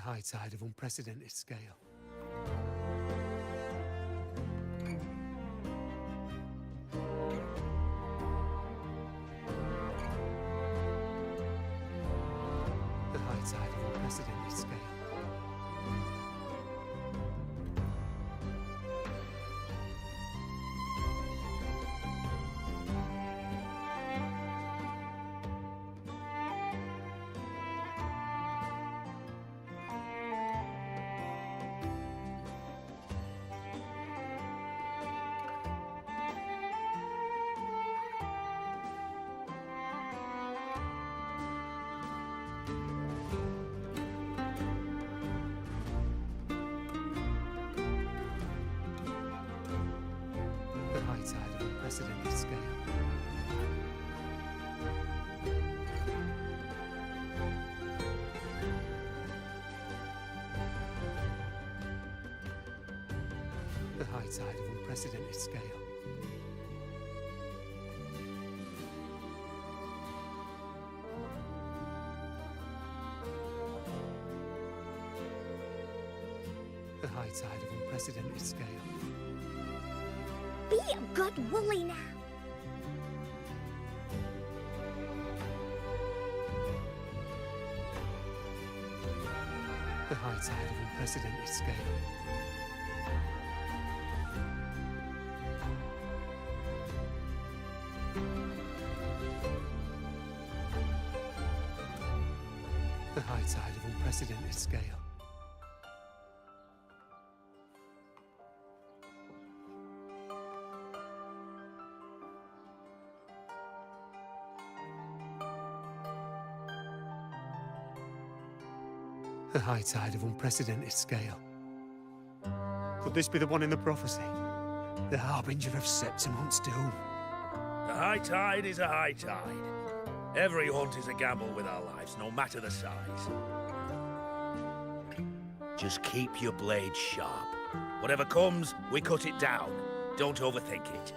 high tide of unprecedented scale. The high tide of unprecedented scale. The high tide of unprecedented scale. The high tide of unprecedented scale. The high tide of unprecedented scale. Be a good woolly now. The high tide of unprecedented scale. The high tide of unprecedented scale. The high tide of unprecedented scale. Could this be the one in the prophecy? The harbinger of Septimonth's doom? The high tide is a high tide. Every hunt is a gamble with our lives, no matter the size. Just keep your blade sharp. Whatever comes, we cut it down. Don't overthink it.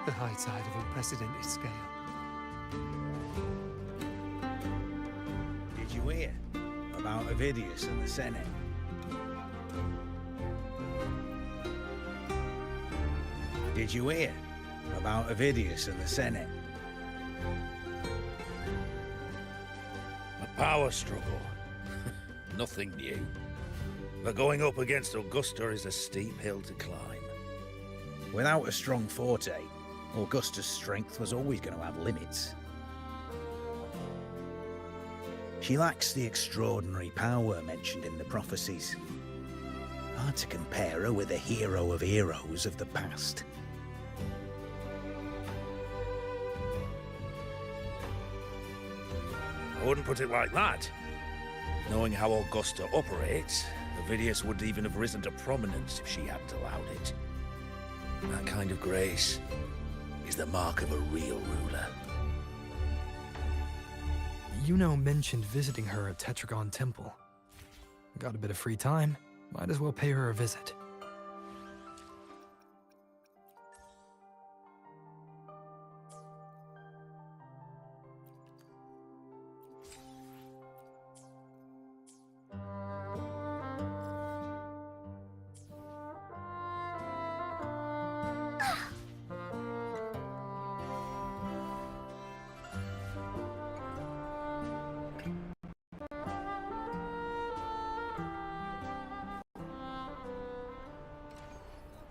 The high tide of unprecedented scale. Did you hear about Avidius and the Senate? Did you hear about Avidius and the Senate? A power struggle. Nothing new. But going up against Augusta is a steep hill to climb. Without a strong forte, Augusta's strength was always going to have limits. She lacks the extraordinary power mentioned in the prophecies. Hard to compare her with a hero of heroes of the past. I wouldn't put it like that. Knowing how Augusta operates, Avidius would even have risen to prominence if she hadn't allowed it. That kind of grace is the mark of a real ruler. Yuno mentioned visiting her at Tetragon Temple. Got a bit of free time, might as well pay her a visit.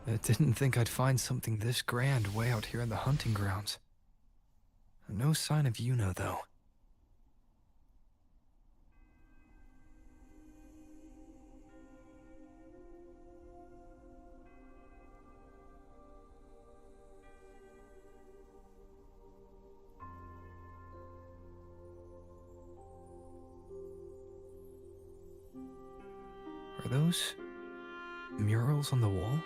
I didn't think I'd find something this grand way out here in the hunting grounds. No sign of Yuno, though. those murals on the wall?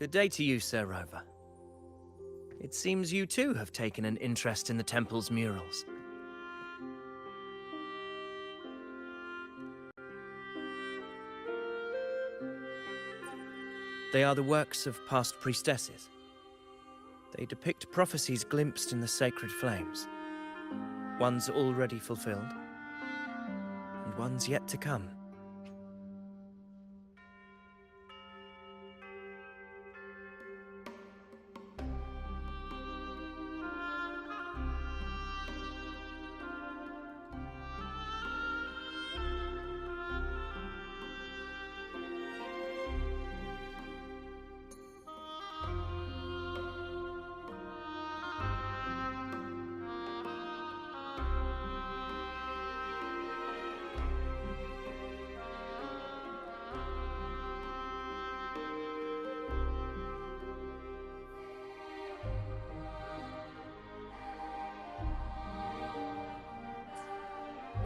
Good day to you, Sir Rover. It seems you too have taken an interest in the temple's murals. They are the works of past priestesses. They depict prophecies glimpsed in the sacred flames. Ones already fulfilled, and ones yet to come.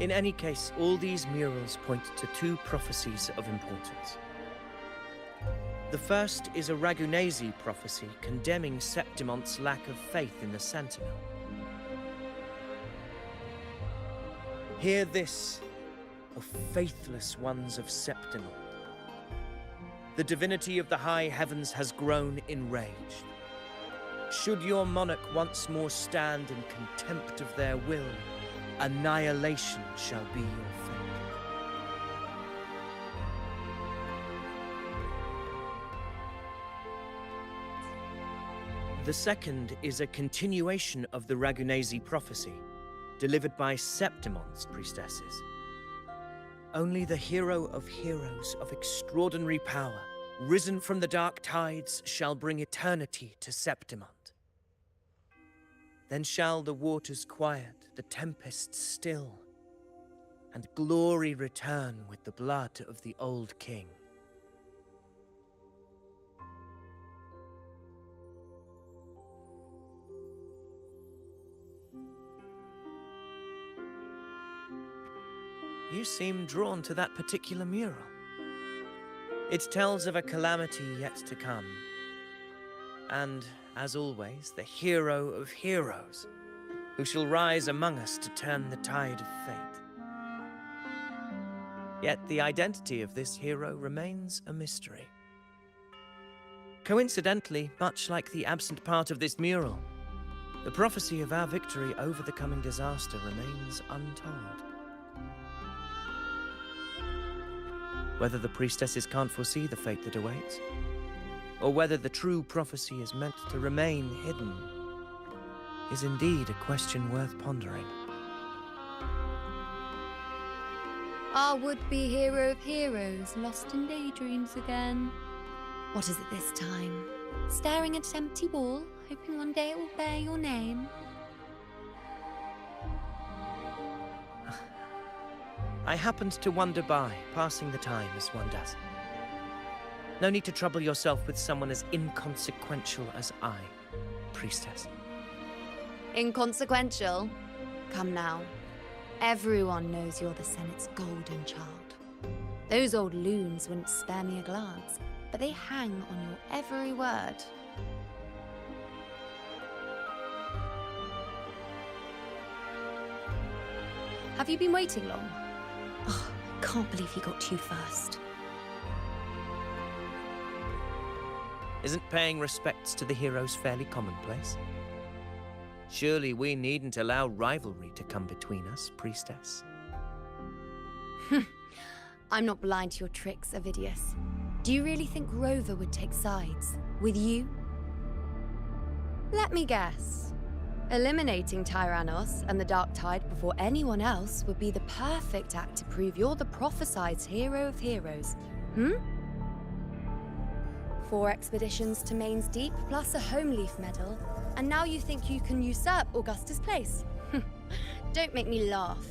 In any case, all these murals point to two prophecies of importance. The first is a Ragunesi prophecy condemning Septimon's lack of faith in the Sentinel. Hear this, O faithless ones of Septimon. The divinity of the high heavens has grown enraged. Should your monarch once more stand in contempt of their will, annihilation shall be your fate. The second is a continuation of the Ragunesi prophecy, delivered by Septimon's priestesses. Only the hero of heroes of extraordinary power, risen from the dark tides, shall bring eternity to Septimon. Then shall the waters quiet, the tempest still, and glory return with the blood of the old king. You seem drawn to that particular mural. It tells of a calamity yet to come. And, as always, the hero of heroes, who shall rise among us to turn the tide of fate. Yet the identity of this hero remains a mystery. Coincidentally, much like the absent part of this mural, The prophecy of our victory over the coming disaster remains untold. Whether the priestesses can't foresee the fate that awaits, or whether the true prophecy is meant to remain hidden, is indeed a question worth pondering. Our would-be hero of heroes, lost in daydreams again. What is it this time? Staring at an empty wall, hoping one day it will bear your name? I happened to wander by, passing the time as one does. No need to trouble yourself with someone as inconsequential as I, priestess. Inconsequential? Come now. Everyone knows you're the Senate's golden child. Those old loons wouldn't spare me a glance, but they hang on your every word. Have you been waiting long? Oh, I can't believe he got to you first. Isn't paying respects to the heroes fairly commonplace? Surely we needn't allow rivalry to come between us, priestess. I'm not blind to your tricks, Avidius. Do you really think Rover would take sides with you? Let me guess. Eliminating Tyrannos and the Dark Tide before anyone else would be the perfect act to prove you're the prophesied hero of heroes. 4 expeditions to Main's Deep, plus a Homeleaf medal, and now you think you can usurp Augusta's place? Don't make me laugh.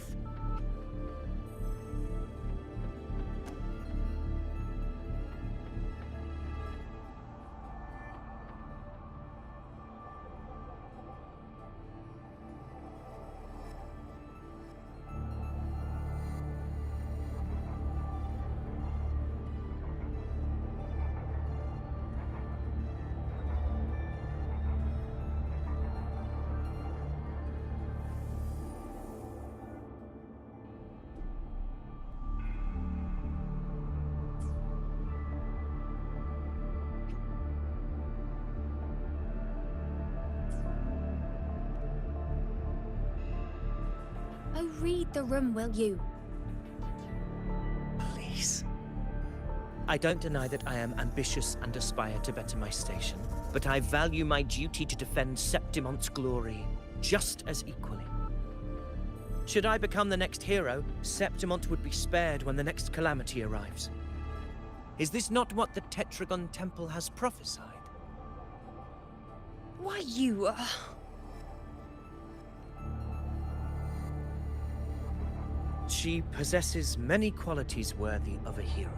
Oh, read the room, will you? Please. I don't deny that I am ambitious and aspire to better my station, but I value my duty to defend Septimont's glory just as equally. Should I become the next hero, Septimont would be spared when the next calamity arrives. Is this not what the Tetragon Temple has prophesied? Why, you... She possesses many qualities worthy of a hero,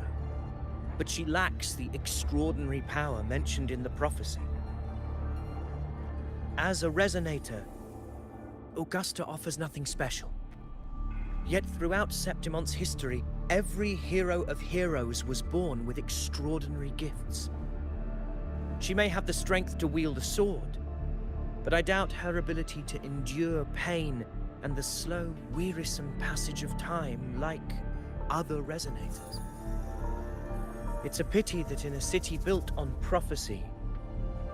but she lacks the extraordinary power mentioned in the prophecy. As a resonator, Augusta offers nothing special. Yet throughout Septimont's history, every hero of heroes was born with extraordinary gifts. She may have the strength to wield a sword, but I doubt her ability to endure pain and the slow, wearisome passage of time like other resonators. It's a pity that in a city built on prophecy,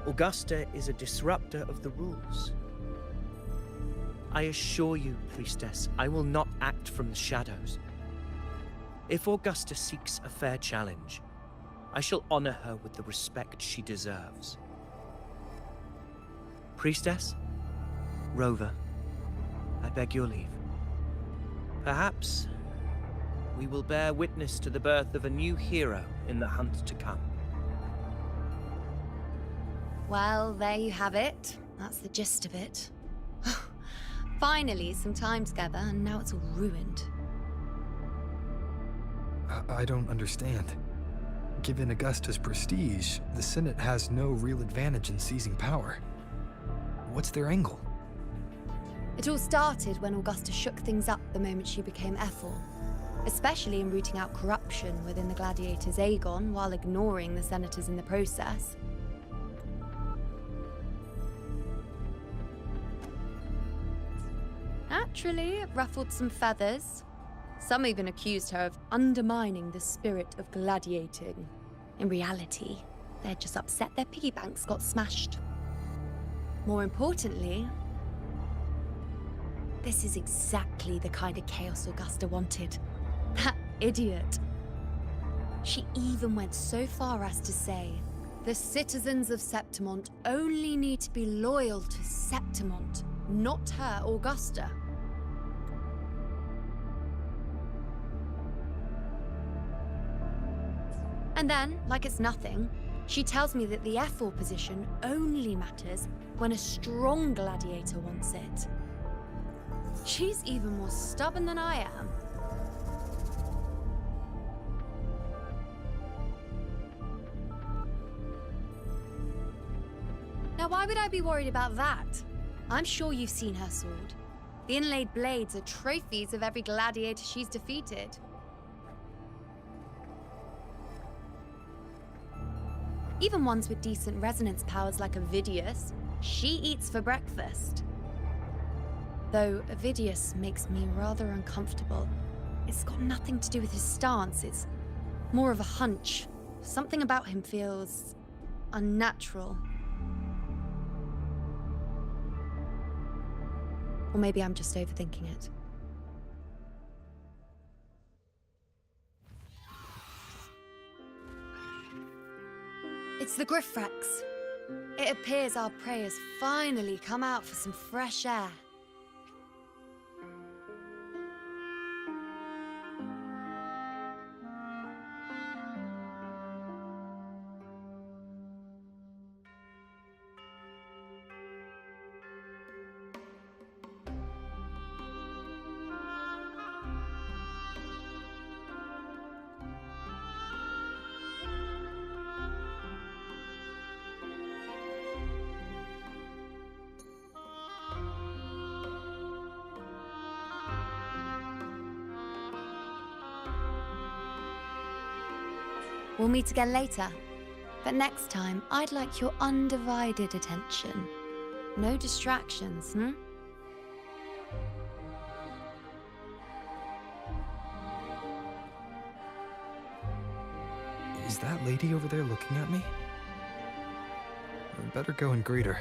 Augusta is a disruptor of the rules. I assure you, priestess, I will not act from the shadows. If Augusta seeks a fair challenge, I shall honor her with the respect she deserves. Priestess, Rover, I beg your leave. Perhaps we will bear witness to the birth of a new hero in the hunt to come. Well, there you have it. That's the gist of it. Finally, some time together, and now it's all ruined. I don't understand. Given Augusta's prestige, the Senate has no real advantage in seizing power. What's their angle? It all started when Augusta shook things up the moment she became Ethel, especially in rooting out corruption within the gladiators' Aegon while ignoring the senators in the process. Naturally, it ruffled some feathers. Some even accused her of undermining the spirit of gladiating. In reality, they're just upset their piggy banks got smashed. More importantly, This is exactly the kind of chaos Augusta wanted. That idiot. She even went so far as to say, the citizens of Septimont only need to be loyal to Septimont, not her, Augusta. And then, like it's nothing, she tells me that the F4 position only matters when a strong gladiator wants it. She's even more stubborn than I am. Now, why would I be worried about that? I'm sure you've seen her sword. The inlaid blades are trophies of every gladiator she's defeated. Even ones with decent resonance powers like Avidius, she eats for breakfast. Though Avidius makes me rather uncomfortable. It's got nothing to do with his stance, it's more of a hunch. Something about him feels unnatural. Or maybe I'm just overthinking it. It's the Griffrex. It appears our prey has finally come out for some fresh air. We'll meet again later. But next time, I'd like your undivided attention. No distractions, hmm? Is that lady over there looking at me? I'd better go and greet her.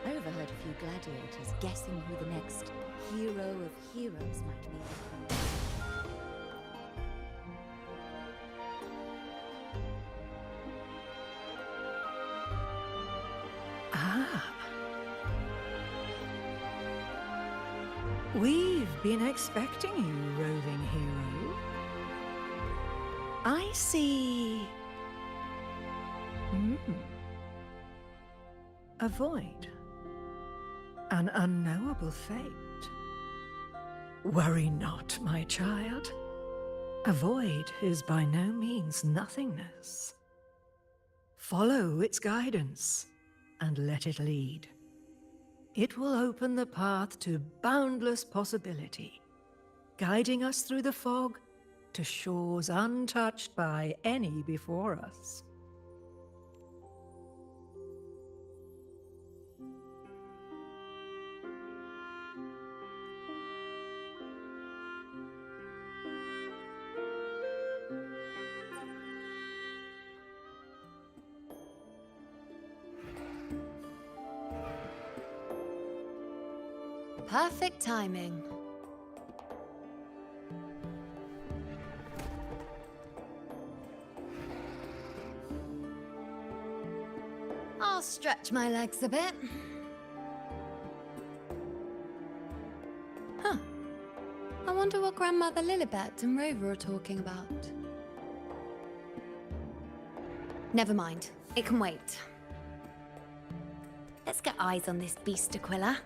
I overheard a few gladiators guessing who the next hero of heroes might be. We've been expecting you, roving hero. I see... A void. An unknowable fate. Worry not, my child. A void is by no means nothingness. Follow its guidance, and let it lead. It will open the path to boundless possibility, guiding us through the fog to shores untouched by any before us. Perfect timing. I'll stretch my legs a bit. Huh. I wonder what Grandmother Lilibet and Rover are talking about. Never mind. It can wait. Let's get eyes on this beast, Aquila.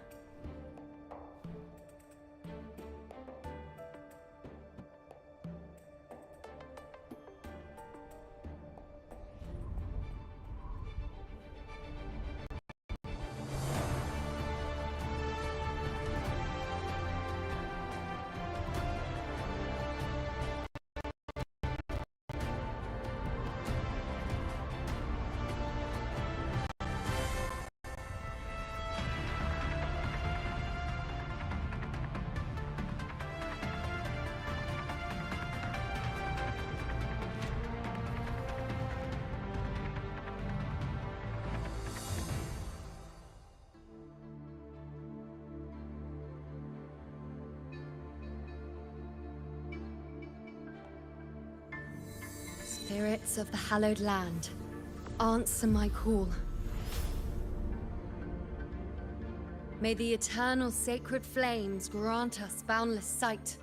Spirits of the hallowed land, answer my call. May the eternal sacred flames grant us boundless sight.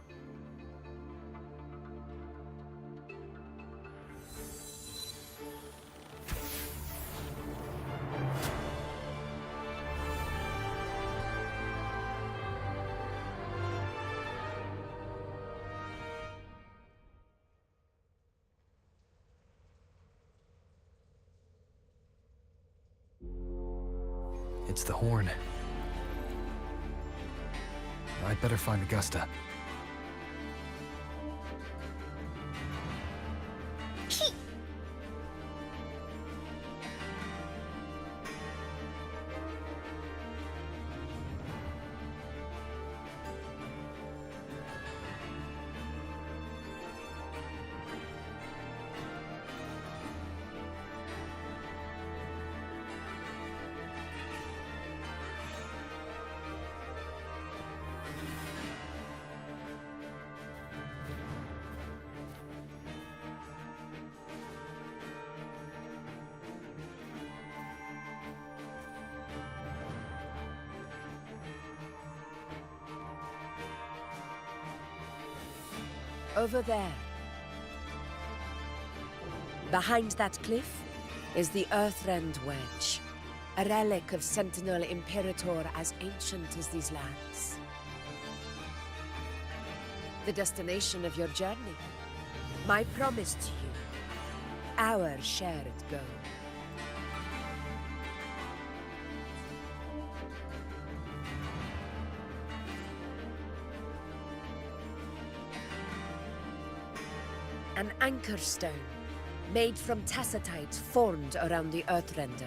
It's the horn. I'd better find Augusta. Over there. Behind that cliff is the Earthrend Wedge, a relic of Sentinel Imperator as ancient as these lands. The destination of your journey, my promise to you, our shared goal. An anchor stone, made from tacitite formed around the Earthrender.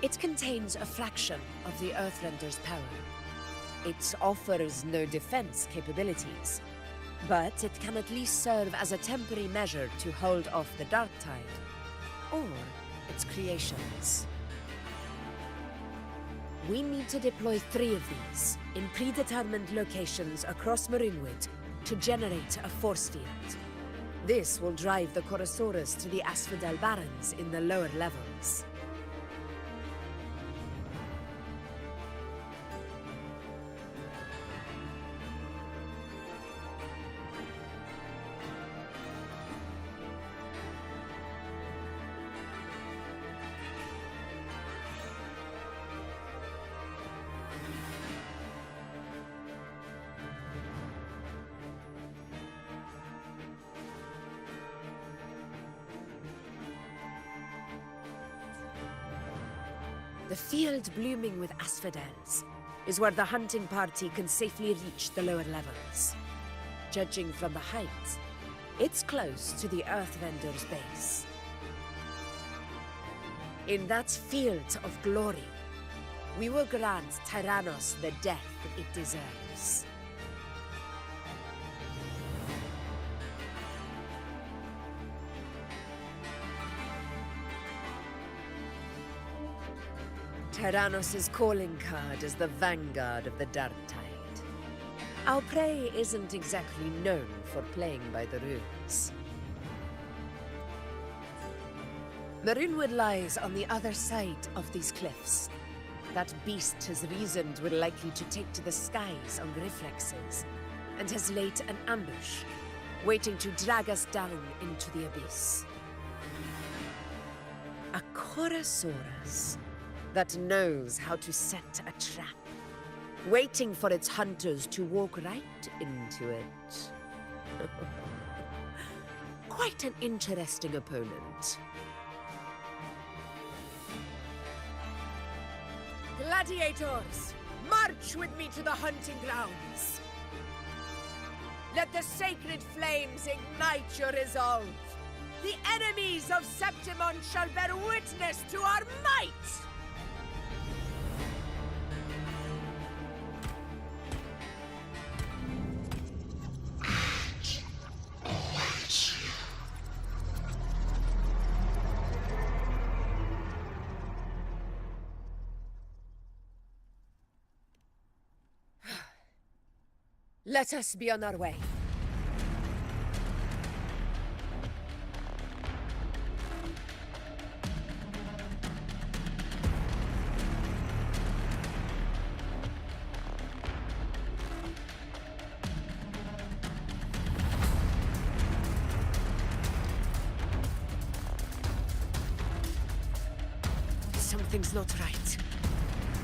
It contains a fraction of the Earthrender's power. It offers no defense capabilities, but it can at least serve as a temporary measure to hold off the Dark Tide, or its creations. We need to deploy 3 of these in predetermined locations across Marinwood to generate a force field. This will drive the Chorosaurus to the Asphodel Barrens in the lower levels. The field blooming with asphodels is where the hunting party can safely reach the lower levels. Judging from the heights, it's close to the Earthrender's base. In that field of glory, we will grant Tyrannos the death it deserves. Tyrannos' calling card is the vanguard of the Dark Tide. Our prey isn't exactly known for playing by the rules. Marinwood lies on the other side of these cliffs. That beast has reasoned we're likely to take to the skies on reflexes, and has laid an ambush, waiting to drag us down into the abyss. A Chorosaurus that knows how to set a trap, waiting for its hunters to walk right into it. Quite an interesting opponent. Gladiators, march with me to the hunting grounds! Let the sacred flames ignite your resolve. The enemies of Septimon shall bear witness to our might! Let us be on our way. Something's not right.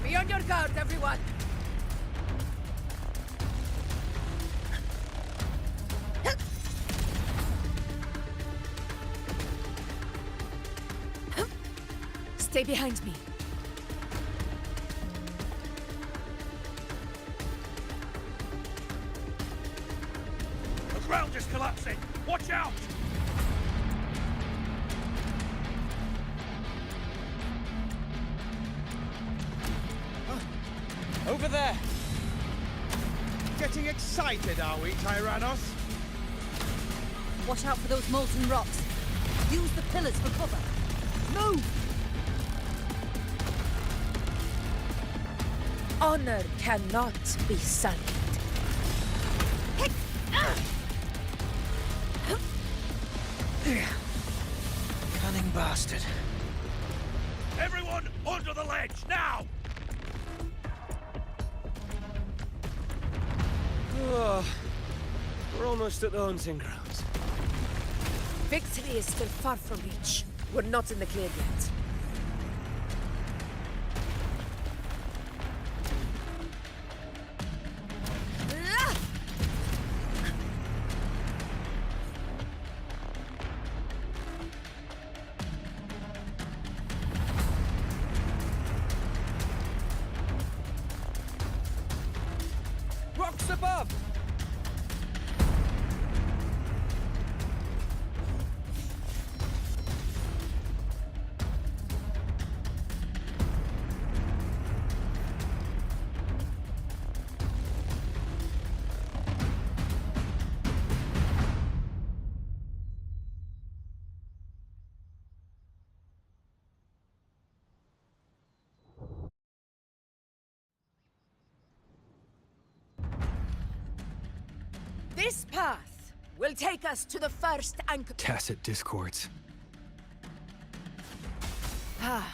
Be on your guard, everyone! Stay behind me. The ground is collapsing! Watch out! Over there! Getting excited, are we, Tyrannos? Watch out for those molten rocks. Use the pillars for cover. Move! Honor cannot be sullied. Cunning bastard. Everyone onto the ledge, now! Oh, we're almost at the hunting grounds. Victory is still far from reach. We're not in the clear yet. Rocks above! This path will take us to the first anchor. Tacit discords. Ah,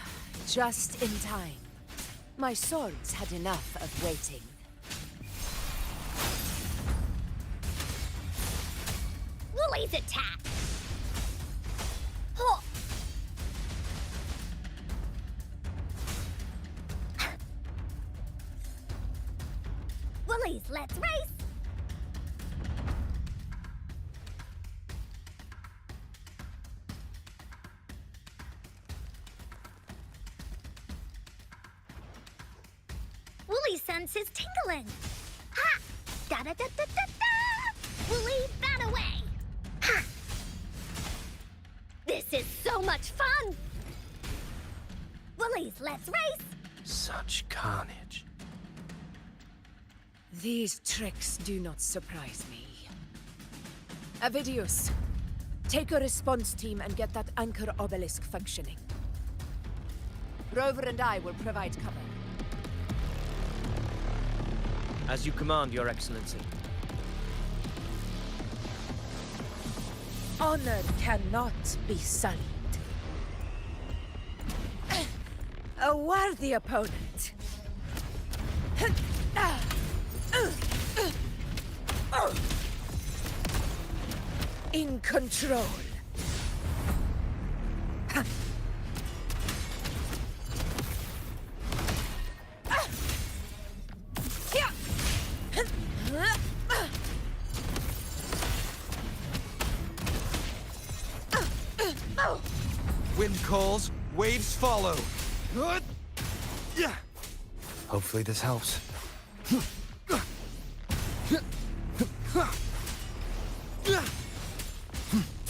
just in time. My swords had enough of waiting. Woolly's attack! Huh. Woolies, let's race! Woolly's sense is tingling. Ha! Da-da-da-da-da-da! Woolly, ban away! Ha! This is so much fun! Woolies, let's race! Such carnage. These tricks do not surprise me. Avidius, take a response team and get that anchor obelisk functioning. Rover and I will provide cover. As you command, Your Excellency. Honor cannot be sullied. A worthy opponent. In control. Wind calls, waves follow. Hopefully this helps.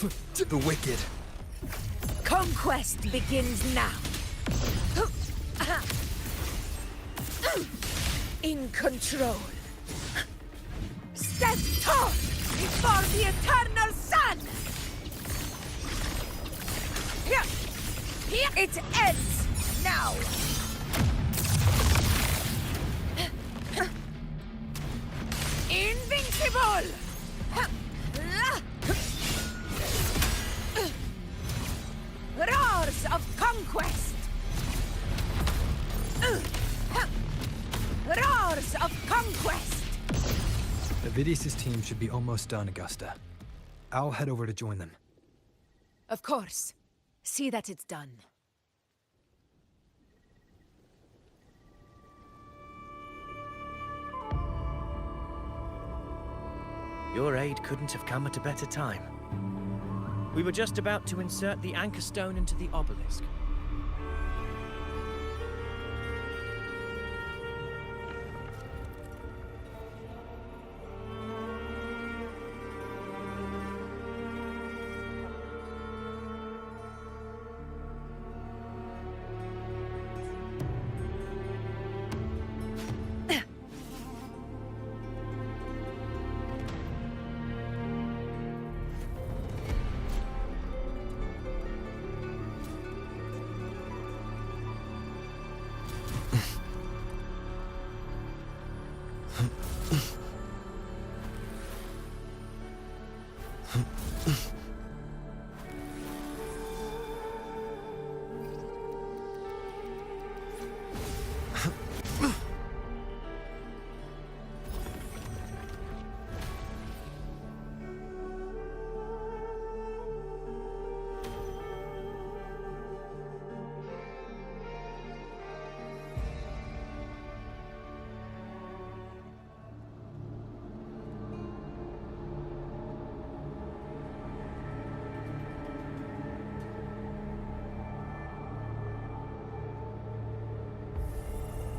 The wicked. Conquest begins now. In control. Step tall before the eternal sun! Here it ends now! Invincible! Roars of conquest! Roars of conquest! Avidius' team should be almost done, Augusta. I'll head over to join them. Of course. See that it's done. Your aid couldn't have come at a better time. We were just about to insert the anchor stone into the obelisk.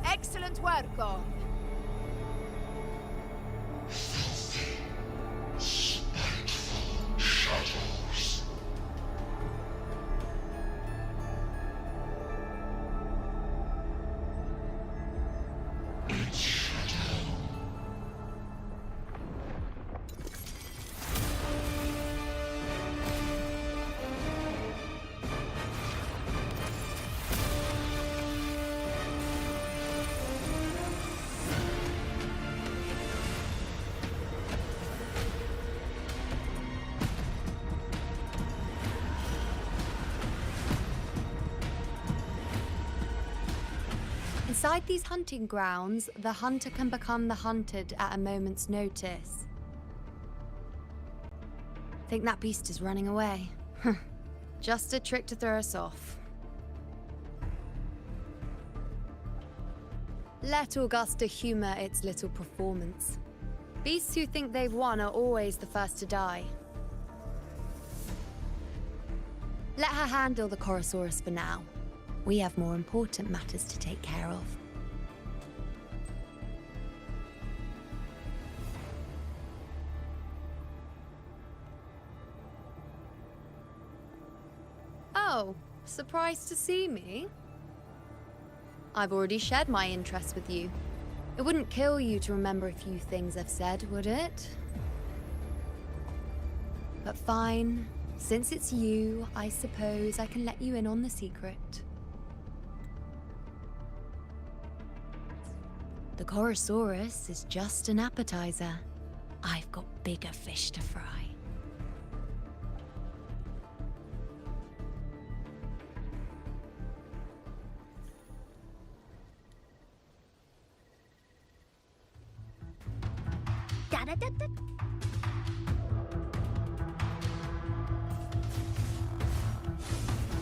Excellent work, Gorm. Inside these hunting grounds, the hunter can become the hunted at a moment's notice. Think that beast is running away? Just a trick to throw us off. Let Augusta humor its little performance. Beasts who think they've won are always the first to die. Let her handle the Chorosaurus for now. We have more important matters to take care of. Oh, surprised to see me? I've already shared my interest with you. It wouldn't kill you to remember a few things I've said, would it? But fine. Since it's you, I suppose I can let you in on the secret. The Chorosaurus is just an appetizer. I've got bigger fish to fry. Da-da-da-da.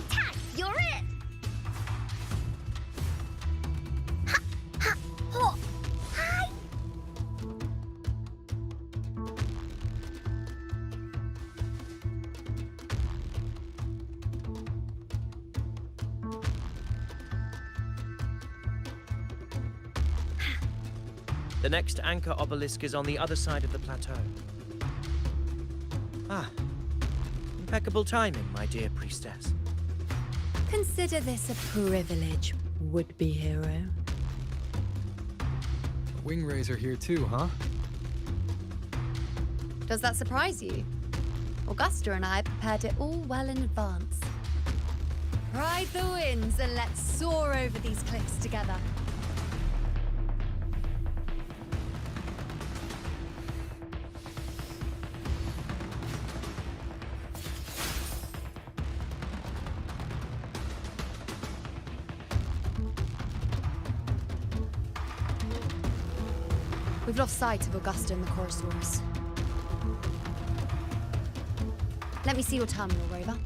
Tack, you're it! Ha! Ha! Ho! Hi! The next anchor obelisk is on the other side of the plateau. Ah, Impeccable timing, my dear priestess. Consider this a privilege, would-be hero. Wing Rays are here too, huh? Does that surprise you? Augusta and I prepared it all well in advance. Ride the winds and let's soar over these cliffs together. We've lost sight of Augusta and the Chorosaurus. Let me see your terminal, Rover.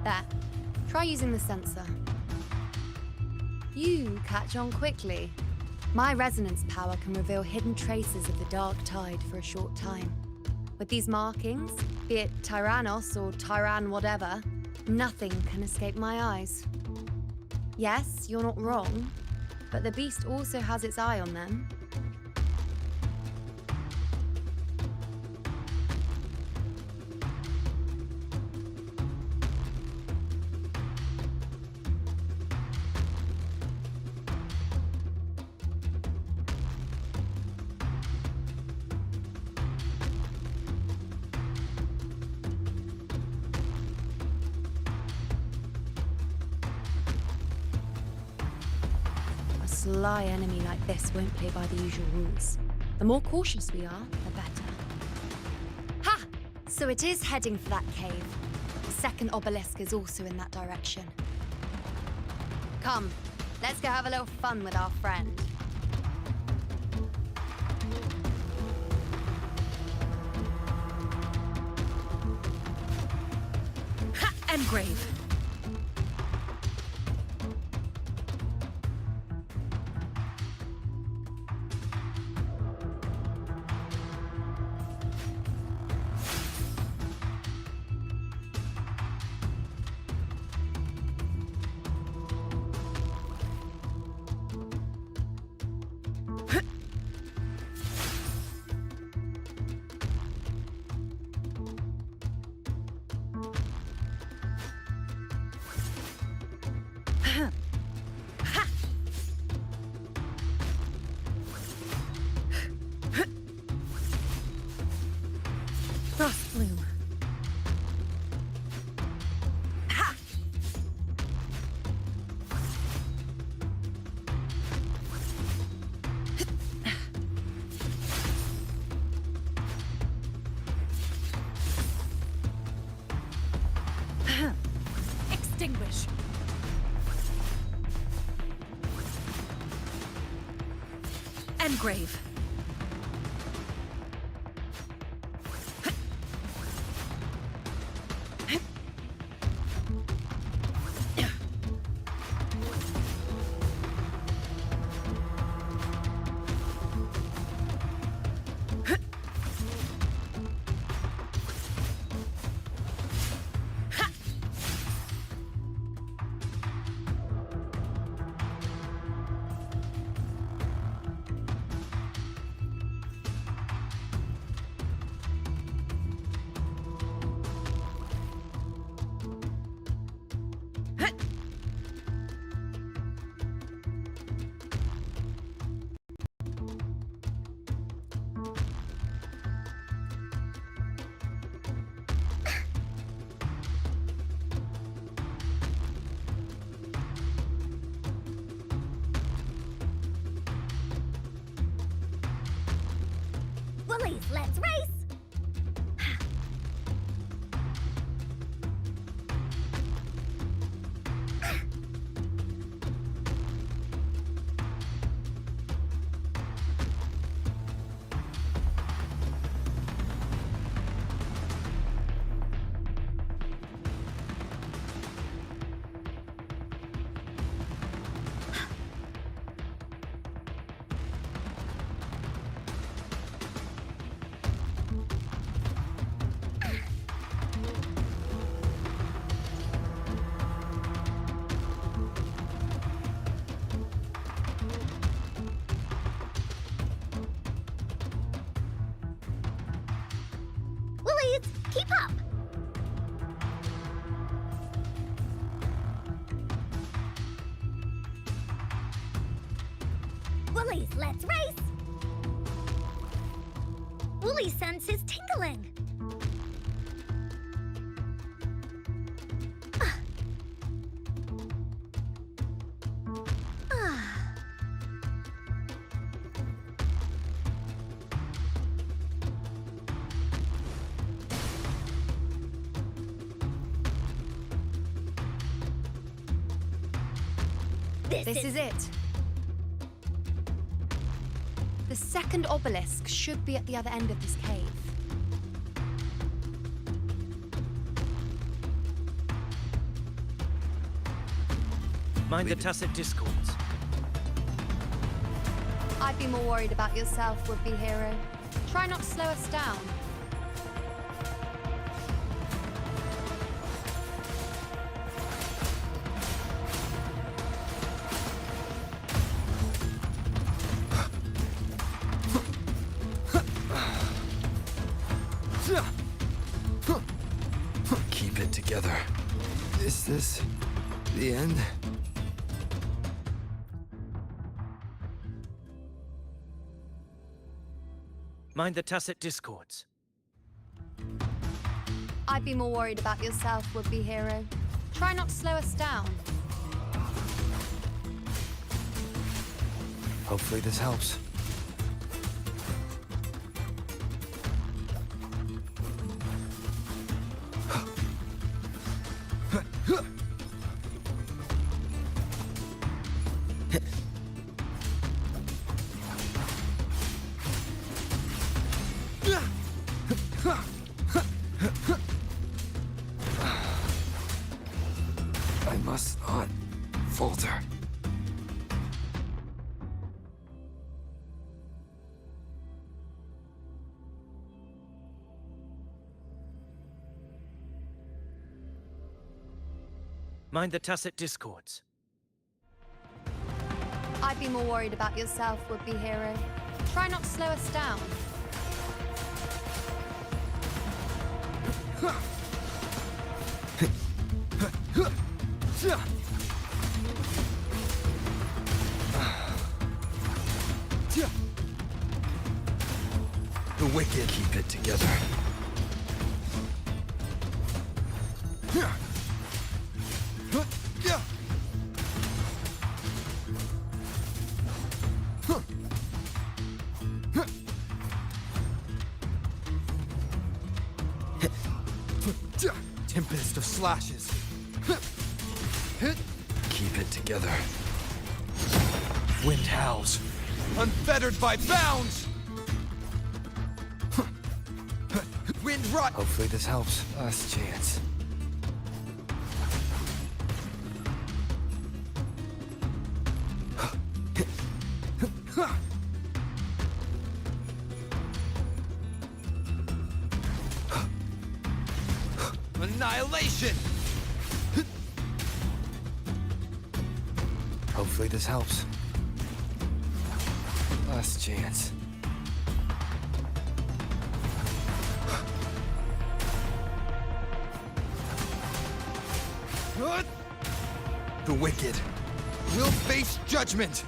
There. Try using the sensor. You catch on quickly. My resonance power can reveal hidden traces of the Dark Tide for a short time. With these markings, be it Tyrannos or Tyran whatever, nothing can escape my eyes. Yes, you're not wrong, but the beast also has its eye on them. A sly enemy like this won't play by the usual rules. The more cautious we are, the better. Ha! So it is heading for that cave. The second obelisk is also in that direction. Come, let's go have a little fun with our friend. Ha! Engrave! Frost Bloom. Ha! Extinguish. Engrave. Woolies, let's race! Keep up! Woolies, let's race! Woolie's sense is tingling. This is it. The second obelisk should be at the other end of this cave. Mind the tacit discords. I'd be more worried about yourself, would-be hero. Try not to slow us down. Keep it together. Is this the end? Mind the tacit discords. I'd be more worried about yourself, would-be hero. Try not to slow us down. Hopefully this helps. I must not falter. Mind the tacit discords. I'd be more worried about yourself, would-be hero. Try not to slow us down. The wicked keep it together. Tempest of slashes. Keep it together. Wind howls, unfettered by bounds. Wind rot. Hopefully this helps. Last chance. Annihilation! Hopefully this helps. Last chance. The wicked will face judgment!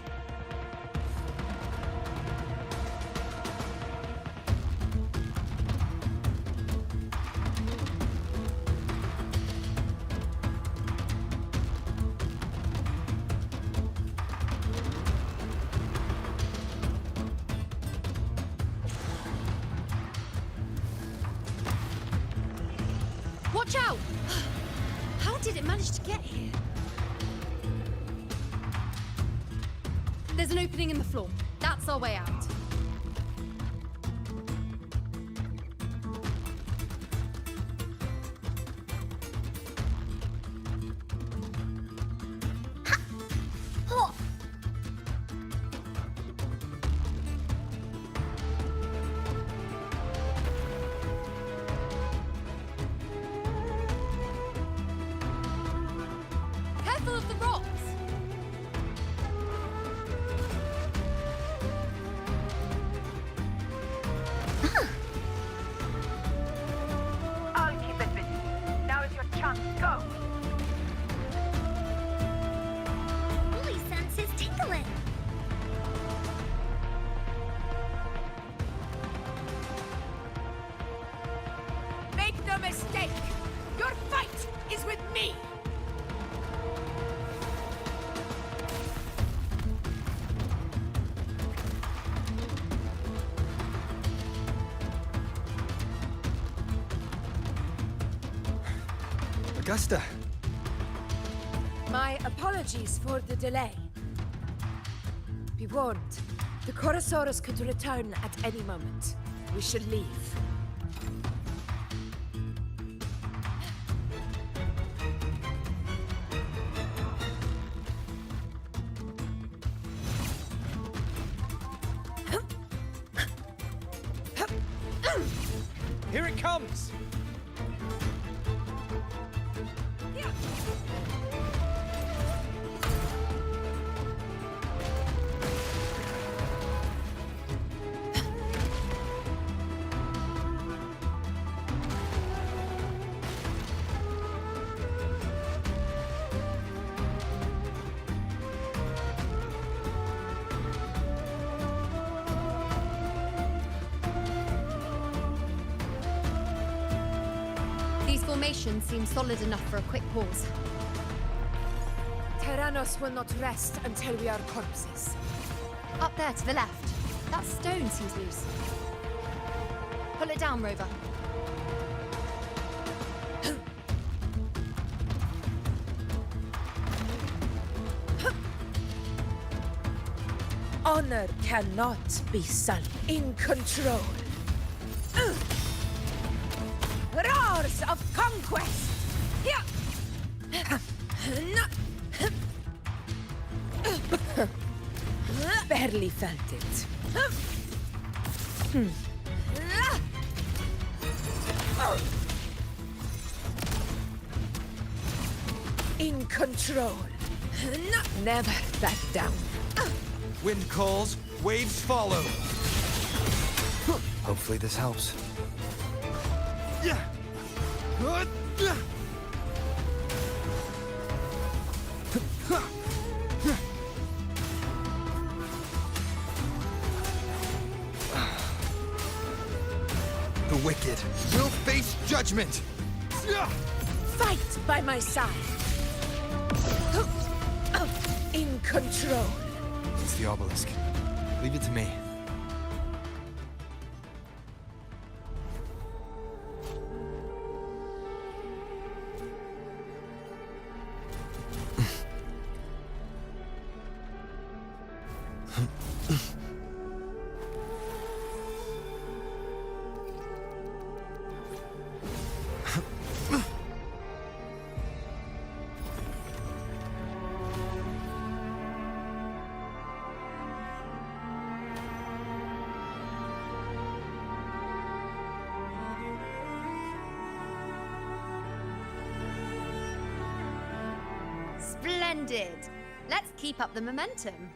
Watch out! How did it manage to get here? There's an opening in the floor. That's our way out. Careful of the rocks! Augusta! My apologies for the delay. Be warned, the Chorosaurus could return at any moment. We should leave. Here it comes! These formations seem solid enough for a quick pause. Tyrannos will not rest until we are corpses. Up there to the left. That stone seems loose. Pull it down, Rover. Honor cannot be sullied. In control. Roars of conquest! Barely felt it. In control. Never back down. Wind calls, waves follow. Hopefully this helps. The wicked will face judgment! Fight by my side. In control. It's the obelisk. Leave it to me. Splendid! Let's keep up the momentum.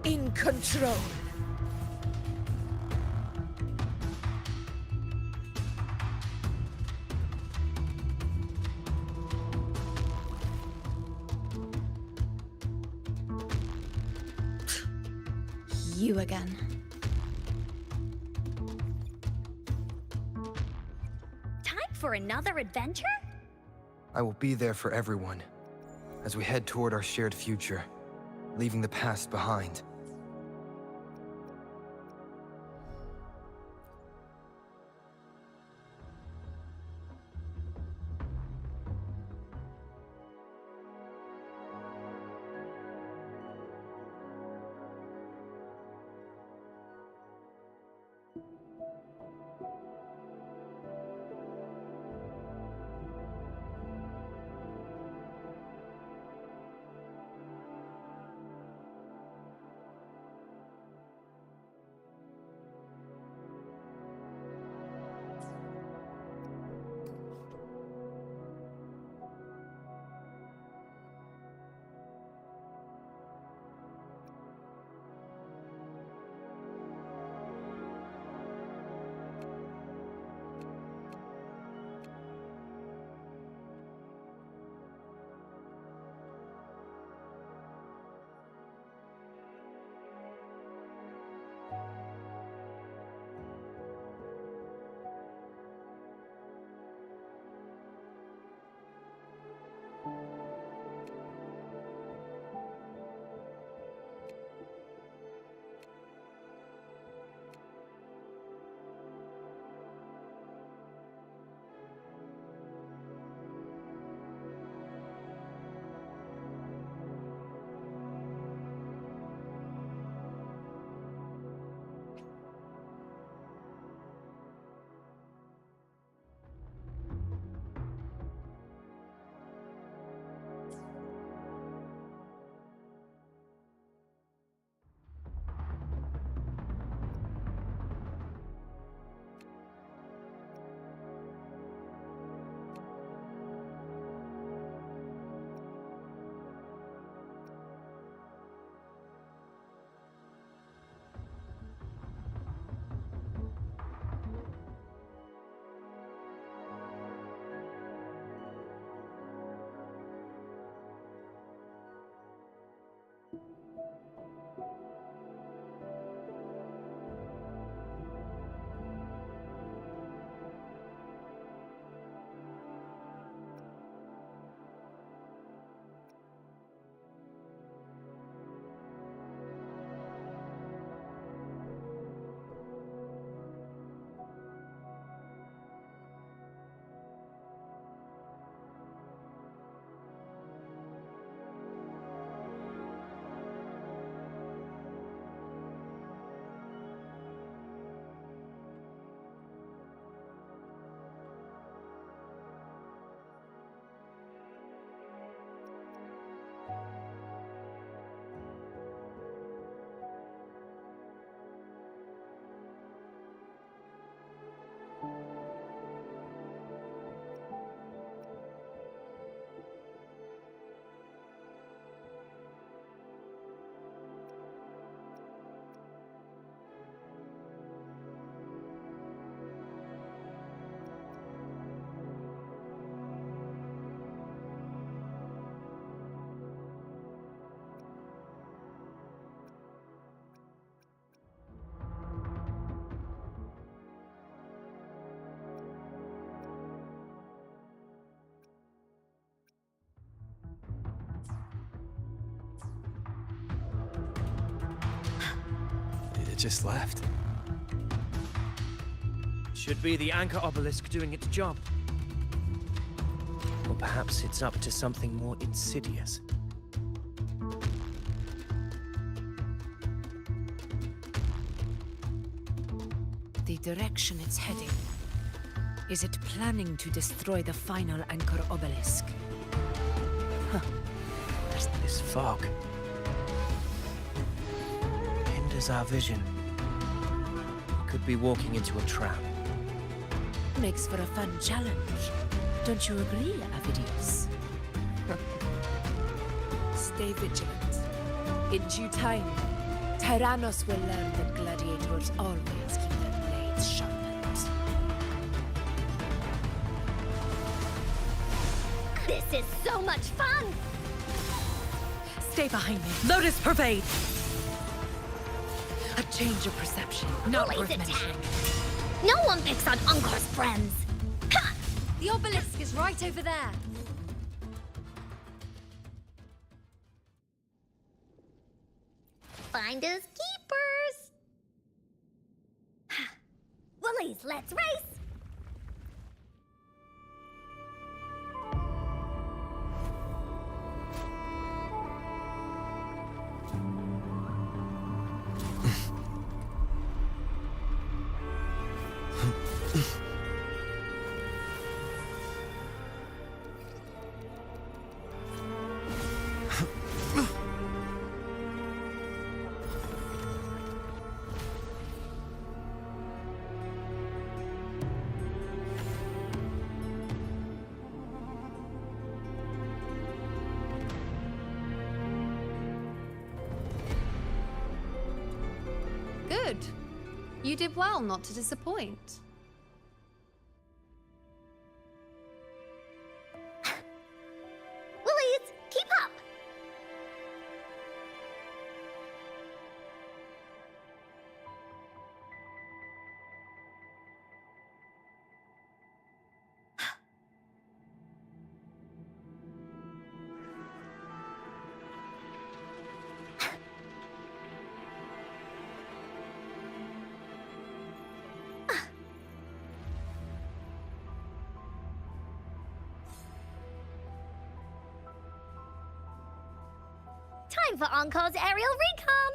In control. You again. Time for another adventure? I will be there for everyone as we head toward our shared future, leaving the past behind. just left. Should be the anchor obelisk doing its job. Or perhaps it's up to something more insidious. The direction it's heading. Is it planning to destroy the final anchor obelisk? There's this fog. Hinders our vision. Could be walking into a trap. Makes for a fun challenge. Don't you agree, Avidius? Stay vigilant. In due time, Tyrannos will learn that gladiators always keep their blades sharpened. This is so much fun! Stay behind me. Lotus pervade! A change of perception, not Blaze worth attack. mentioning. No one picks on Encore's friends! Ha! The obelisk is right over there. Finders keepers! Ha! Woolies, let's race! Good. You did well not to disappoint. Woolies, keep up! Time for Encore's aerial recon!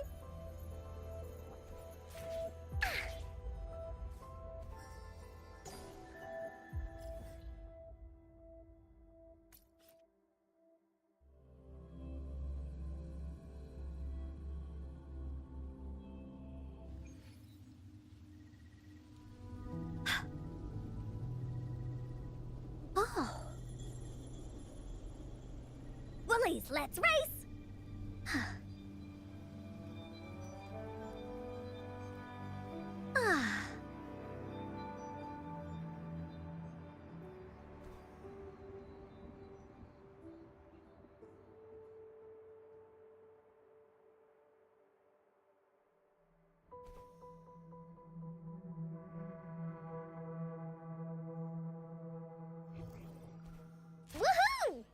Oh. Woolies, let's race! Ah. Woohoo!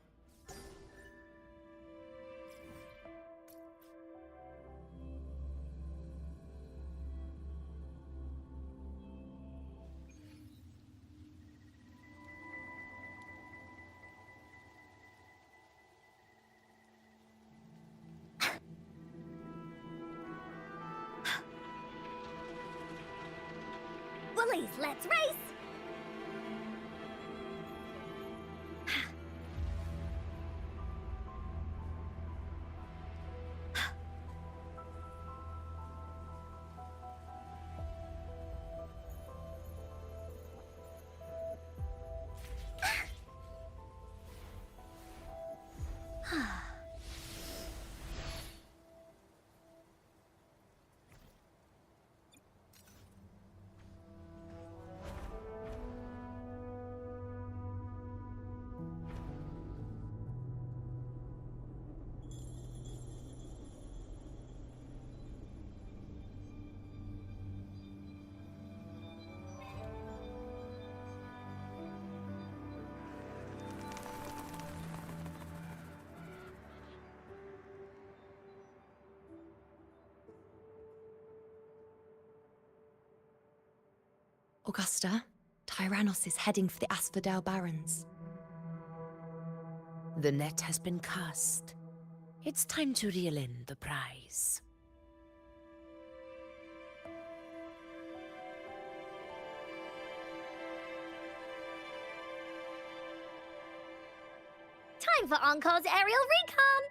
Woolies, let's race! Augusta, Tyrannos is heading for the Asphodel Barrens. The net has been cast. It's time to reel in the prize. Time for Encore's aerial recon!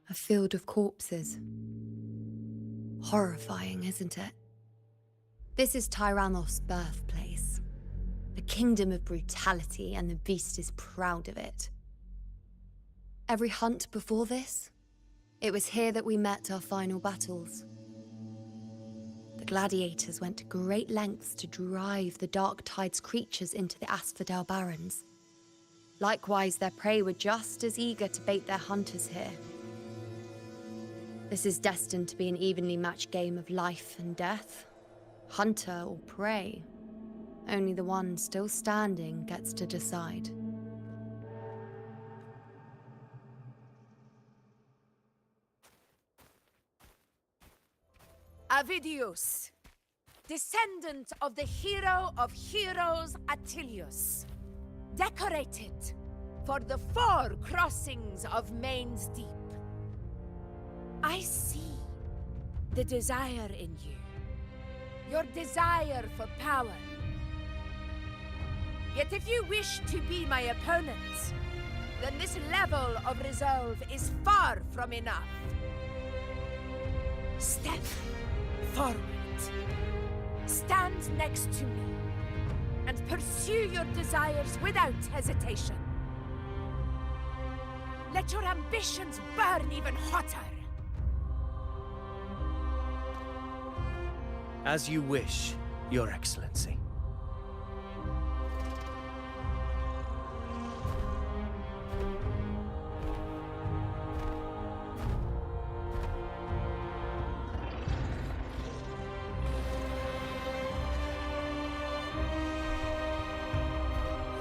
A field of corpses. Horrifying, isn't it? This is Tyrannos' birthplace. A kingdom of brutality, and the beast is proud of it. Every hunt before this, it was here that we met our final battles. The gladiators went to great lengths to drive the Dark Tide's creatures into the Asphodel Barrens. Likewise, their prey were just as eager to bait their hunters here. This is destined to be an evenly matched game of life and death. Hunter or prey. Only the one still standing gets to decide. Avidius, descendant of the hero of heroes Attilius, decorated for the 4 crossings of Main's Deep. I see the desire in you, your desire for power. Yet if you wish to be my opponent, then this level of resolve is far from enough. Step forward. Stand next to me, and pursue your desires without hesitation. Let your ambitions burn even hotter. As you wish, Your Excellency.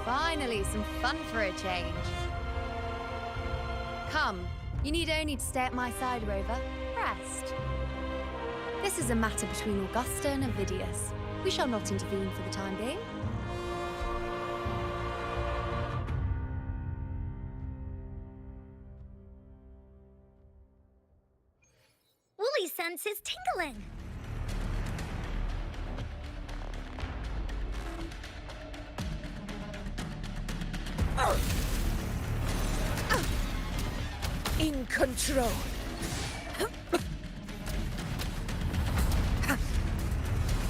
Finally, some fun for a change. Come, you need only to stay at my side, Rover. Rest. This is a matter between Augusta and Avidius. We shall not intervene for the time being. Woolly sense is tingling. In control.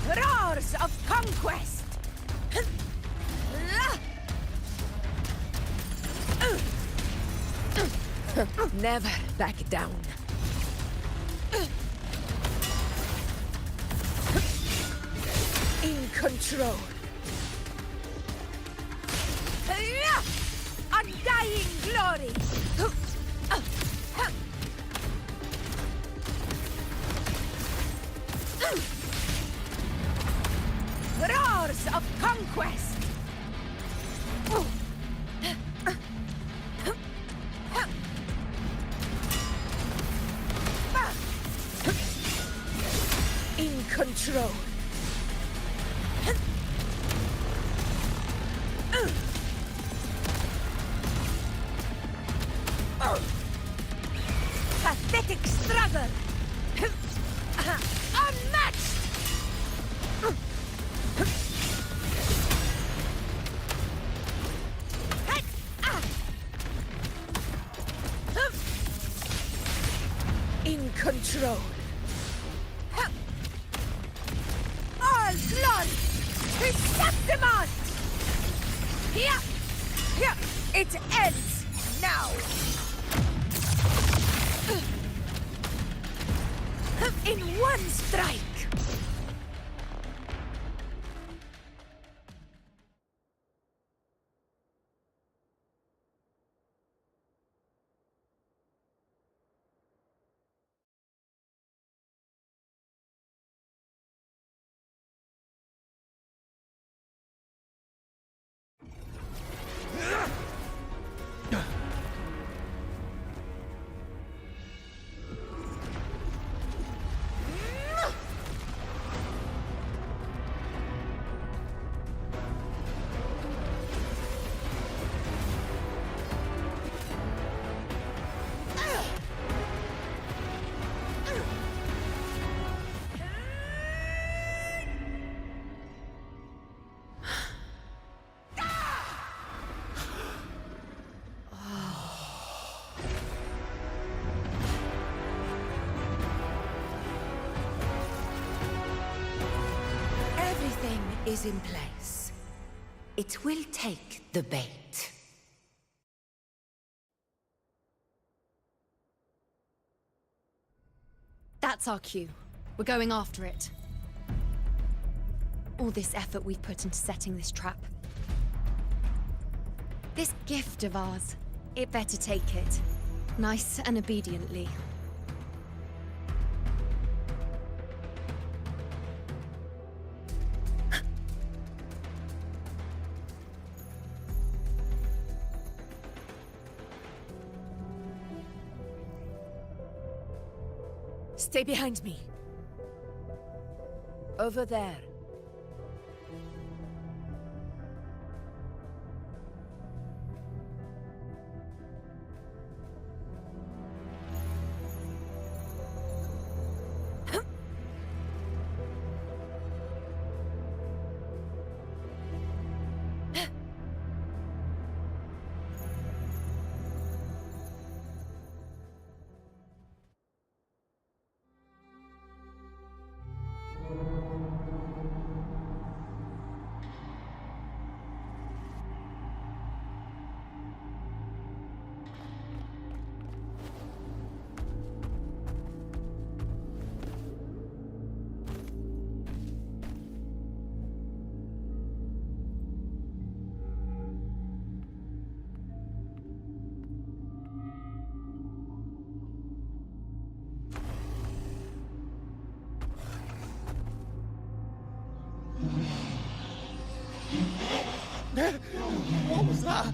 Roars of conquest! Never back down. In control. Undying glory! Roars of conquest! In control. control. All glory to Septimon! Here! Here! It ends now! In one strike! Everything is in place. It will take the bait. That's our cue. We're going after it. All this effort we've put into setting this trap. This gift of ours, it better take it. Nice and obediently. Stay behind me. Over there. What was that?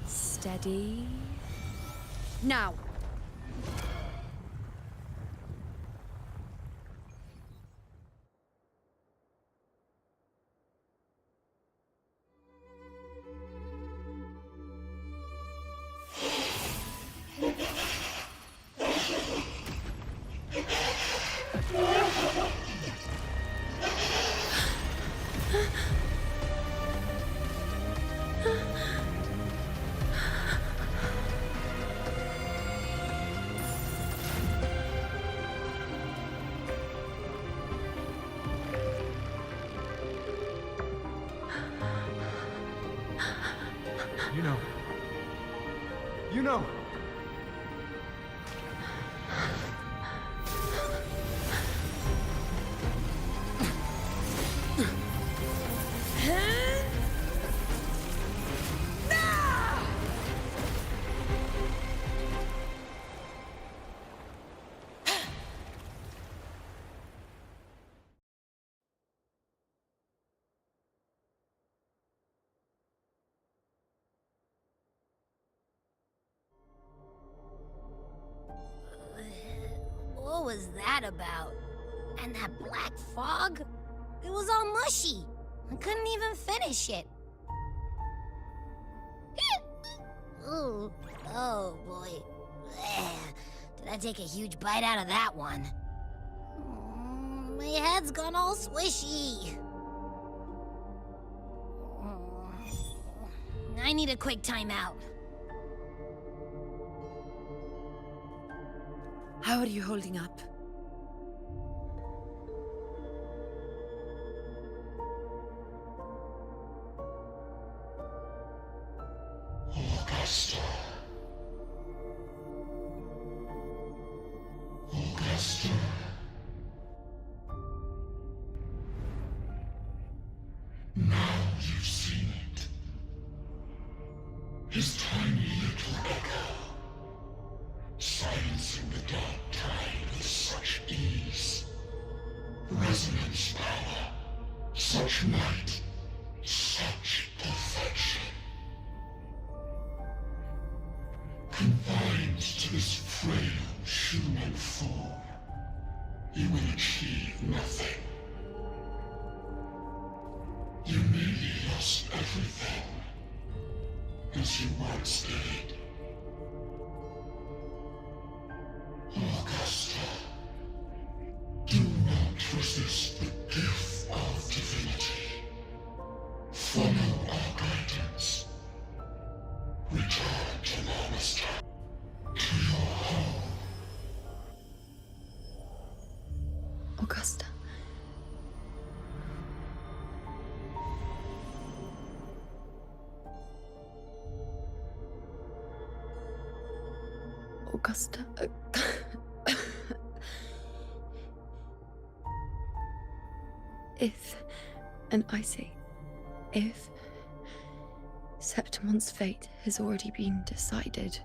Steady. Now! You know. You know. What was that about? And that black fog? It was all mushy. I couldn't even finish it. Ooh, oh boy. Did I take a huge bite out of that one? My head's gone all swishy. I need a quick timeout. How are you holding up? Augusta. Augusta. Now you've seen it. His tiny little echo, silencing the dark tide with such ease. Resonance power, such might, such perfection. Confined to this frail human form, you will achieve nothing. You nearly lost everything, as you once did. Augusta, do not resist the gift of divinity. Follow our guidance. Return to Lannister, to your home. Augusta. Augusta. If, and I say, if Septimon's fate has already been decided,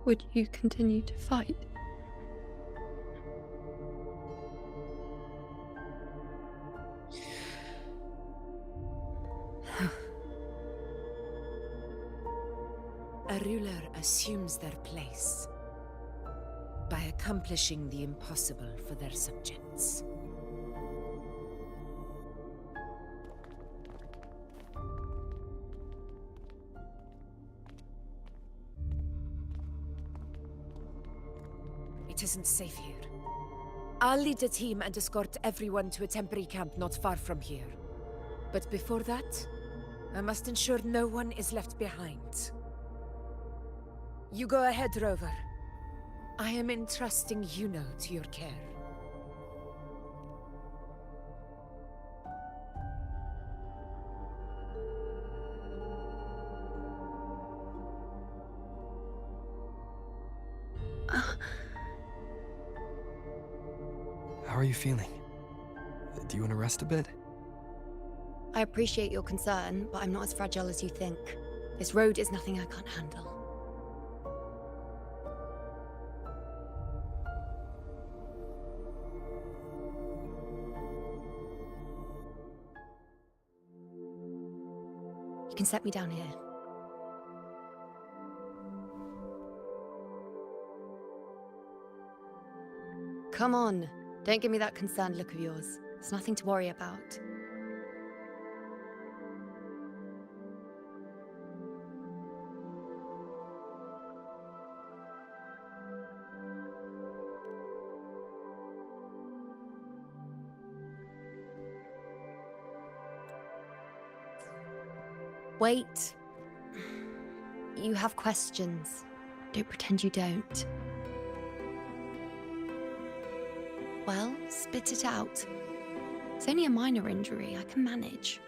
would you continue to fight? A ruler assumes their place by accomplishing the impossible for their subjects. It isn't safe here. I'll lead a team and escort everyone to a temporary camp not far from here. But before that, I must ensure no one is left behind. You go ahead, Rover. I am entrusting Yuno to your care. How are you feeling? Do you want to rest a bit? I appreciate your concern, but I'm not as fragile as you think. This road is nothing I can't handle. You can set me down here. Come on, don't give me that concerned look of yours. It's nothing to worry about. Wait. You have questions. Don't pretend you don't. Well, spit it out. It's only a minor injury. I can manage.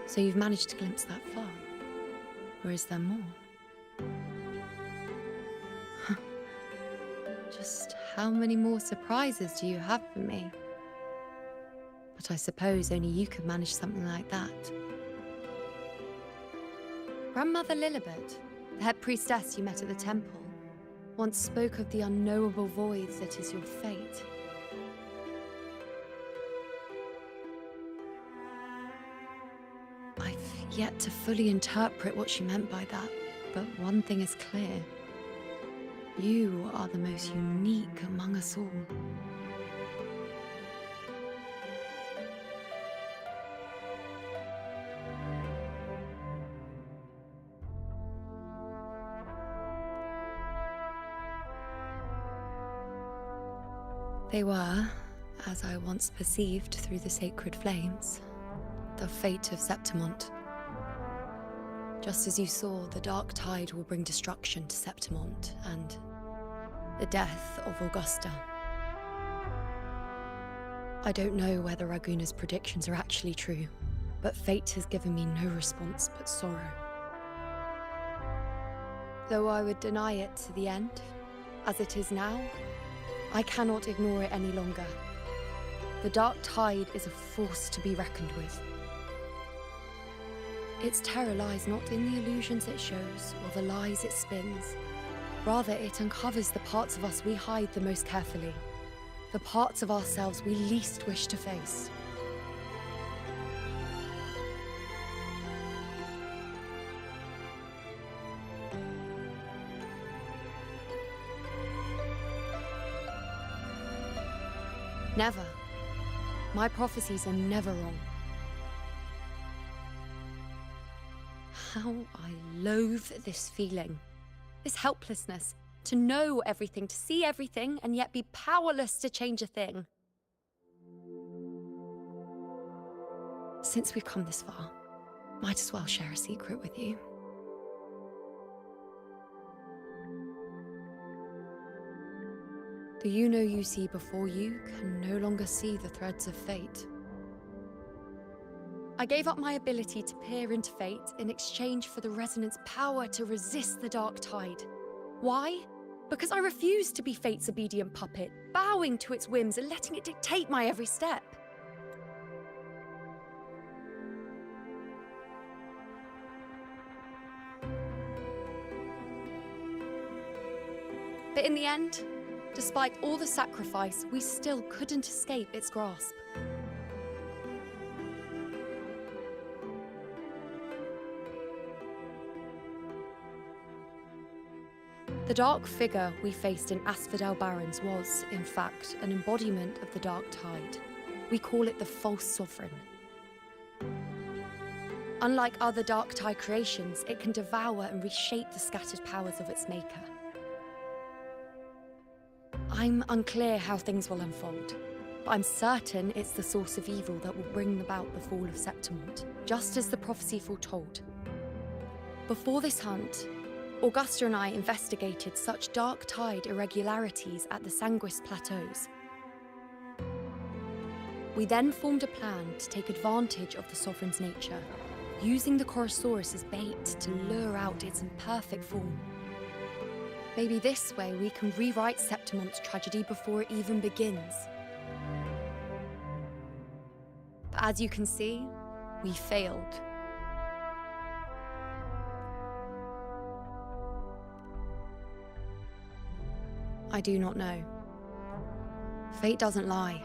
So you've managed to glimpse that far? Or is there more? Just how many more surprises do you have for me? But I suppose only you could manage something like that. Grandmother Lilibet, the head priestess you met at the temple, once spoke of the unknowable void that is your fate. I've yet to fully interpret what she meant by that, but one thing is clear. You are the most unique among us all. They were, as I once perceived through the sacred flames, the fate of Septimont. Just as you saw, the dark tide will bring destruction to Septimont and the death of Augusta. I don't know whether Raguna's predictions are actually true, but fate has given me no response but sorrow. Though I would deny it to the end, as it is now, I cannot ignore it any longer. The dark tide is a force to be reckoned with. Its terror lies not in the illusions it shows or the lies it spins. Rather, it uncovers the parts of us we hide the most carefully, the parts of ourselves we least wish to face. Never. My prophecies are never wrong. How I loathe this feeling, this helplessness, to know everything, to see everything, and yet be powerless to change a thing. Since we've come this far, might as well share a secret with you. The you see before you can no longer see the threads of fate. I gave up my ability to peer into fate in exchange for the resonance power to resist the dark tide. Why? Because I refused to be fate's obedient puppet, bowing to its whims and letting it dictate my every step. But in the end, despite all the sacrifice, we still couldn't escape its grasp. The dark figure we faced in Asphodel Barrens was, in fact, an embodiment of the dark tide. We call it the false sovereign. Unlike other dark tide creations, it can devour and reshape the scattered powers of its maker. I'm unclear how things will unfold, but I'm certain it's the source of evil that will bring about the fall of Septimont, just as the prophecy foretold. Before this hunt, Augusta and I investigated such dark tide irregularities at the Sanguis Plateaus. We then formed a plan to take advantage of the Sovereign's nature, using the Chorosaurus as bait to lure out its imperfect form. Maybe this way we can rewrite Septimont's tragedy before it even begins. But as you can see, we failed. I do not know. Fate doesn't lie.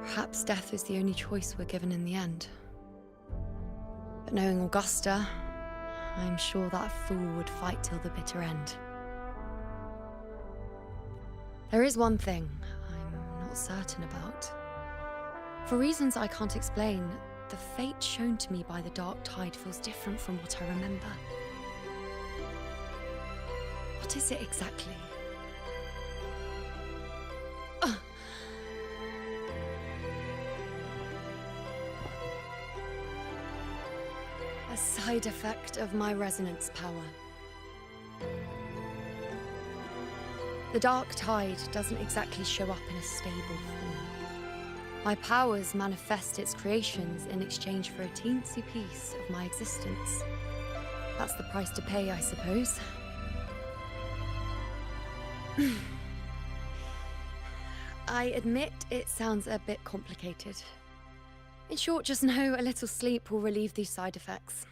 Perhaps death is the only choice we're given in the end. But knowing Augusta, I'm sure that fool would fight till the bitter end. There is one thing I'm not certain about. For reasons I can't explain, the fate shown to me by the dark tide feels different from what I remember. What is it exactly? side effect of my resonance power. The dark tide doesn't exactly show up in a stable form. My powers manifest its creations in exchange for a teensy piece of my existence. That's the price to pay, I suppose. I admit it sounds a bit complicated. In short, just know a little sleep will relieve these side effects.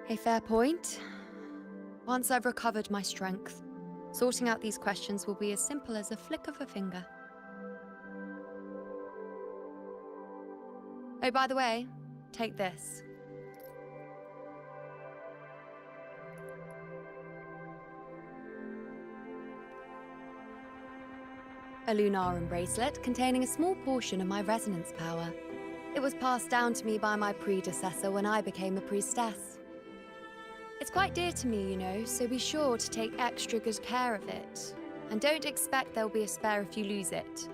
A fair point. Once I've recovered my strength, sorting out these questions will be as simple as a flick of a finger. Oh, by the way, take this. A Lunarum bracelet containing a small portion of my resonance power. It was passed down to me by my predecessor when I became a priestess. It's quite dear to me, you know, so be sure to take extra good care of it. And don't expect there'll be a spare if you lose it.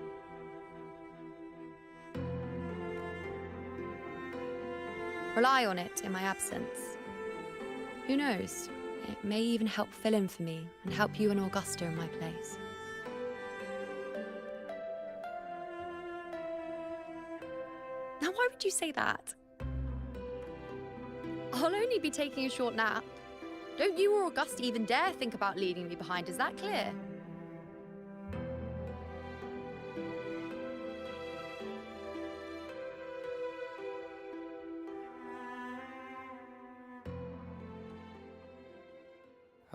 Rely on it in my absence. Who knows? It may even help fill in for me and help you and Augusta in my place. Now, why would you say that? I'll only be taking a short nap. Don't you or Augusta even dare think about leaving me behind, is that clear?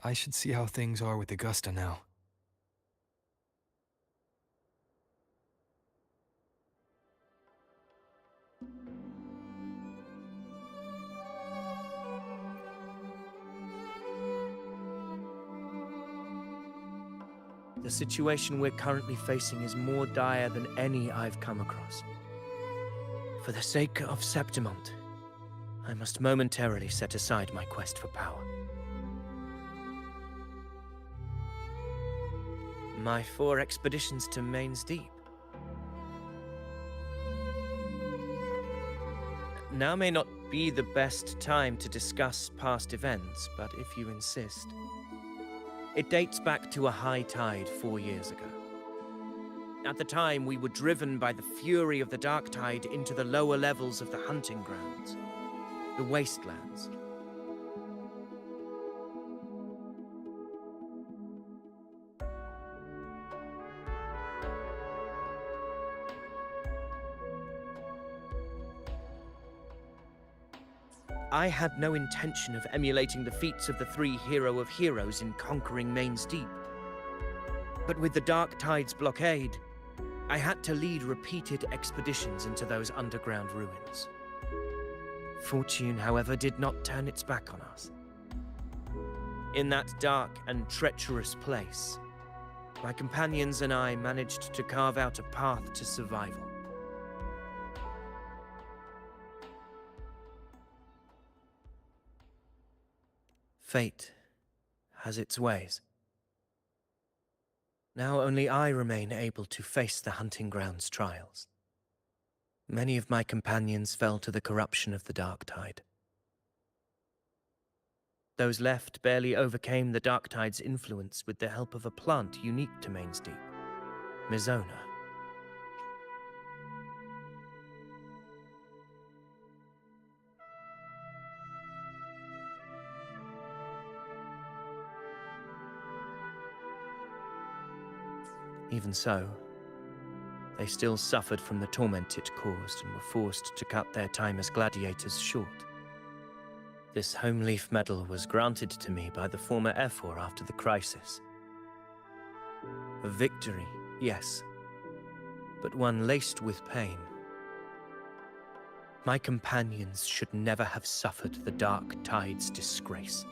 I should see how things are with Augusta now. The situation we're currently facing is more dire than any I've come across. For the sake of Septimont, I must momentarily set aside my quest for power. My 4 expeditions to Main's Deep. Now may not be the best time to discuss past events, but if you insist. It dates back to a high tide 4 years ago. At the time, we were driven by the fury of the dark tide into the lower levels of the hunting grounds, the wastelands. I had no intention of emulating the feats of the 3 Hero of Heroes in conquering Main's Deep. But with the Dark Tide's blockade, I had to lead repeated expeditions into those underground ruins. Fortune, however, did not turn its back on us. In that dark and treacherous place, my companions and I managed to carve out a path to survival. Fate has its ways. Now only I remain able to face the hunting grounds trials. Many of my companions fell to the corruption of the Dark Tide. Those left barely overcame the Dark Tide's influence with the help of a plant unique to Main's Deep, Mizona. Even so, they still suffered from the torment it caused and were forced to cut their time as gladiators short. This home leaf medal was granted to me by the former Ephor after the crisis. A victory, yes, but one laced with pain. My companions should never have suffered the Dark Tide's disgrace.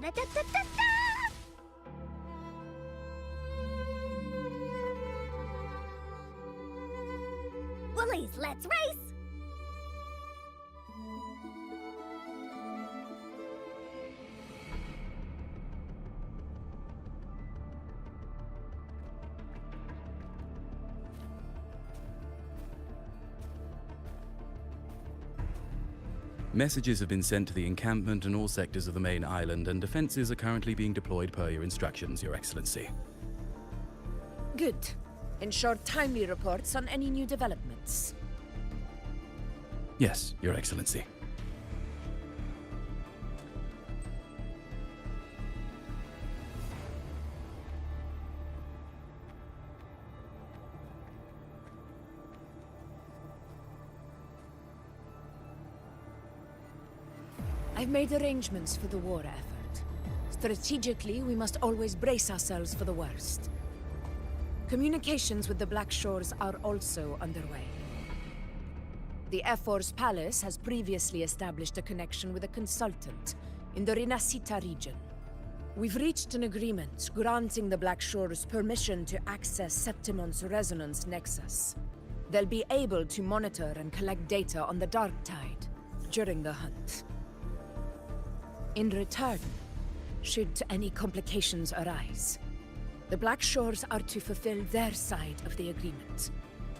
Da-da-da-da-da! Woolies, let's race! Messages have been sent to the encampment and all sectors of the main island, and defenses are currently being deployed per your instructions, Your Excellency. Good. Ensure timely reports on any new developments. Yes, Your Excellency. I've made arrangements for the war effort. Strategically, we must always brace ourselves for the worst. Communications with the Black Shores are also underway. The Air Force Palace has previously established a connection with a consultant in the Rinascita region. We've reached an agreement granting the Black Shores permission to access Septimon's resonance nexus. They'll be able to monitor and collect data on the Dark Tide during the hunt. In return, should any complications arise, the Black Shores are to fulfill their side of the agreement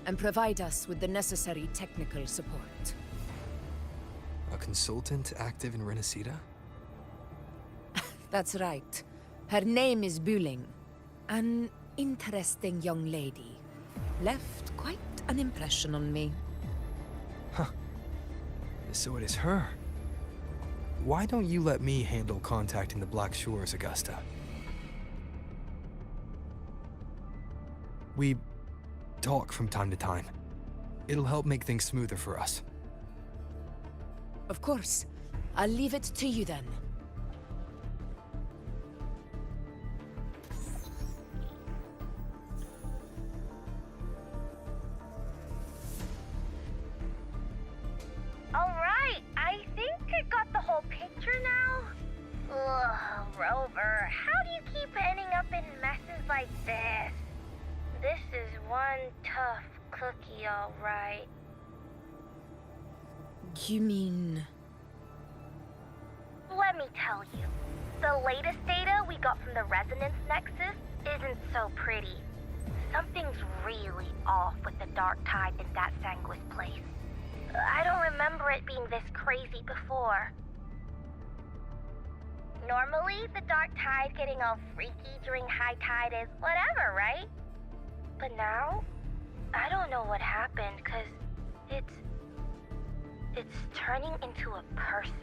and provide us with the necessary technical support. A consultant active in Rinascita? That's right. Her name is Buling. An interesting young lady. Left quite an impression on me. Huh. So it is her. Why don't you let me handle contacting the Black Shores, Augusta? We talk from time to time. It'll help make things smoother for us. Of course. I'll leave it to you then. Alright, I think I got the whole picture now. Ugh, Rover, how do you keep ending up in messes like this? This is one tough cookie, alright. You mean... Let me tell you, the latest data we got from the Resonance Nexus isn't so pretty. Something's really off with the Dark Tide in that Sanguis place. I don't remember it being this crazy before. Normally, the Dark Tide getting all freaky during high tide is whatever, right? But now, I don't know what happened, 'cause it's turning into a person.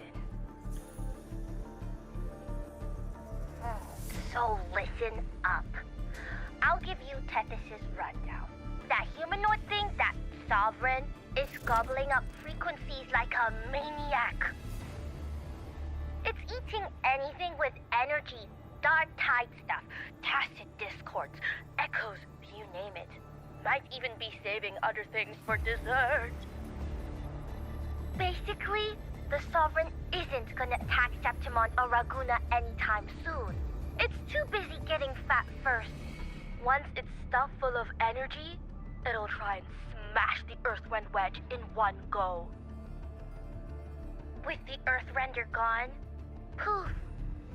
So listen up. I'll give you Tethys' rundown. That humanoid thing, that Sovereign, is gobbling up frequencies like a maniac. It's eating anything with energy, Dark Tide stuff, tacit discords, echoes, you name it. Might even be saving other things for dessert. Basically, the Sovereign isn't gonna attack Septimon or Raguna anytime soon. It's too busy getting fat first. Once it's stuffed full of energy, it'll try and smash the Earthrend wedge in one go. With the Earthrender gone, poof,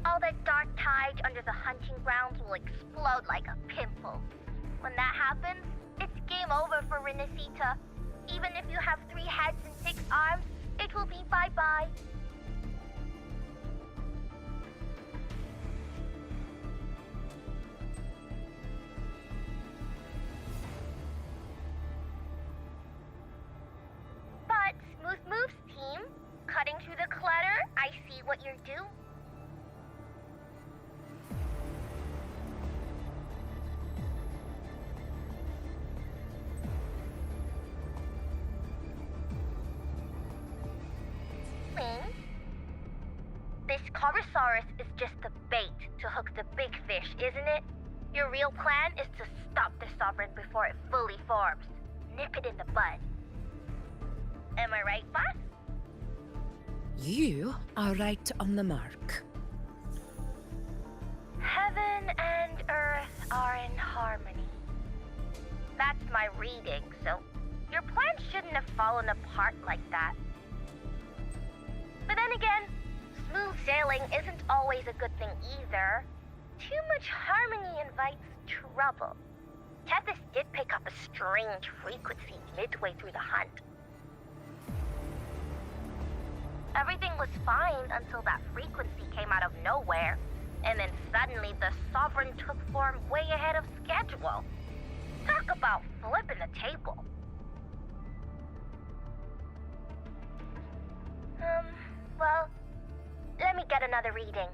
all that Dark Tide under the hunting grounds will explode like a pimple. When that happens, it's game over for Rinascita. Even if you have 3 heads and 6 arms, it will be bye-bye. But Smooth Moves team, cutting through the clutter, I see what you're doing. This Corosaurus is just the bait to hook the big fish, isn't it? Your real plan is to stop the Sovereign before it fully forms. Nip it in the bud. Am I right, boss? You are right on the mark. and Earth are in harmony. That's my reading, so your plan shouldn't have fallen apart like that. But then again, smooth sailing isn't always a good thing either. Too much harmony invites trouble. Tethys did pick up a strange frequency midway through the hunt. Everything was fine until that frequency came out of nowhere, and then suddenly the Sovereign took form way ahead of schedule. Talk about flipping the table. Well, let me get another reading.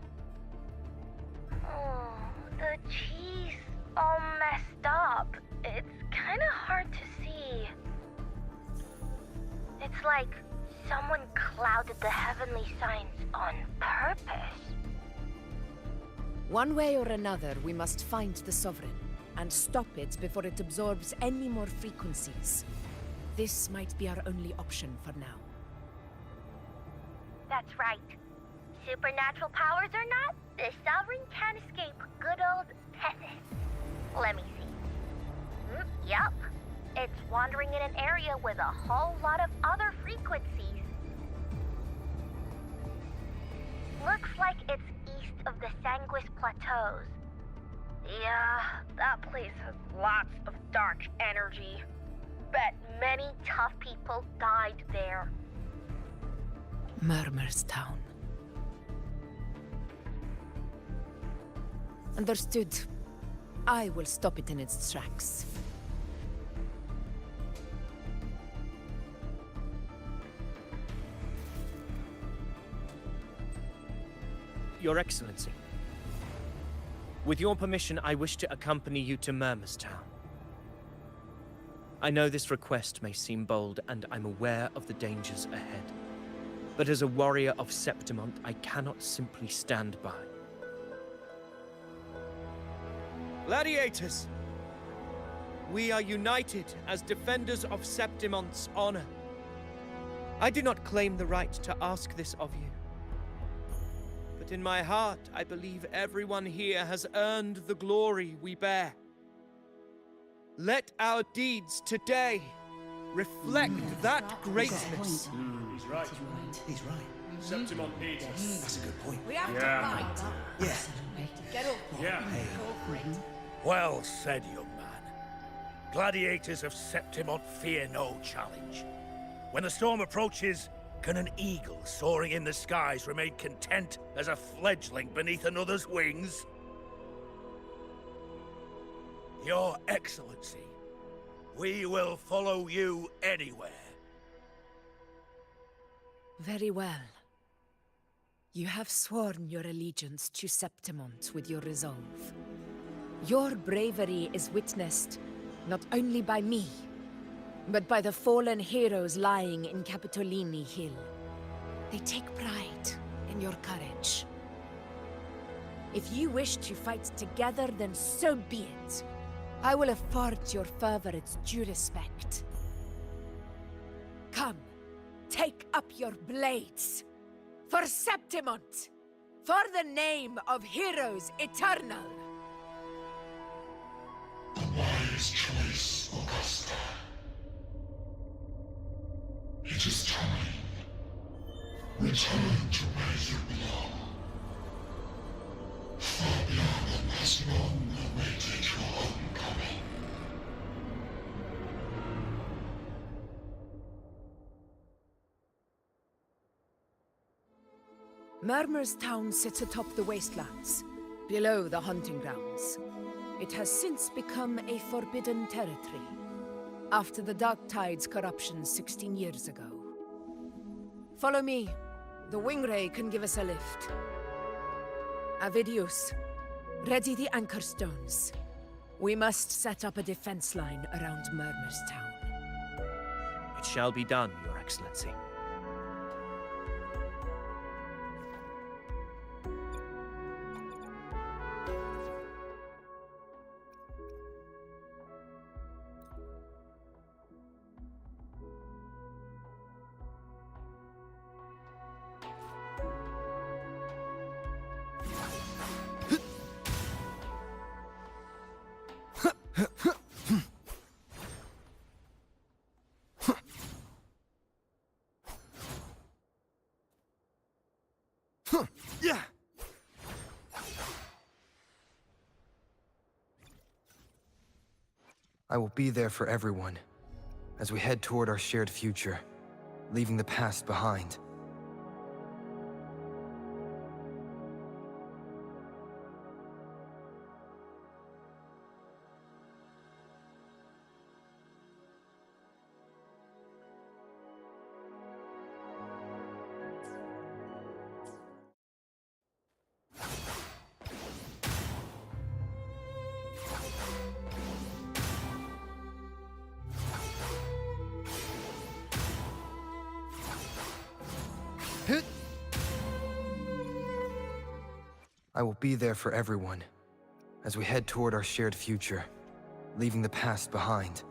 Oh, the cheese all messed up. It's kind of hard to see. It's like someone clouded the heavenly signs on purpose. One way or another, we must find the Sovereign and stop it before it absorbs any more frequencies. This might be our only option for now. That's right. Supernatural powers or not, the Sovereign can't escape good old Tethys. Let me see. Yup. It's wandering in an area with a whole lot of other frequencies. Looks like it's east of the Sanguis Plateaus. Yeah, that place has lots of dark energy. Bet many tough people died there. Murmur's Town. Understood. I will stop it in its tracks. Your Excellency. With your permission, I wish to accompany you to Murmur's Town. I know this request may seem bold, and I'm aware of the dangers ahead. But as a warrior of Septimont, I cannot simply stand by. Gladiators! We are united as defenders of Septimont's honor. I do not claim the right to ask this of you. But in my heart, I believe everyone here has earned the glory we bear. Let our deeds today reflect that greatness. He's right. He's right. Septimont needs us. That's a good point. We have to fight. Yeah. Get up. Yeah. Well said, young man. Gladiators of Septimont fear no challenge. When the storm approaches, can an eagle soaring in the skies remain content as a fledgling beneath another's wings? Your Excellency, we will follow you anywhere. Very well. You have sworn your allegiance to Septimont with your resolve. Your bravery is witnessed not only by me, but by the fallen heroes lying in Capitolini Hill. They take pride in your courage. If you wish to fight together, then so be it. I will afford your fervor its due respect. Come, take up your blades. For Septimont! For the name of Heroes Eternal! A wise choice, Augusta. It is time. Return to where you belong. Fabiana has long awaited your homecoming. Murmur's Town sits atop the wastelands, below the hunting grounds. It has since become a forbidden territory, after the Dark Tide's corruption 16 years ago. Follow me. The Wingray can give us a lift. Avidius, ready the anchor stones. We must set up a defense line around Murmur's Town. It shall be done, Your Excellency. Yeah. I will be there for everyone as we head toward our shared future, leaving the past behind. I will be there for everyone as we head toward our shared future, leaving the past behind.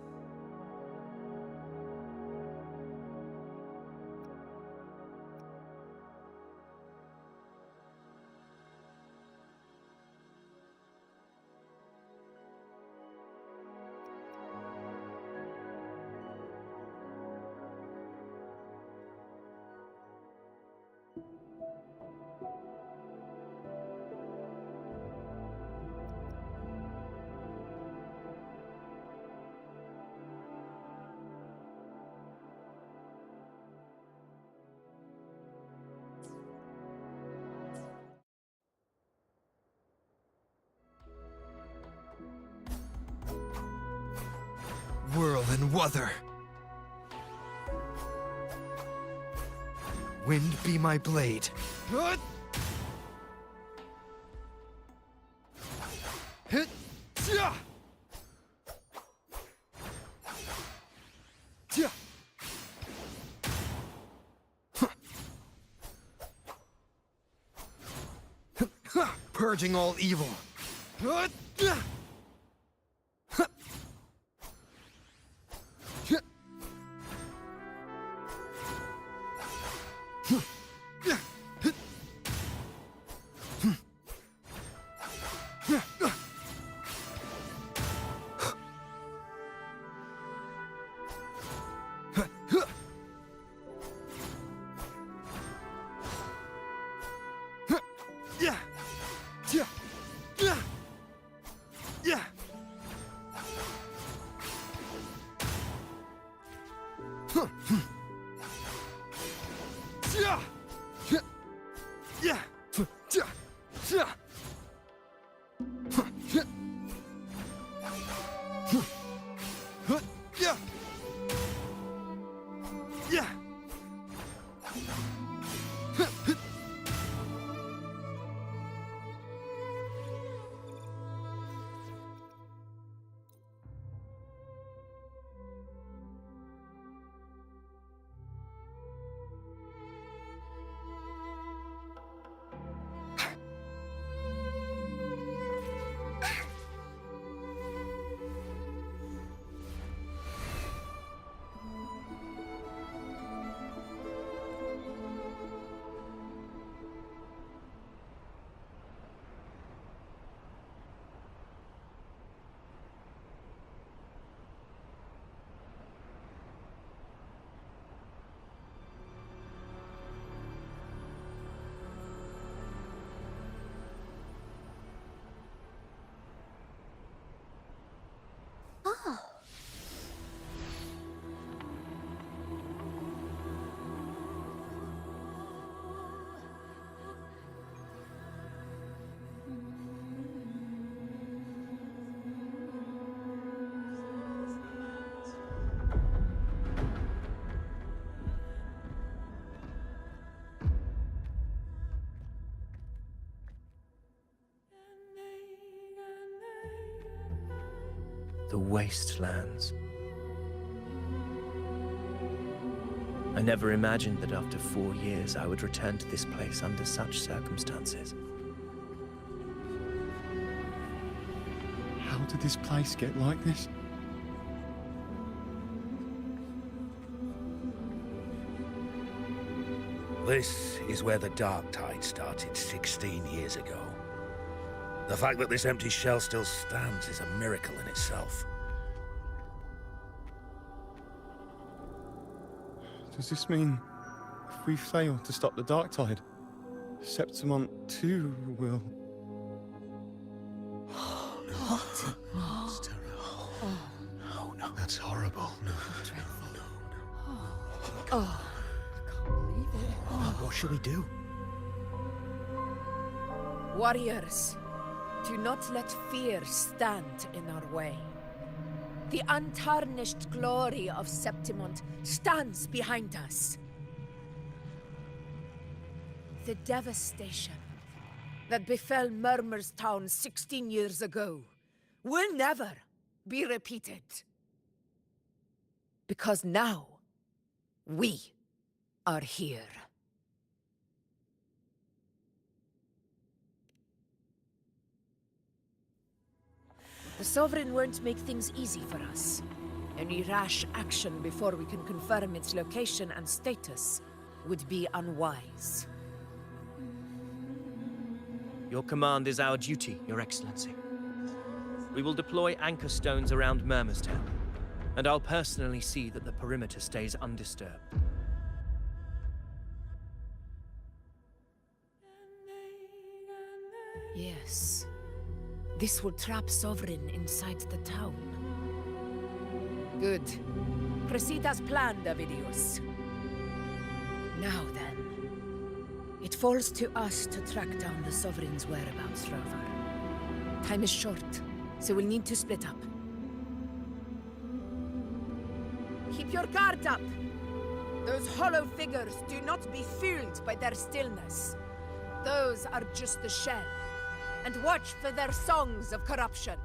Whirl and wuther. Wind be my blade. Hit. Yeah. Yeah. Purging all evil. Yeah. Yeah. Yeah. Yeah. Yeah. Yeah. Yeah. Yeah. Yeah. Yeah. Oh. The wastelands. I never imagined that after 4 years I would return to this place under such circumstances. How did this place get like this? This is where the Dark Tide started 16 years ago. The fact that this empty shell still stands is a miracle in itself. Does this mean if we fail to stop the Dark Tide, Septimont too will... What? It's terrible. Oh, no. That's horrible. No. Oh, What shall we do? Warriors, do not let fear stand in our way. The untarnished glory of Septimont stands behind us. The devastation that befell Murmur's town 16 years ago will never be repeated. Because now, we are here. The Sovereign won't make things easy for us. Any rash action before we can confirm its location and status would be unwise. Your command is our duty, Your Excellency. We will deploy anchor stones around Murmurstown, and I'll personally see that the perimeter stays undisturbed. Yes. This will trap Sovereign inside the town. Good. Proceed as planned, Avidius. Now then. It falls to us to track down the Sovereign's whereabouts, Rover. Time is short, so we'll need to split up. Keep your guard up! Those hollow figures do not be fooled by their stillness. Those are just the shell. And watch for their songs of corruption.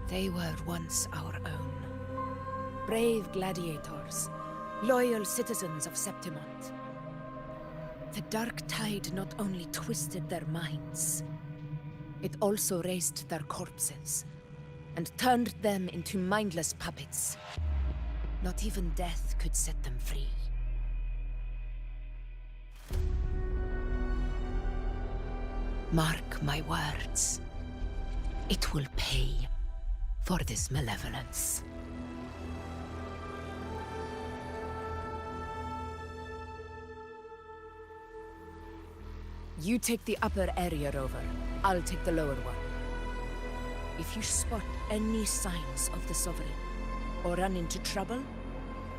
They were once our own. Brave gladiators. Loyal citizens of Septimont. The dark tide not only twisted their minds, it also raised their corpses and turned them into mindless puppets. Not even death could set them free. Mark my words. It will pay for this malevolence. You take the upper area, Rover. I'll take the lower one. If you spot any signs of the Sovereign, or run into trouble,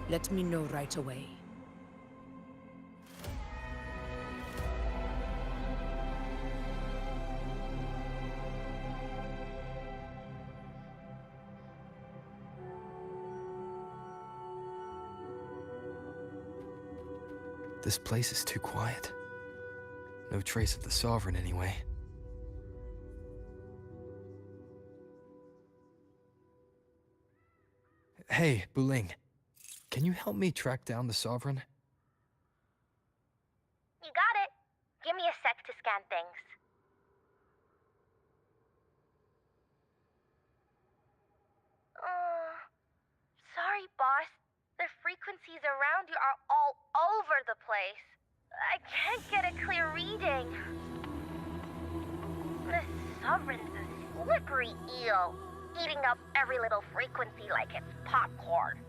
let me know right away. This place is too quiet. No trace of the Sovereign, anyway. Hey, Buling. Can you help me track down the Sovereign? You got it. Give me a sec to scan things. Sorry, boss. The frequencies around you are all over the place. I can't get a clear reading. The Sovereign's a slippery eel, eating up every little frequency like it's popcorn.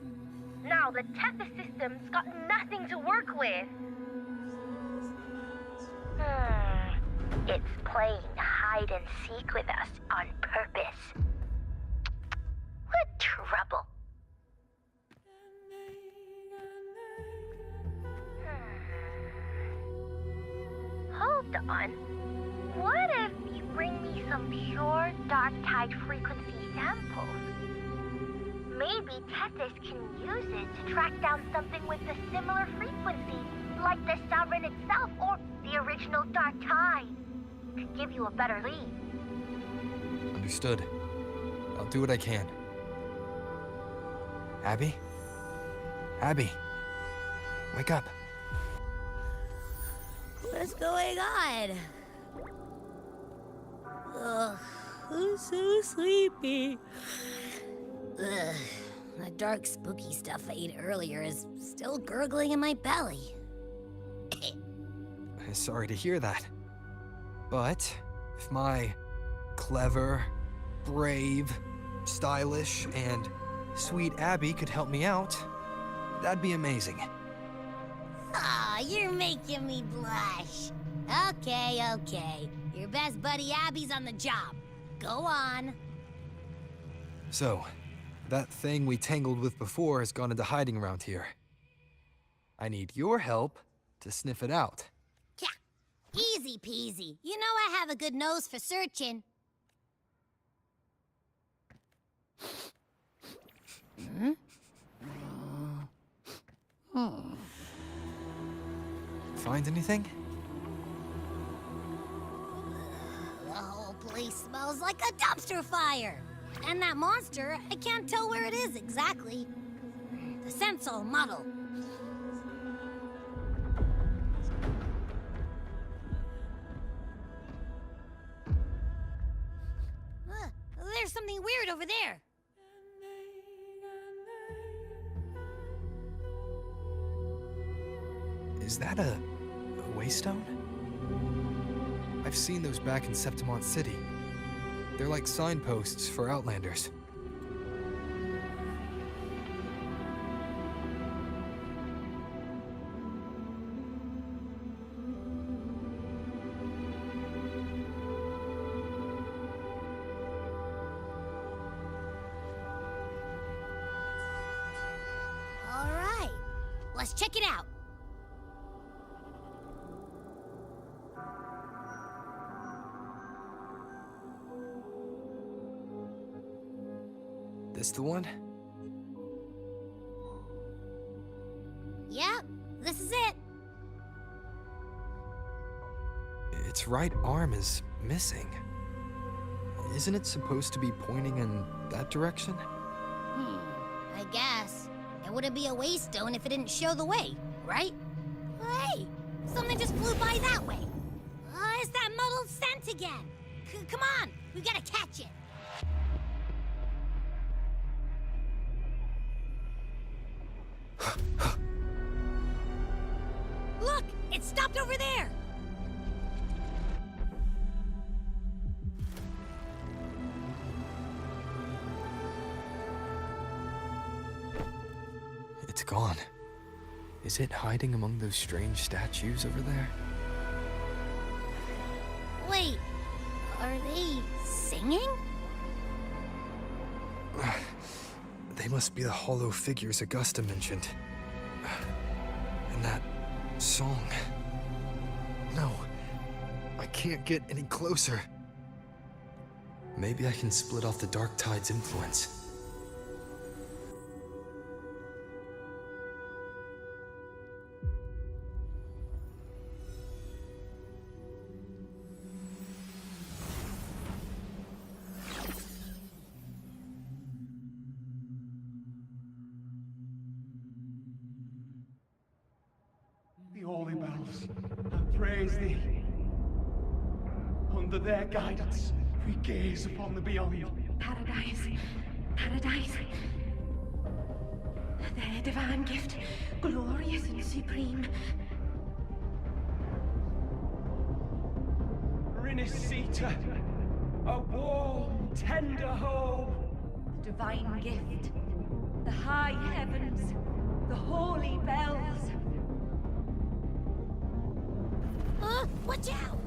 Now the Tethys system's got nothing to work with. It's playing hide and seek with us on purpose. What trouble. Hold on. What if you bring me some pure dark tide frequency samples? Maybe Tethys can use it to track down something with a similar frequency, like the Sovereign itself or the original dark tide. Could give you a better lead. Understood. I'll do what I can. Abby? Abby! Wake up! What's going on? Ugh, I'm so sleepy. Ugh, The dark, spooky stuff I ate earlier is still gurgling in my belly. Sorry to hear that. But if my clever, brave, stylish, and sweet Abby could help me out, that'd be amazing. Aw, you're making me blush. Okay. Your best buddy Abby's on the job. Go on. So, that thing we tangled with before has gone into hiding around here. I need your help to sniff it out. Yeah, easy peasy. You know I have a good nose for searching. Find anything? The whole place smells like a dumpster fire. And that monster, I can't tell where it is exactly. The scent's all muddled. There's something weird over there. Is that a waystone? I've seen those back in Septimont City. They're like signposts for Outlanders. All right, let's check it out. This the one? Yep, this is it. Its right arm is missing. Isn't it supposed to be pointing in that direction? I guess. It wouldn't be a waystone if it didn't show the way, right? Hey, something just flew by that way. It's that muddled scent again. Come on, we gotta catch it. Look, it stopped over there. It's gone. Is it hiding among those strange statues over there? Wait, are they singing? They must be the hollow figures Augusta mentioned. And that song. No, I can't get any closer. Maybe I can split off the Dark Tide's influence. The holy bells, I praise thee. Under their guidance, we gaze upon the beyond. Paradise. Paradise. Their divine gift, glorious and supreme. Rinascita, a warm, tender home. The divine gift, the high heavens, the holy bells. Watch out!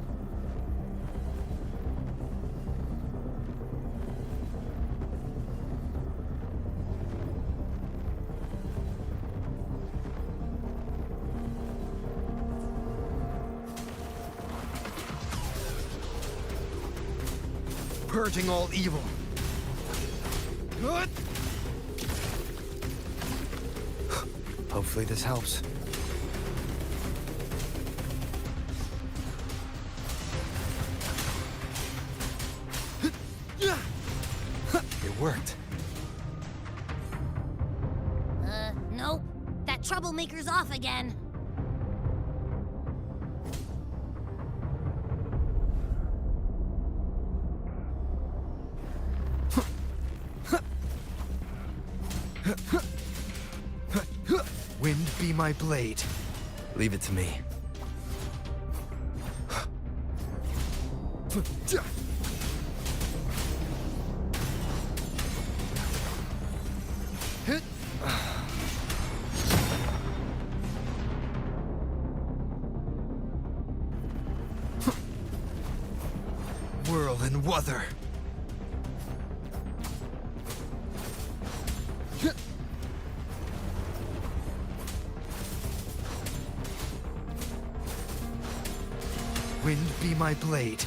Purging all evil. Good. Hopefully this helps. It worked. Nope. That troublemaker's off again. Wind be my blade. Leave it to me. Whirl and wuther. Wind be my blade.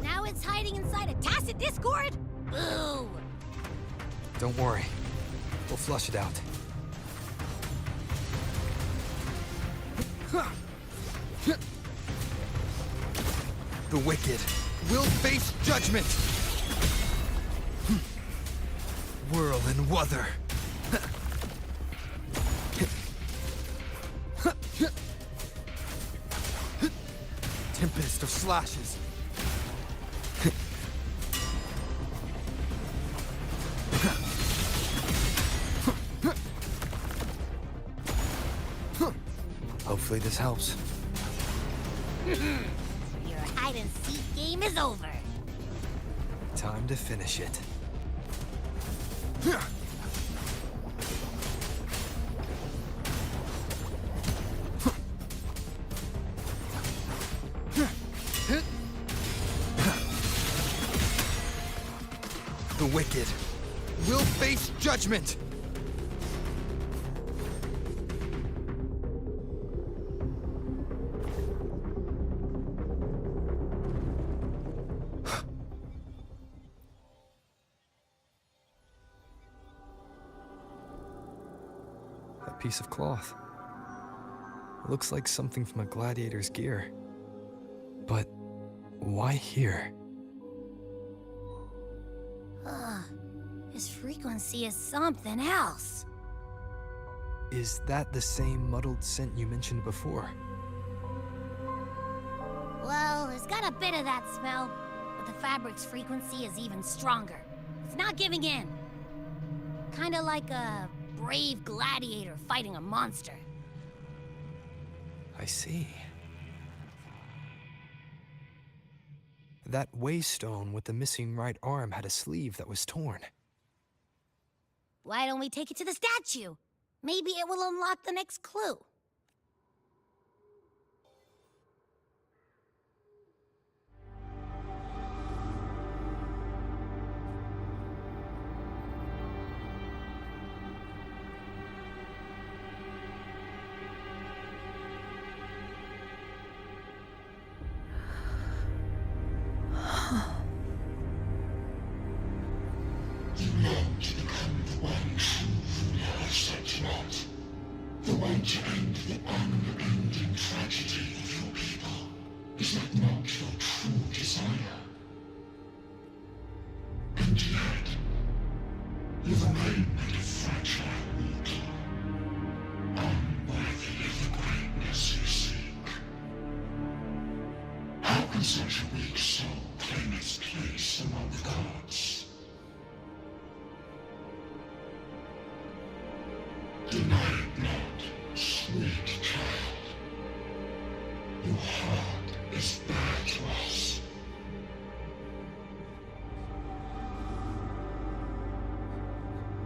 Now it's hiding inside a tacit discord? Boo! Don't worry. We'll flush it out. The wicked will face judgment! Whirl and wuther. Tempest of slashes. Hopefully this helps. Your hide-and-seek game is over. Time to finish it. The wicked will face judgment! That piece of cloth. It looks like something from a gladiator's gear. But why here? His frequency is something else. Is that the same muddled scent you mentioned before? Well, it's got a bit of that smell, but the fabric's frequency is even stronger. It's not giving in. Kinda like a brave gladiator fighting a monster. I see. That waystone with the missing right arm had a sleeve that was torn. Why don't we take it to the statue? Maybe it will unlock the next clue. You long to become the one true ruler of Septimus. The one to end the unending tragedy of your people. Is that not your true desire? And yet, you remain but a fragile mortal, unworthy of the greatness you seek. How can such a weak soul claim its place among the gods? Deny it not, sweet child. Your heart is bare to us.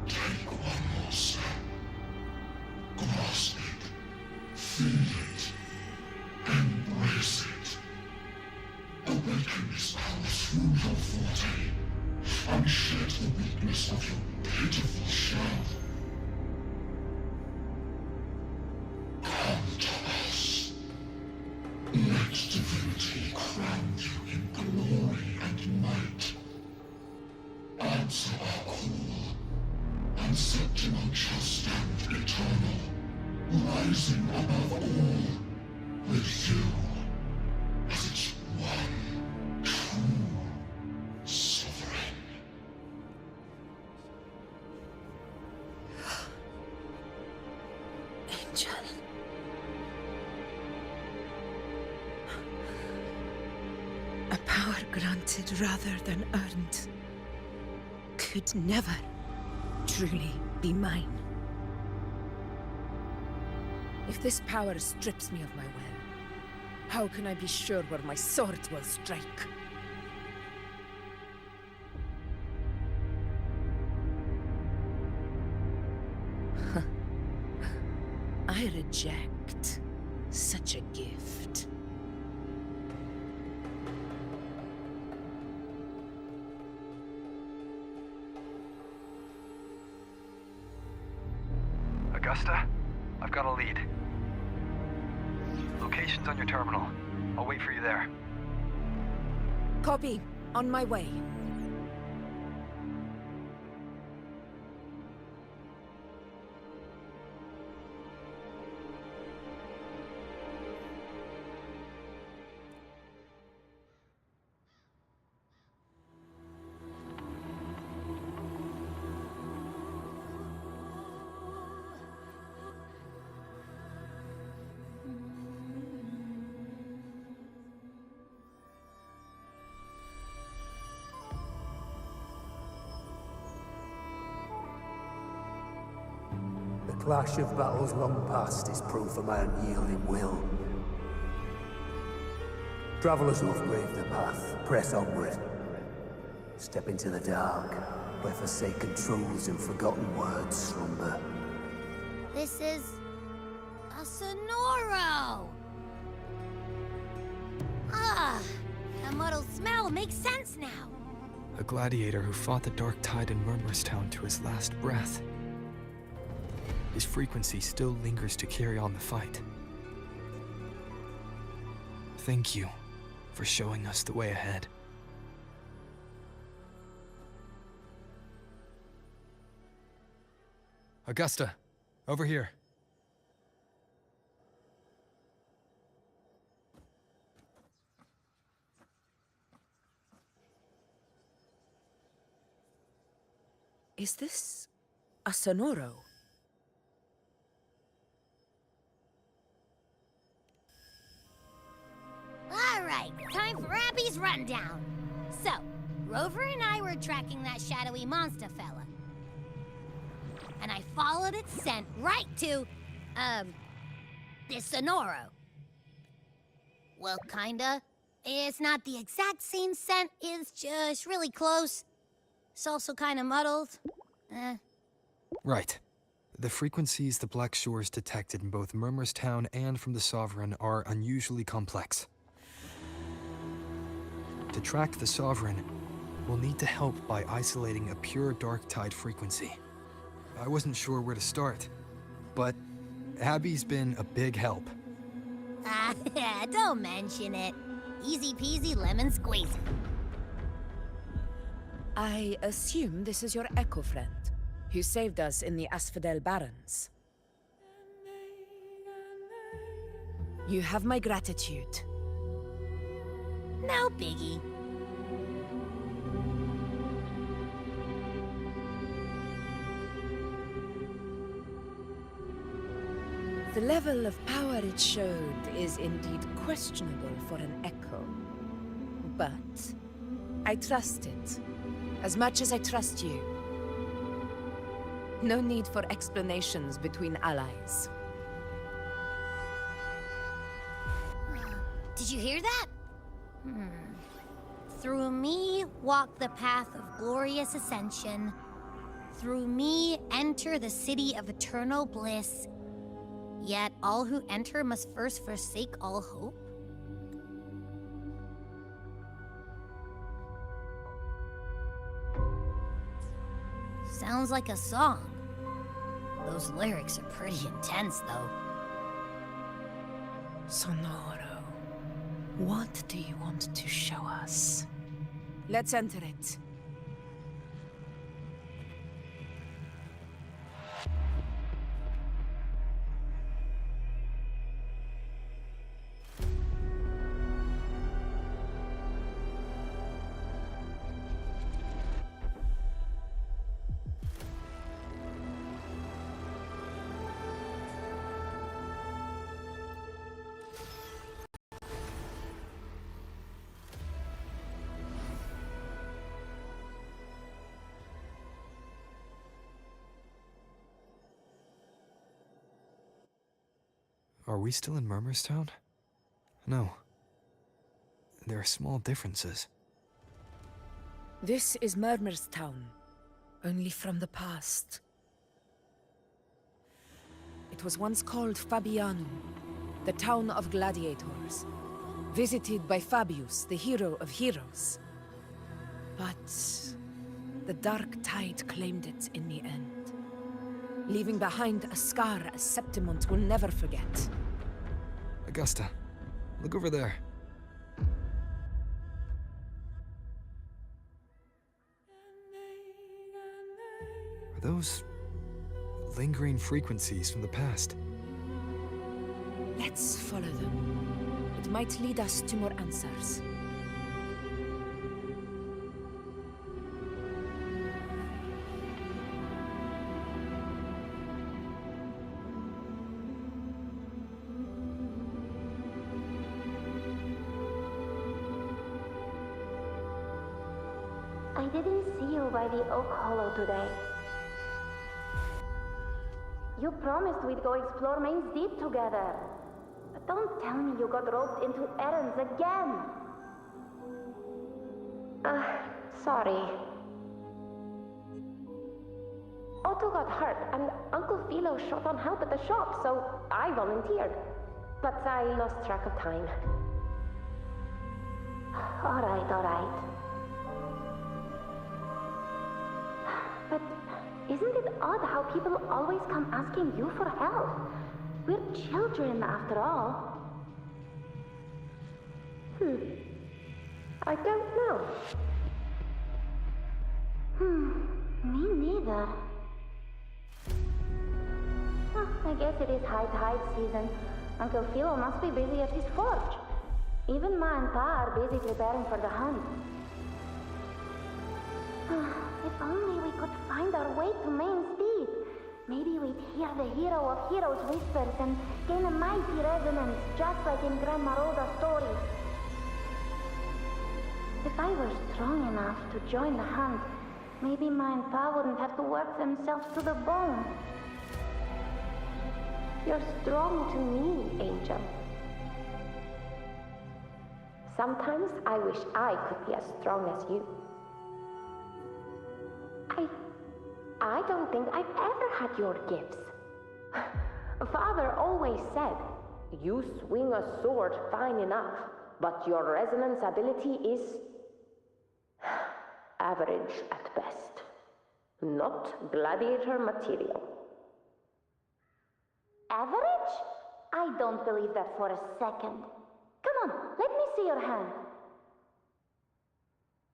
Take one more step. Grasp it. Feel it. Embrace it. Awaken this power through your forte, and shed the weakness of your pitiful shell. Come to us. Let divinity crown you in glory and might. Answer our call, and Septimon shall stand eternal, rising above all, with you as its one true sovereign. angel. A power granted rather than earned could never truly be mine. If this power strips me of my will, how can I be sure where my sword will strike? I reject such a gift. Augusta, I've got a lead. Location's on your terminal. I'll wait for you there. Copy. On my way. The clash of battles long past is proof of my unyielding will. Travelers who have braved the path, press onward. Step into the dark, where forsaken truths and forgotten words slumber. This is... a Sonoro! Ah, the muddled smell makes sense now. A gladiator who fought the dark tide in Murmurstown to his last breath. His frequency still lingers to carry on the fight. Thank you for showing us the way ahead. Augusta, over here. Is this a Sonoro? Alright, time for Abby's rundown. So, Rover and I were tracking that shadowy monster fella. And I followed its scent right to, this Sonoro. Well, kinda. It's not the exact same scent, it's just really close. It's also kinda muddled. Right. The frequencies the Black Shores detected in both Murmurstown and from the Sovereign are unusually complex. To track the Sovereign, we'll need to help by isolating a pure dark tide frequency. I wasn't sure where to start, but Abby's been a big help. Don't mention it. Easy peasy lemon squeezy. I assume this is your Echo friend, who saved us in the Asphodel Barrens. You have my gratitude. No biggie. The level of power it showed is indeed questionable for an Echo. But I trust it, as much as I trust you. No need for explanations between allies. Did you hear that? Through me walk the path of glorious ascension. Through me enter the city of eternal bliss. Yet all who enter must first forsake all hope. Sounds like a song. Those lyrics are pretty intense, though. Sonoro, what do you want to show us? Let's enter it. Are we still in Murmurstown? No. There are small differences. This is Murmurstown, only from the past. It was once called Fabianum, the town of gladiators, visited by Fabius, the hero of heroes. But the dark tide claimed it in the end, leaving behind a scar Septimont will never forget. Augusta, look over there. Are those lingering frequencies from the past? Let's follow them. It might lead us to more answers. I didn't see you by the Oak Hollow today. You promised we'd go explore Main's Deep together. But don't tell me you got roped into errands again. Sorry. Otto got hurt, and Uncle Philo shot on help at the shop, so I volunteered. But I lost track of time. All right. But isn't it odd how people always come asking you for help? We're children, after all. I don't know. Me neither. I guess it is high tide season. Uncle Philo must be busy at his forge. Even Ma and Pa are busy preparing for the hunt. If only we could find our way to Main's Deep. Maybe we'd hear the hero of heroes whispers and gain a mighty resonance, just like in Grandma Rhoda's stories. If I were strong enough to join the hunt, maybe Ma and Pa wouldn't have to work themselves to the bone. You're strong to me, Angel. Sometimes I wish I could be as strong as you. I don't think I've ever had your gifts. Father always said, you swing a sword fine enough, but your resonance ability is average at best. Not gladiator material. Average? I don't believe that for a second. Come on, let me see your hand.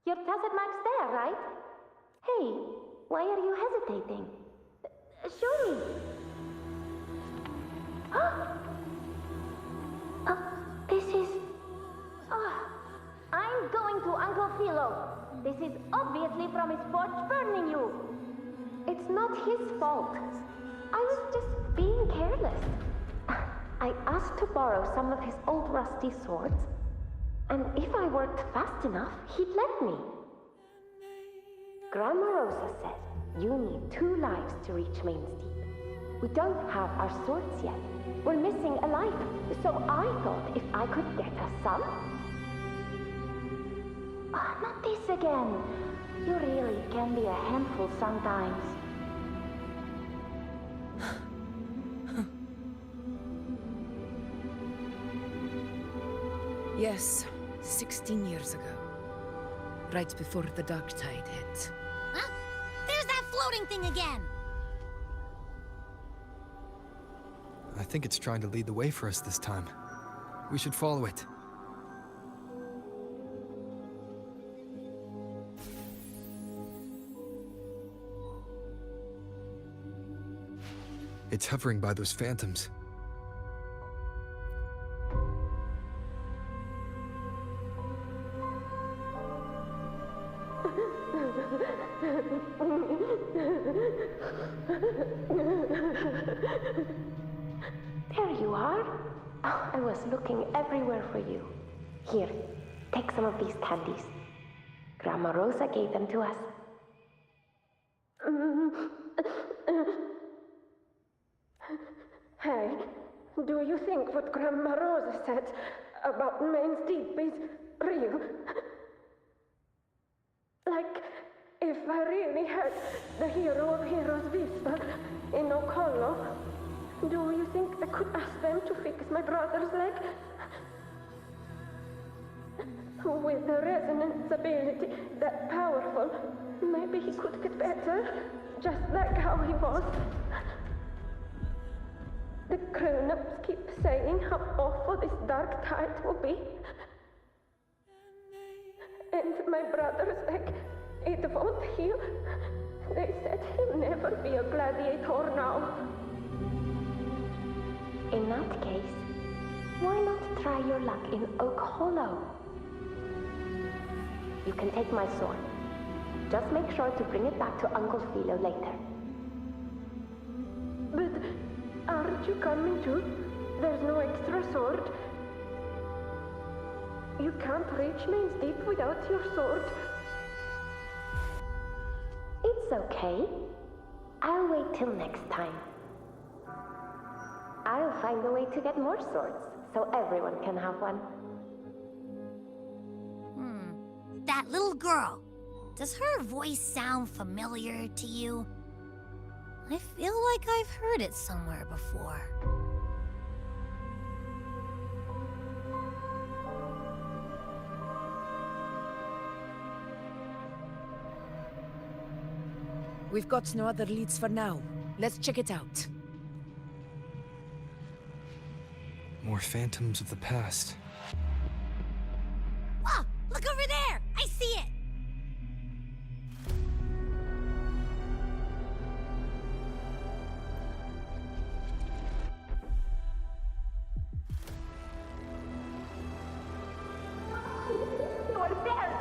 Your tacet mark's there, right? Hey, why are you hesitating? Show me. This is... I'm going to Uncle Philo. This is obviously from his forge burning you. It's not his fault. I was just being careless. I asked to borrow some of his old rusty swords, and if I worked fast enough, he'd let me. Grandma Rosa said you need 2 lives to reach Main's Deep. We don't have our swords yet. We're missing a life, so I thought if I could get us some... not this again. You really can be a handful sometimes. Yes, 16 years ago. Right before the dark tide hit. Huh? There's that floating thing again! I think it's trying to lead the way for us this time. We should follow it. It's hovering by those phantoms. There you are. Oh, I was looking everywhere for you. Here, take some of these candies. Grandma Rosa gave them to us. Hey, Do you think what Grandma Rosa said about Main's Deep is real? Like, if I really had the hero of heroes whisper in Oak Hollow, do you think I could ask them to fix my brother's leg? With a resonance ability that powerful, maybe he could get better, just like how he was. The grown-ups keep saying how awful this dark tide will be. And my brother's leg, it won't heal. They said he'll never be a gladiator now. In that case, why not try your luck in Oak Hollow? You can take my sword. Just make sure to bring it back to Uncle Philo later. But aren't you coming too? There's no extra sword. You can't reach Main's Deep without your sword. It's okay. I'll wait till next time. I'll find a way to get more swords, so everyone can have one. That little girl. Does her voice sound familiar to you? I feel like I've heard it somewhere before. We've got no other leads for now. Let's check it out. More phantoms of the past. Ah! Look over there! I see it! You're there!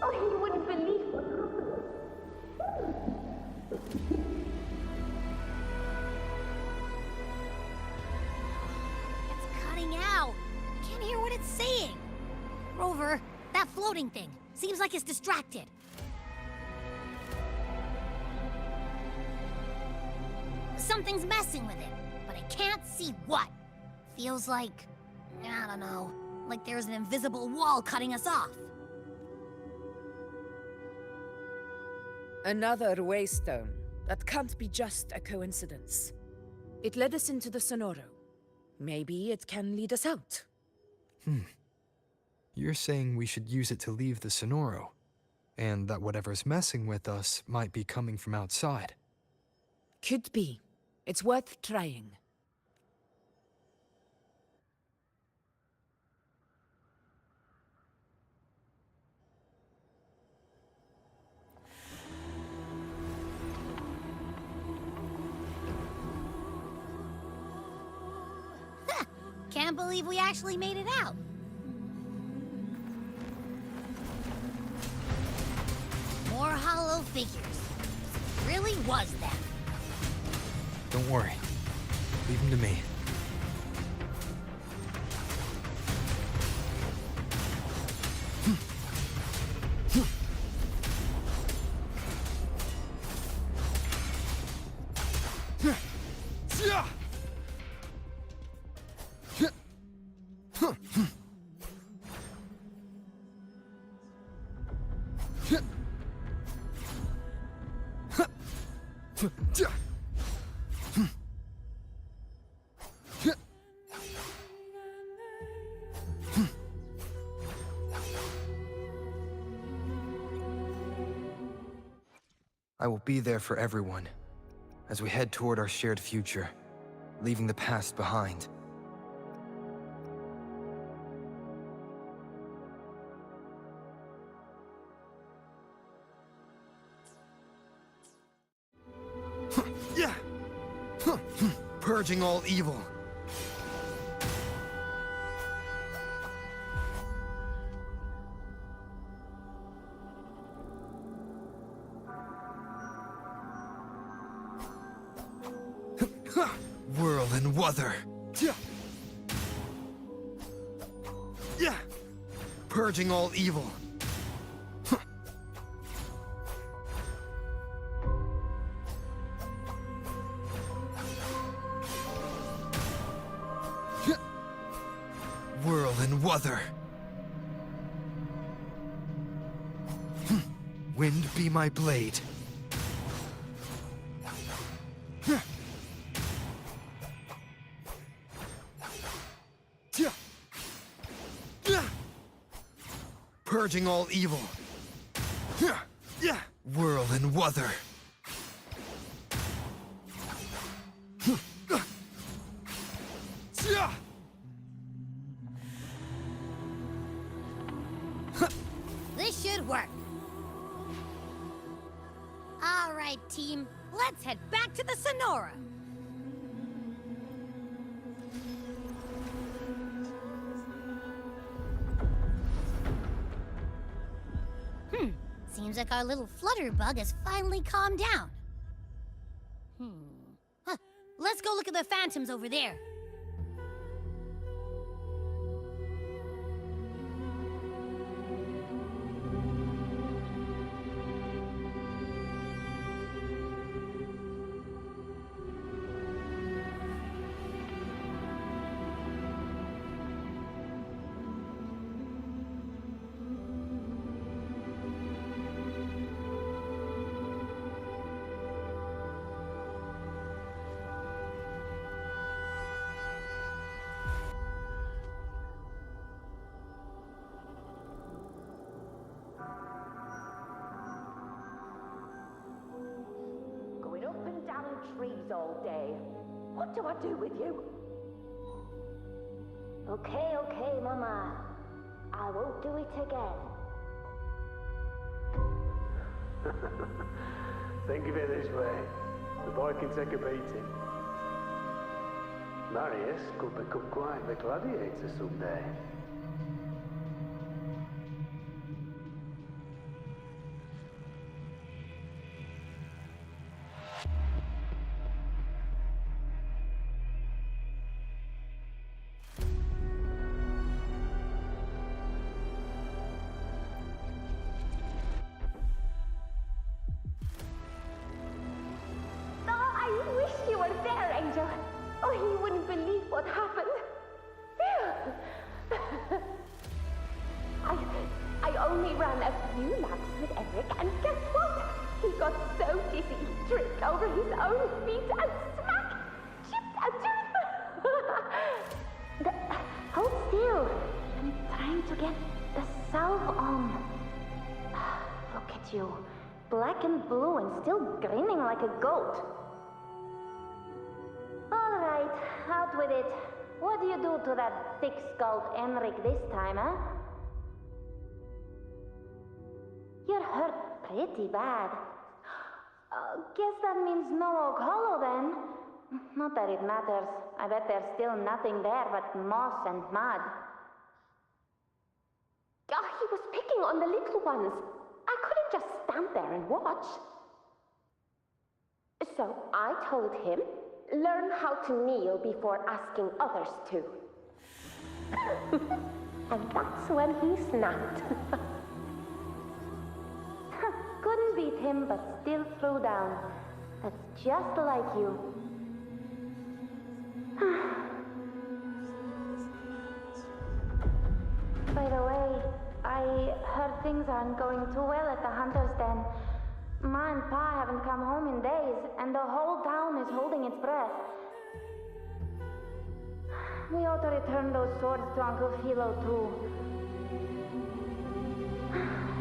Oh, you wouldn't believe what It's cutting out. I can't hear what it's saying. Rover, that floating thing. Seems like it's distracted. Something's messing with it, but I can't see what. Feels like, I don't know, like there's an invisible wall cutting us off. Another waystone. That can't be just a coincidence. It led us into the Sonoro. Maybe it can lead us out. You're saying we should use it to leave the Sonoro, and that whatever's messing with us might be coming from outside. Could be. It's worth trying. Can't believe we actually made it out. More hollow figures. It really was them. Don't worry. Leave them to me. I will be there for everyone, as we head toward our shared future, leaving the past behind. Purging all evil. Whirl and Wuther. Purging all evil. Wother. Wind be my blade. Purging all evil. Whirl and Wother. This should work. All right, team. Let's head back to the Sonora. Seems like our little flutterbug has finally calmed down. Huh. Let's go look at the phantoms over there. Trees all day. What do I do with you? Okay, Mama. I won't do it again. Think of it this way. The boy can take a beating. Marius could become quite the gladiator someday. I only ran a few laps with Eric, and guess what? He got so dizzy he tripped over his own feet and smack! Chipped a tooth! Hold still. I'm trying to get the salve on. Look at you. Black and blue and still grinning like a goat. All right, out with it. What do you do to that thick-skulled Enric this time, huh? You're hurt pretty bad. Guess that means no Oak Hollow then. Not that it matters. I bet there's still nothing there but moss and mud. He was picking on the little ones. I couldn't just stand there and watch. So I told him, learn how to kneel before asking others to. And that's when he snapped. Couldn't beat him, but still threw down. That's just like you. By the way, I heard things aren't going too well at the Hunter's Den. Ma and Pa haven't come home in days, and the whole town is holding its breath. We ought to return those swords to Uncle Philo, too.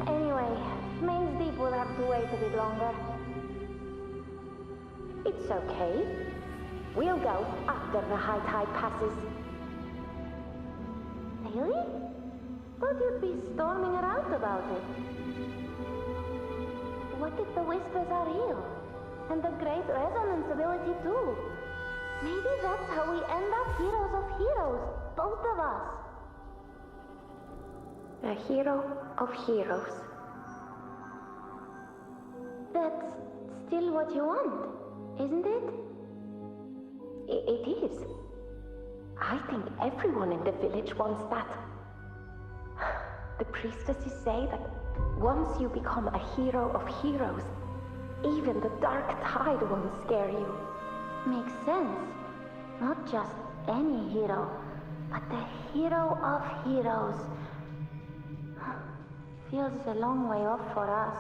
Anyway, Main's Deep will have to wait a bit longer. It's okay. We'll go after the high tide passes. Really? Thought you'd be storming around about it. What if the whispers are real? And the great resonance ability too? Maybe that's how we end up heroes of heroes, both of us. A hero of heroes. That's still what you want, isn't it? It is. I think everyone in the village wants that. The priestesses say that once you become a hero of heroes, even the dark tide won't scare you. Makes sense. Not just any hero, But the hero of heroes feels a long way off for us.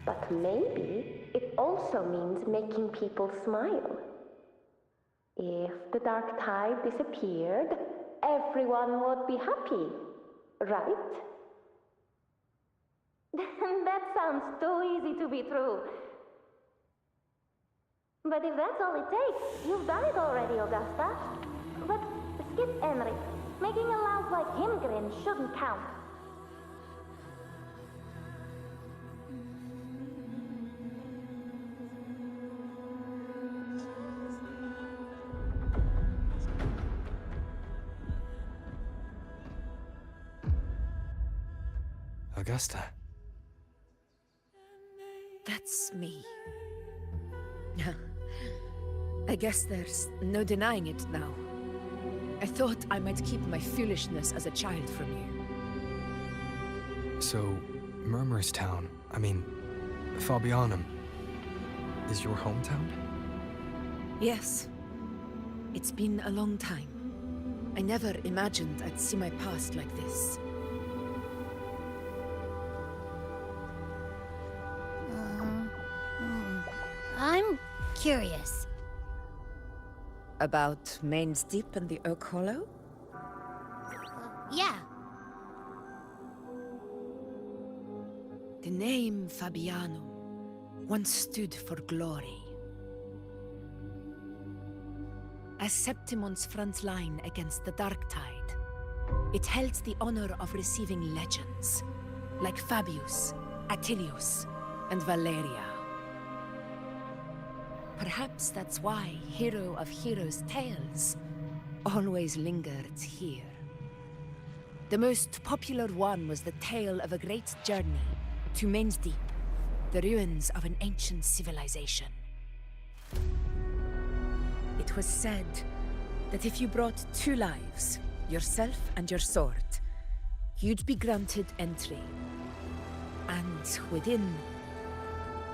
But maybe it also means making people smile. If the dark tide disappeared, everyone would be happy, right? That sounds too easy to be true. But if that's all it takes, you've done it already, Augusta. But skip Enric. Making a louse like him grin shouldn't count. Augusta. That's me. I guess there's no denying it now. I thought I might keep my foolishness as a child from you. So, Murmurstown, Fabianum, is your hometown? Yes. It's been a long time. I never imagined I'd see my past like this. I'm curious. About Main's Deep and the Oak Hollow? Yeah. The name Fabianum once stood for glory. As Septimon's front line against the Dark Tide, it held the honor of receiving legends, like Fabius, Attilius, and Valeria. Perhaps that's why Hero of Heroes' tales always lingered here. The most popular one was the tale of a great journey to Main's Deep, the ruins of an ancient civilization. It was said that if you brought 2 lives, yourself and your sword, you'd be granted entry. And within,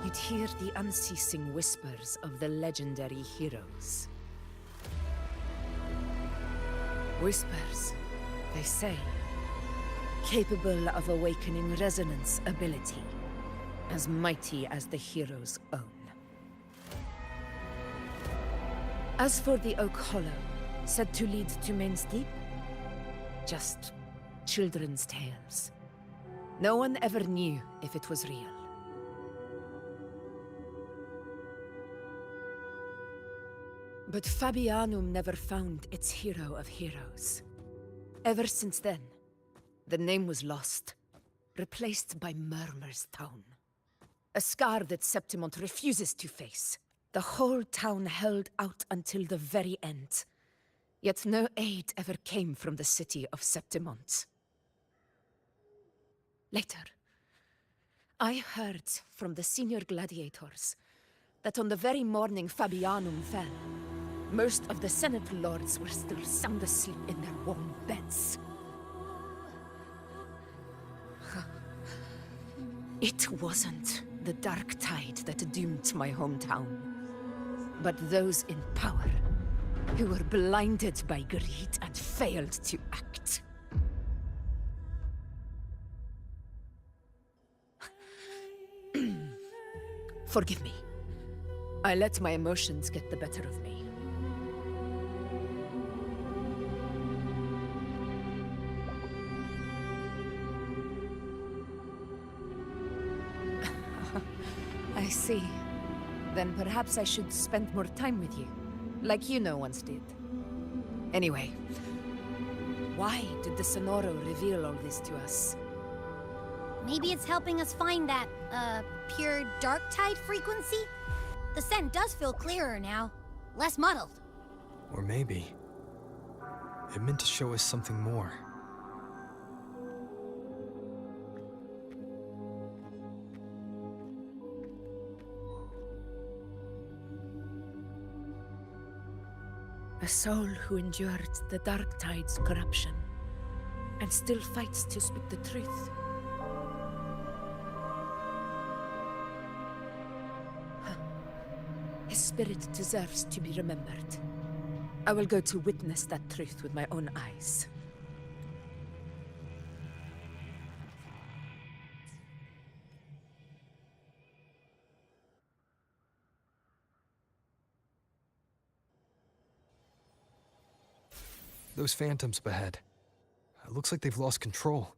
you'd hear the unceasing whispers of the legendary heroes. Whispers, they say, capable of awakening resonance ability, as mighty as the hero's own. As for the Oak Hollow, said to lead to Main's Deep, just children's tales. No one ever knew if it was real. But Fabianum never found its hero of heroes. Ever since then, the name was lost, replaced by Murmurstown. A scar that Septimont refuses to face. The whole town held out until the very end. Yet no aid ever came from the city of Septimont. Later, I heard from the senior gladiators that on the very morning Fabianum fell, most of the Senate lords were still sound asleep in their warm beds. It wasn't the Dark Tide that doomed my hometown, but those in power who were blinded by greed and failed to act. Forgive me. I let my emotions get the better of me. I see. Then perhaps I should spend more time with you, like once did. Anyway, why did the Sonoro reveal all this to us? Maybe it's helping us find that, pure dark tide frequency? The scent does feel clearer now, less muddled. Or maybe it meant to show us something more. A soul who endured the Dark Tide's corruption and still fights to speak the truth. His spirit deserves to be remembered. I will go to witness that truth with my own eyes. Those phantoms up ahead. It looks like they've lost control.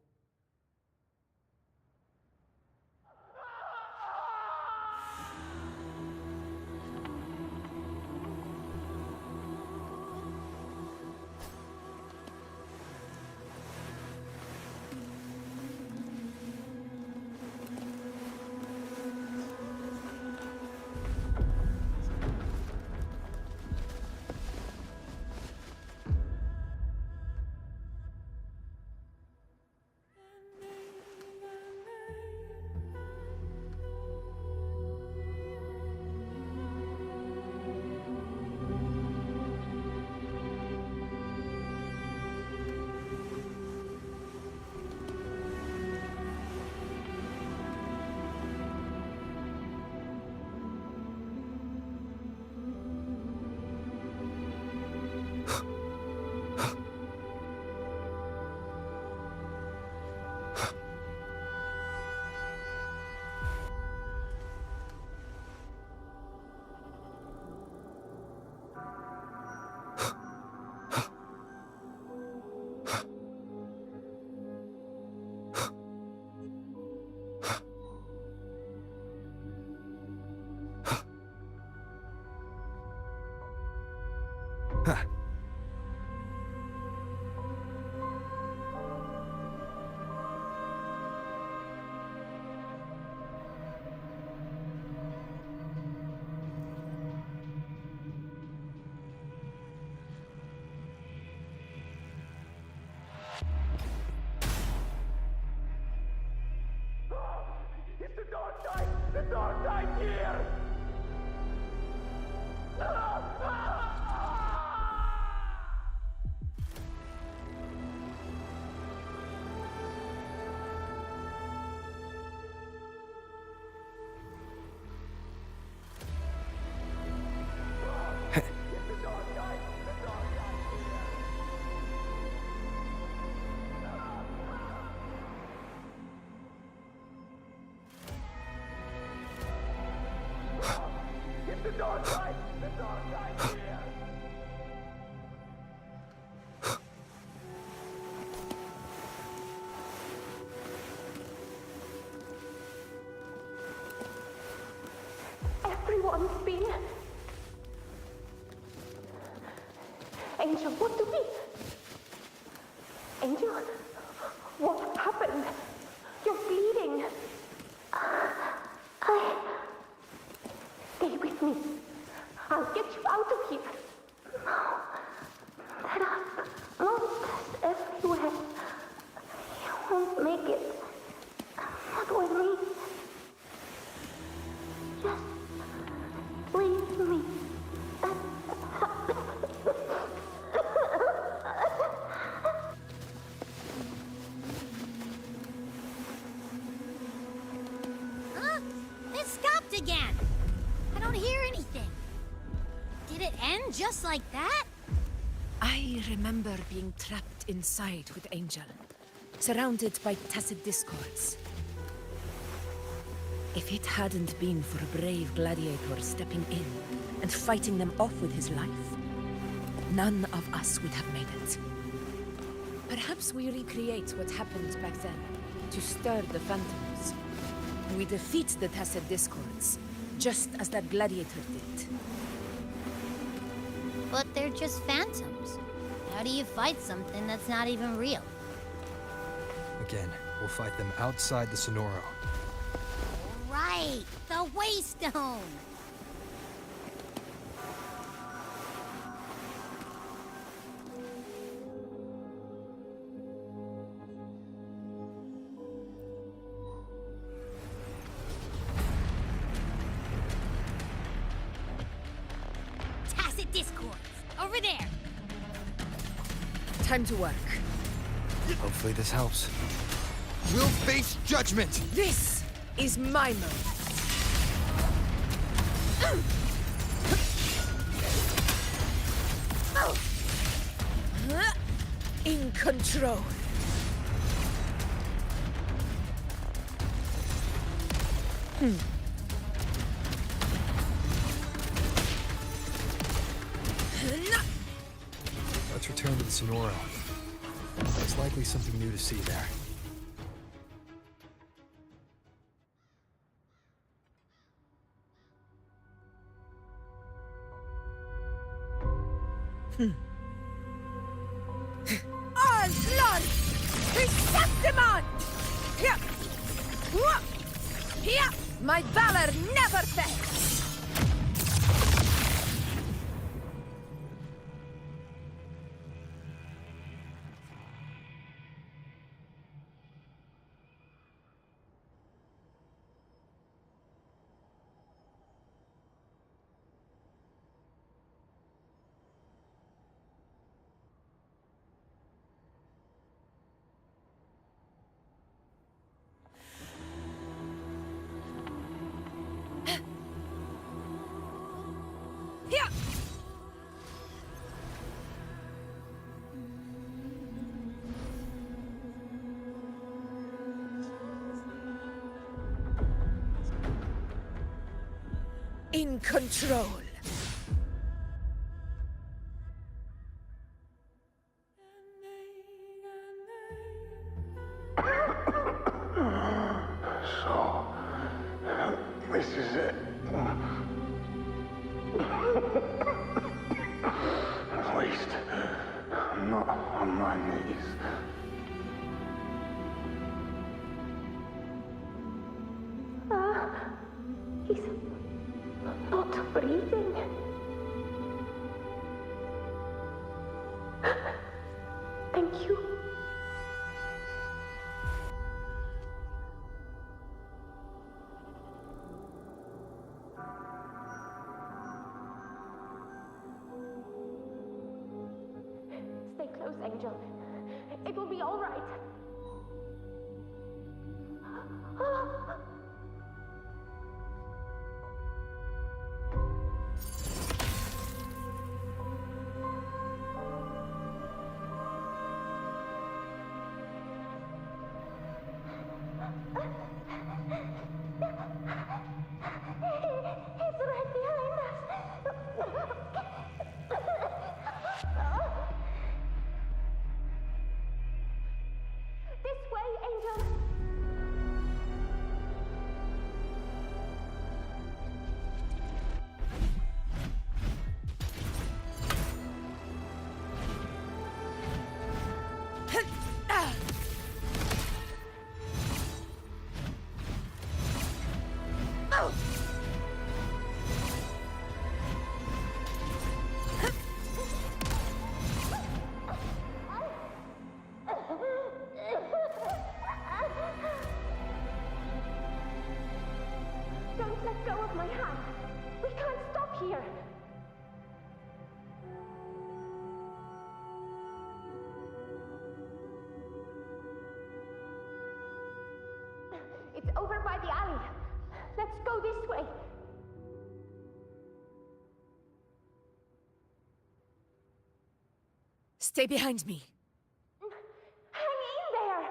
It's the dark side! The dark side here! The dark side! The dark side here! Everyone's been... Angel, what do we... Angel? What happened? You're bleeding. Stay with me. I'll get you out of here. No. There are monsters everywhere. You won't make it. Not with me. Just leave me. Huh? It stopped again. I don't hear anything. Did it end just like that? I remember being trapped inside with Angel, surrounded by tacit discords. If it hadn't been for a brave gladiator stepping in and fighting them off with his life, none of us would have made it. Perhaps we recreate what happened back then to stir the phantoms. We defeat the tacit discords, just as that gladiator did. But they're just phantoms. How do you fight something that's not even real? Again, we'll fight them outside the Sonoro. Right! The Waystone! Tacit discords! Over there! Time to work. Hopefully this helps. We'll face judgment! This is my moment. Oh! control. Let's return to the Sonora. There's likely something new to see there. All blood! Septimon! Here! Here! My valor never fails! Here! In control. So, this is it. At least, I'm not on my knees. He's not breathing. Thank you. Stay close, Angel. It will be all right. He's right behind us. This way, Angel. Don't let go of my hand. We can't stop here. It's over by the alley. Let's go this way. Stay behind me. Hang in there.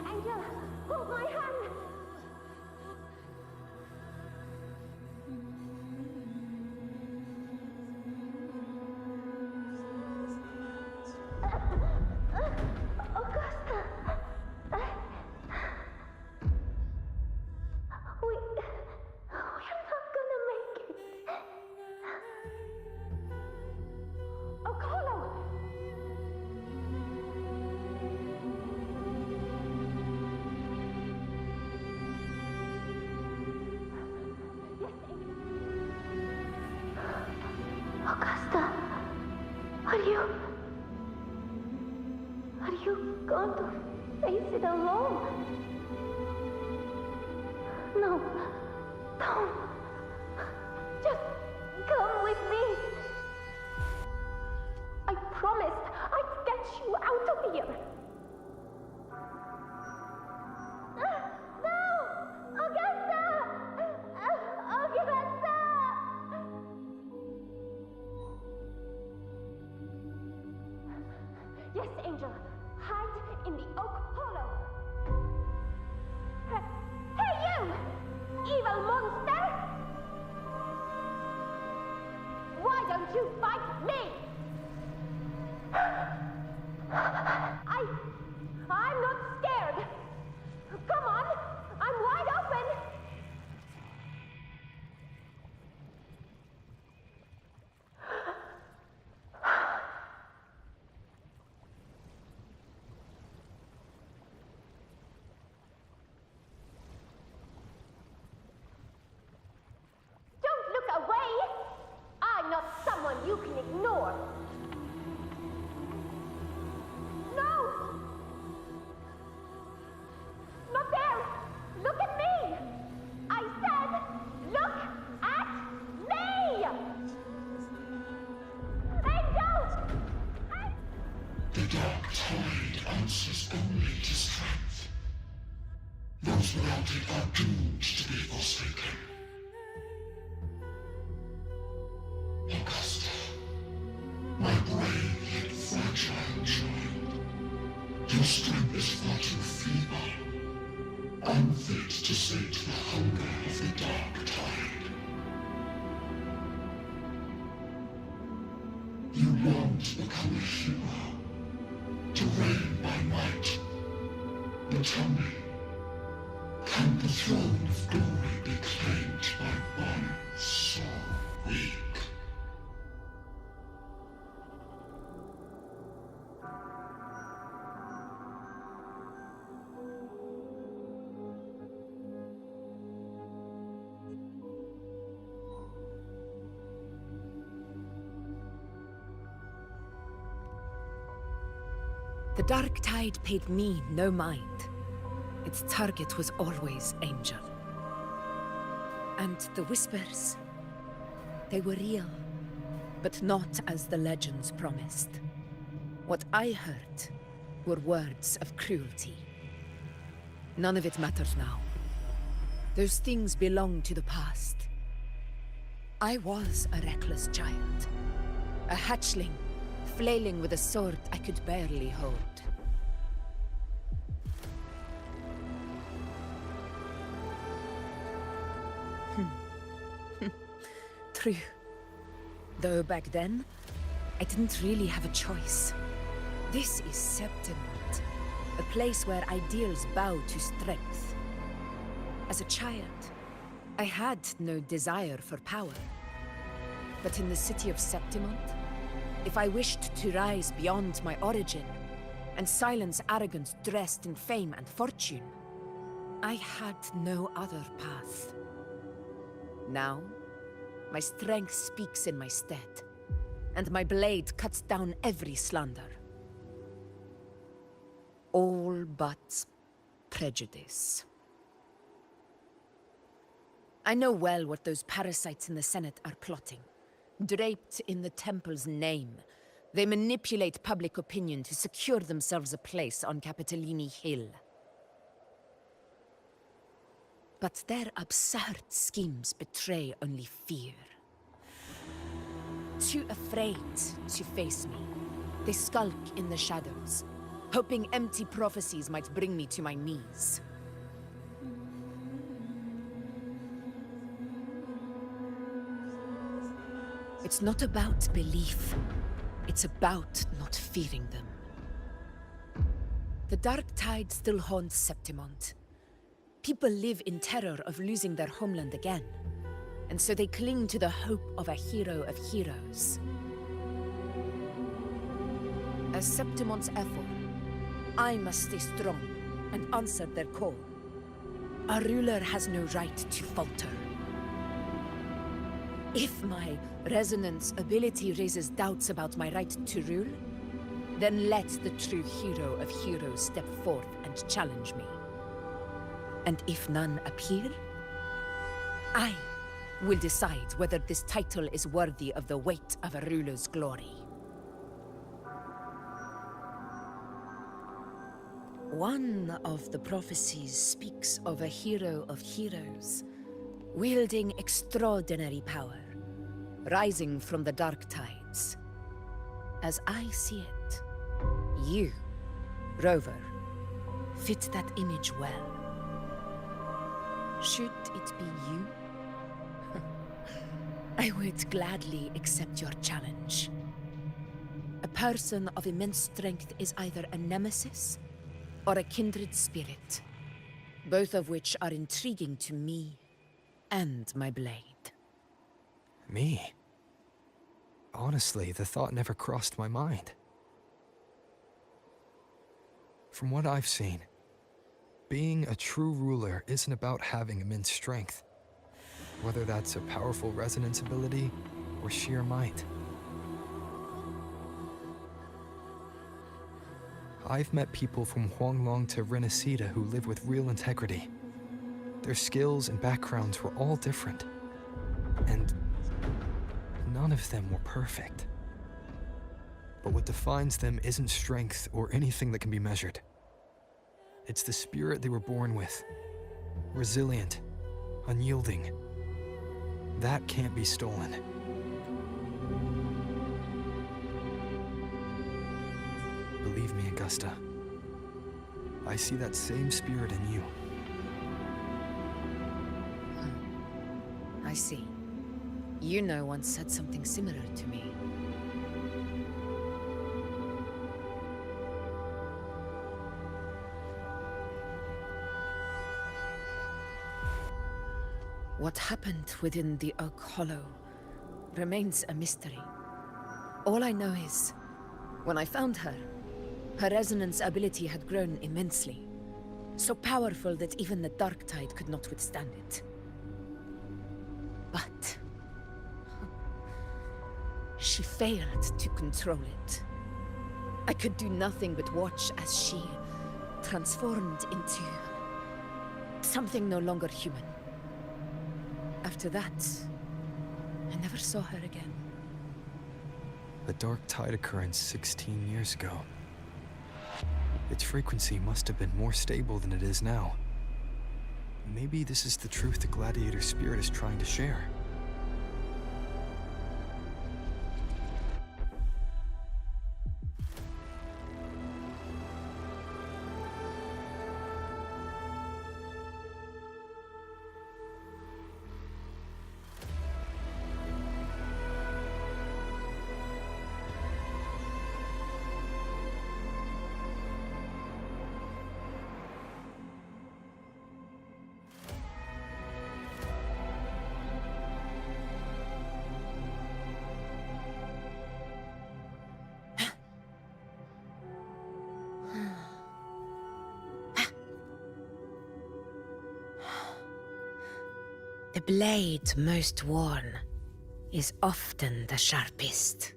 Angel, hold my hand. Augusta. We're not gonna make it. Okolo! Augusta, are you going to face it alone? No, don't. Just come with me. you fight me? I'm not scared. Come on, I'm wide open. Don't look away. I'm not someone you can ignore. No! Not there! Look at me! I said, look at me! Angel! The dark tide answers only to strength. Those without it are doomed to be forsaken. Augusta, my brave yet fragile child, your strength is far too feeble, unfit to sate the hunger of the dark tide. You long to become a hero, to reign by might. But tell me, can the throne of glory be claimed by one so weak? The Dark Tide paid me no mind. Its target was always Angel. And the whispers, they were real, but not as the legends promised. What I heard were words of cruelty. None of it matters now. Those things belong to the past. I was a reckless child, a hatchling, flailing with a sword I could barely hold. True. Though back then, I didn't really have a choice. This is Septimont, a place where ideals bow to strength. As a child, I had no desire for power. But in the city of Septimont, if I wished to rise beyond my origin and silence arrogance dressed in fame and fortune, I had no other path. Now, my strength speaks in my stead, and my blade cuts down every slander. All but prejudice. I know well what those parasites in the Senate are plotting. Draped in the Temple's name, they manipulate public opinion to secure themselves a place on Capitolini Hill. But their absurd schemes betray only fear. Too afraid to face me, they skulk in the shadows, hoping empty prophecies might bring me to my knees. It's not about belief. It's about not fearing them. The Dark Tide still haunts Septimont. People live in terror of losing their homeland again, and so they cling to the hope of a hero of heroes. As Septimont's ephor, I must stay strong and answer their call. A ruler has no right to falter. If my resonance ability raises doubts about my right to rule, then let the true hero of heroes step forth and challenge me. And if none appear, I will decide whether this title is worthy of the weight of a ruler's glory. One of the prophecies speaks of a hero of heroes, wielding extraordinary power, rising from the dark tides. As I see it, you, Rover, fit that image well. Should it be you? I would gladly accept your challenge. A person of immense strength is either a nemesis or a kindred spirit, both of which are intriguing to me and my blade. Me? Honestly, the thought never crossed my mind. From what I've seen, being a true ruler isn't about having immense strength, whether that's a powerful resonance ability or sheer might. I've met people from Huanglong to Renacida who live with real integrity. Their skills and backgrounds were all different, and none of them were perfect. But what defines them isn't strength or anything that can be measured. It's the spirit they were born with. Resilient, unyielding. That can't be stolen. Believe me, Augusta, I see that same spirit in you. I see. Yuno once said something similar to me. What happened within the Oak Hollow remains a mystery. All I know is, when I found her, her resonance ability had grown immensely. So powerful that even the Dark Tide could not withstand it. But she failed to control it. I could do nothing but watch as she transformed into something no longer human. After that, I never saw her again. A Dark Tide occurrence 16 years ago. Its frequency must have been more stable than it is now. Maybe this is the truth the Gladiator spirit is trying to share. The blade most worn is often the sharpest.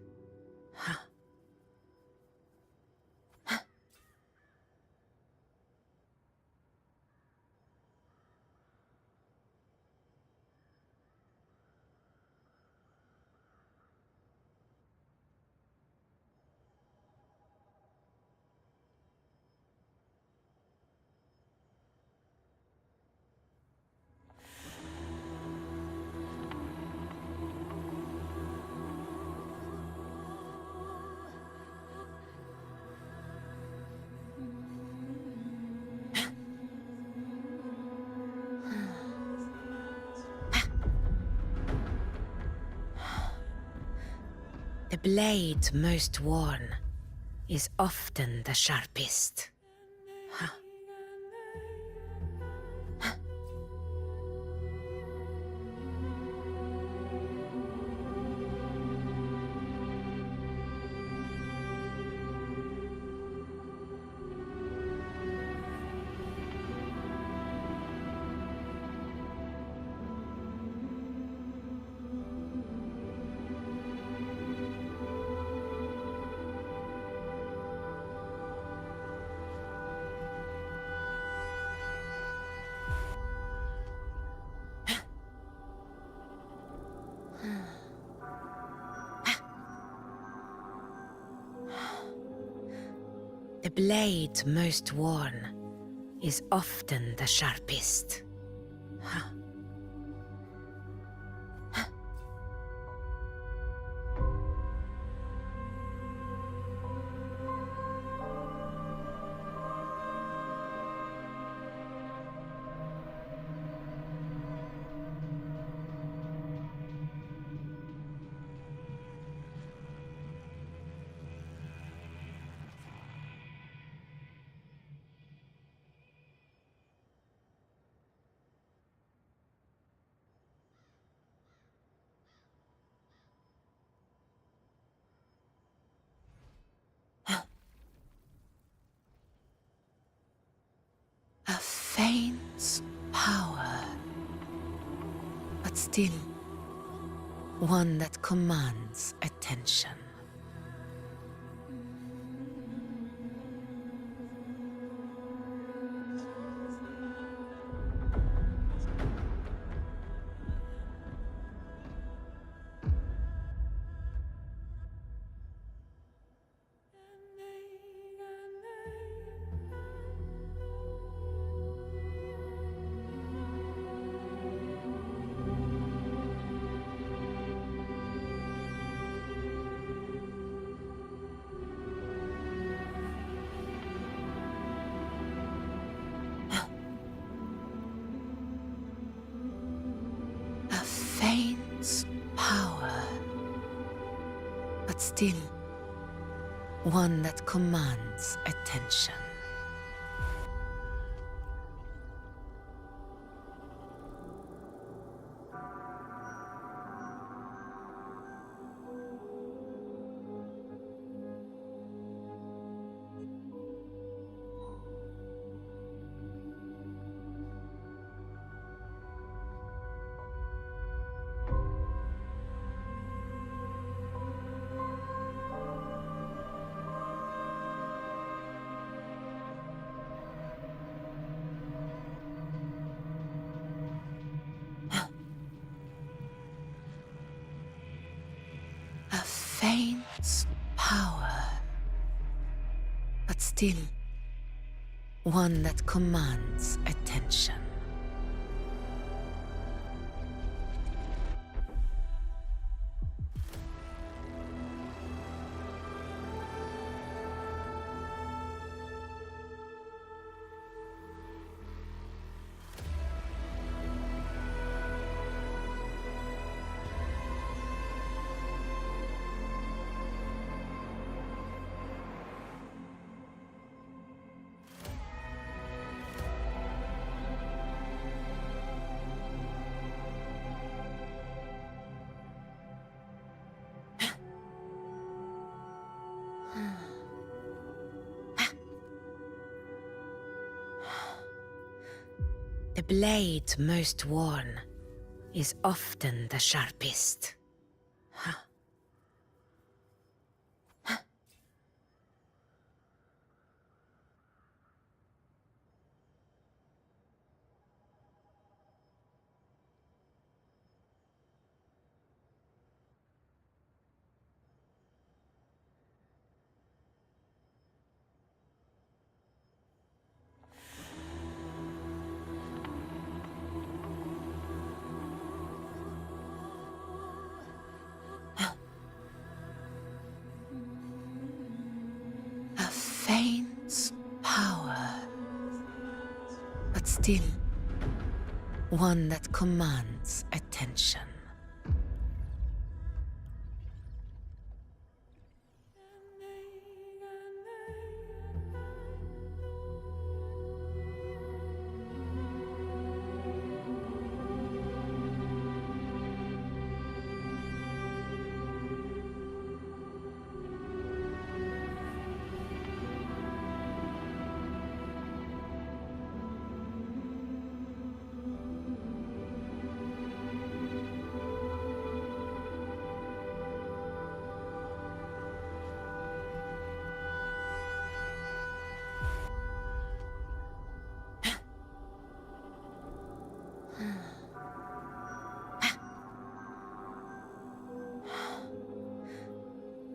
The blade most worn is often the sharpest. The blade most worn is often the sharpest. faint power, but still one that commands attention. Faint power, but still one that commands attention. A faint power, but still one that commands attention. The blade most worn is often the sharpest. A faint power, but still one that commands attention.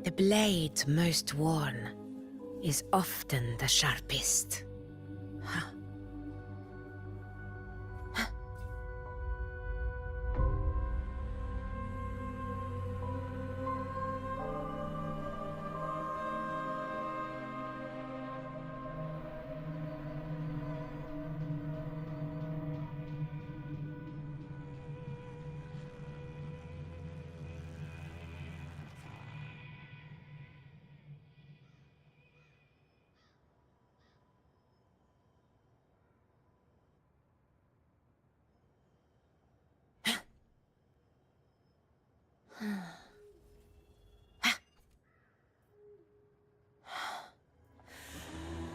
The blade most worn is often the sharpest.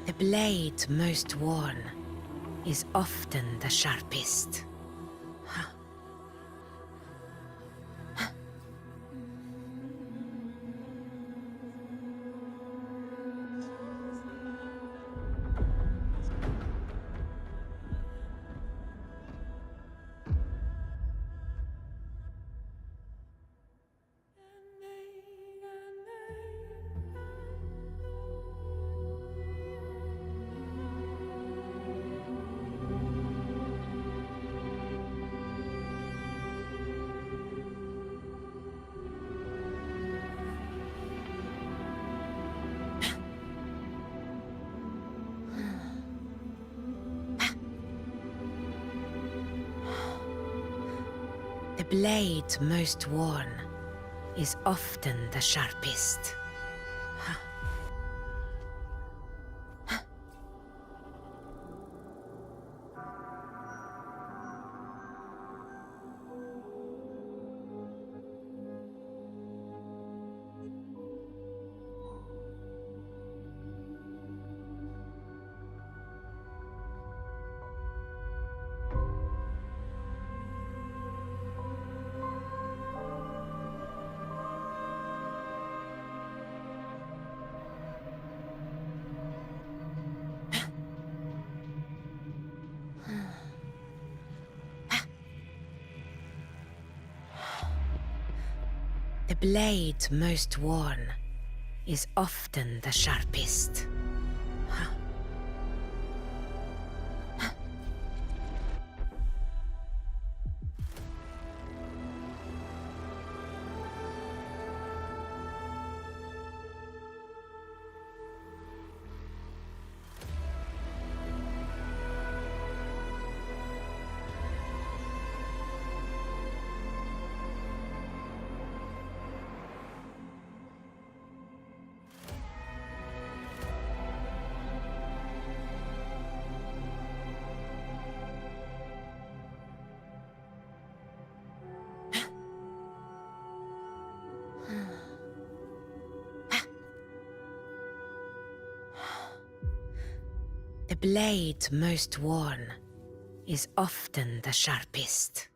The blade most worn is often the sharpest. The blade most worn is often the sharpest. The blade most worn is often the sharpest. The blade most worn is often the sharpest.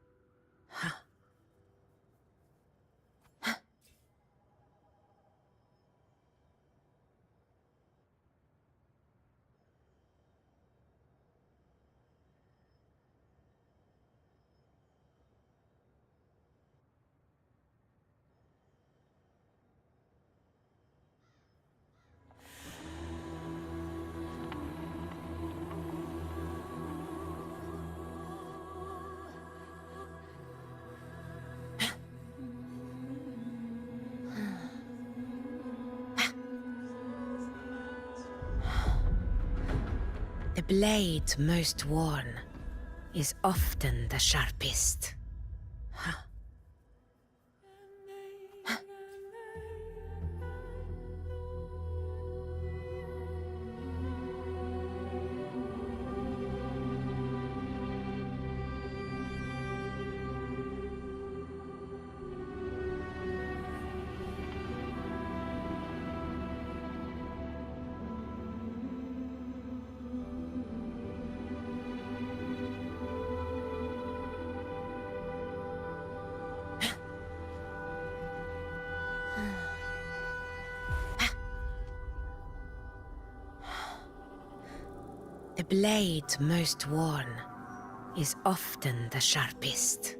The blade most worn is often the sharpest. The blade most worn is often the sharpest.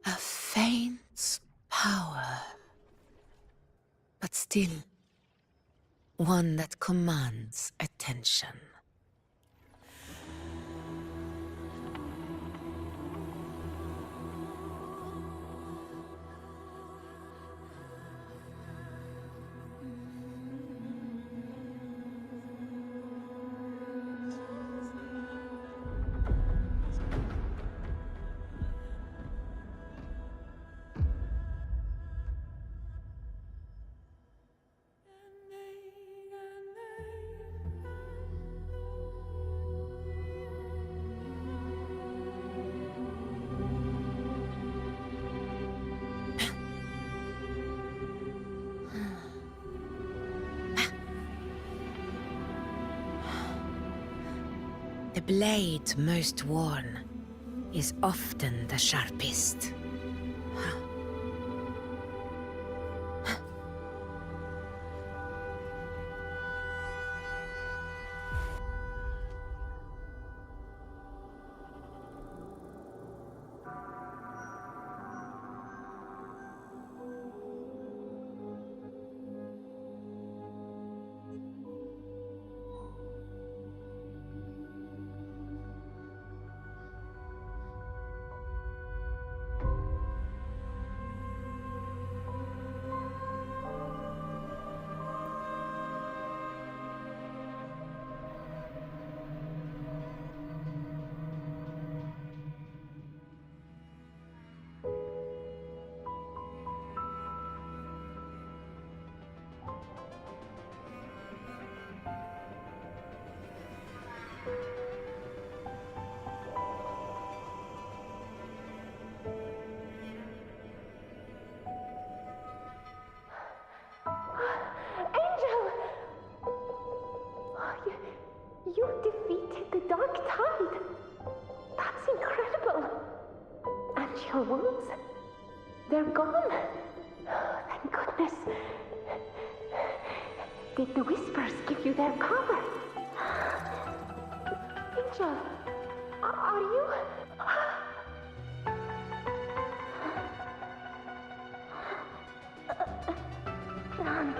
A faint power, but still one that commands attention. The blade most worn is often the sharpest. You defeated the Dark Tide! That's incredible! And your wounds? They're gone! Thank goodness! Did the Whispers give you their power? Angel, are you... Run.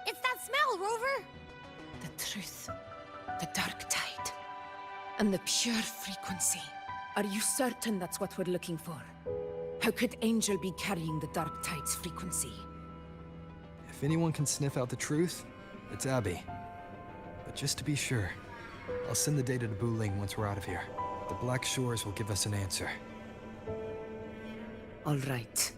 It's that smell, Rover! The truth, the dark tide, and the pure frequency. Are you certain that's what we're looking for? How could Angel be carrying the dark tide's frequency? If anyone can sniff out the truth, it's Abby. But just to be sure, I'll send the data to Buling once we're out of here. The Black Shores will give us an answer. All right.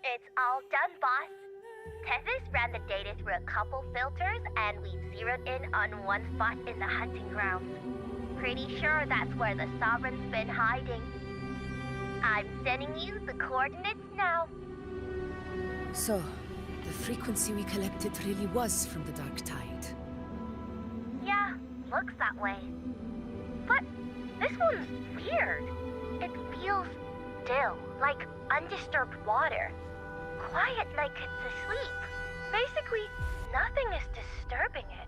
It's all done, boss. Tethys ran the data through a couple filters, and we zeroed in on one spot in the hunting grounds. Pretty sure that's where the Sovereign's been hiding. I'm sending you the coordinates now. So, the frequency we collected really was from the dark tide. Yeah, looks that way. But this one's weird. It feels still, like undisturbed water. Quiet like it's asleep. Basically, nothing is disturbing it.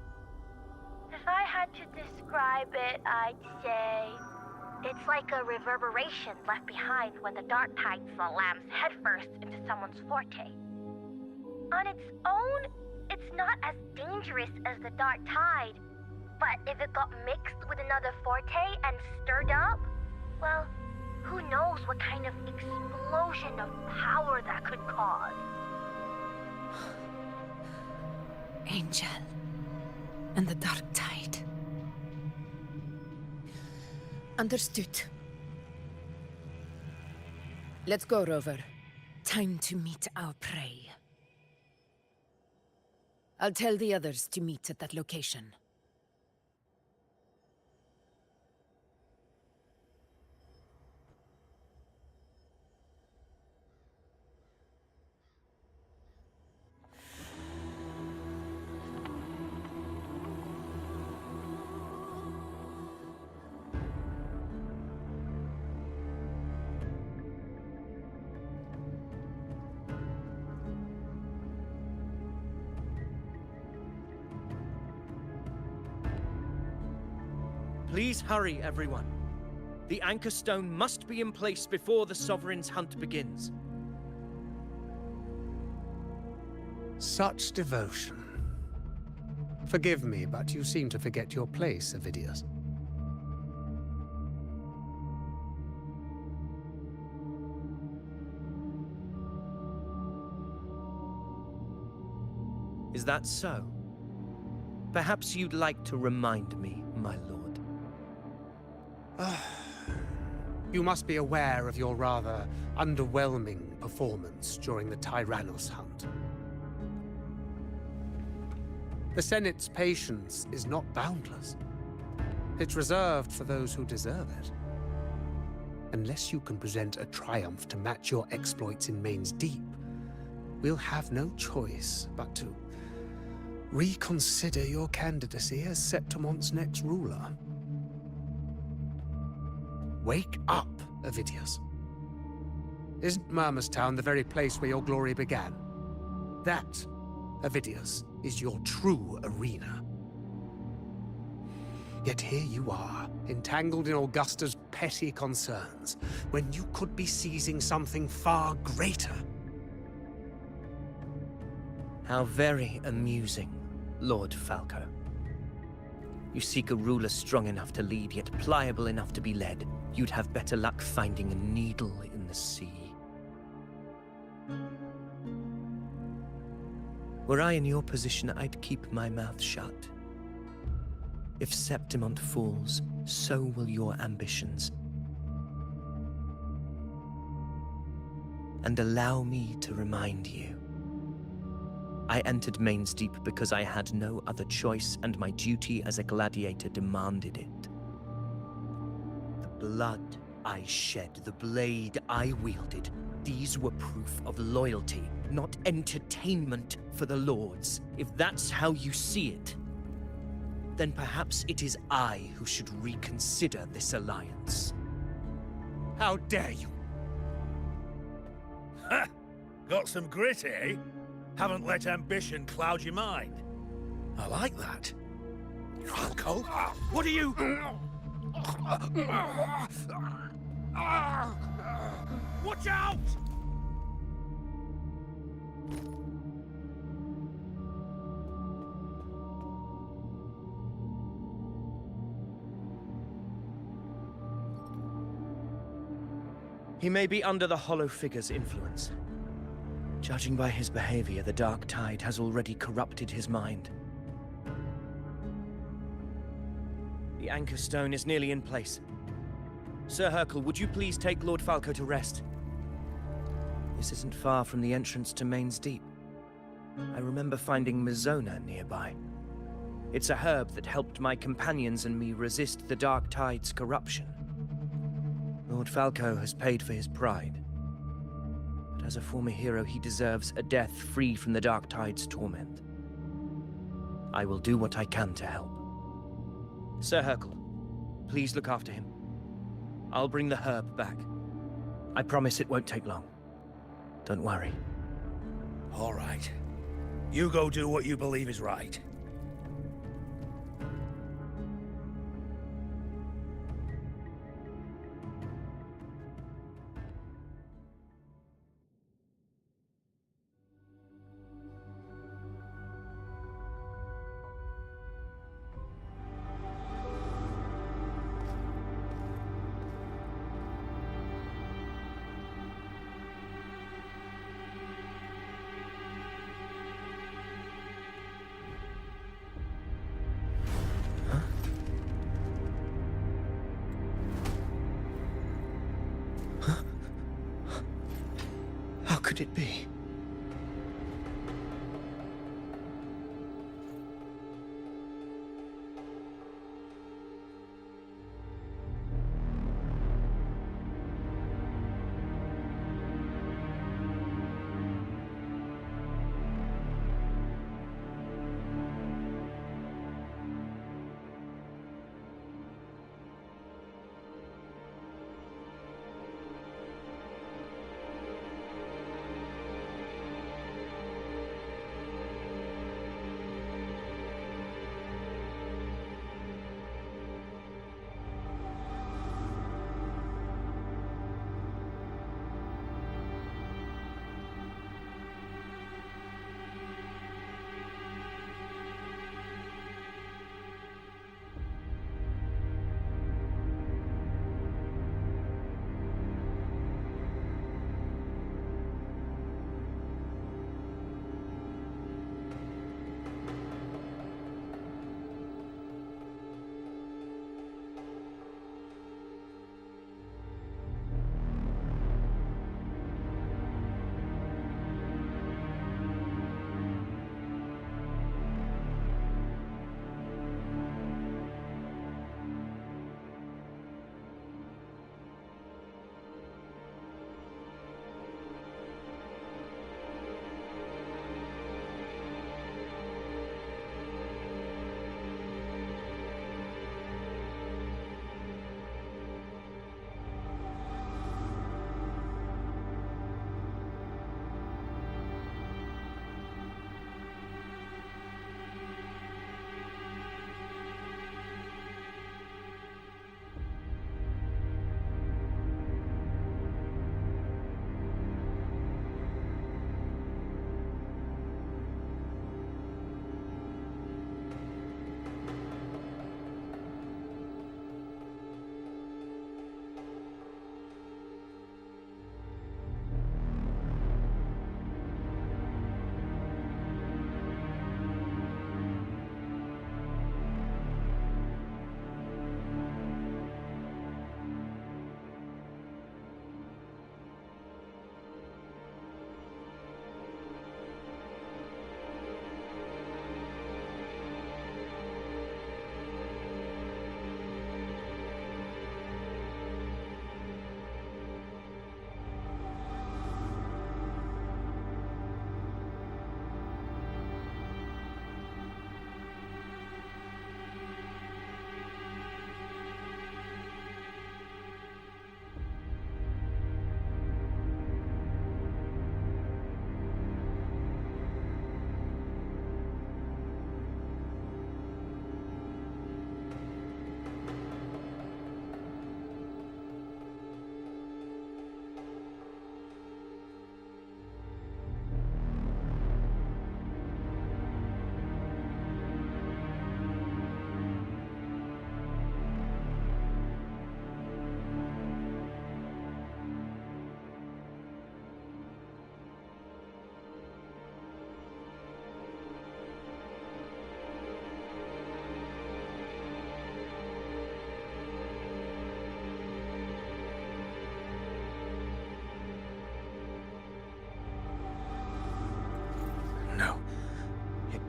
If I had to describe it, I'd say it's like a reverberation left behind when the dark tide slams headfirst into someone's forte. On its own, it's not as dangerous as the dark tide, but if it got mixed with another forte and stirred up, well, who knows what kind of explosion of power that could cause. Angel and the dark tide. Understood. Let's go, Rover. Time to meet our prey. I'll tell the others to meet at that location. Please hurry, everyone. The Anchor Stone must be in place before the Sovereign's hunt begins. Such devotion. Forgive me, but you seem to forget your place, Avidius. Is that so? Perhaps you'd like to remind me, my lord. You must be aware of your rather underwhelming performance during the Tyrannos hunt. The Senate's patience is not boundless. It's reserved for those who deserve it. Unless you can present a triumph to match your exploits in Main's Deep, we'll have no choice but to reconsider your candidacy as Septimon's next ruler. Wake up, Avidius. Isn't Murmustown the very place where your glory began? That, Avidius, is your true arena. Yet here you are, entangled in Augusta's petty concerns, when you could be seizing something far greater. How very amusing, Lord Falco. You seek a ruler strong enough to lead, yet pliable enough to be led. You'd have better luck finding a needle in the sea. Were I in your position, I'd keep my mouth shut. If Septimont falls, so will your ambitions. And allow me to remind you. I entered Main's Deep because I had no other choice, and my duty as a gladiator demanded it. The blood I shed, the blade I wielded, these were proof of loyalty, not entertainment for the Lords. If that's how you see it, then perhaps it is I who should reconsider this alliance. How dare you! Ha! Got some grit, eh? Haven't let ambition cloud your mind. I like that. Falco, what are you... Watch out! He may be under the Hollow Figure's influence. Judging by his behavior, the Dark Tide has already corrupted his mind. The Anchor Stone is nearly in place. Sir Hercule, would you please take Lord Falco to rest? This isn't far from the entrance to Main's Deep. I remember finding Mizona nearby. It's a herb that helped my companions and me resist the Dark Tide's corruption. Lord Falco has paid for his pride. But as a former hero, he deserves a death free from the Dark Tide's torment. I will do what I can to help. Sir Hercule, please look after him. I'll bring the herb back. I promise it won't take long. Don't worry. All right. You go do what you believe is right. How could it be?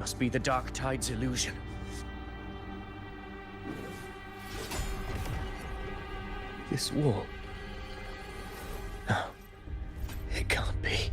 must be the Dark Tide's illusion. This wall. No, it can't be.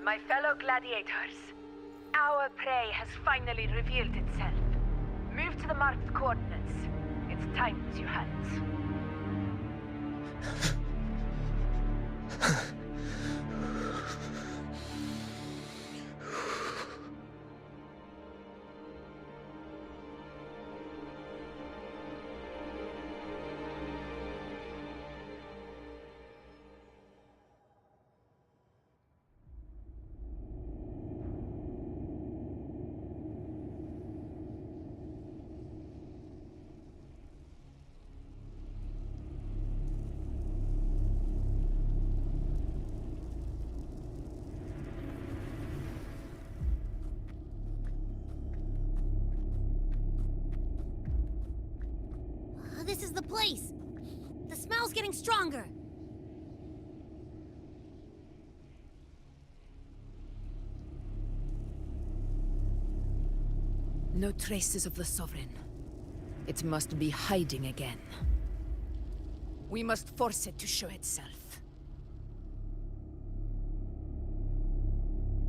My fellow gladiators, our prey has finally revealed itself. Move to the marked coordinates. It's time to hunt. this is the place. The smell's getting stronger. No traces of the Sovereign. It must be hiding again. We must force it to show itself.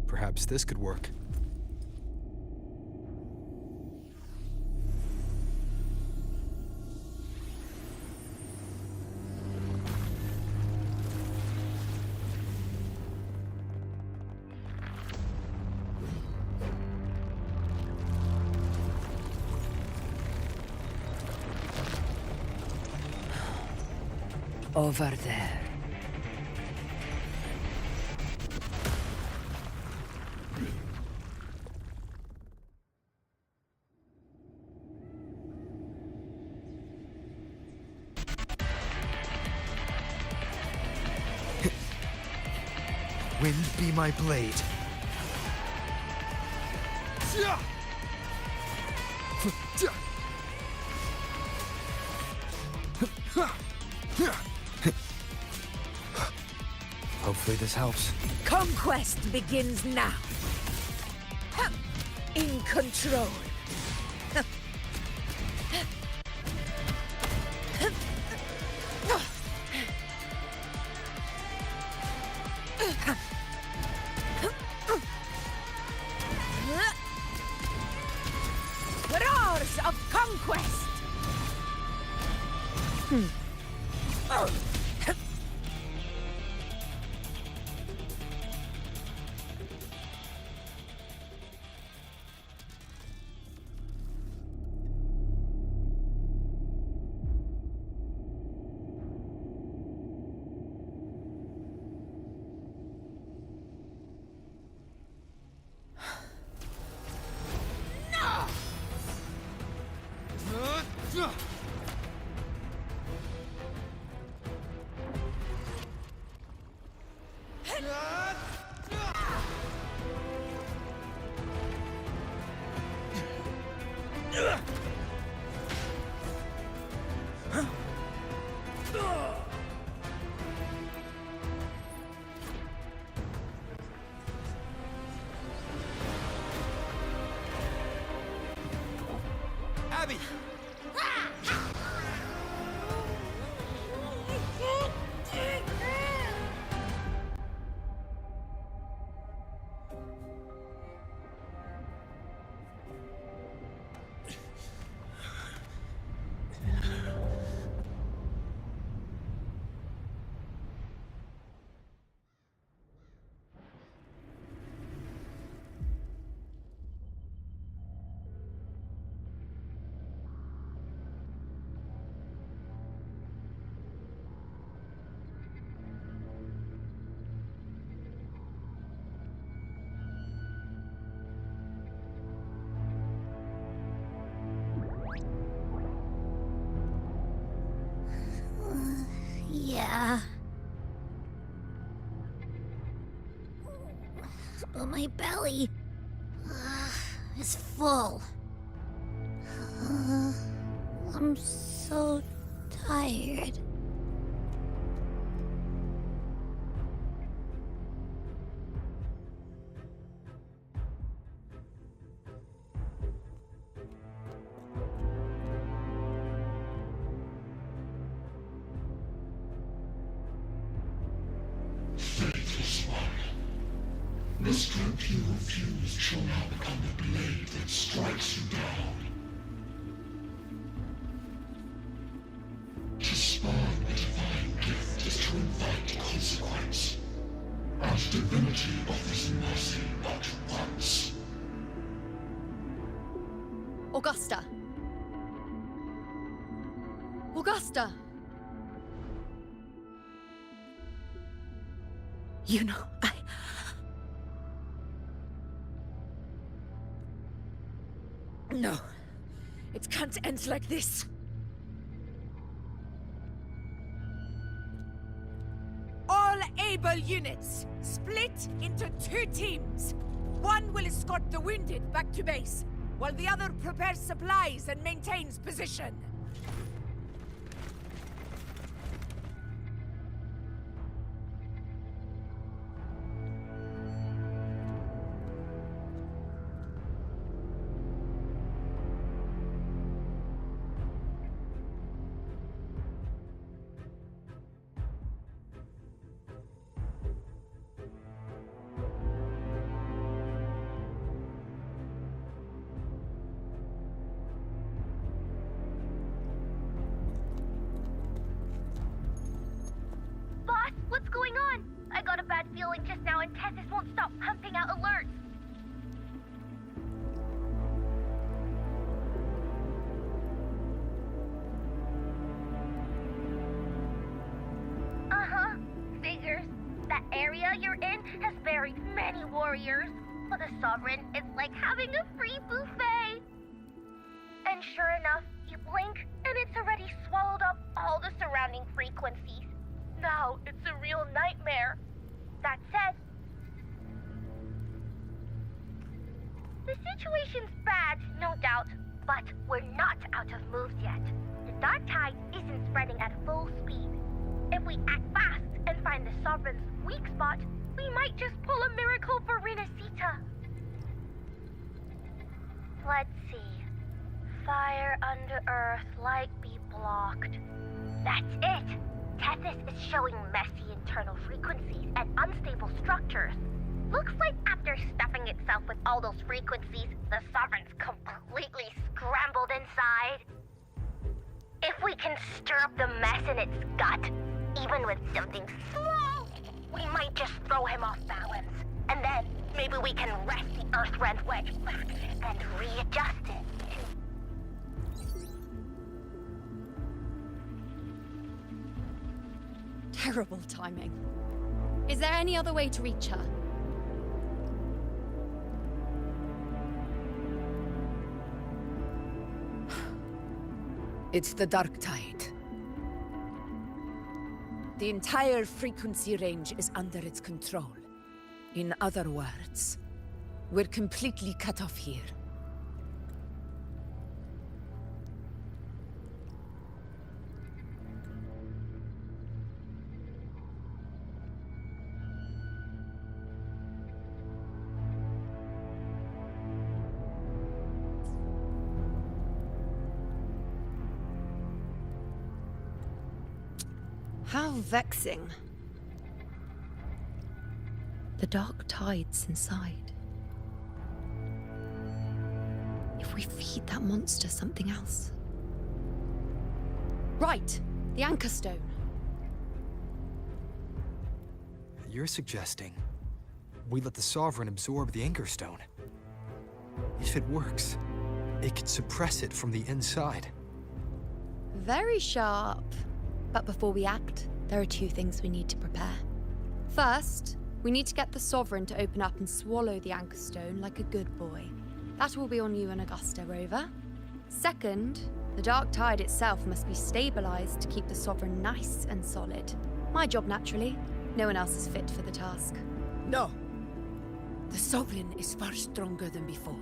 Perhaps this could work. Over there. Wind be my blade. Hopefully this helps. Conquest begins now. In control. Roars of conquest. Abby! Yeah. But my belly is full. I'm so tired. Faithless one, the strength you refused shall now become the blade that strikes you down. To spurn a divine gift is to invite consequence, and divinity offers mercy but once. Augusta! Augusta! You know, No. It can't end like this. All able units, split into 2 teams. One will escort the wounded back to base, while the other prepares supplies and maintains position. feeling just now and Tessus won't stop pumping out alerts. Uh-huh. Figures. That area you're in has buried many warriors. For the Sovereign, it's like having a free buffet. And sure enough, you blink, and it's already swallowed up all the surrounding frequencies. Now it's a real nightmare. That said, the situation's bad, no doubt, but we're not out of moves yet. The dark tide isn't spreading at full speed. If we act fast and find the Sovereign's weak spot, we might just pull a miracle for Renacita. Let's see. Fire under earth, light be blocked. That's it! Tethys is showing messy internal frequencies and unstable structures. Looks like after stuffing itself with all those frequencies, the Sovereign's completely scrambled inside. If we can stir up the mess in its gut, even with something small, we might just throw him off balance. And then maybe we can wrest the Earthrend wedge back and readjust it. Terrible timing. Is there any other way to reach her? It's the dark tide. The entire frequency range is under its control. In other words, we're completely cut off here. How vexing. The dark tide's inside. If we feed that monster something else. Right, the Anchor Stone. You're suggesting we let the Sovereign absorb the Anchor Stone. If it works, it could suppress it from the inside. Very sharp. But before we act, there are two things we need to prepare. First, we need to get the Sovereign to open up and swallow the Anchor Stone like a good boy. That will be on you and Augusta, Rover. Second, the Dark Tide itself must be stabilized to keep the Sovereign nice and solid. My job, naturally. No one else is fit for the task. No! The Sovereign is far stronger than before.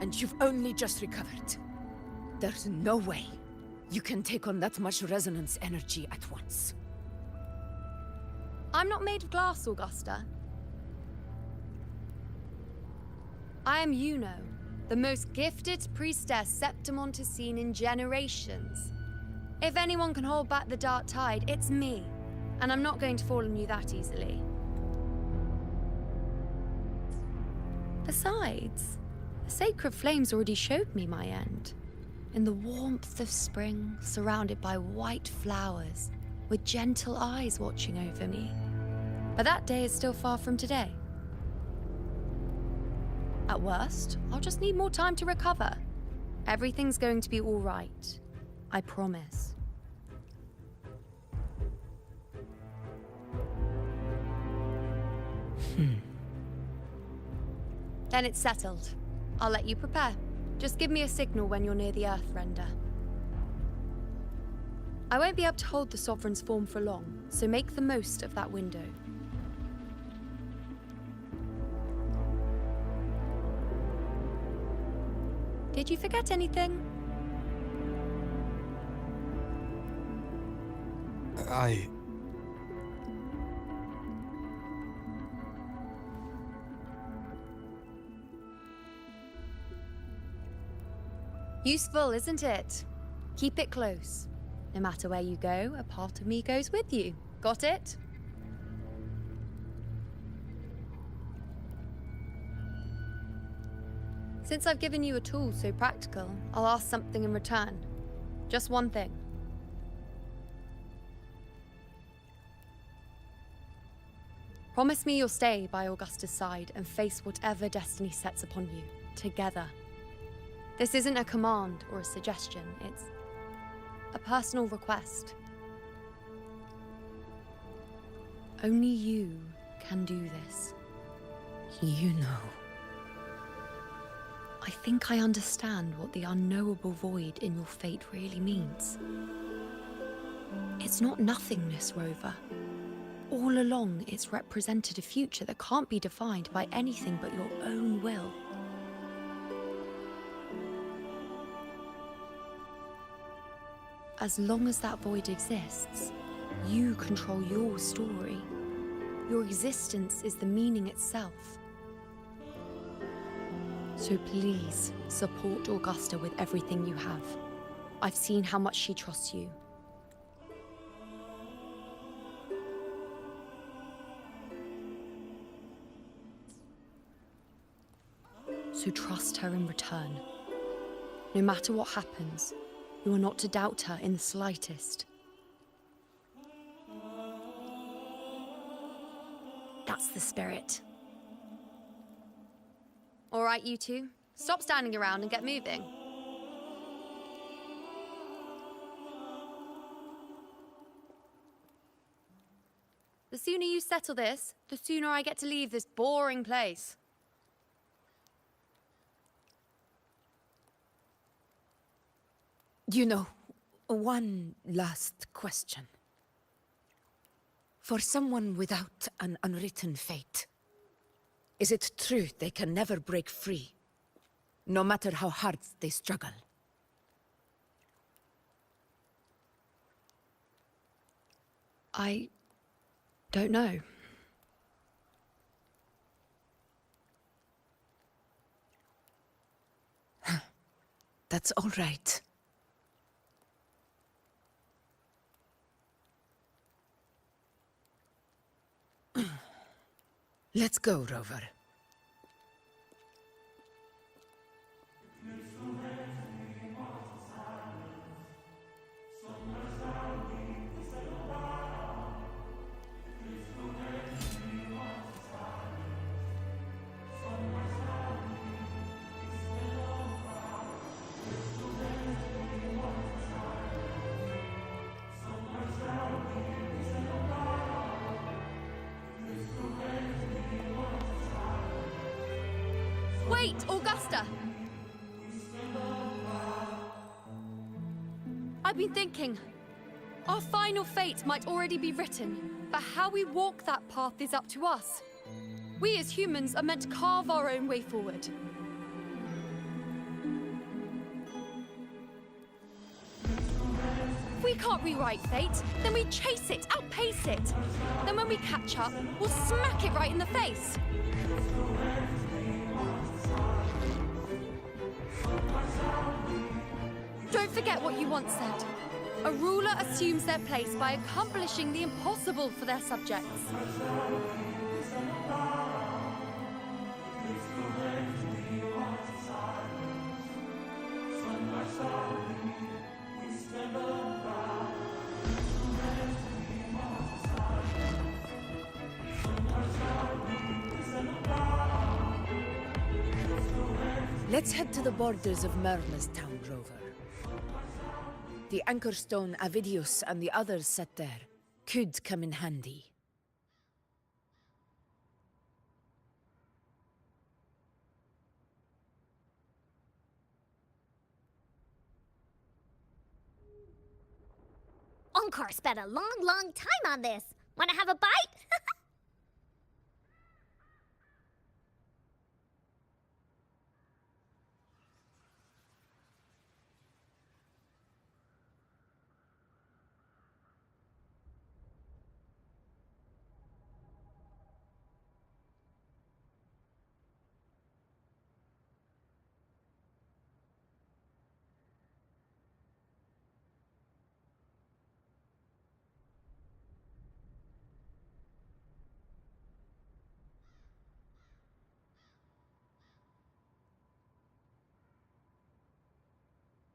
And you've only just recovered. There's no way you can take on that much resonance energy at once. I'm not made of glass, Augusta. I am Yuno, the most gifted priestess Septimont has seen in generations. If anyone can hold back the Dark Tide, it's me. And I'm not going to fall on you that easily. Besides, the sacred flames already showed me my end. In the warmth of spring, surrounded by white flowers, with gentle eyes watching over me. But that day is still far from today. At worst, I'll just need more time to recover. Everything's going to be all right. I promise. Then it's settled. I'll let you prepare. Just give me a signal when you're near the Earthrender. I won't be able to hold the Sovereign's form for long, so make the most of that window. Did you forget anything? Useful, isn't it? Keep it close. No matter where you go, a part of me goes with you. Got it? Since I've given you a tool so practical, I'll ask something in return. Just one thing. Promise me you'll stay by Augusta's side and face whatever destiny sets upon you, together. This isn't a command or a suggestion, it's a personal request. Only you can do this. You know. I think I understand what the unknowable void in your fate really means. It's not nothingness, Rover. All along, it's represented a future that can't be defined by anything but your own will. As long as that void exists, you control your story. Your existence is the meaning itself. So please, support Augusta with everything you have. I've seen how much she trusts you. So trust her in return. No matter what happens, you are not to doubt her in the slightest. That's the spirit. All right, you two. Stop standing around and get moving. The sooner you settle this, the sooner I get to leave this boring place. You know, one last question. For someone without an unwritten fate, is it true they can never break free, no matter how hard they struggle? I don't know. That's all right. Let's go, Rover. Wait, Augusta! I've been thinking. Our final fate might already be written, but how we walk that path is up to us. We as humans are meant to carve our own way forward. If we can't rewrite fate, then we chase it, outpace it. Then when we catch up, we'll smack it right in the face. Don't forget what you once said. A ruler assumes their place by accomplishing the impossible for their subjects. Let's head to the borders of Merla's town, Rover. The anchor stone Avidius and the others set there could come in handy. Onkar spent a long time on this. Wanna have a bite?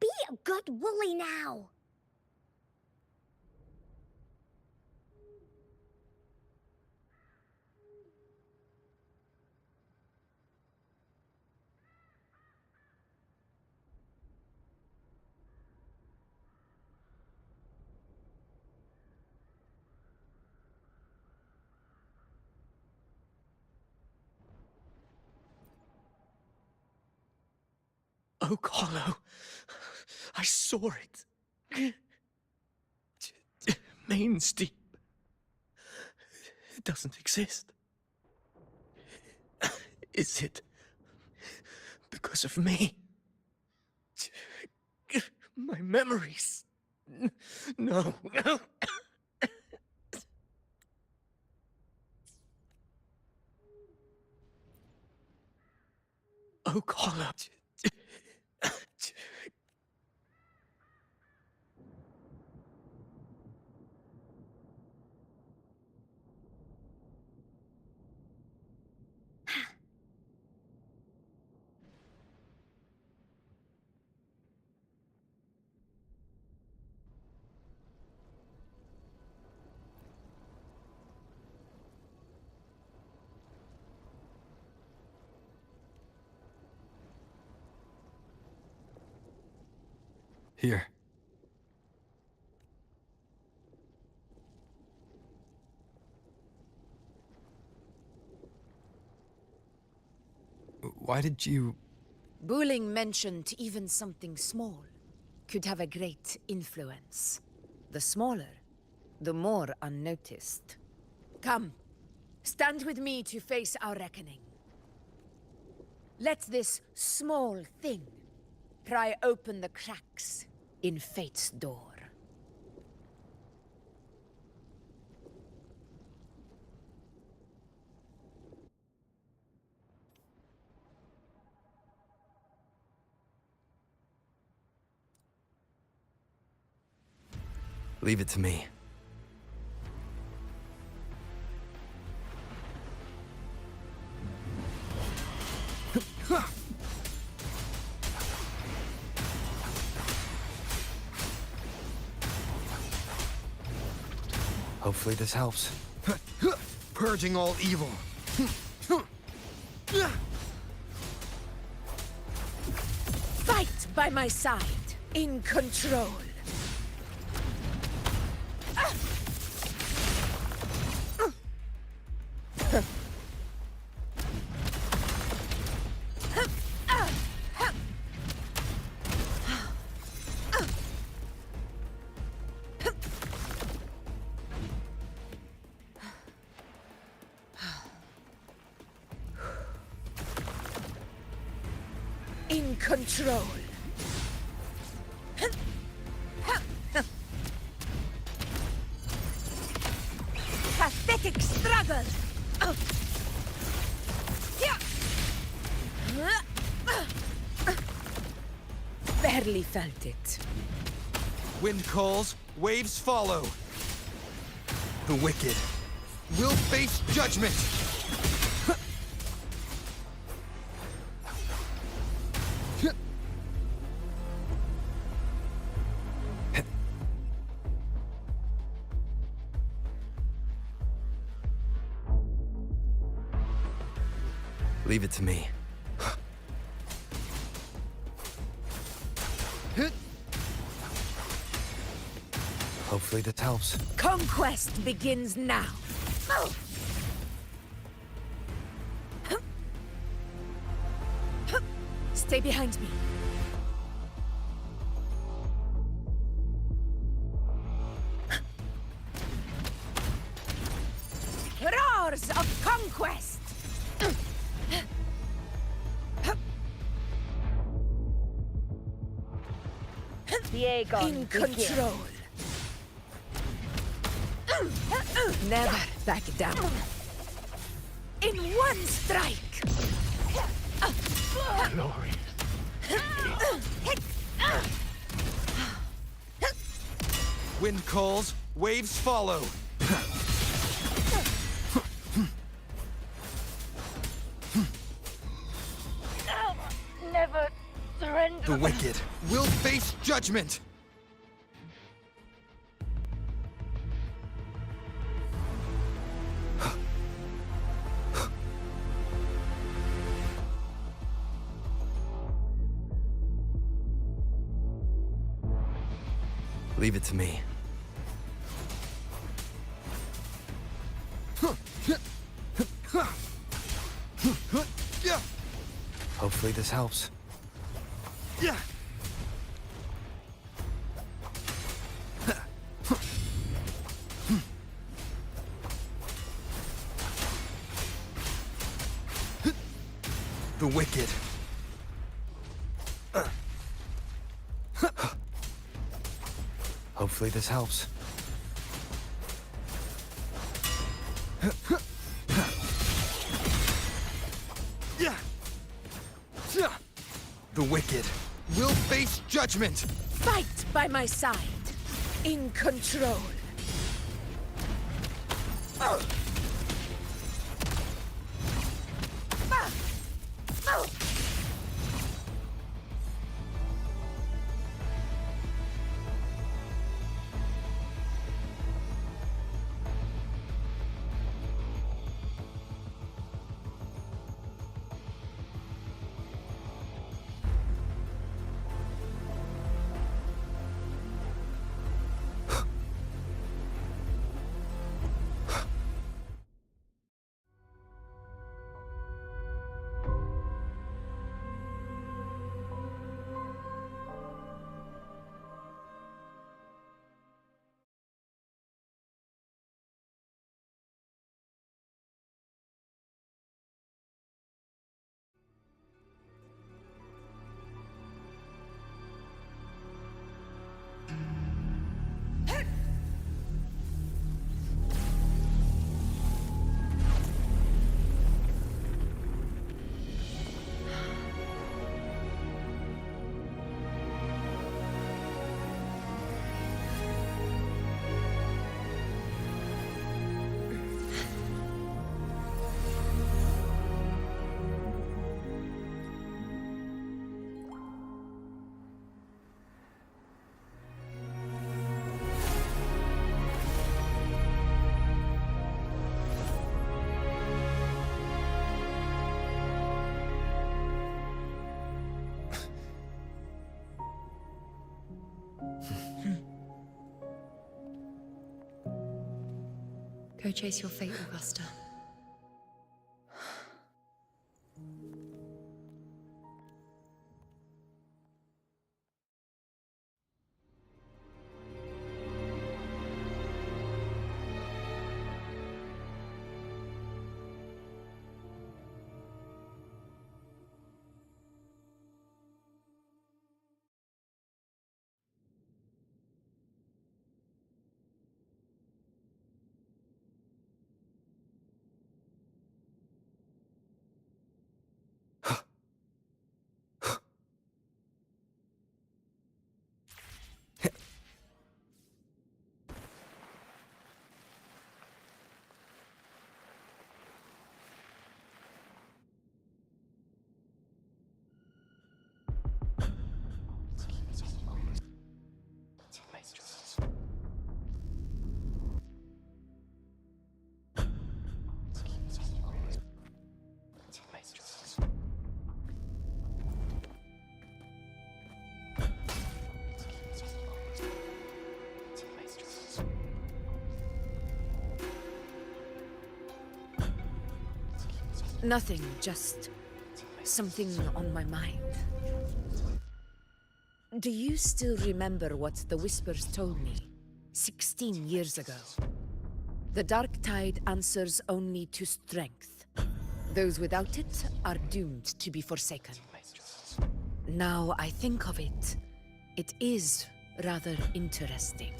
Be a good woolly now. Oak Hollow. I saw it. Main's deep. It doesn't exist. Is it because of me? My memories. No. Oak Hollow. Here. Why did you... Bulling mentioned even something small could have a great influence. The smaller, the more unnoticed. Come, stand with me to face our reckoning. Let this small thing pry open the cracks in fate's door. Leave it to me. Hopefully this helps. Purging all evil. Fight by my side, in control. In control. Pathetic struggle. Barely felt it. Wind calls, waves follow. The wicked will face judgment. Leave it to me. Hopefully this helps. Conquest begins now. Stay behind me. Roars of conquest! In control. Never back down. In one strike. Glory. Wind calls, waves follow. Never surrender. The wicked will face judgment. Leave it to me. Hopefully this helps. The wicked. Hopefully this helps. The wicked will face judgment. Fight by my side, in control. Go chase your fate, Augusta. Nothing, just something on my mind. Do you still remember what the Whispers told me 16 years ago? The Dark Tide answers only to strength. Those without it are doomed to be forsaken. Now I think of it, it is rather interesting.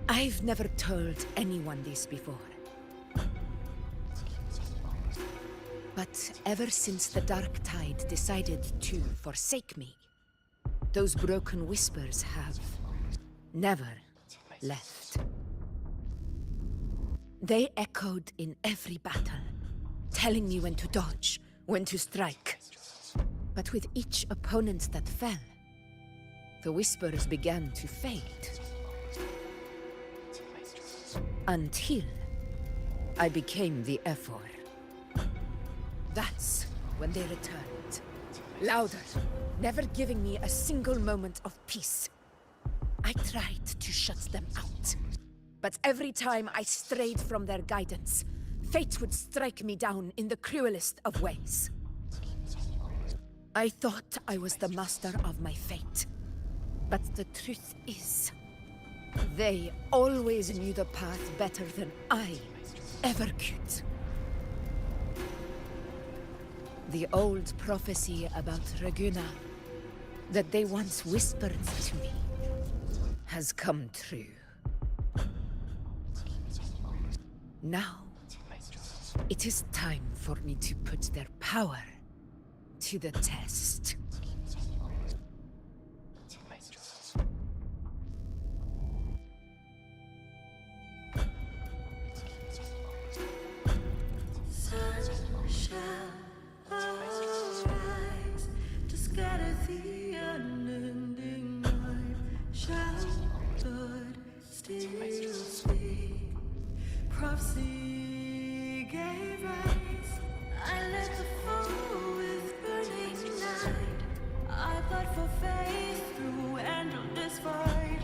I've never told anyone this before. But ever since the Dark Tide decided to forsake me, those broken whispers have never left. They echoed in every battle, telling me when to dodge, when to strike. But with each opponent that fell, the whispers began to fade. Until I became the Ephor. That's when they returned. Louder, never giving me a single moment of peace. I tried to shut them out. But every time I strayed from their guidance, fate would strike me down in the cruelest of ways. I thought I was the master of my fate. But the truth is, they always knew the path better than I ever could. The old prophecy about Raguna that they once whispered to me has come true. Now, it is time for me to put their power to the test. Prophecy gave rise. I led the fool with burning night. I fought for faith through endless fight.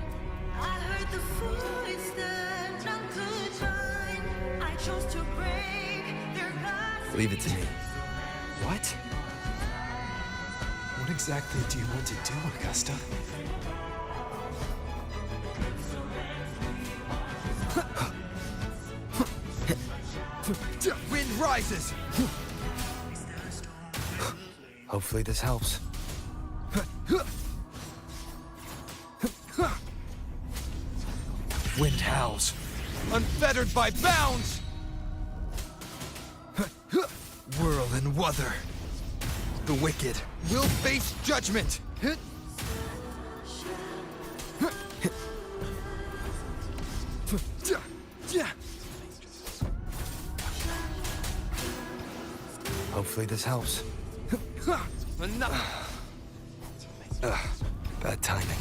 I heard the voice that none could find. I chose to break their glass. Leave it to me. What? What exactly do you want to do, Augusta? Wind rises! Hopefully this helps. Wind howls, unfettered by bounds! Whirl and wuther. The wicked will face judgment! Hopefully this helps. Bad timing.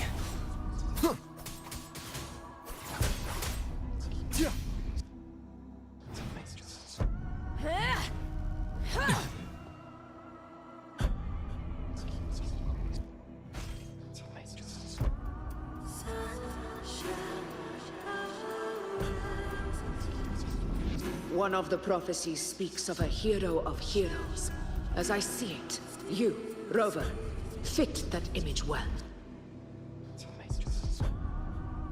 One of the prophecies speaks of a hero of heroes. As I see it, you, Rover, fit that image well.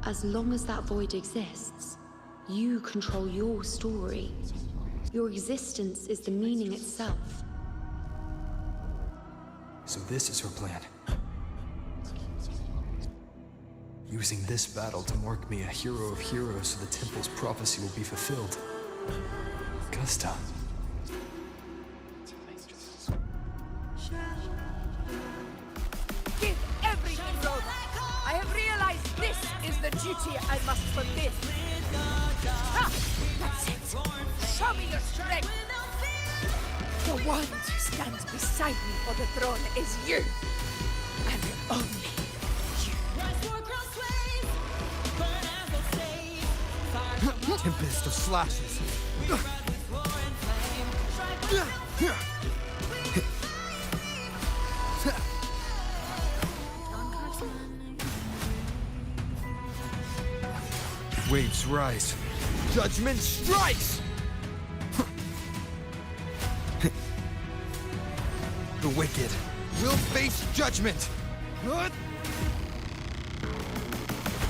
As long as that void exists, you control your story. Your existence is the meaning itself. So this is her plan. Using this battle to mark me a hero of heroes so the temple's prophecy will be fulfilled. Augusta. Give everything, Rover! I have realized this is the duty I must fulfill. Ha! That's it! Show me your strength! The one to stand beside me for the throne is you! And only you! Tempest of slashes. Waves rise. Judgment strikes! The wicked will face judgment!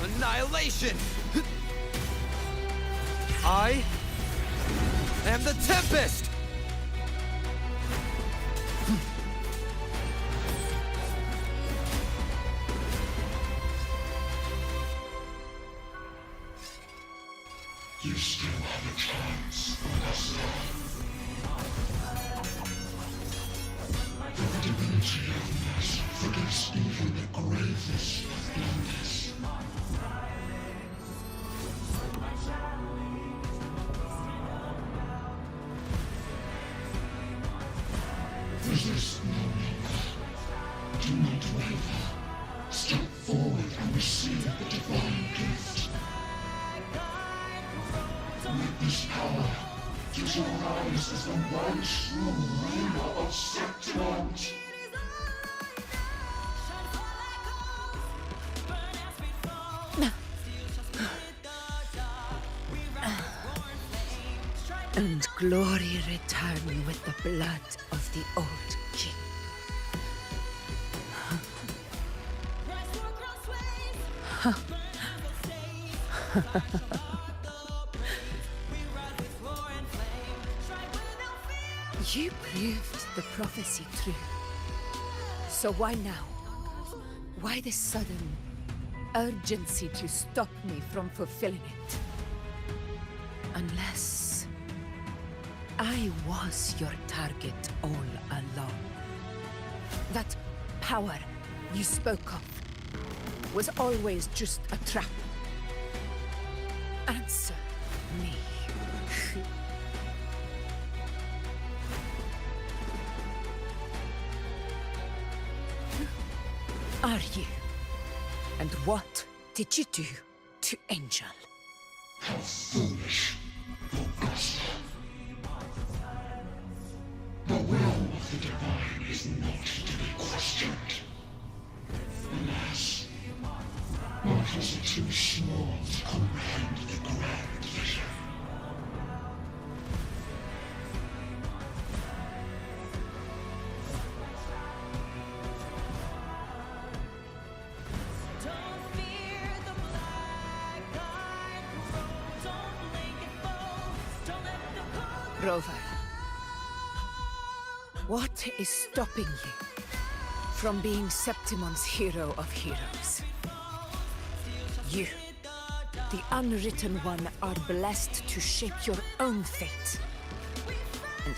Annihilation! I am the Tempest! You still have a chance, Augusta. The divinity of this forgives even the gravest of blunders. Resist no longer. Do not waver. Step forward and receive the divine gift. With this power, you shall rise as the one true ruler of Septimont. And glory return with the blood of the old king. You proved the prophecy true. So why now? Why this sudden urgency to stop me from fulfilling it? Unless I was your target all along. That power you spoke of was always just a trap. Answer me. Who are you? And what did you do to Angel? How foolish, Augusta. The will of the divine is not to be questioned. Alas, mortals are too small to comprehend the grand vision. Rover, what is stopping you from being Septimon's hero of heroes? You, the unwritten one, are blessed to shape your own fate. And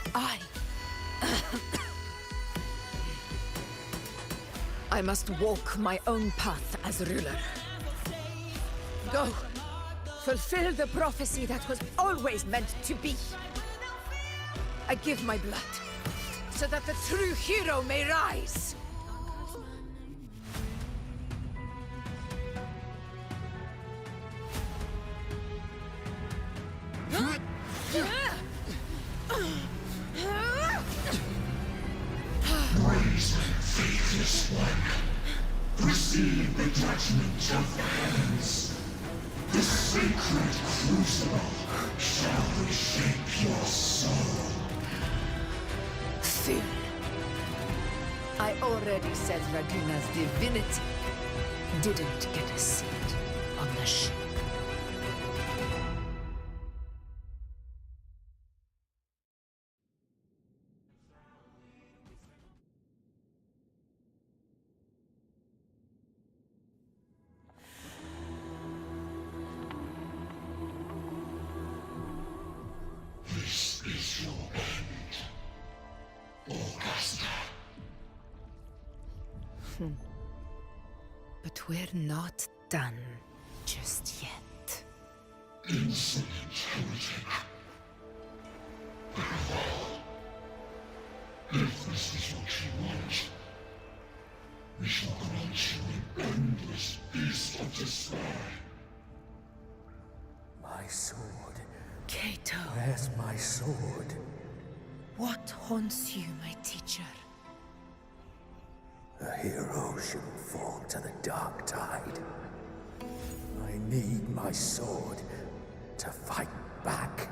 I must walk my own path as ruler. Go, fulfill the prophecy that was always meant to be. I give my blood, so that the true hero may rise! Brazen, faithless one, receive the judgment of the heavens. The sacred crucible shall reshape your soul. Fool! I already said Raguna's divinity didn't get a seat on the ship. This is your end, Augusta. But we're not done just yet. Insolent heretic. Farewell. If this is what you want, we shall grant you an endless feast of despair. My sword. Kato. Where's my sword? What haunts you, my teacher? A hero shouldn't fall to the dark tide. I need my sword to fight back.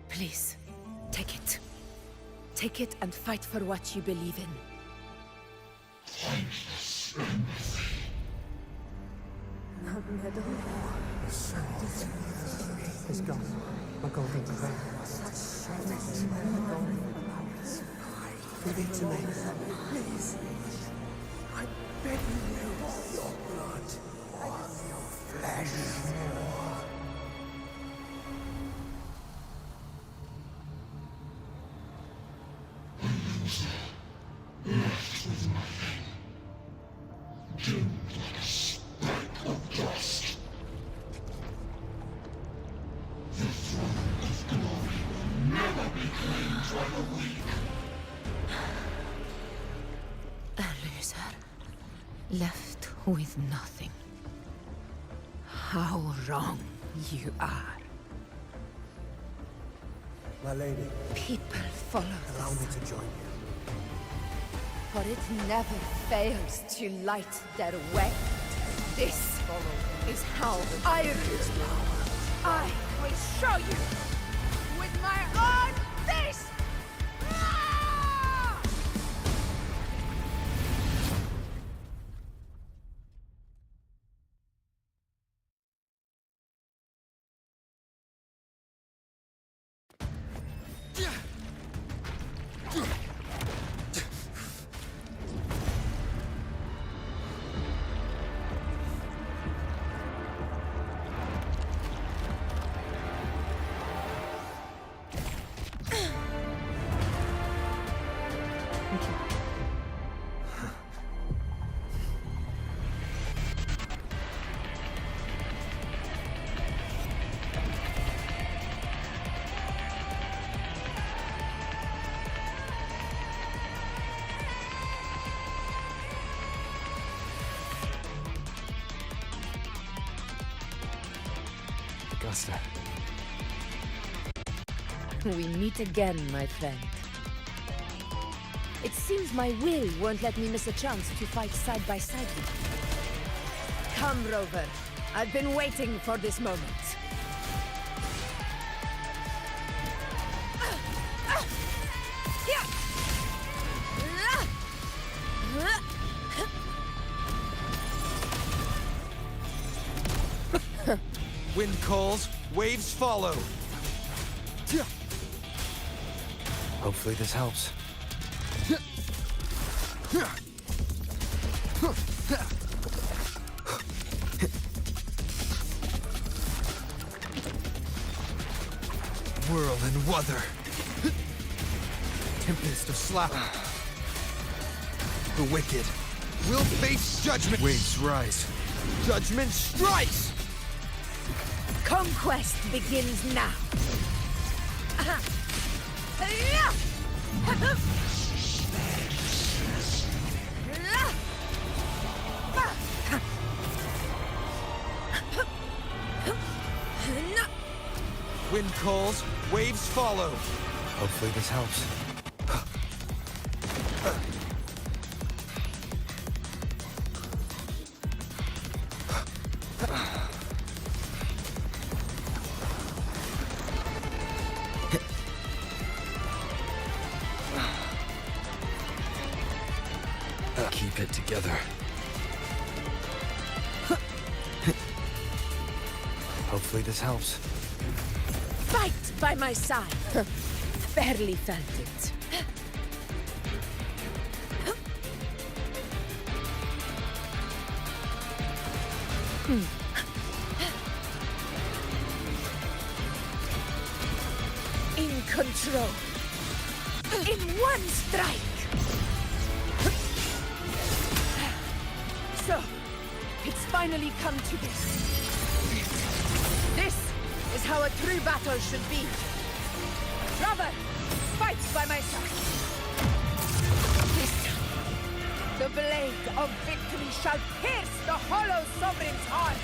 Please, take it. Take it and fight for what you believe in. Pointless empathy. Is gone. My golden crown. Give it to me. Please. I'm begging you. Your blood. Your flesh. A loser. Left with nothing. Dimmed like a speck of dust. The throne of glory will never be claimed by the weak. A loser, left with nothing. How wrong you are. My lady, People follow allow this, me to join you. for it never fails to light their way. This is how I rule. I will show you with my own face! Ah! Augusta. We meet again, my friend. It seems my will won't let me miss a chance to fight side by side with you. Come, Rover. I've been waiting for this moment. Wind calls, waves follow. Hopefully this helps. Whirl and weather. Tempest of slap. The wicked will face judgment. Waves rise. Judgment strikes! Conquest begins now. Wind calls, waves follow. Hopefully this helps. Keep it together. Hopefully this helps. Fight by my side. Barely felt it. In control. In one strike. So, it's finally come to this. This is how a true battle should be. Brother, fight by my side. This time, the blade of victory shall pierce the hollow sovereign's heart.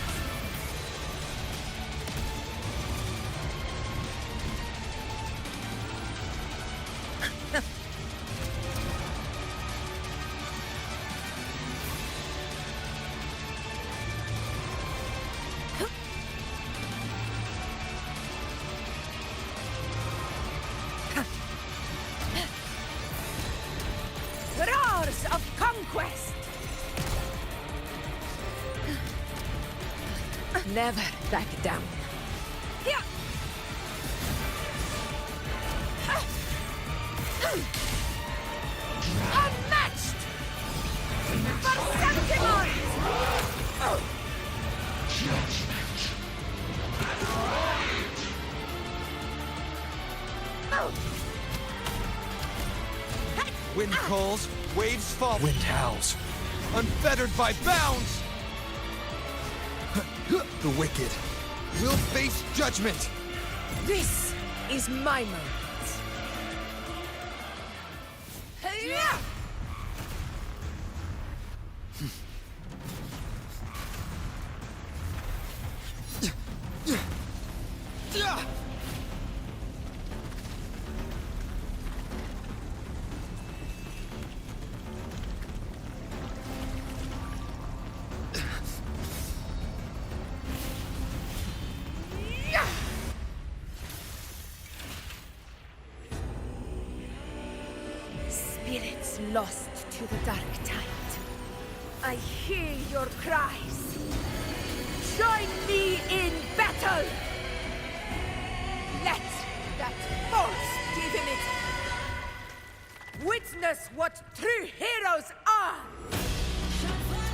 Roars of conquest! Never back down. Unmatched! For Septimon! Wind calls, waves fall. Wind howls. Unfettered by bounds! The wicked will face judgment! This is my moment. Spirits lost to the dark tide. I hear your cries. Join me in battle! Let that force divinity witness what true heroes are!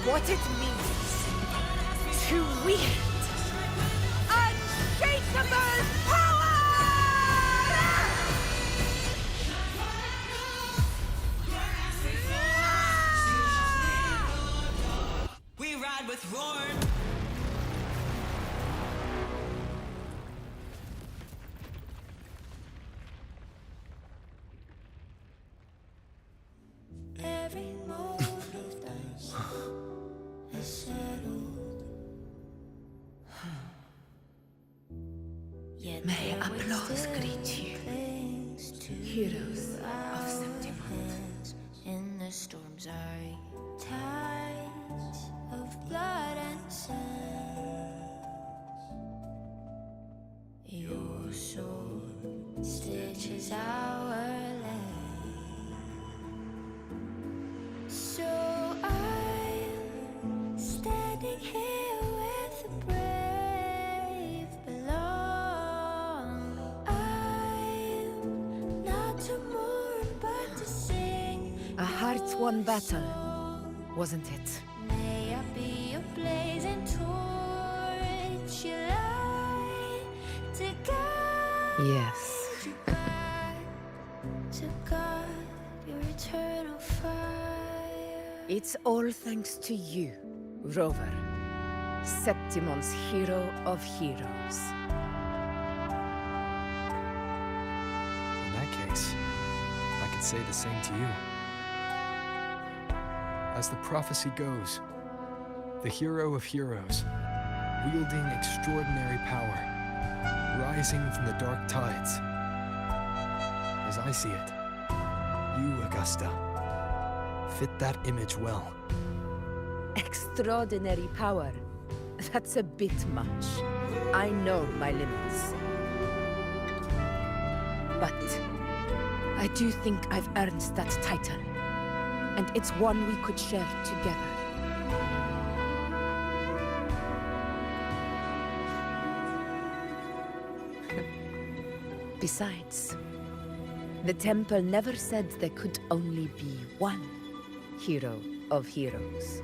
What it means to wield unshakable power! We ride with roar. Every moment is settled. applause greet you, heroes of Septimont. In the storms are tides of blood and sand. Your sword stitches our land. So I'm standing here with the brave belong. I'm not to mourn but to sing. A hard-won battle, wasn't it? May I be a blazing torch, you light to guide. Yes. To guard your eternal fire. It's all thanks to you, Rover, Septimon's hero of heroes. In that case, I could say the same to you. As the prophecy goes, the hero of heroes, wielding extraordinary power, rising from the dark tides. As I see it, you, Augusta, fit that image well. Extraordinary power. That's a bit much. I know my limits. But I do think I've earned that title. And it's one we could share together. Besides, the temple never said there could only be one hero of heroes.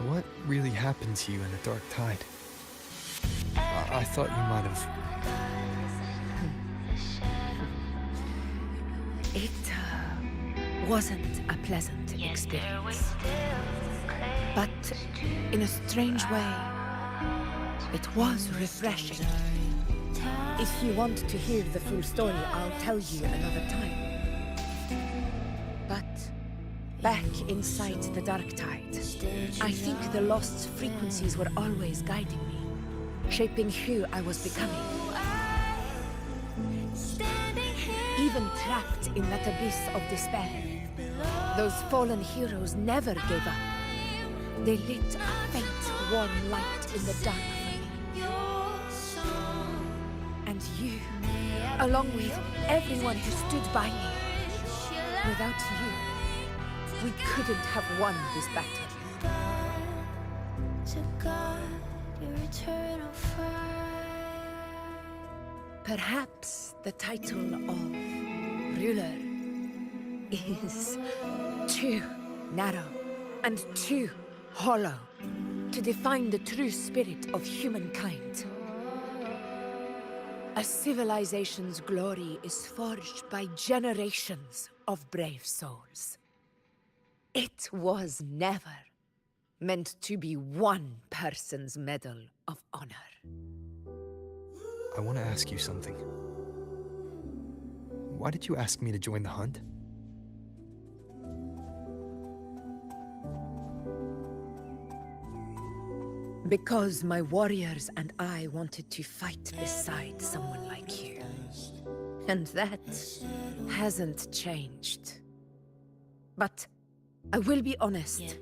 What really happened to you in the dark tide? I thought you might have... It wasn't a pleasant experience. But in a strange way, it was refreshing. If you want to hear the full story, I'll tell you another time. But back inside the dark tide, I think the lost frequencies were always guiding me, shaping who I was becoming. Even trapped in that abyss of despair, those fallen heroes never gave up. They lit a faint, warm light in the dark for me. And you, along with everyone who stood by me. Without you, we couldn't have won this battle. To guard your eternal fire. Perhaps the title of ruler is too narrow and too hollow to define the true spirit of humankind. A civilization's glory is forged by generations of brave souls. It was never meant to be one person's medal of honor. I want to ask you something. Why did you ask me to join the hunt? Because my warriors and I wanted to fight beside someone like you. And that hasn't changed. But I will be honest,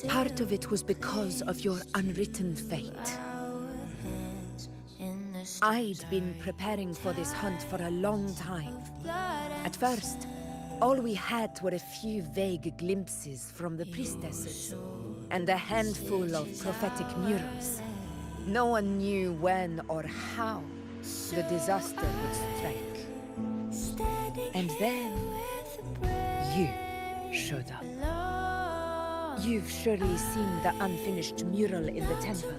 part of it was because of your unwritten fate. I'd been preparing for this hunt for a long time. At first, all we had were a few vague glimpses from the priestesses, and a handful of prophetic murals. No one knew when or how the disaster would strike. And then, you showed up. You've surely seen the unfinished mural in the temple,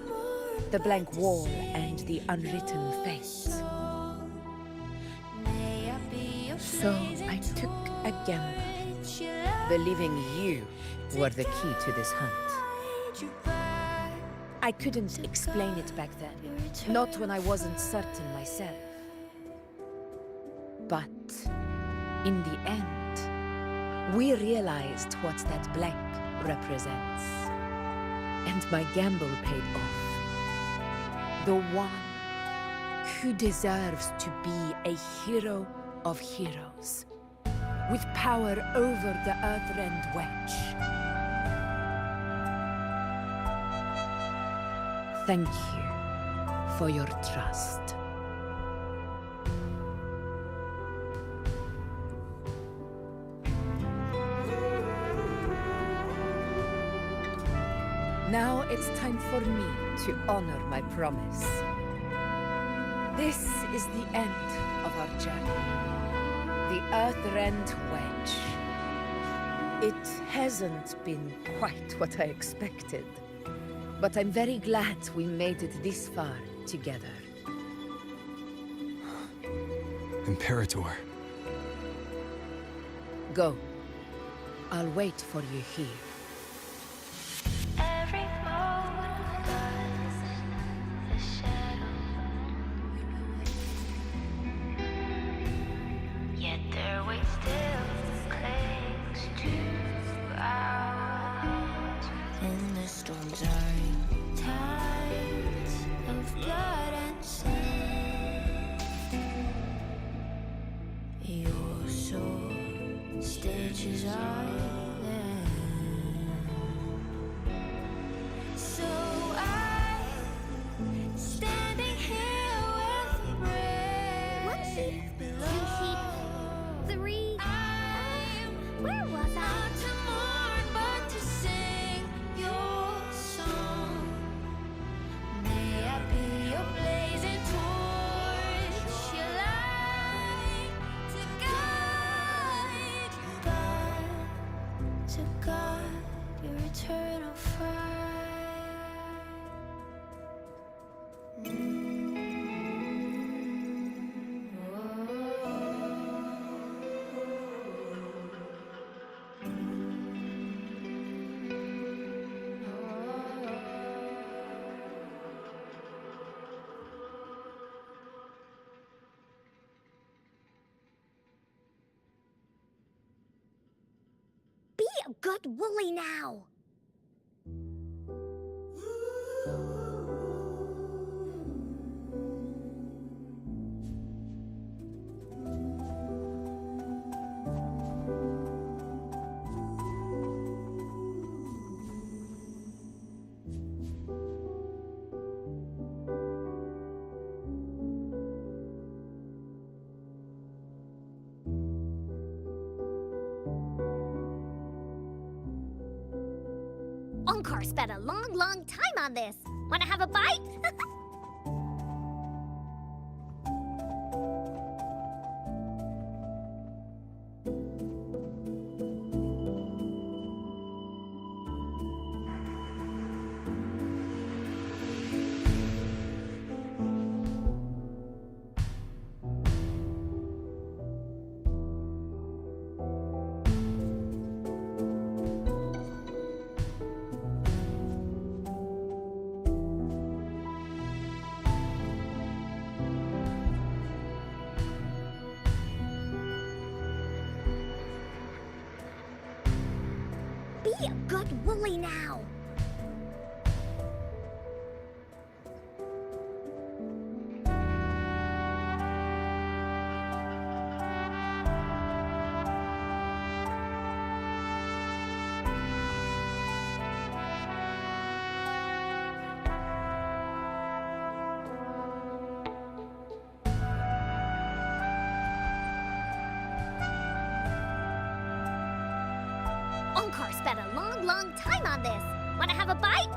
the blank wall and the unwritten fate. So I took a gamble, believing you were the key to this hunt. I couldn't explain it back then, not when I wasn't certain myself. But in the end, we realized what that blank represents. And my gamble paid off. The one who deserves to be a hero of heroes, with power over the Earthrend Wedge. Thank you for your trust. Now it's time for me to honor my promise. This is the end of our journey. The Earthrend Wedge. It hasn't been quite what I expected, but I'm very glad we made it this far together. Imperator. Go. I'll wait for you here. Every moment was a shadow. Yet their weight still clings to ours. In the storms are tides of blood and sin. Your sword stitches are there. So I'm standing here with a breath. 1 sheep, 2 sheep, 3. Where was I? Not to mourn, but to sing your song. May I be your blazing torch, your light to guide your eternal fire. Be a good woolly now. Onkar spent a long time on this. Wanna have a bite? Be a good woolly now. Onkar spent a long time on this. Wanna have a bite?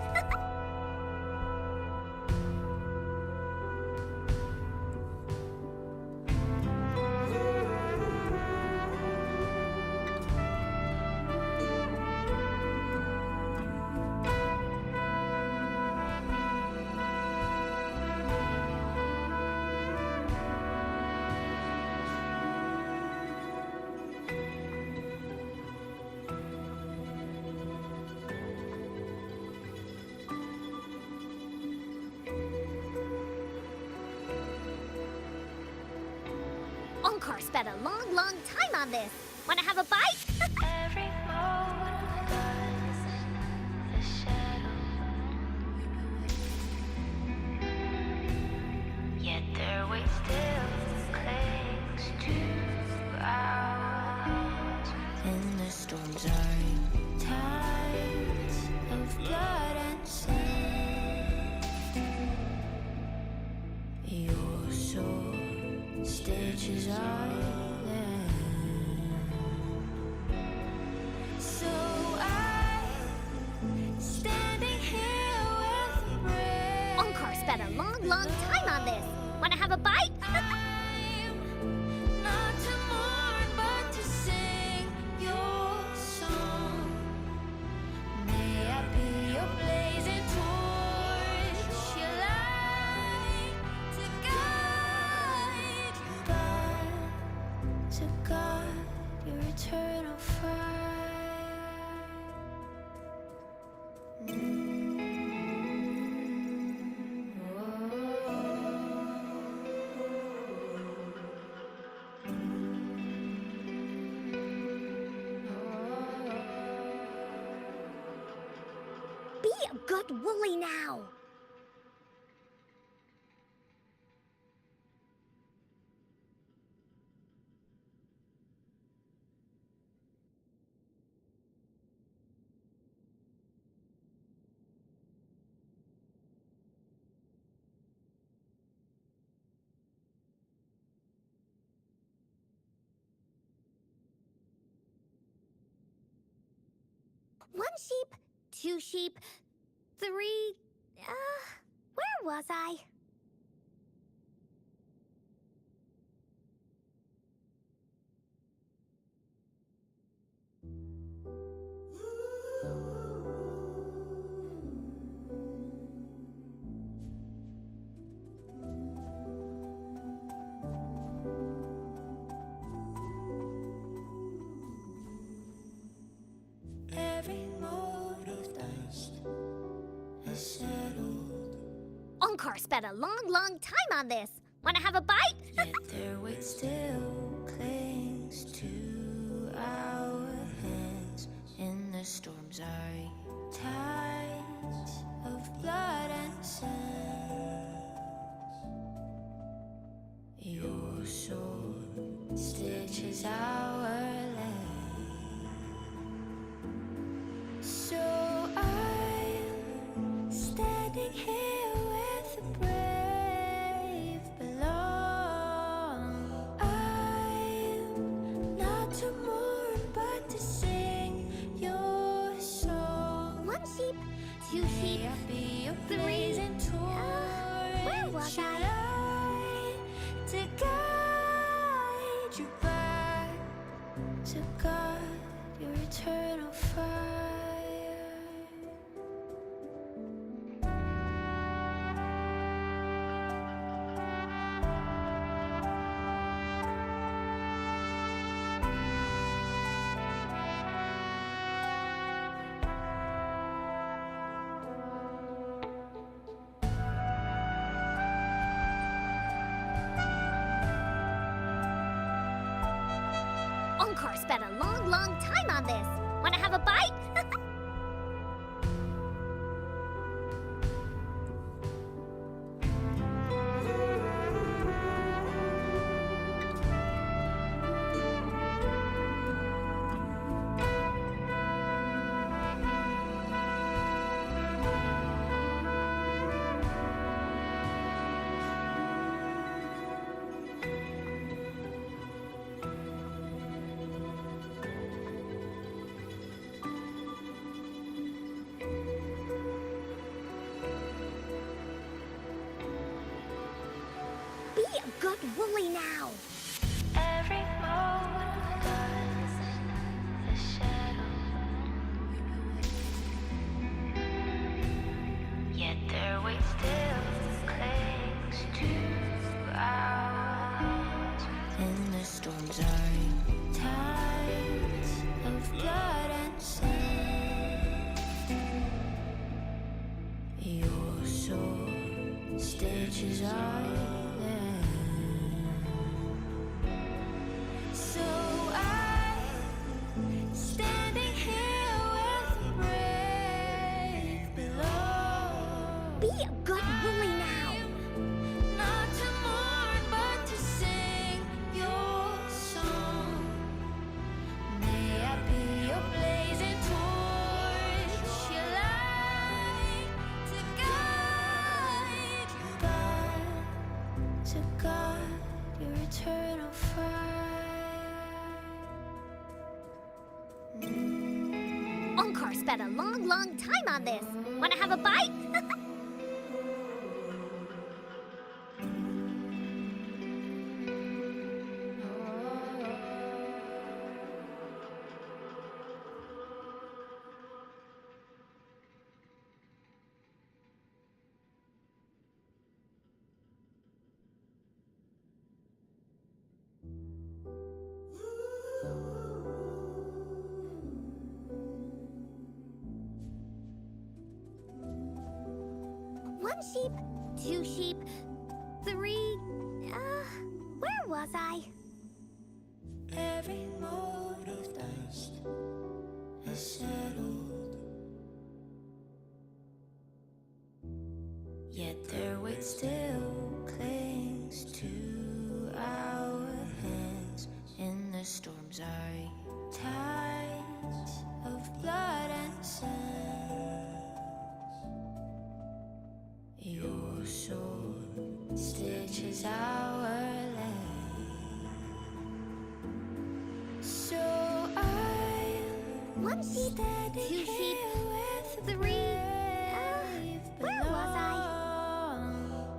Onkar spent a long time on this. Wanna have a bite? Every moment was a shadow. long time on this. Wanna have a bite? Not to mourn, but to sing your song. May I be your blazing torch, your light to guide you back to God, your eternal fire. Be a good woolly now. One sheep, two sheep, three... where was I? Every mote of dust is settled. Encore spent a long time on this. Wanna have a bite? Yet their weight still clings to our hands in the storm's eye. Tides of blood and sand. Your sword stitches our land. So I'm standing here with the brave below. I'm not to mourn, but to sing your song. One sheep, two sheep, May I be your three... blazing torch, where was I? light to guide you back to God, your eternal fire. Encore spent a long time on this. Wanna have a bite? Be a good woolly now. Every mote of dust is settled. Yet their weight still clings to our hands in the storm's eye. Tides of blood and sand. Your sword stitches our land. So I'm standing here with the brave below. Be a good woolly now. Not to mourn, but to sing your song. May I be your blazing torch, your light to guide you back to God, your eternal fire. Encore spent a long time on this. Wanna have a bite? 1 sheep, 2 sheep, 3... where was I? Every mote of dust has settled, yet their weight still clings to our hands in the storm's eye. Tides of blood and sand. Your sword stitches our land. So I 1 sheep, 2 sheep, 3... where was I?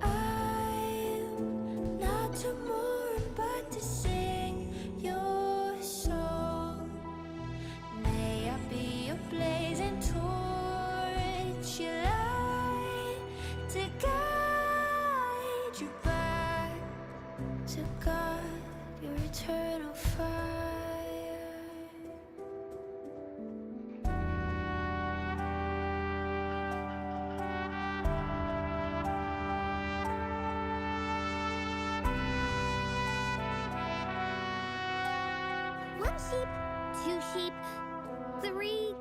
I'm not to mourn, but to sing your song. May I be a blazing torch, you light to guide you back to God, your eternal fire. One sheep, 2 sheep, 3...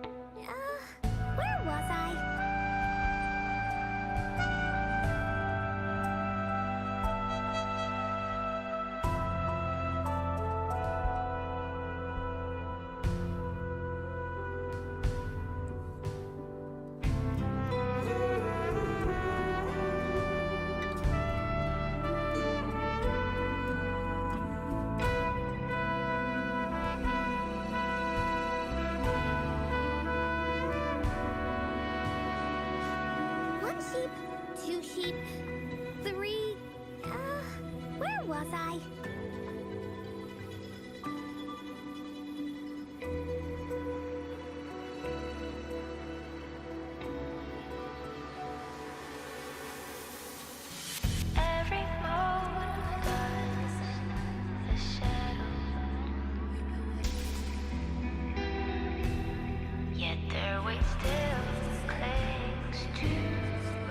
where was I? One sheep, 2 sheep, 3... where was I? Every mote of dust has settled, yet their weight still clings to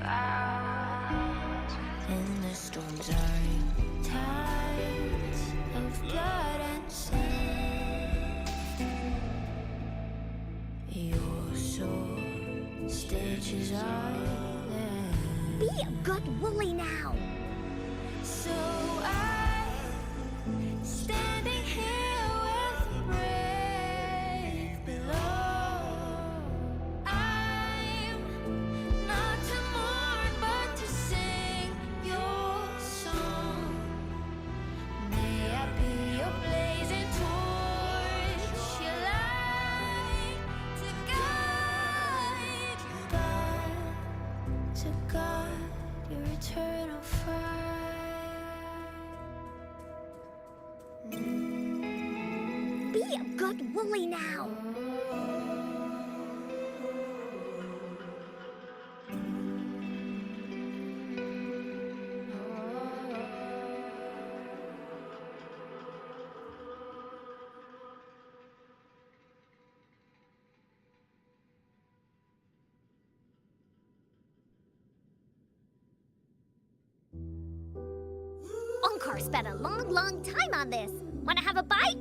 our hands in the storm's eye. Tides of blood and sand. Your sword stitches our land. Be a good woolly now! So I'm standing here with the brave below. I'm not to mourn, but to sing your song. May I be your blazing torch, your light to guide you back to God, your eternal fire. Be a good woolly now! Onkar spent a long time on this. Wanna have a bite?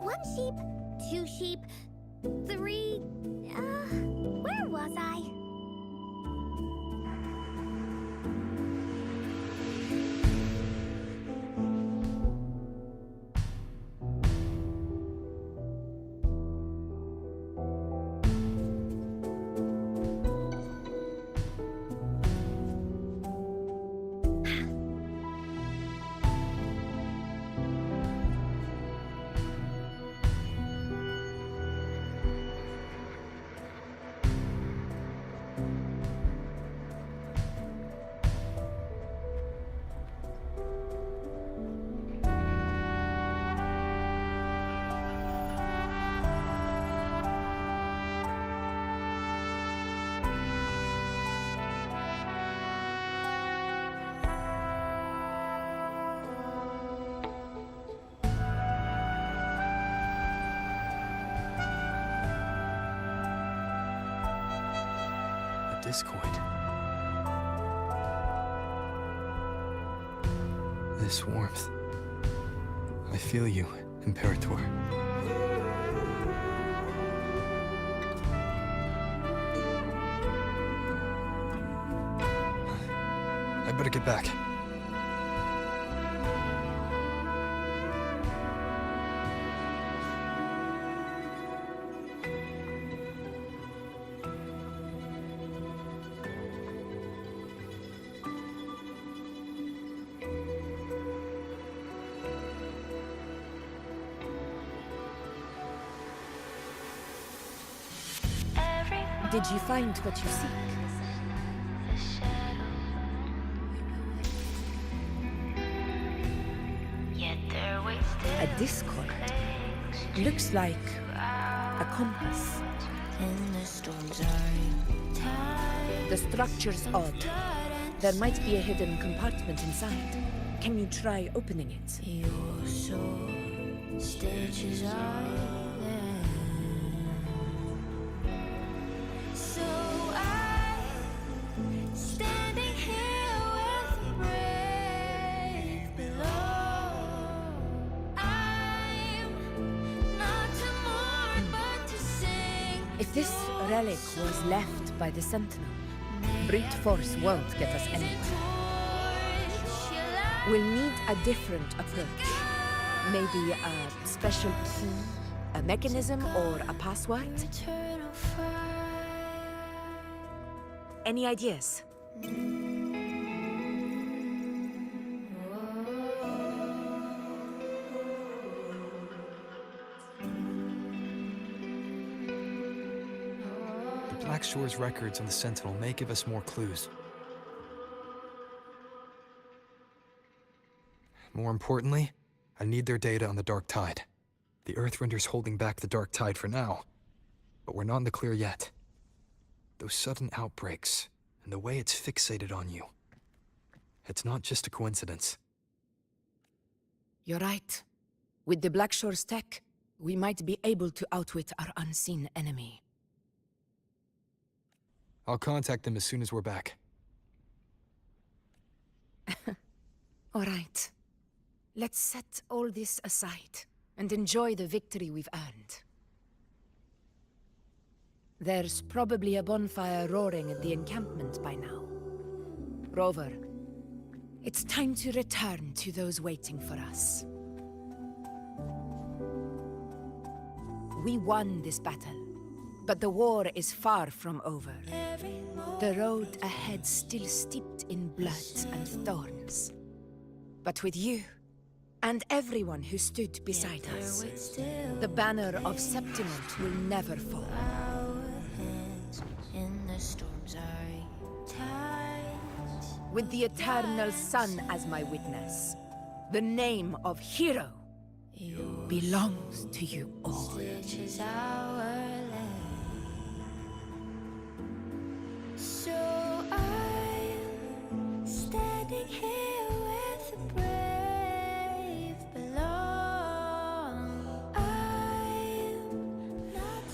One sheep, 2 sheep, 3... where was I? discord. This warmth. I feel you, Imperator. I better get back. Did you find what you seek? A discord. Looks like a compass. The structure's odd. There might be a hidden compartment inside. Can you try opening it? Your soul stitches So I'm standing here with brave below. I'm not to mourn, but to sing. If this relic was left by the Sentinel, brute force won't get us anywhere. We'll need a different approach. Maybe a special key, a mechanism, or a password? Any ideas? The Black Shore's records on the Sentinel may give us more clues. More importantly, I need their data on the Dark Tide. The Earthrender's holding back the Dark Tide for now, but we're not in the clear yet. Those sudden outbreaks, and the way it's fixated on you. It's not just a coincidence. You're right. With the Black Shore's tech, we might be able to outwit our unseen enemy. I'll contact them as soon as we're back. All right. Let's set all this aside and enjoy the victory we've earned. There's probably a bonfire roaring at the encampment by now. Rover, it's time to return to those waiting for us. We won this battle, but the war is far from over. The road ahead still steeped in blood and thorns. But with you, and everyone who stood beside us, the banner of Septimont will never fall. With the eternal sun as my witness, the name of hero belongs to you all. So I'm standing here with the brave below. I'm not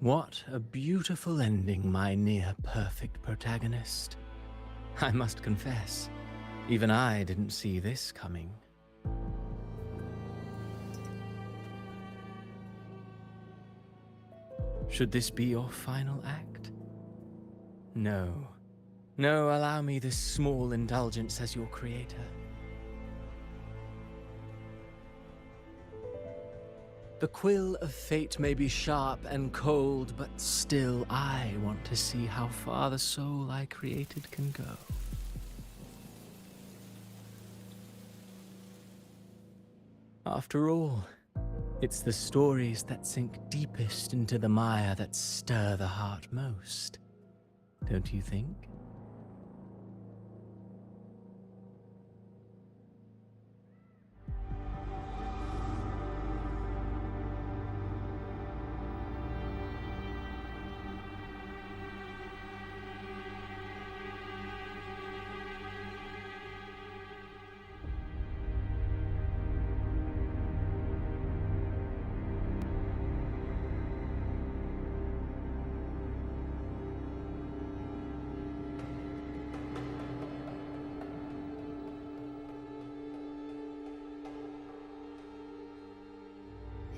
What a beautiful ending, my near-perfect protagonist. I must confess, even I didn't see this coming. Should this be your final act? No. No, allow me this small indulgence as your creator. The quill of fate may be sharp and cold, but still I want to see how far the soul I created can go. After all, it's the stories that sink deepest into the mire that stir the heart most, don't you think?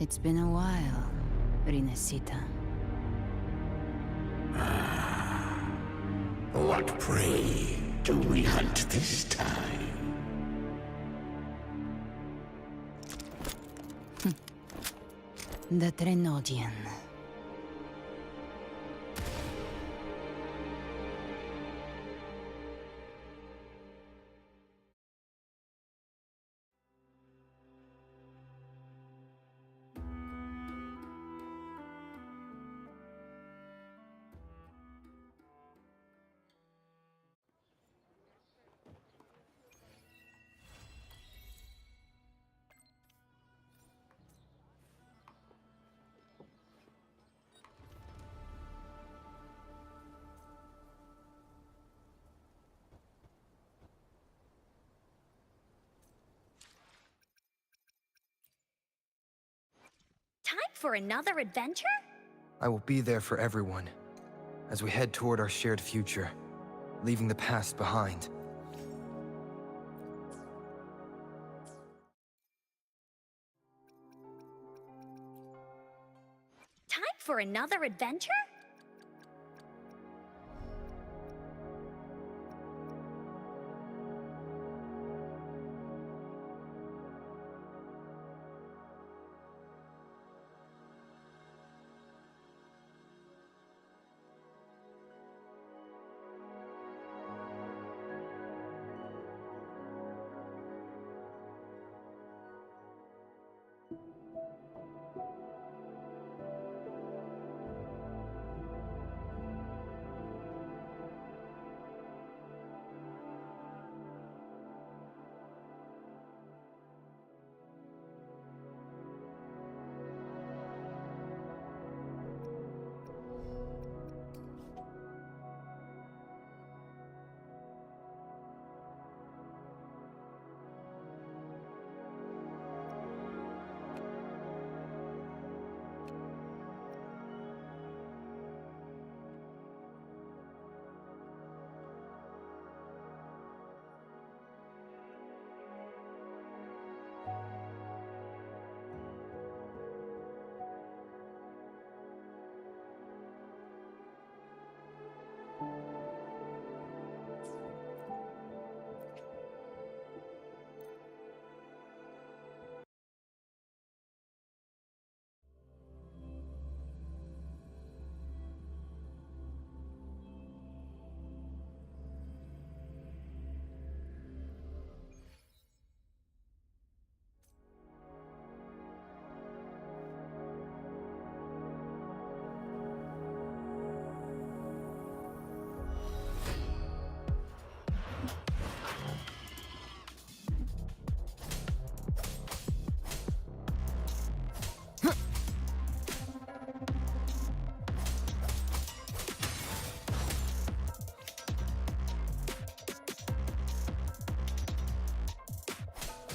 It's been a while, Rinesita. What prey do we hunt this time? The Trenodian. Time for another adventure? I will be there for everyone as we head toward our shared future, leaving the past behind. Time for another adventure?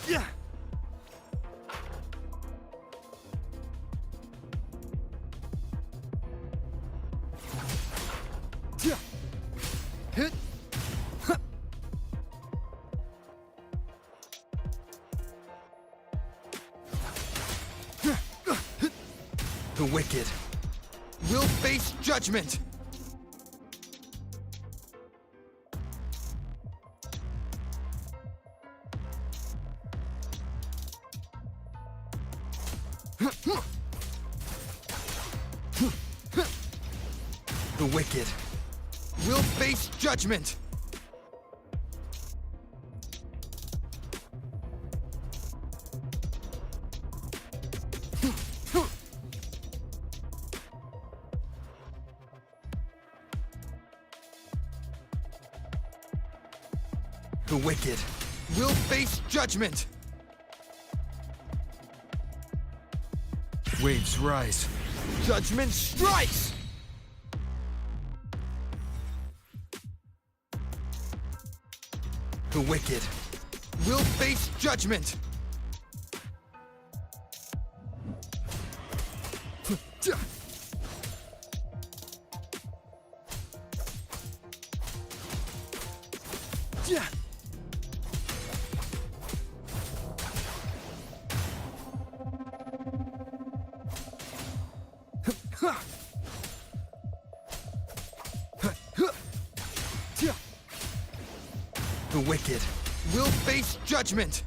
Yeah. Hit. The wicked will face judgment. The wicked will face judgment. The wicked will face judgment. Waves rise. Judgment strikes! The wicked will face judgment. The wicked will face judgment!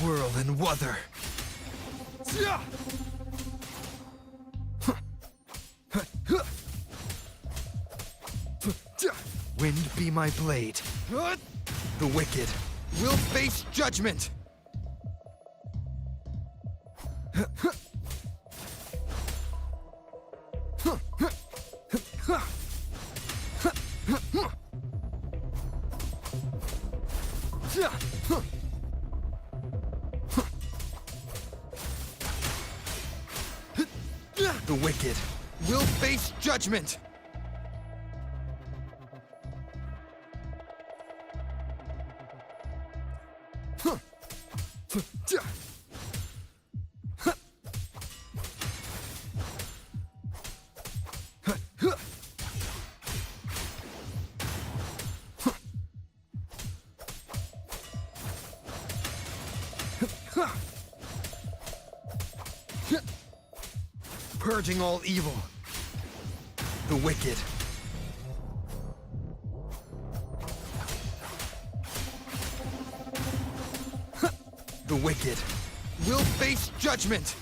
Whirl and Wuther! Wind be my blade. The wicked will face judgment! The wicked will face judgment! Purging all evil. The wicked. The wicked will face judgment.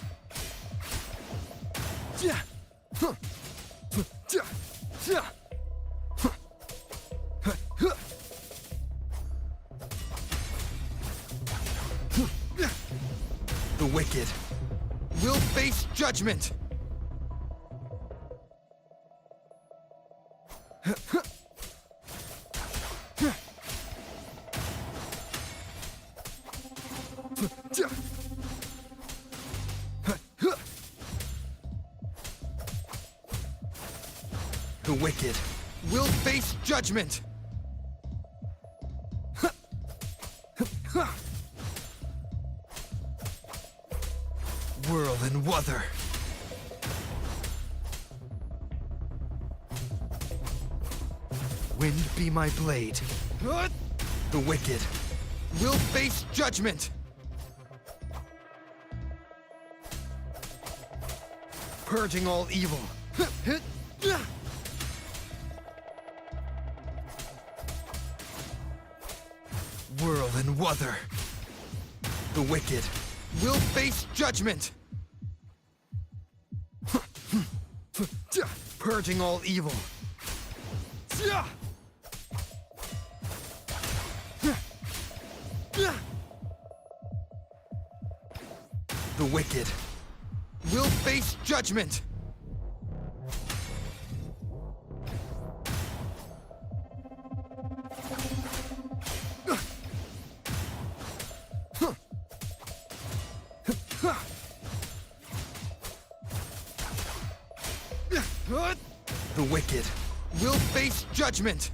The wicked will face judgment. The wicked will face judgment! Whirl and Wuther! Wind be my blade. The wicked will face judgment! Purging all evil. Whirl and Wuther. The wicked will face judgment! Purging all evil. The wicked will face judgment! The wicked will face judgment!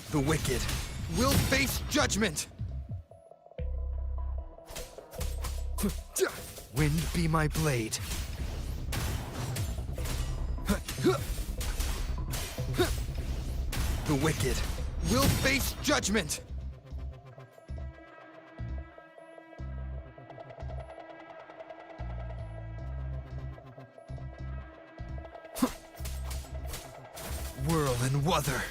The wicked will face judgment! Wind be my blade. The wicked will face judgment! Whirl and Wuther!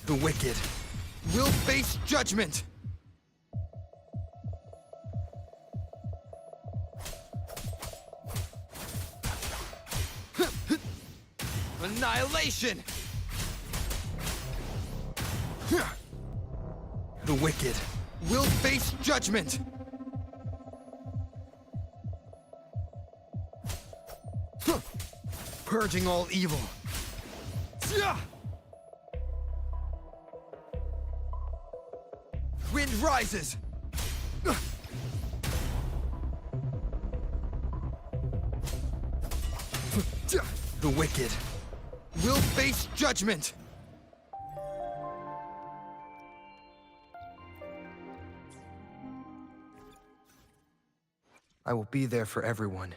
The wicked will face judgment! Annihilation! The wicked will face judgment! Purging all evil. Wind rises! The wicked will face judgment! I will be there for everyone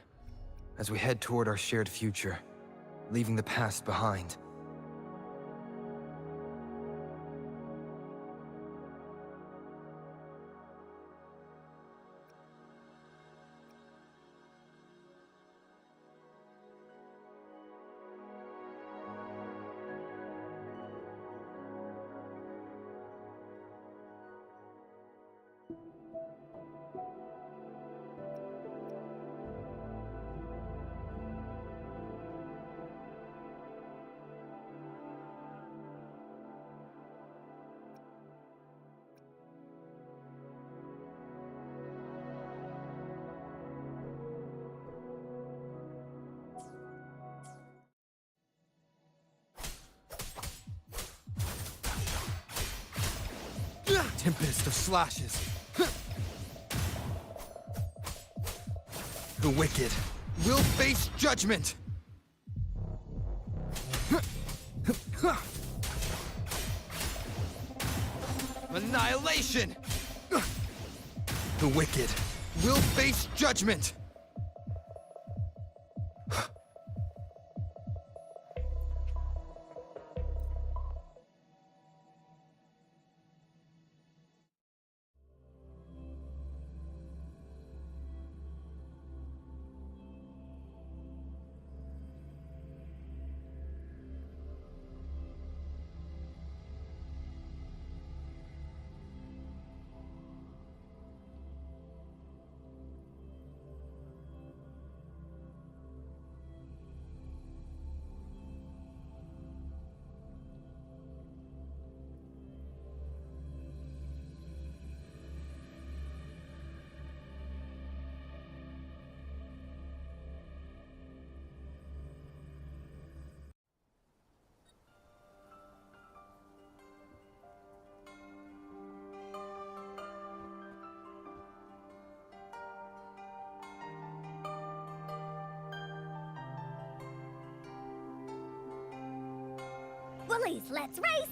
as we head toward our shared future, leaving the past behind. Tempest of slashes. The wicked will face judgment! Annihilation! The wicked will face judgment! Bullies, let's race!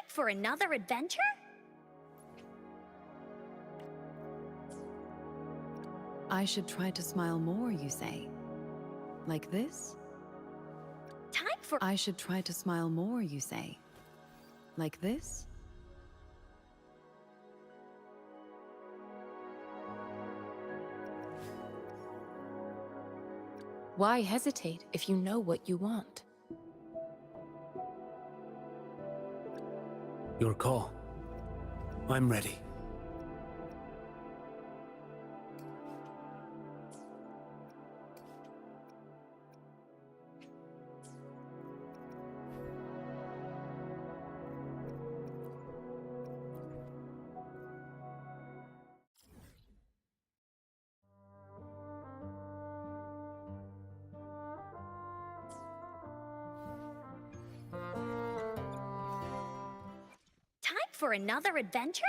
for another adventure? I should try to smile more, you say? Like this? Time for— I should try to smile more, you say? Like this? Why hesitate if you know what you want? Your call. I'm ready. Time for another adventure?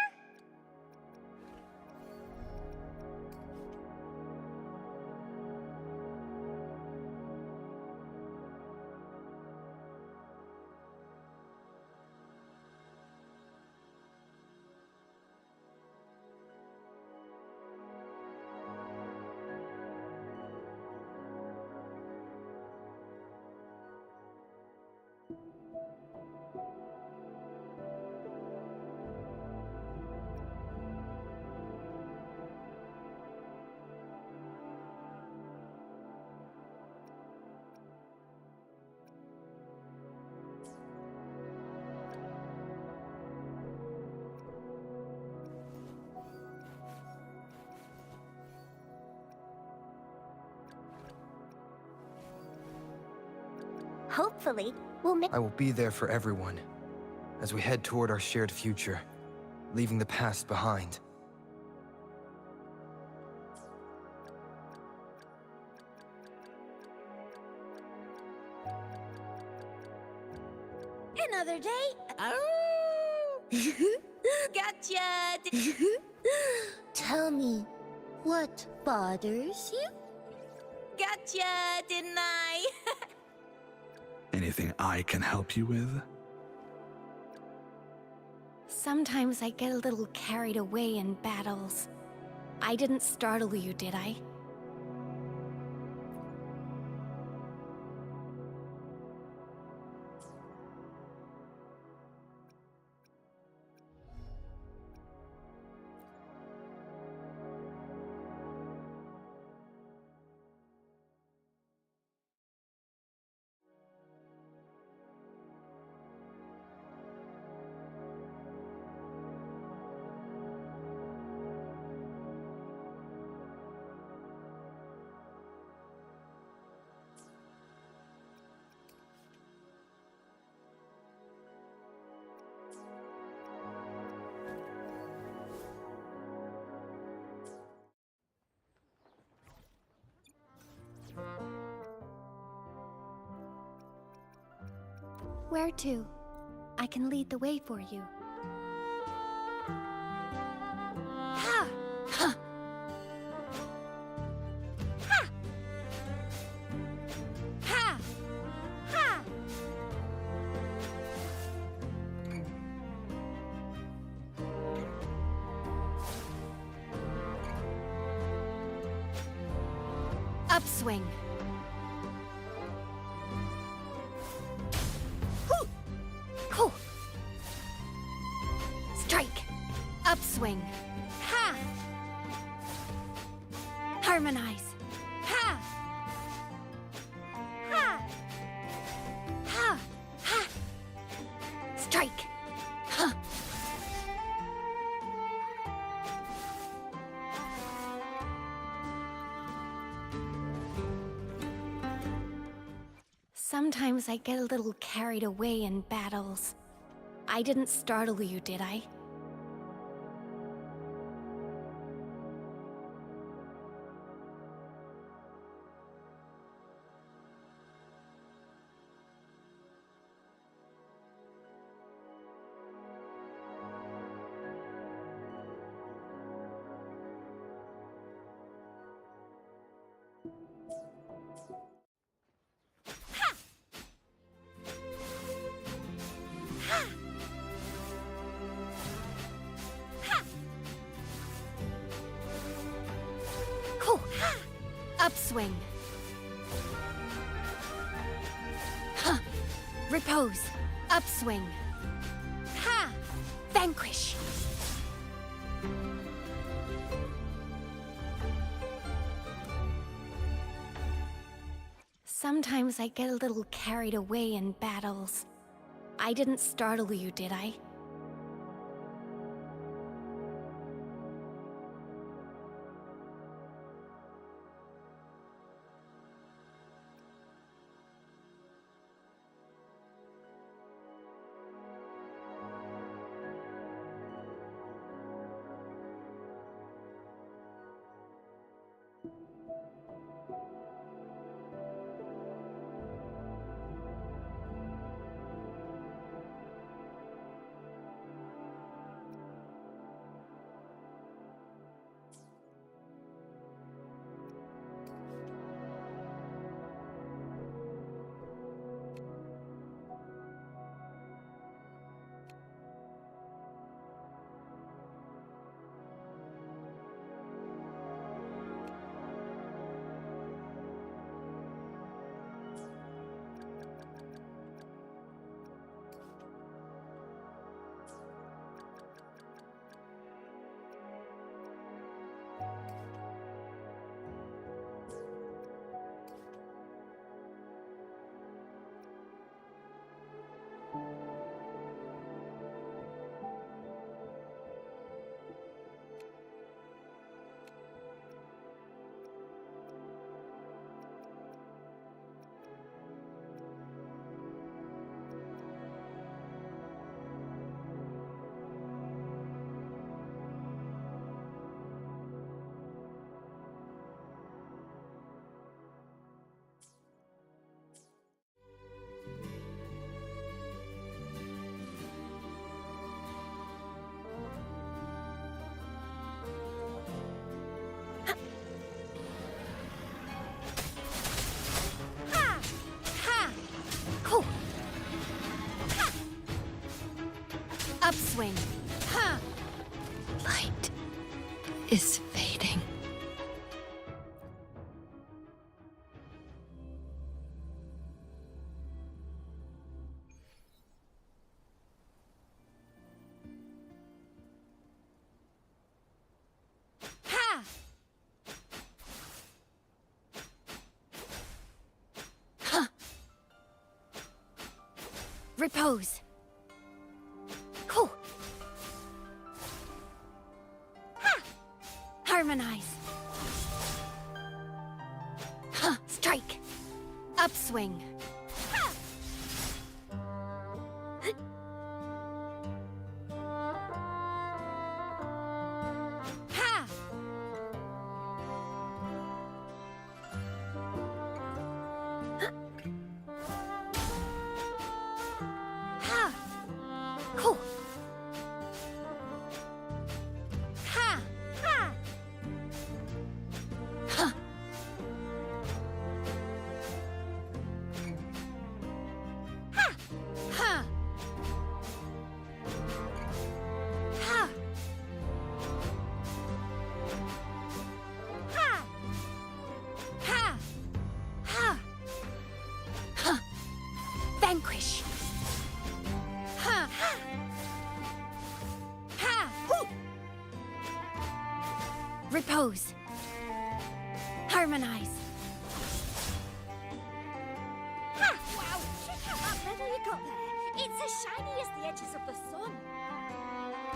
Hopefully, we'll make— I will be there for everyone as we head toward our shared future, leaving the past behind. Another day? Oh! Gotcha! Tell me, what bothers you? Gotcha, didn't I? Anything I can help you with? Sometimes I get a little carried away in battles. I didn't startle you, did I? Where to? I can lead the way for you. Ha! Ha! Ha! Ha! Ha! Upswing. Hoo! Strike. Upswing. Ha! Harmonize. Ha! Ha! Ha! Ha! Strike. Ha! Sometimes I get a little carried away in battles. I didn't startle you, did I? Upswing. Huh. Repose. Upswing. Ha! Vanquish. Sometimes I get a little carried away in battles. I didn't startle you, did I? Upswing. Ha! Light is fading. Ha! Huh. Repose. Cool. Ha! Harmonize. Huh. Strike. Upswing. Ha! Ha! Ha! Cool. Ha! Ha! Huh. Ha! Ha! Ha! Ha! Ha! Ha! Huh. Vanquish. Ha! Ha! Ha! Hoo! Repose. Harmonize. Ha! Wow! Check out that medal you got there. It's as shiny as the edges of the sun.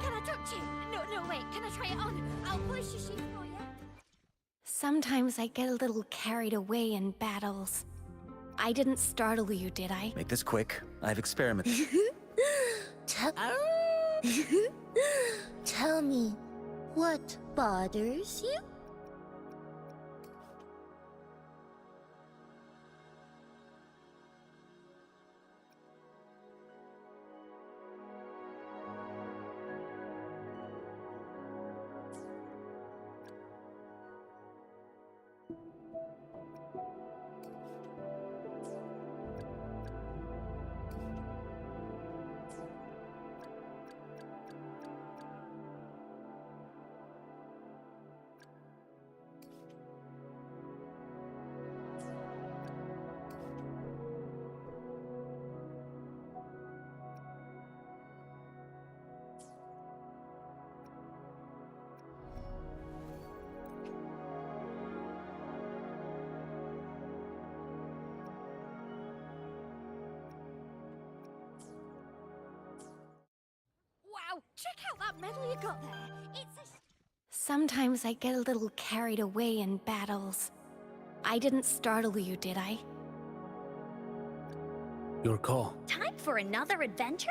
Can I touch it? No, wait. Can I try it on? I'll polish your shoes for you. Sometimes I get a little carried away in battles. I didn't startle you, did I? Make this quick. I've experimented. Tell me, what bothers you? Wow, check out that medal you got there. It's a... Sometimes I get a little carried away in battles. I didn't startle you, did I? Your call. Time for another adventure?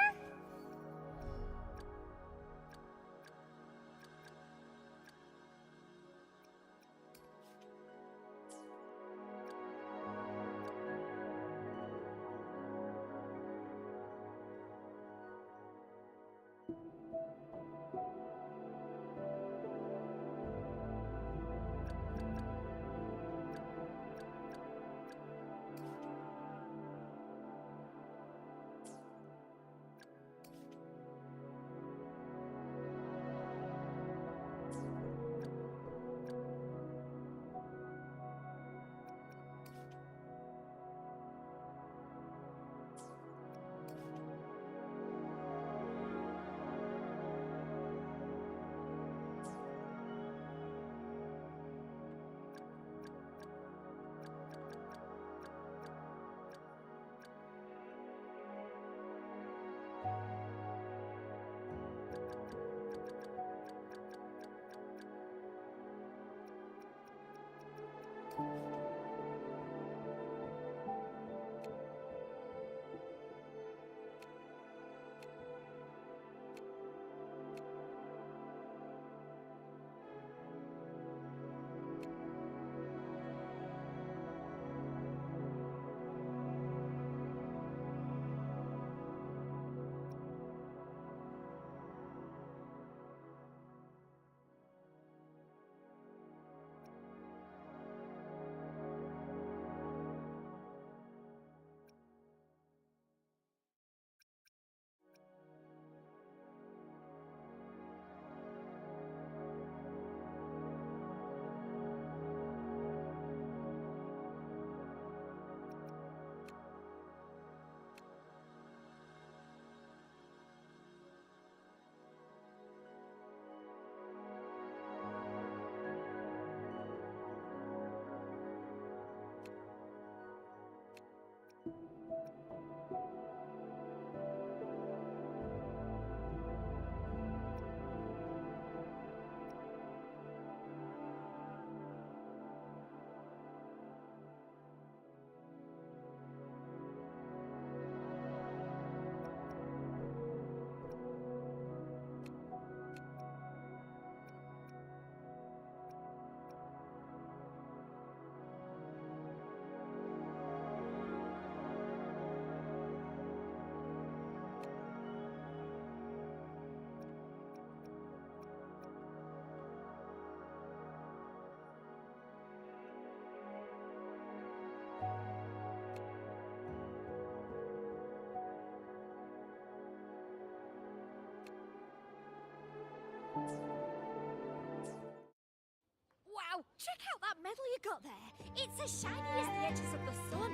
Wow, check out that medal you got there. It's as shiny as the edges of the sun.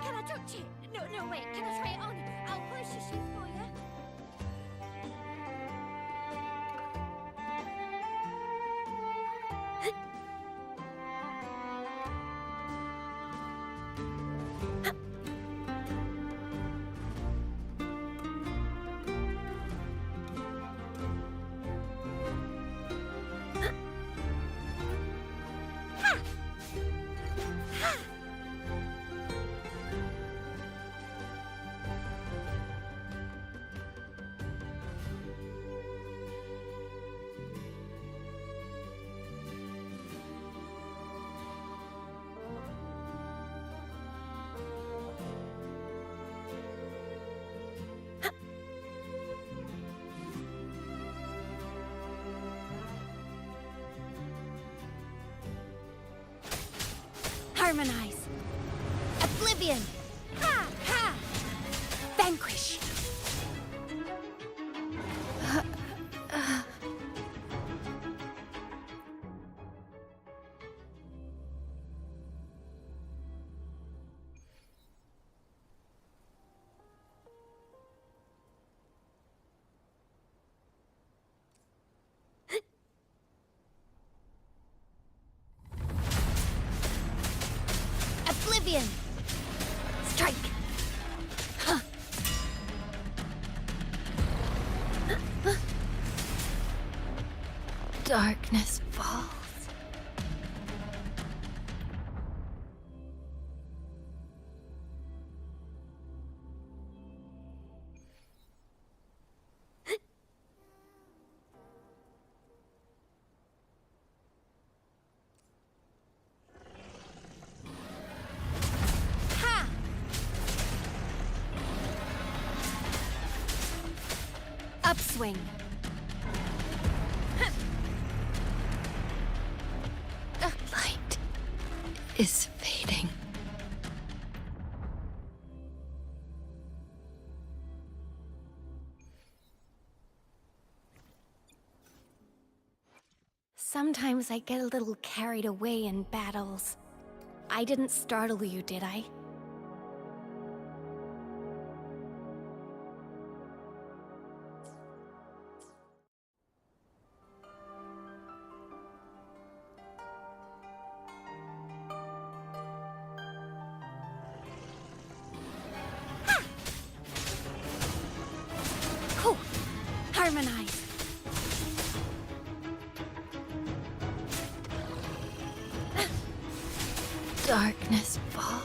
Can I touch it? No, wait, can I try it on? I'll polish your shoes for you. Harmonize. Oblivion. Ha! Ha! Vanquish. Oblivion! Strike! Huh. Darkness falls. Upswing. The light is fading. Sometimes I get a little carried away in battles. I didn't startle you, did I? Cool. Harmonize. Darkness falls.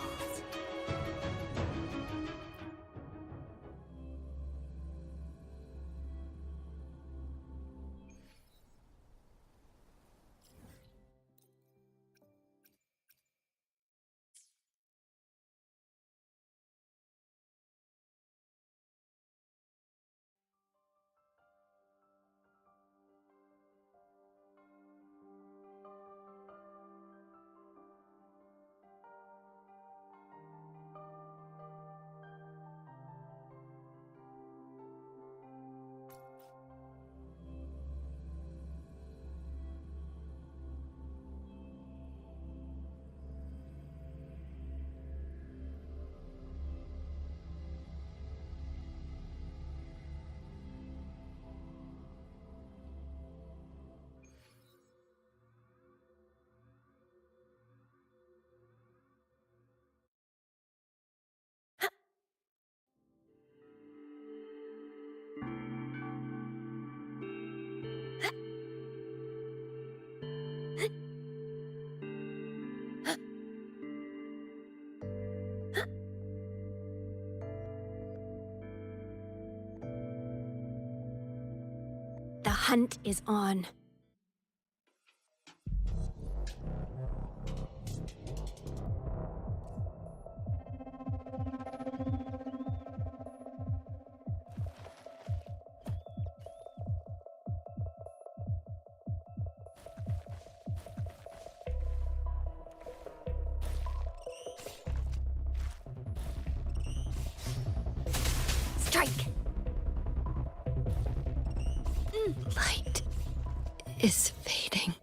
The hunt is on. Strike! Light is fading.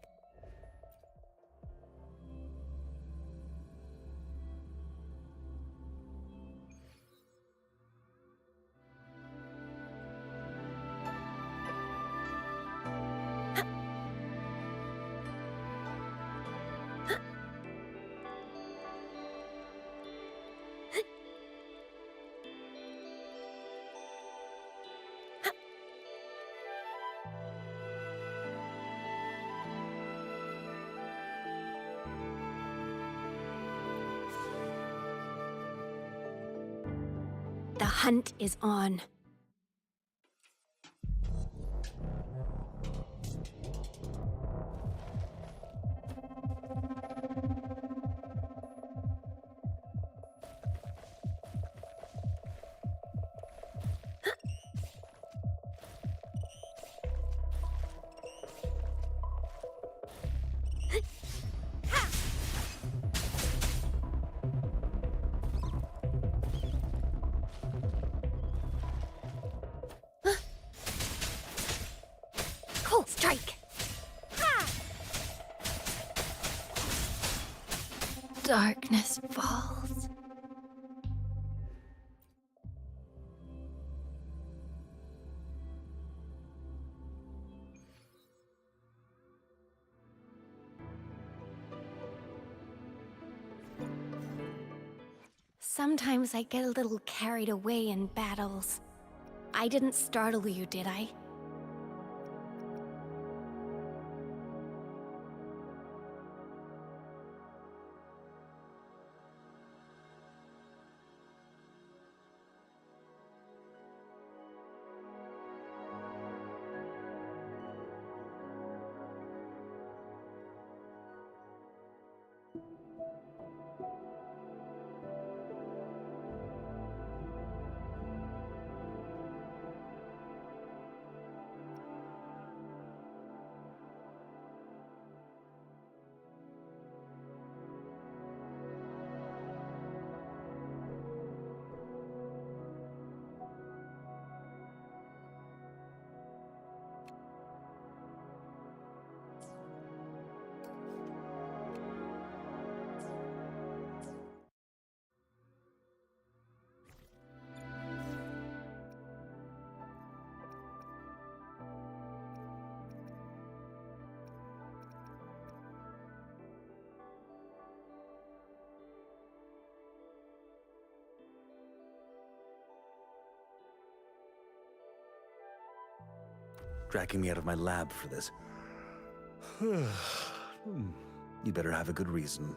The hunt is on. Cool strike. Darkness falls. Sometimes I get a little carried away in battles. I didn't startle you, did I? dragging me out of my lab for this. You better have a good reason.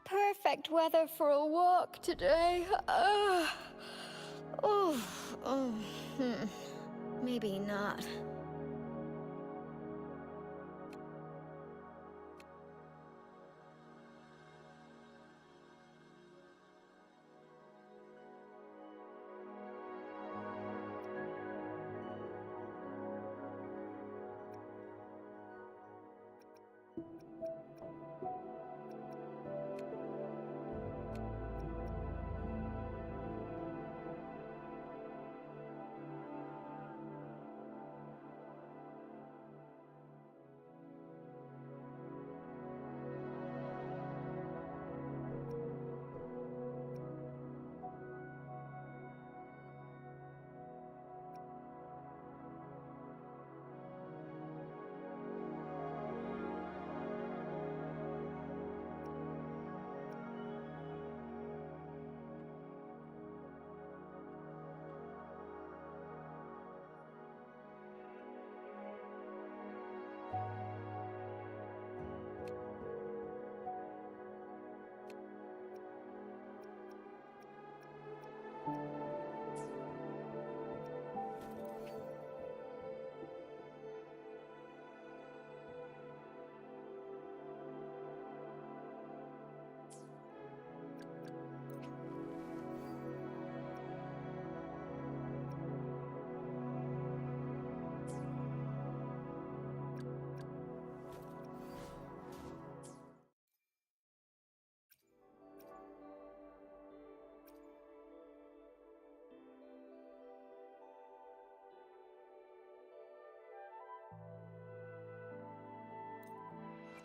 Perfect weather for a walk today. Maybe not.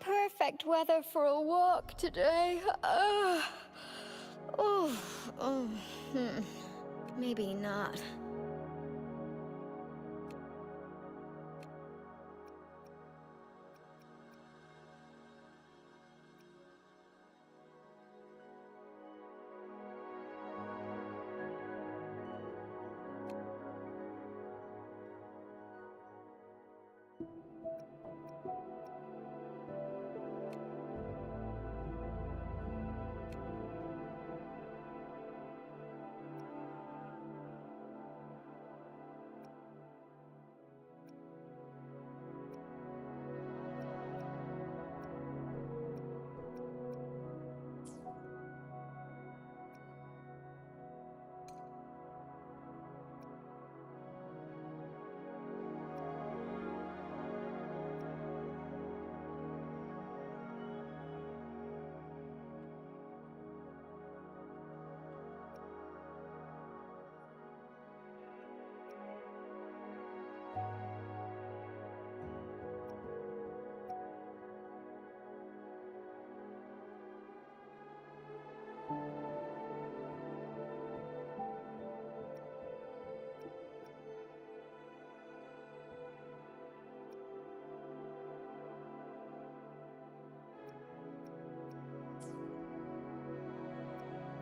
Perfect weather for a walk today. Maybe not.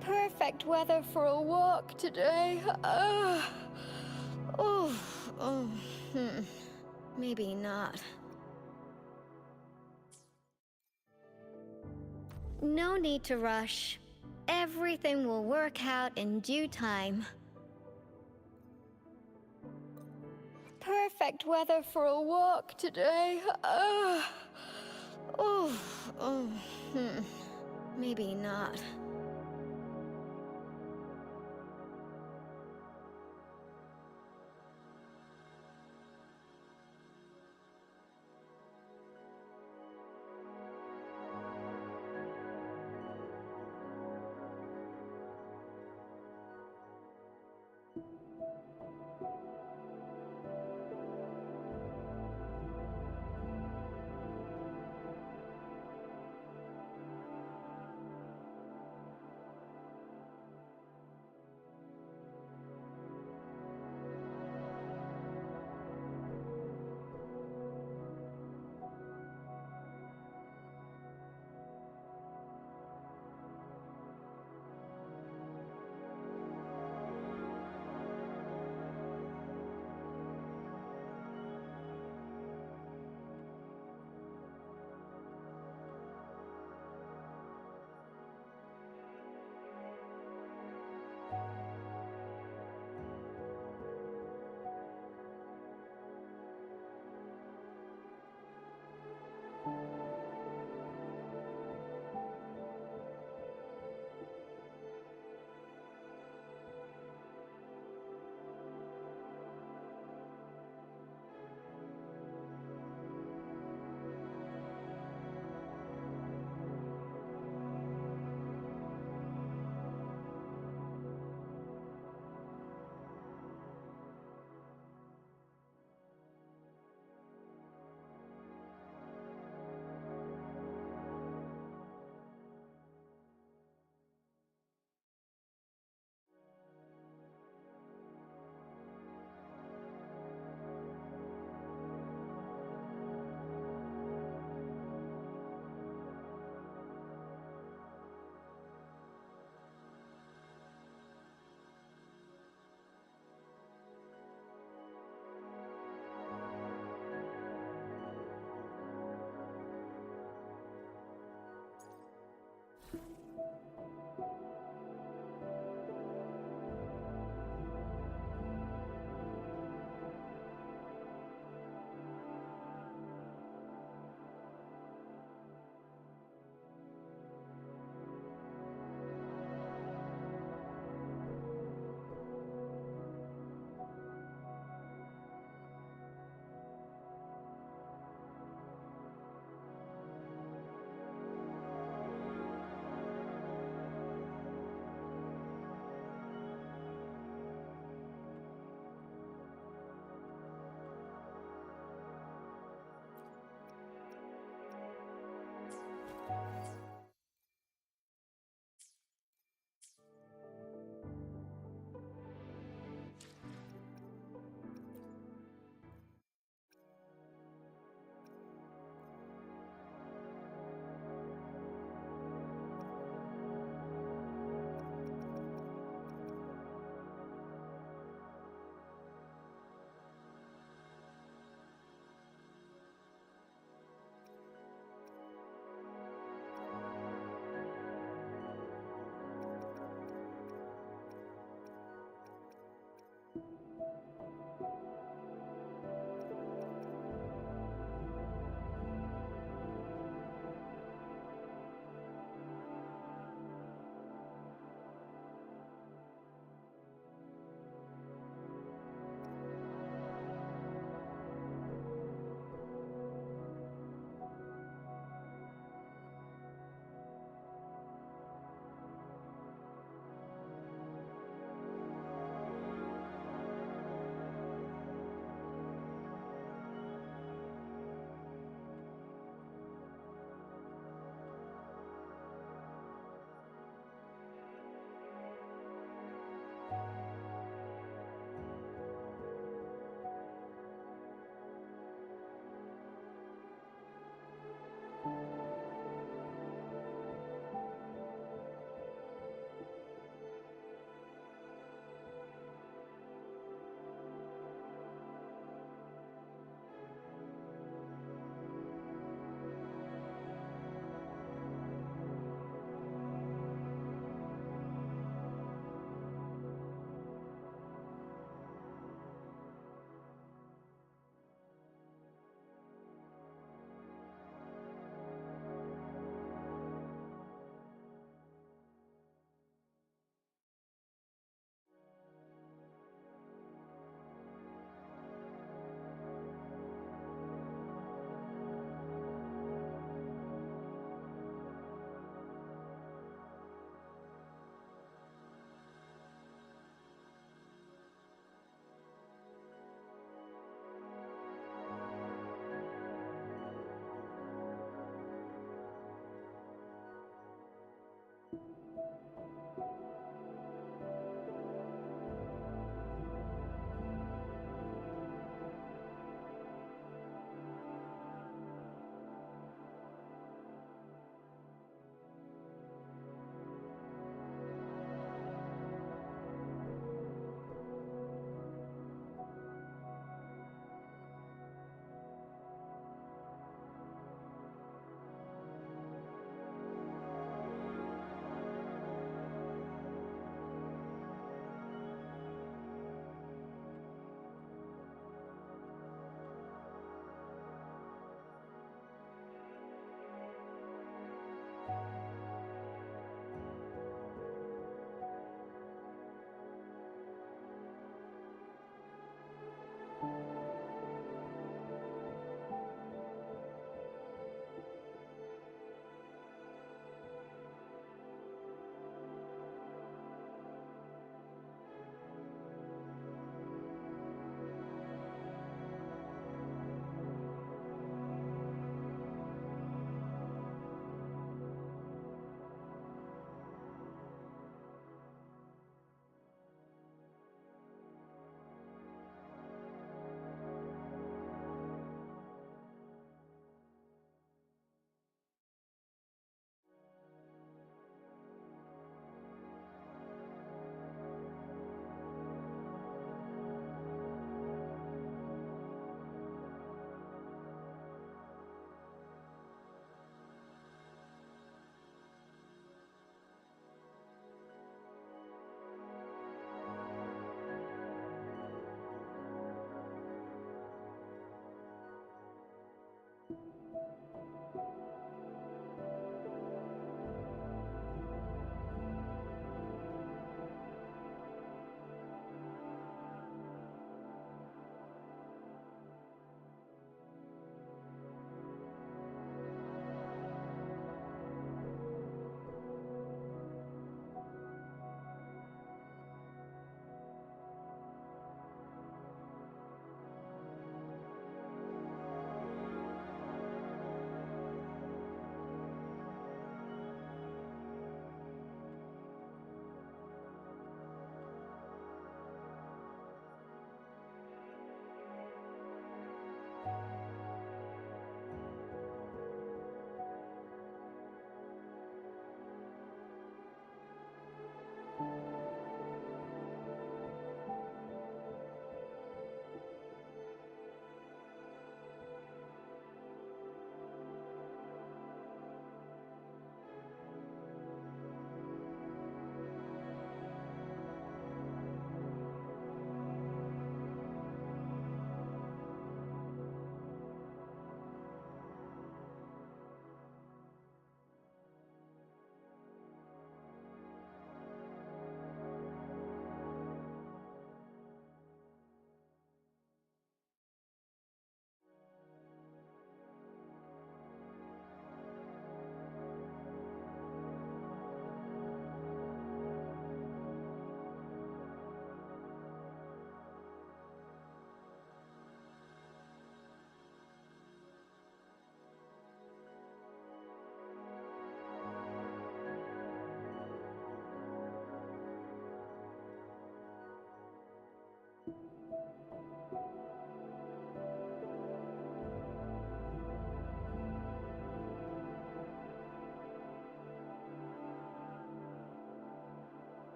Perfect weather for a walk today. Maybe not. No need to rush. Everything will work out in due time. Perfect weather for a walk today. Maybe not.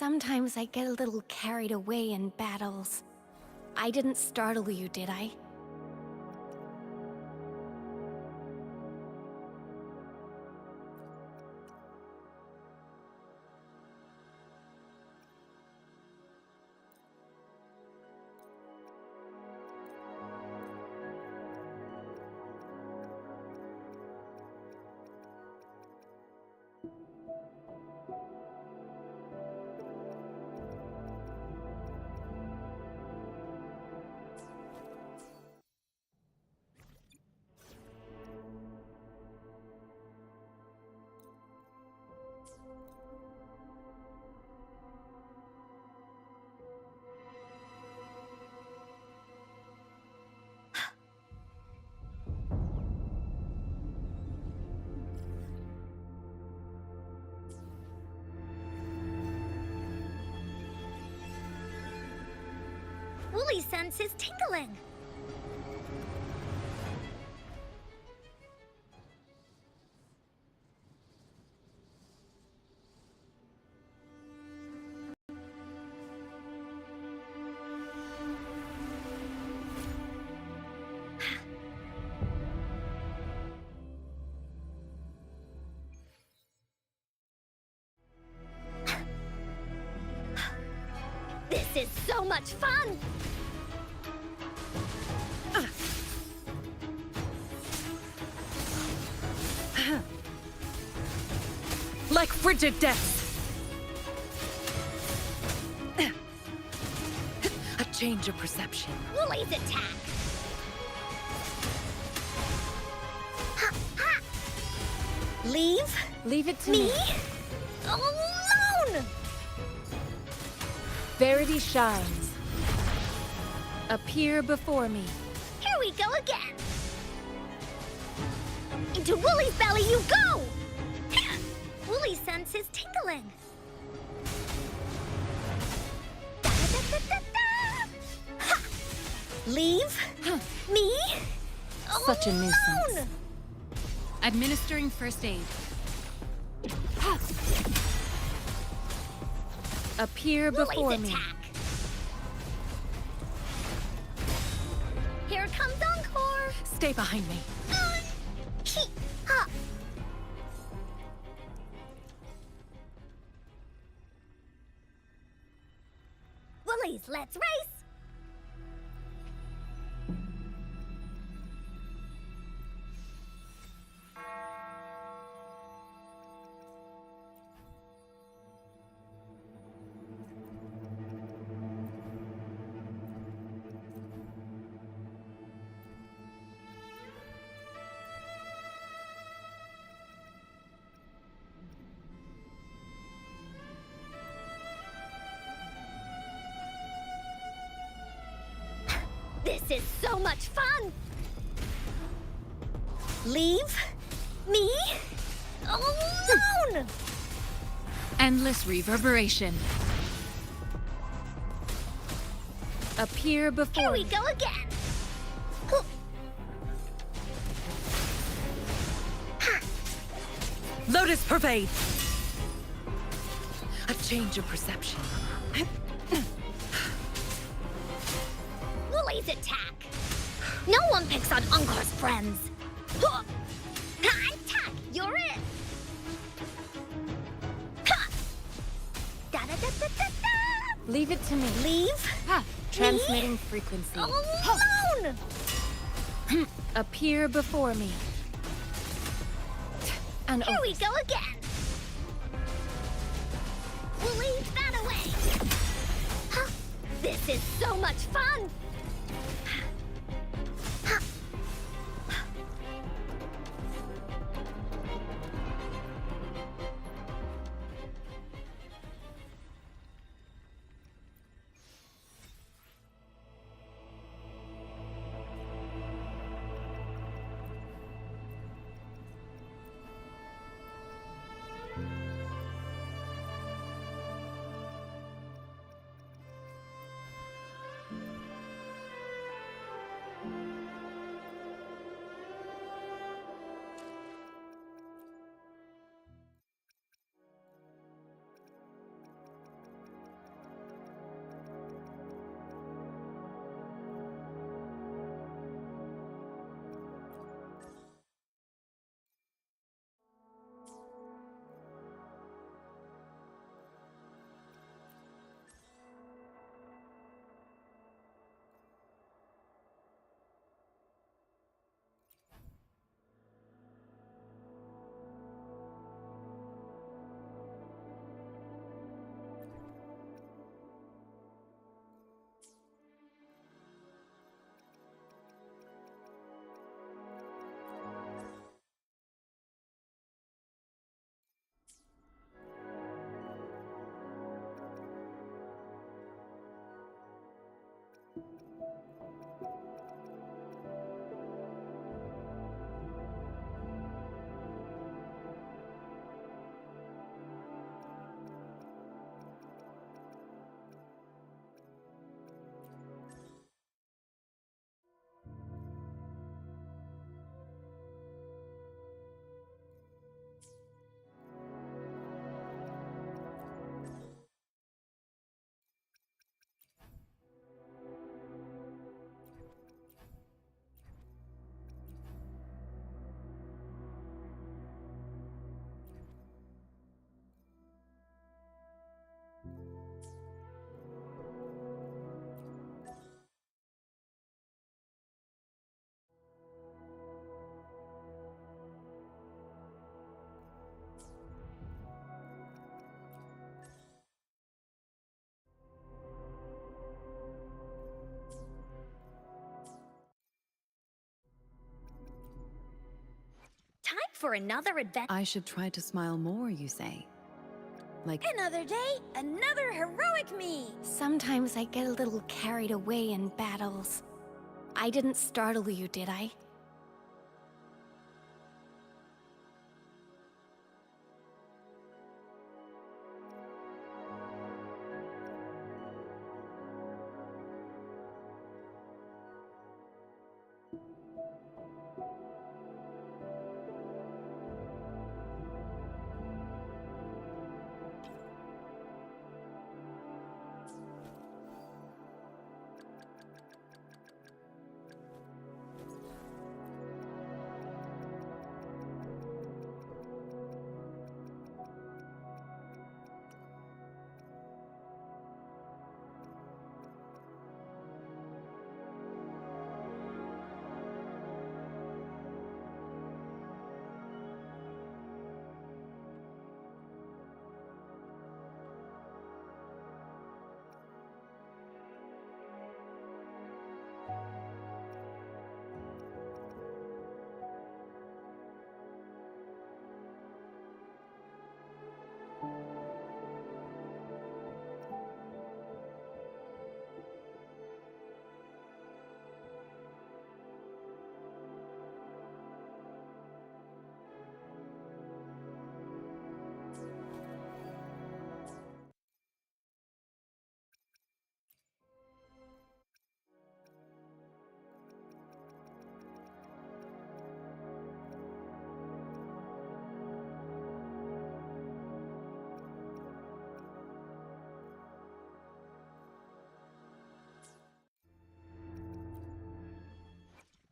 Sometimes I get a little carried away in battles. I didn't startle you, did I? Wooly's sense is tingling. This is so much fun! Like frigid depths! A change of perception. Wooly's attack! Leave? Leave it to me. Alone! Verity shines. Appear before me. Here we go again! Into Wooly's belly you go! Wooly's sense is tingling. Ha! Leave? Me? Such a nuisance. Alone! Administering first aid. Appear before Wooly's me. attack. Here comes Encore! Stay behind me. Ha! Woolies, let's race! This is so much fun! Leave? Me? Alone! Endless reverberation. Appear before Here we me. go again! Lotus pervade! A change of perception. Wooly's attack! No one picks on Encore's friends! Ha! Attack! You're it! Ha! Da-da-da-da-da-da! Leave it to me. Leave? Transmitting frequency. Alone! Appear before me. And Here we go again! Wooly, that away! Huh? This is so much fun! Time for another adventure. I should try to smile more, you say? Like Another day, another heroic me! Sometimes I get a little carried away in battles. I didn't startle you, did I?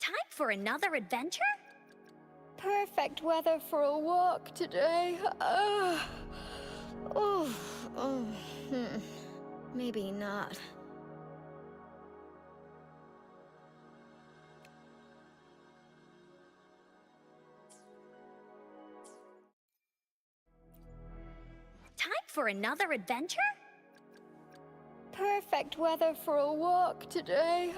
Time for another adventure? Perfect weather for a walk today. Maybe not. Time for another adventure? Perfect weather for a walk today.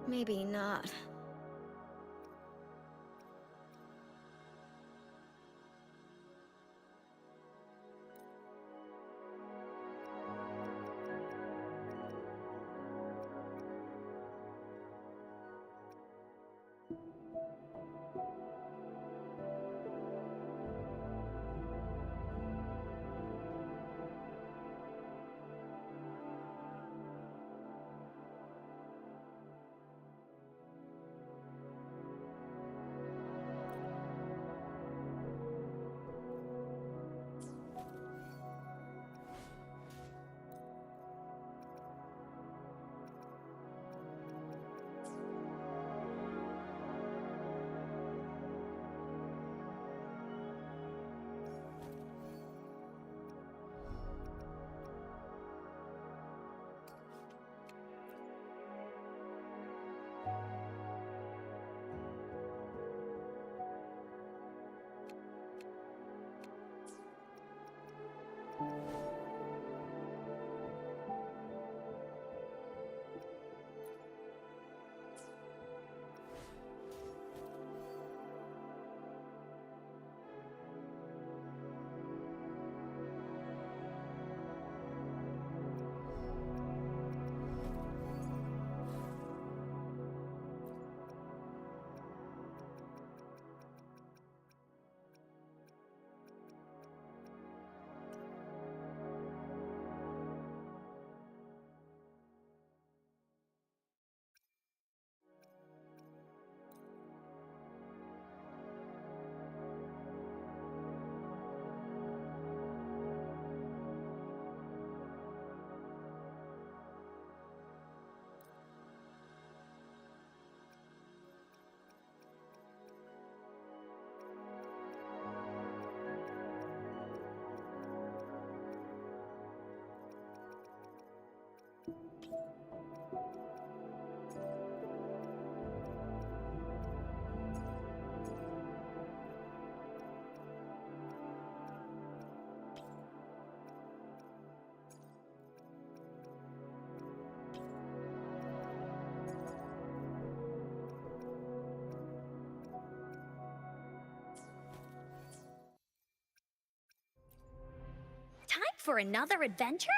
Maybe not. Time for another adventure?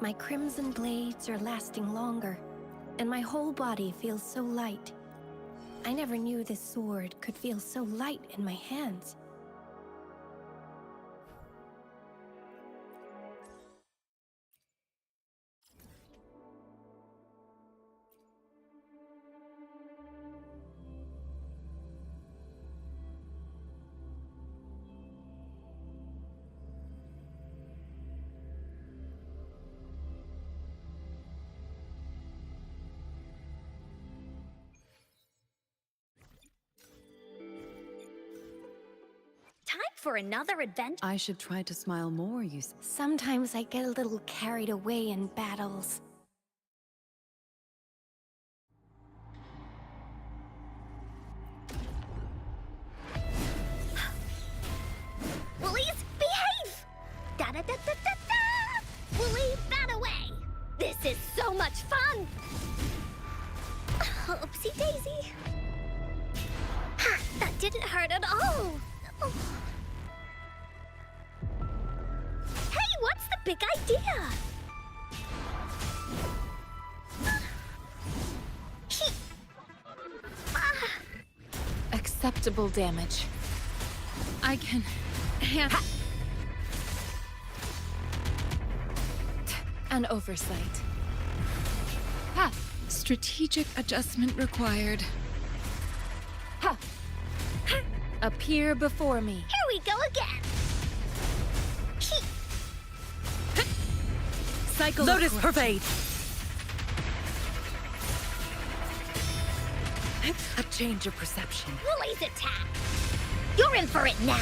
My crimson blades are lasting longer, and my whole body feels so light. I never knew this sword could feel so light in my hands. Time for another adventure? I should try to smile more, you say. Sometimes I get a little carried away in battles. much fun! Oopsie daisy. Ha, that didn't hurt at all. Oh. Hey, what's the big idea? Acceptable damage. I can handle an oversight. Ha! Strategic adjustment required. Ha! Appear before me. Here we go again. Cycle Lotus of Pervade! A change of perception. Woolly's attack. You're in for it now.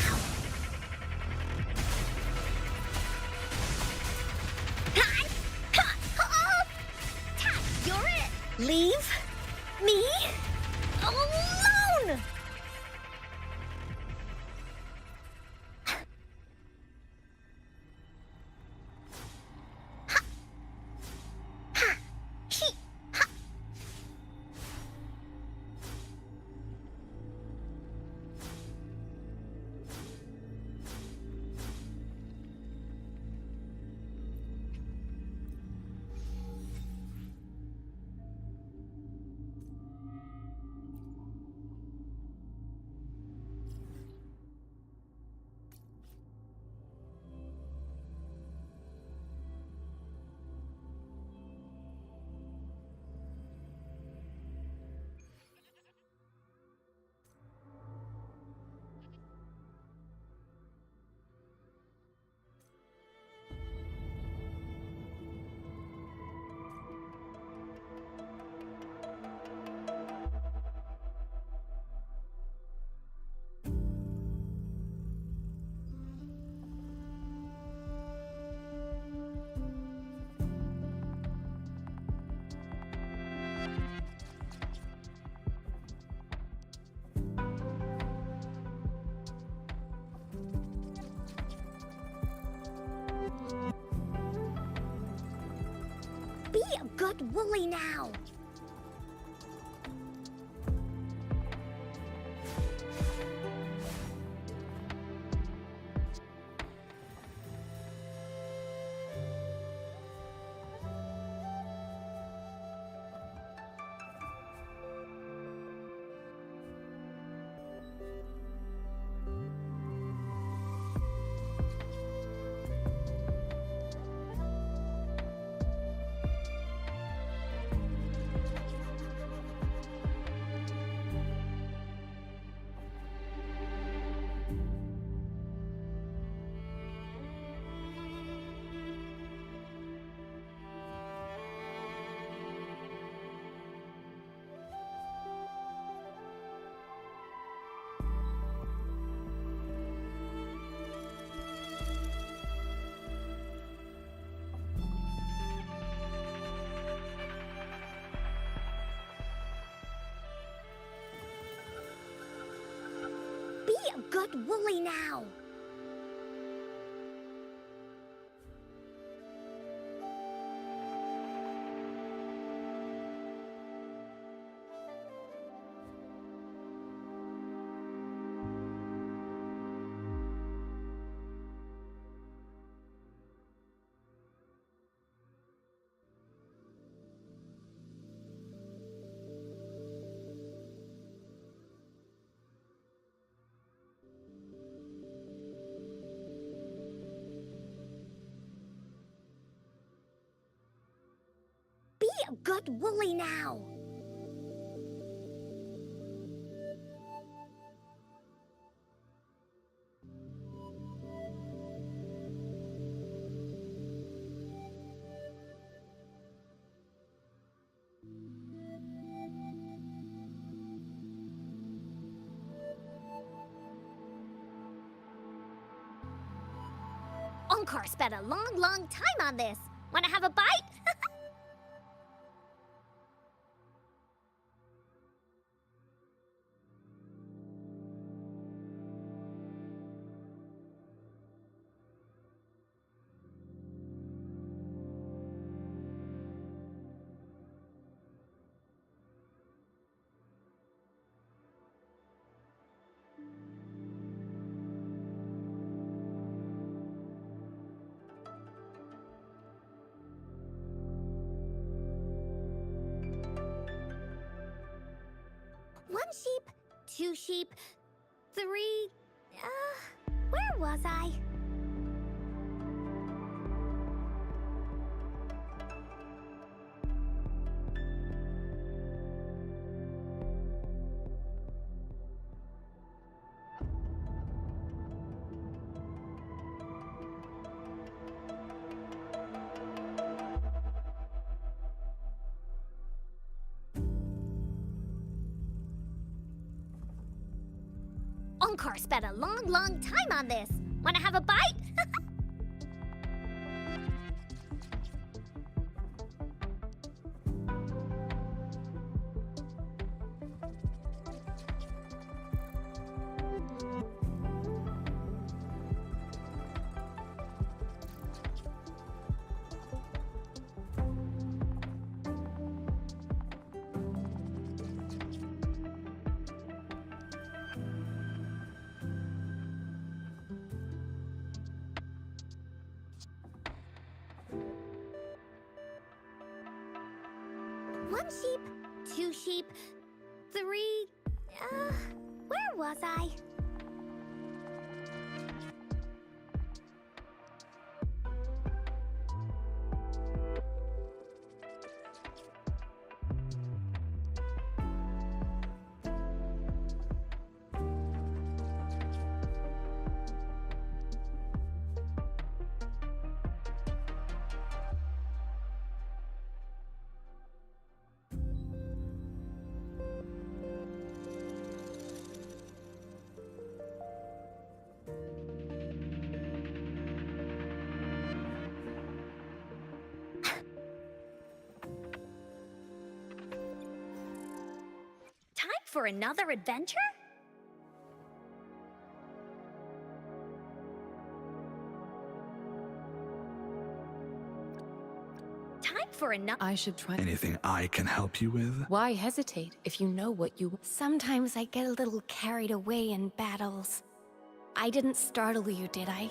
You're it. Leave me alone. Be a good Woolly now. Be a good Woolly now. Be a good Woolly now. Encore spent a long time on this. Wanna have a bite? sheep, 2 sheep, 3... where was I? Encore spent a long time on this. Wanna have a bite? One sheep, 2 sheep, 3... where was I? Time for another adventure? Time for another... I should try. Anything I can help you with? Why hesitate if you know what you... Sometimes I get a little carried away in battles. I didn't startle you, did I?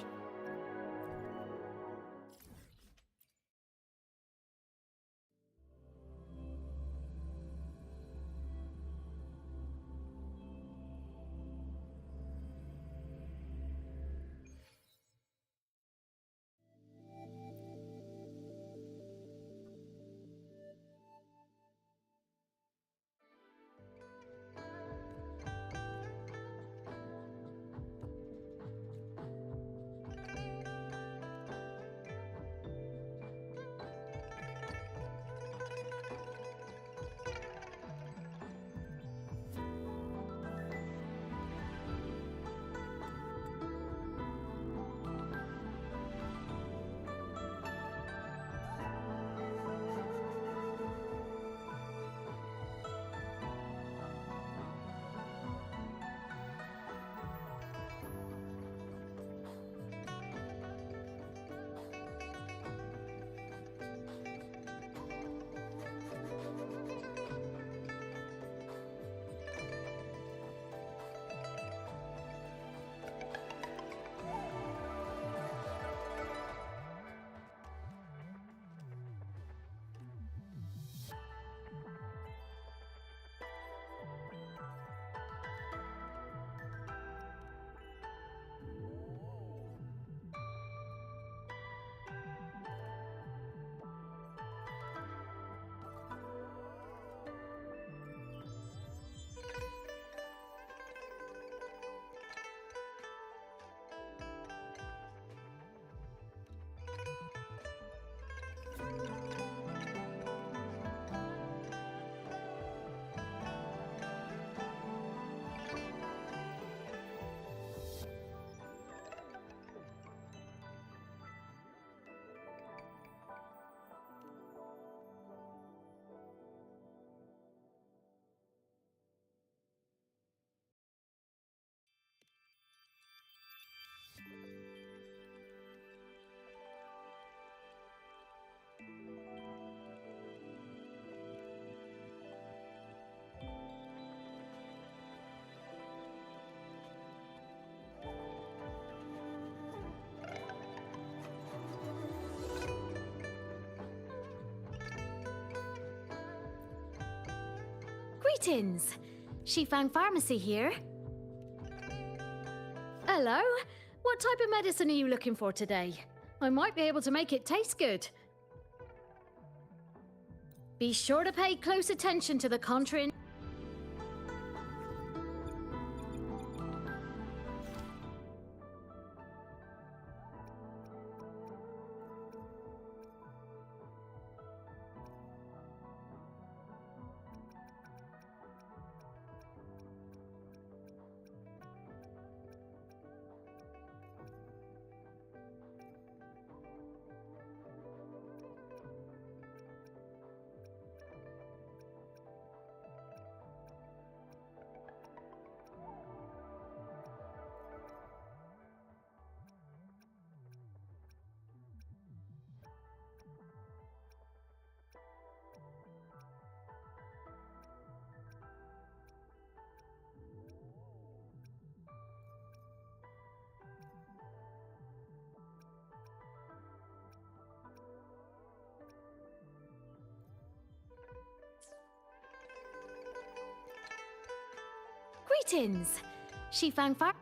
Greetings! Shifang Pharmacy here. Hello. What type of medicine are you looking for today? I might be able to make it taste good. Be sure to pay close attention to the contra. Greetings. Shifang Pharmacy.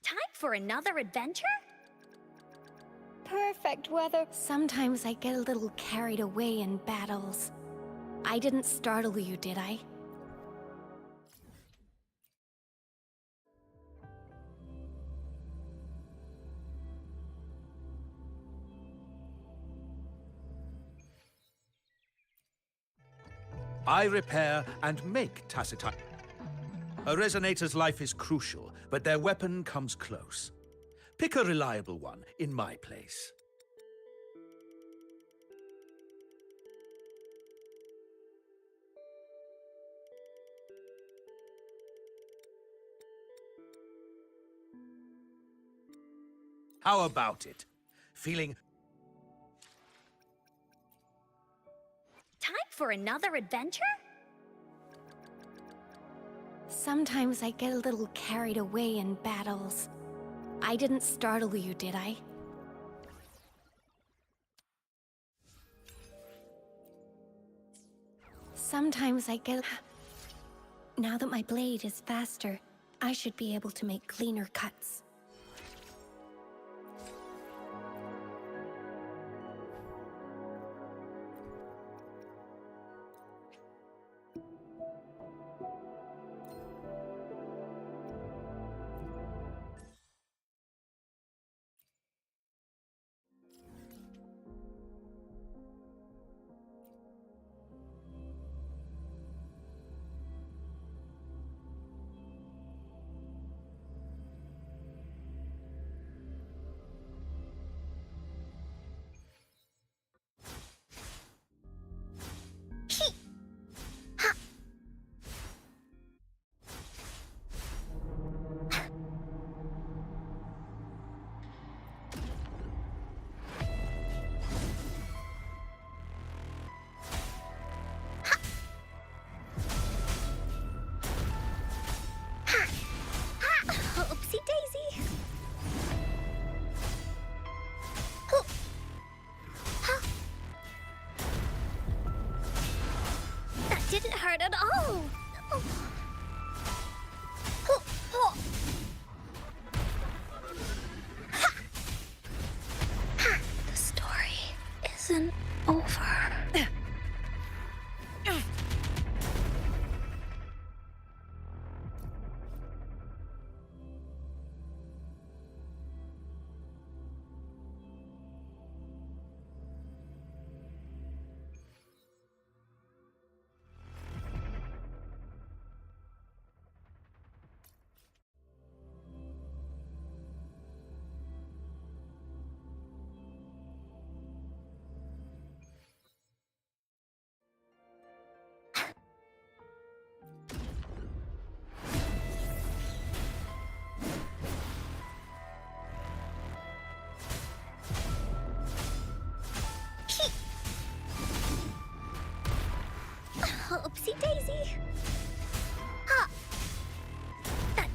Time for another adventure? Perfect weather. Sometimes I get a little carried away in battles. I didn't startle you, did I? I repair and make Tacitus. A resonator's life is crucial, but their weapon comes close. Pick a reliable one in my place. How about it? Feeling... Time for another adventure? Sometimes I get a little carried away in battles. I didn't startle you, did I? Sometimes I get... Now that my blade is faster, I should be able to make cleaner cuts.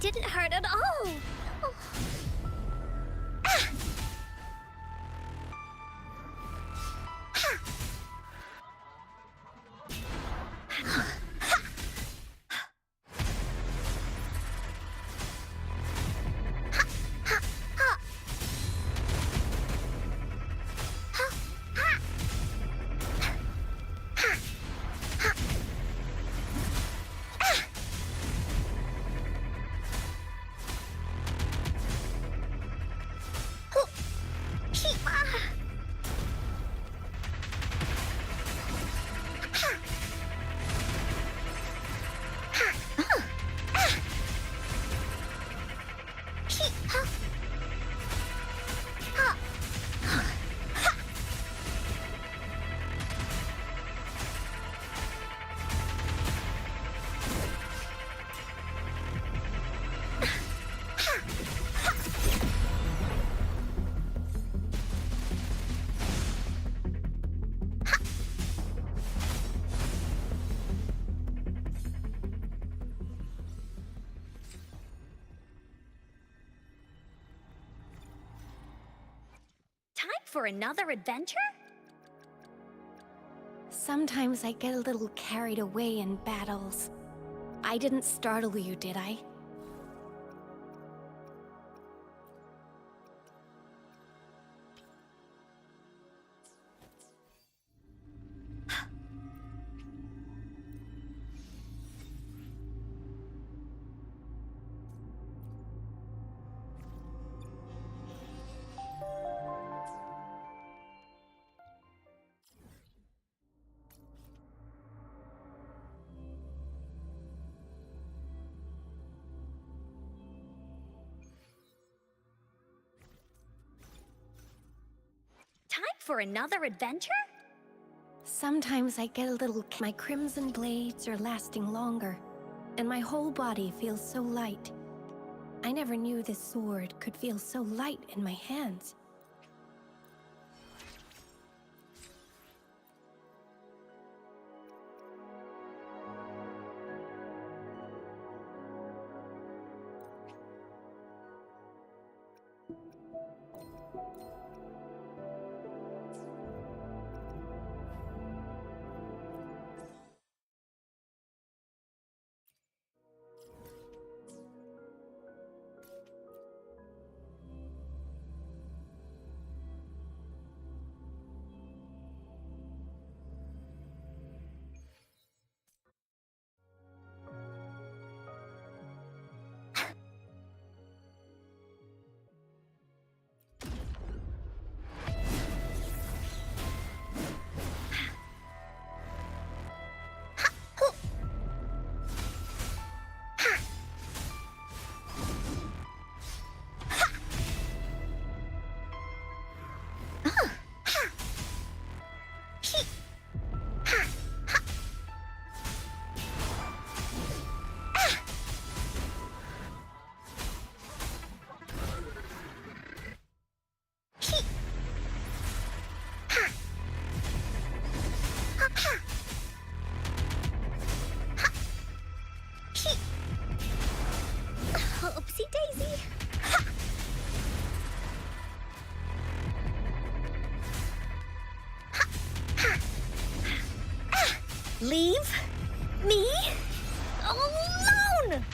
that didn't hurt at all. Oh. Time for another adventure? Sometimes I get a little carried away in battles. I didn't startle you, did I? Time for another adventure? Sometimes I get a little... My crimson blades are lasting longer, and my whole body feels so light. I never knew this sword could feel so light in my hands. Oopsie daisy. Leave me alone!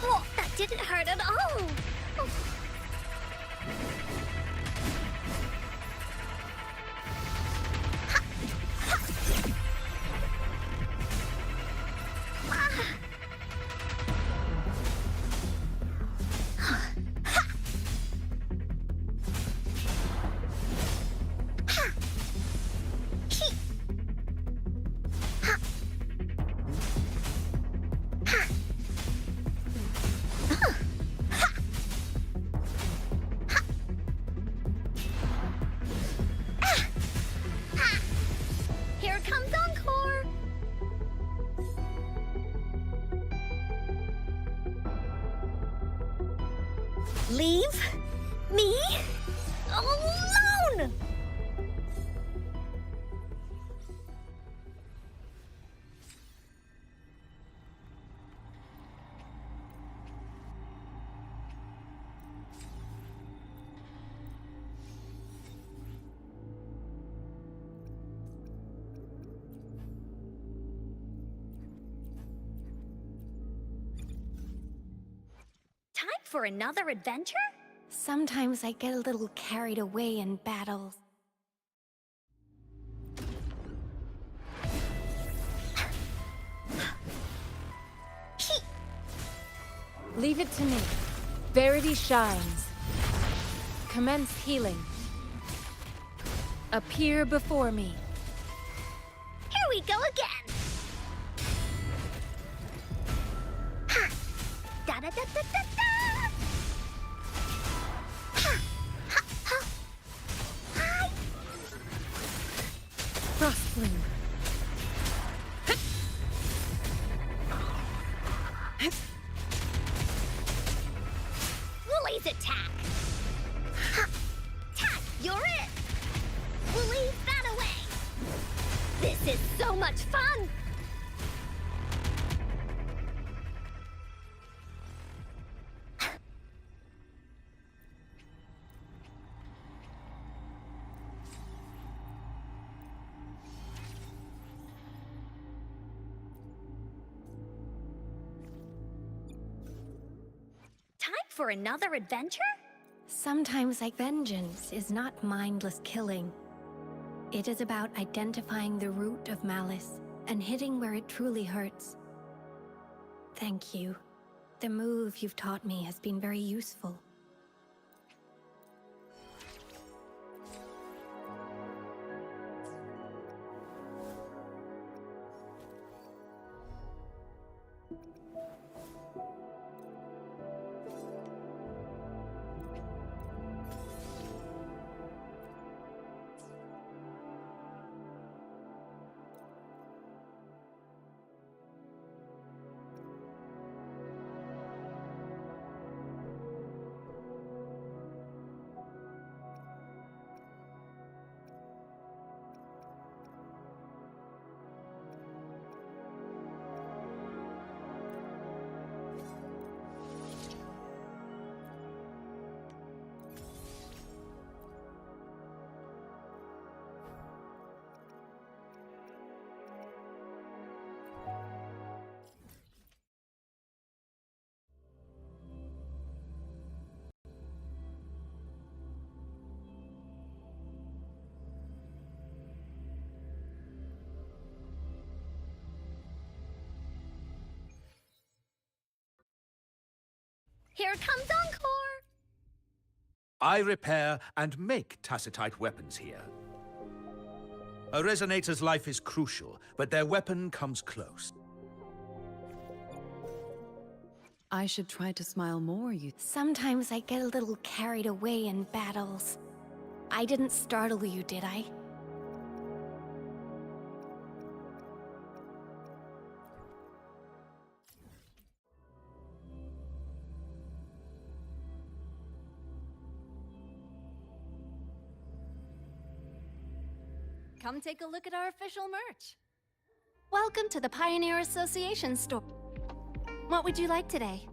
Oh, that didn't hurt at all. Oh. for another adventure? Sometimes I get a little carried away in battles. Leave it to me. Verity shines. Commence healing. Appear before me. Here we go again! Ha! Da-da-da-da-da-da! Ha! Ha! Ha! Hi! Frost Flume. Woolly's attack! Ha! Tack, you're it! We'll leave that away! This is so much fun! Time for another adventure? Sometimes vengeance is not mindless killing. It is about identifying the root of malice and hitting where it truly hurts. Thank you. The move you've taught me has been very useful. Here comes Encore! I repair and make tacitite weapons here. A resonator's life is crucial, but their weapon comes close. I should try to smile more, you... Sometimes I get a little carried away in battles. I didn't startle you, did I? Come take a look at our official merch. Welcome to the Pioneer Association store. What would you like today?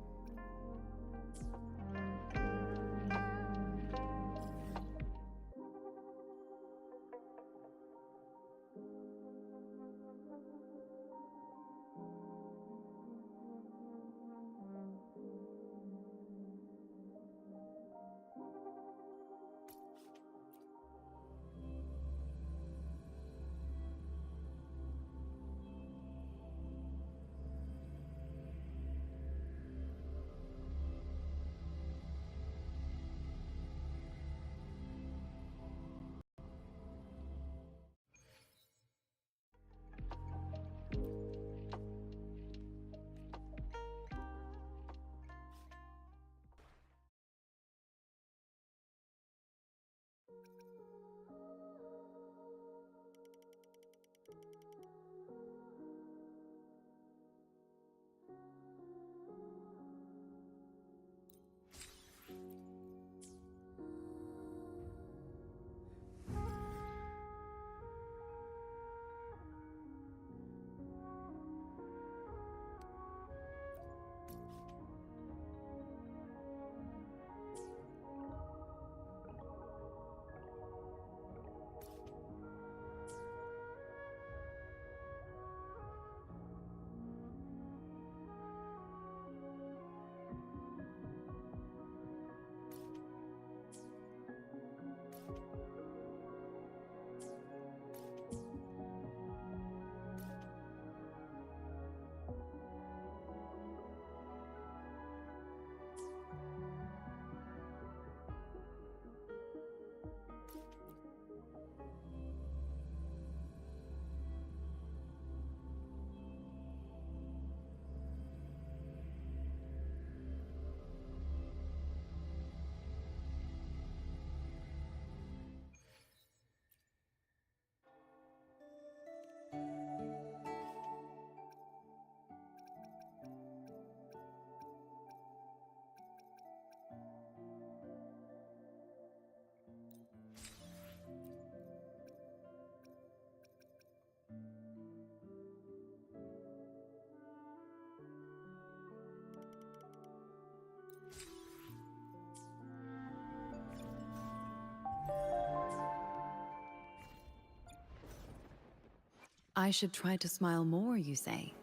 I should try to smile more, you say?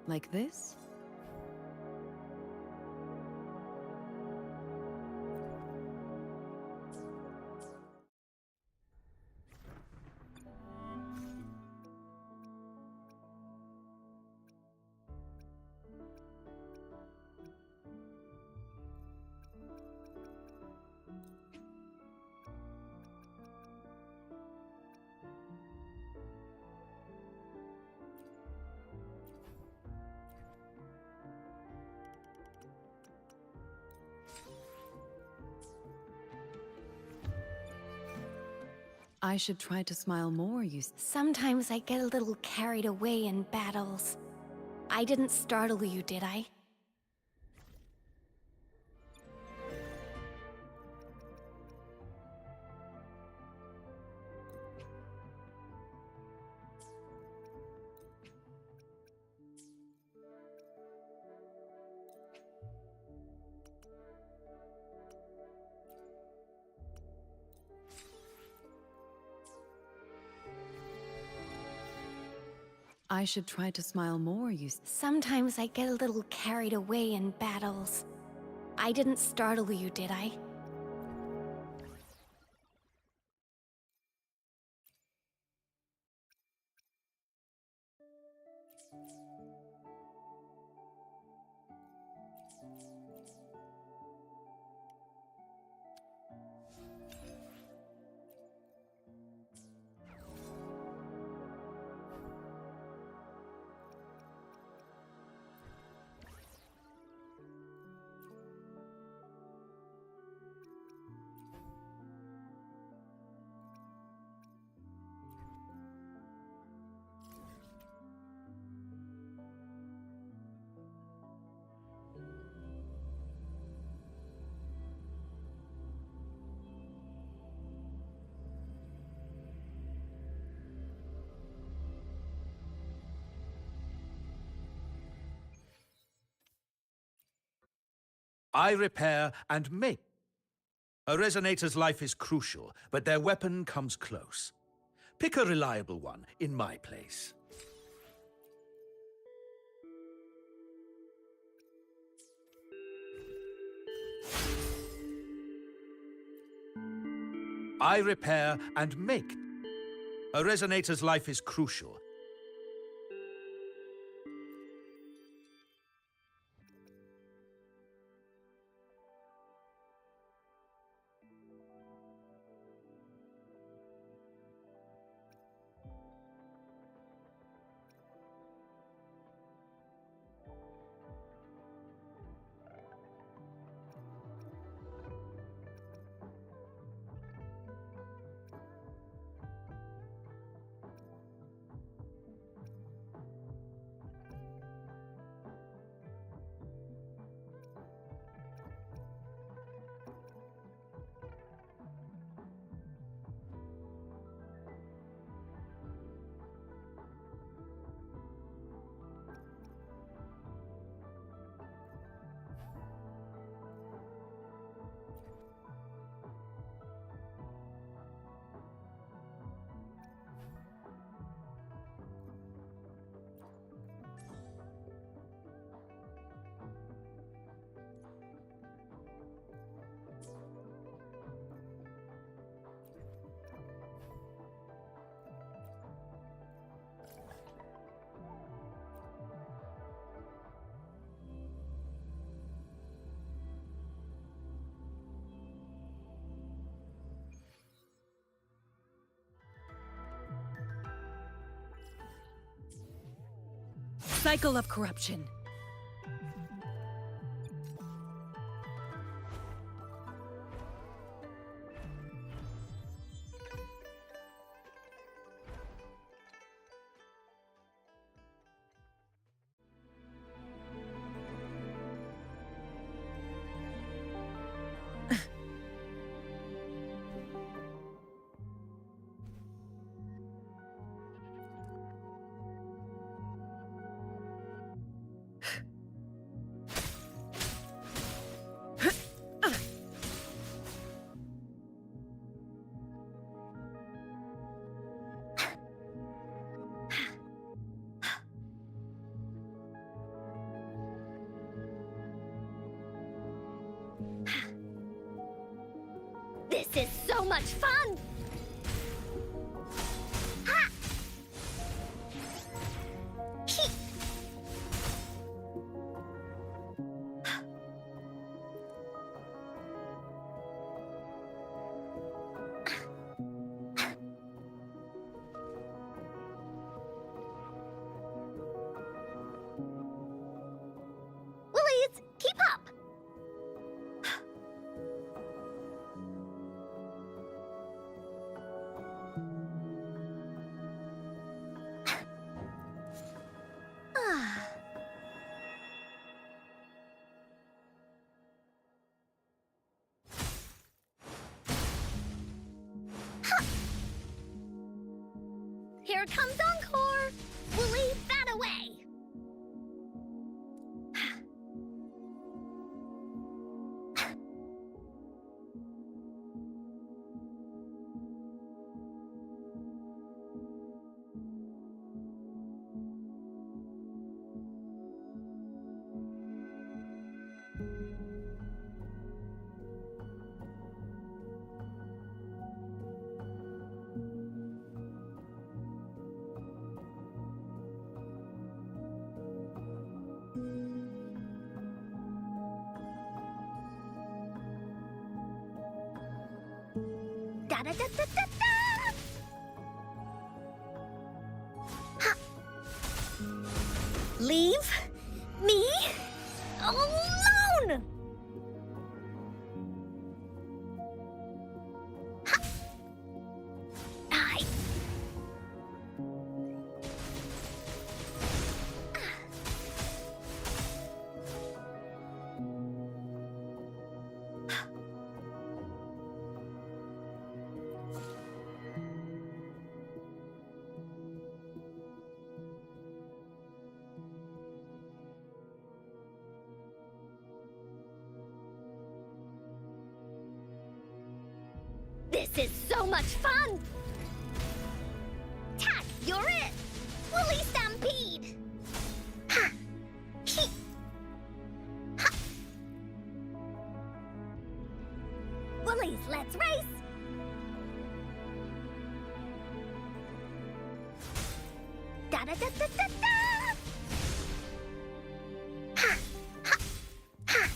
Like this? I should try to smile more, you say? Sometimes I get a little carried away in battles. I didn't startle you, did I? I should try to smile more, you say? Sometimes I get a little carried away in battles. I didn't startle you, did I? I repair and make. A resonator's life is crucial, but their weapon comes close. Pick a reliable one in my place. I repair and make. A resonator's life is crucial. Cycle of corruption. This is so much fun! Ha! He- Willies, keep up! Ah. Ha! Here comes Encore! We'll leave that away! Da da da da da da! Ha! Leave me alone! Ha! I... This is so much fun! Tack, you're it! Woolly Stampede! Ha! He! Ha! Woolies, let's race! Da da da da da da! Ha! Ha! Ha!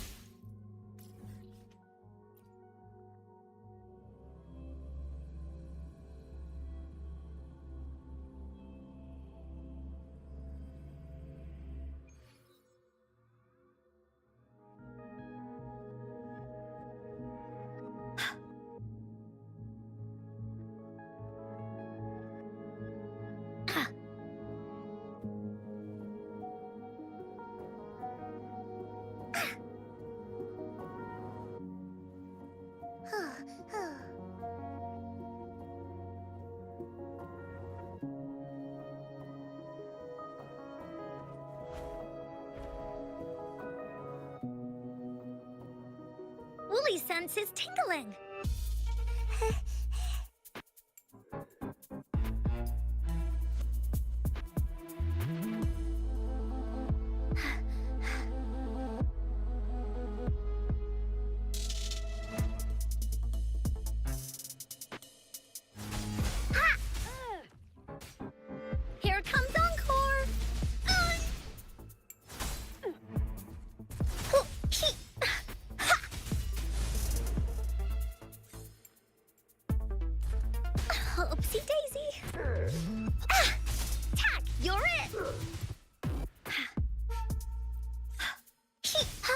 Woolly sense is tingling. Ha! Here comes Encore! Hoo, hee, ha! Oopsie daisy! Ah! Tack, you're it! Hee, ha!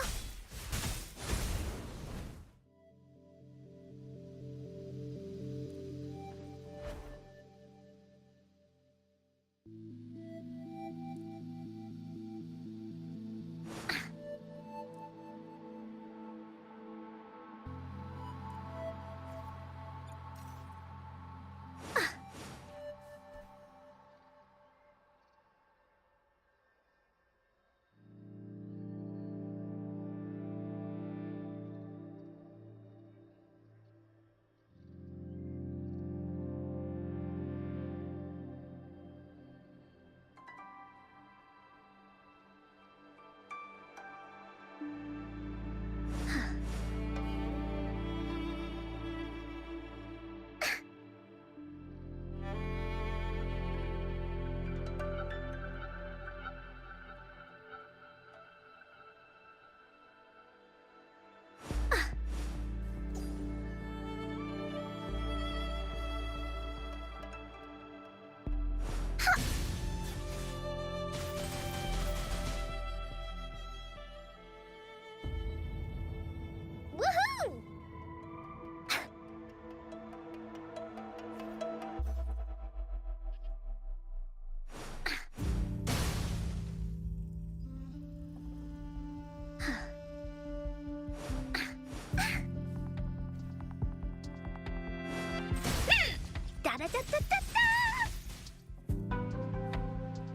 Da-da-da-da-da-da!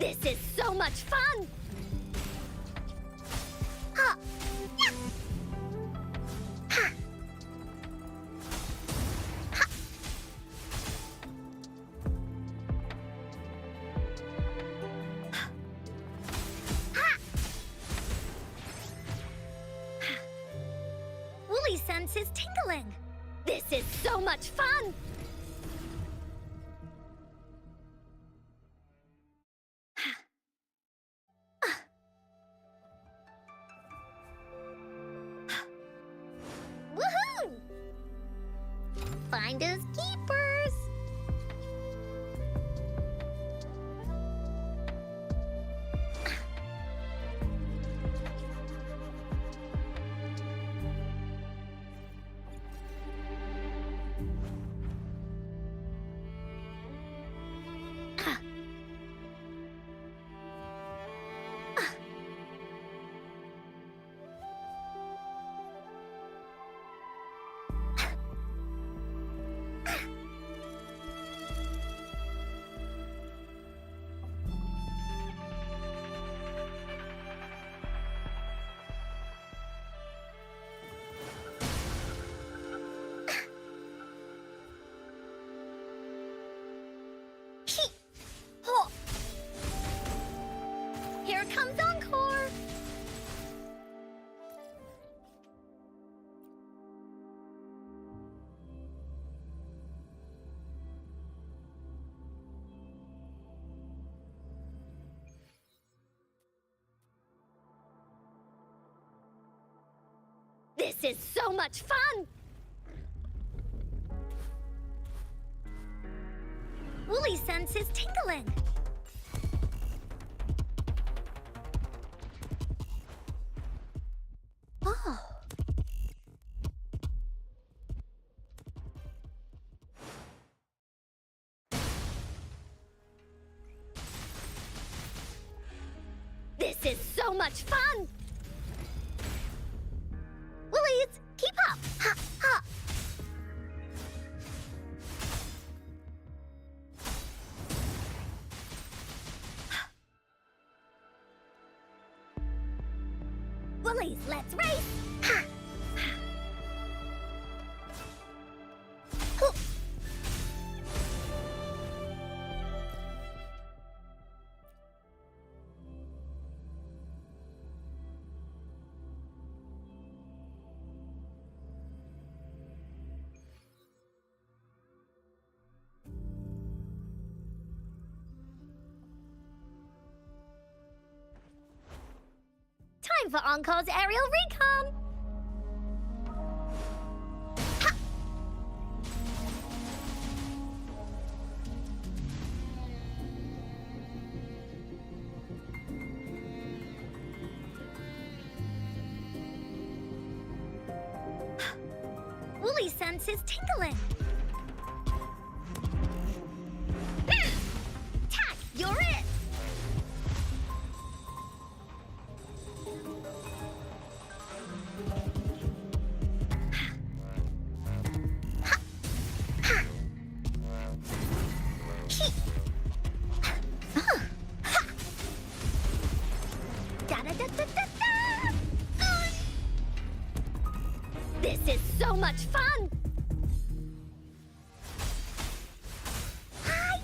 This is so much fun! Ha! Yeah! Ha! Ha! Ha! Woolly sense is tingling. This is so much fun! Woohoo! Finders keepers! Here comes Encore! This is so much fun! Woolly sense is tingling. Oh. This is so much fun! Woolies, keep up! Ha, ha! Woolies, let's race! Ha! Hoo! Time for Encore's aerial recon! Ha! Woolly sense is tingling. Tack, you're it! This is so much fun! Hi!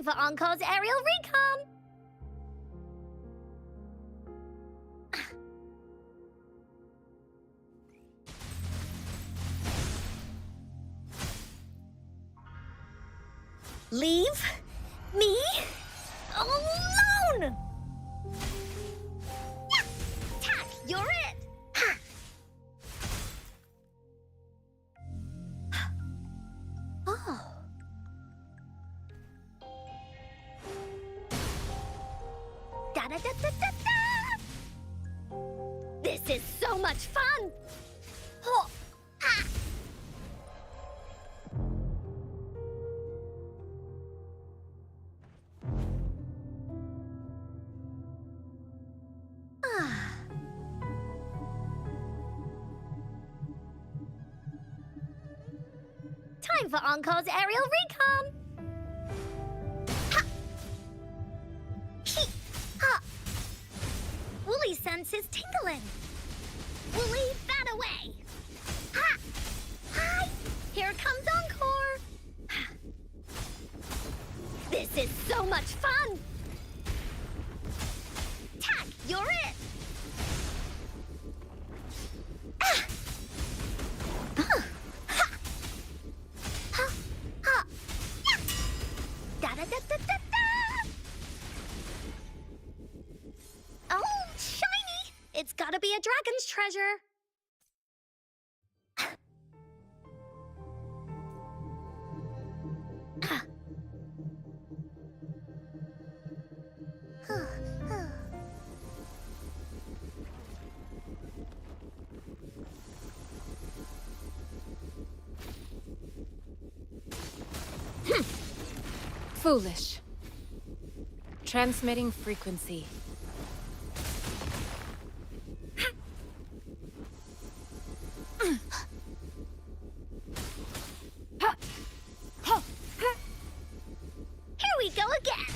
Time for Encore's aerial recon! Leave me alone! Yeah. Tack, you're it! Ha. Oh. Da-da-da-da-da-da! This is so much fun! Oh. Ha. Time for Encore's aerial recon! Ha! He! Ha! Woolly sense is tingling! We'll leave that away! Ha! Hi! Here comes Encore! Ha. This is so much fun! Tack, you're it! Ah! Da-da-da-da-da-da! Oh, shiny! It's gotta be a dragon's treasure. Foolish. Transmitting frequency. Here we go again.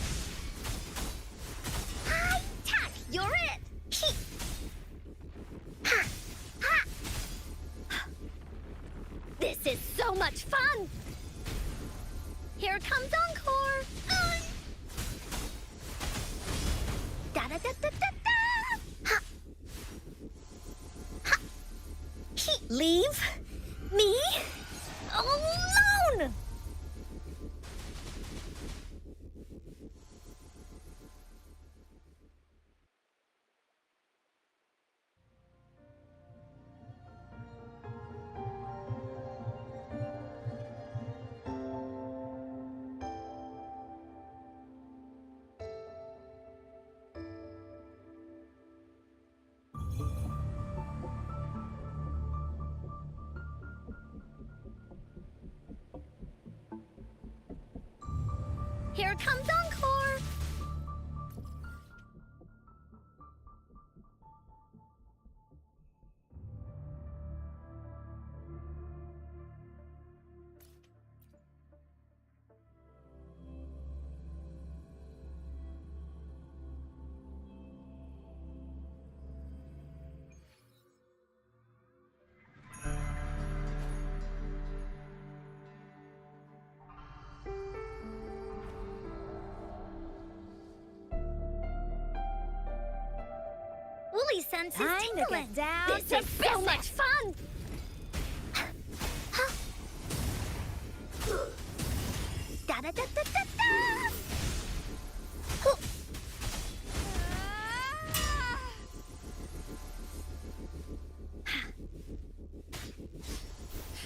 Hi, Tack, you're it. He. Ha, ha. This is so much fun. Here comes Encore. Da-da-da-da-da-da. Ha. Ha. He. Leave me alone. Here comes Encore! Woolly sense is Time to get tingling. down This to is so much fun. Da-da-da-da-da-da. Huh.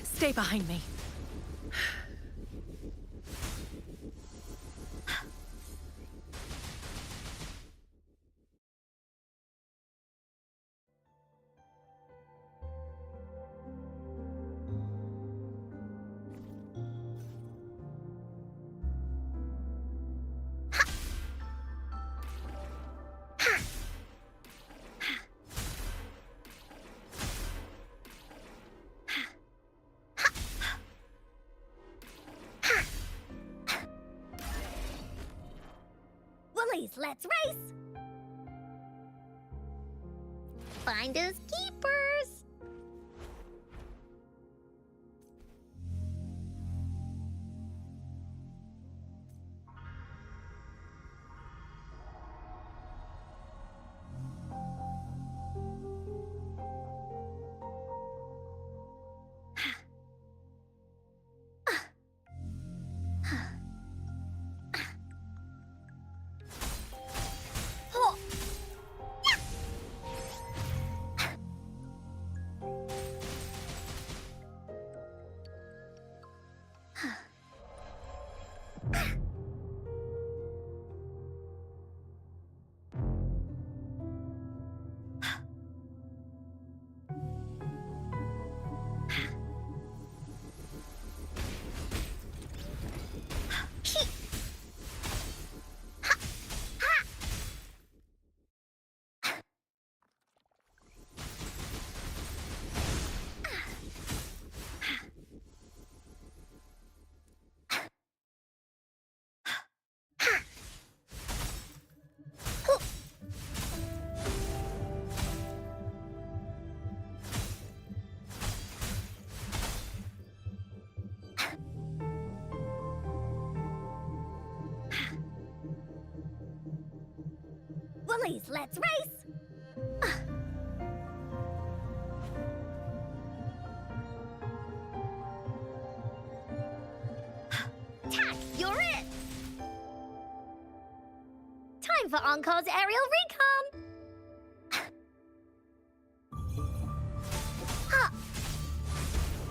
Stay behind me. Woolies, let's race! Finders keepers! Sillies, let's race! Tack, you're it! Time for Encore's aerial recon!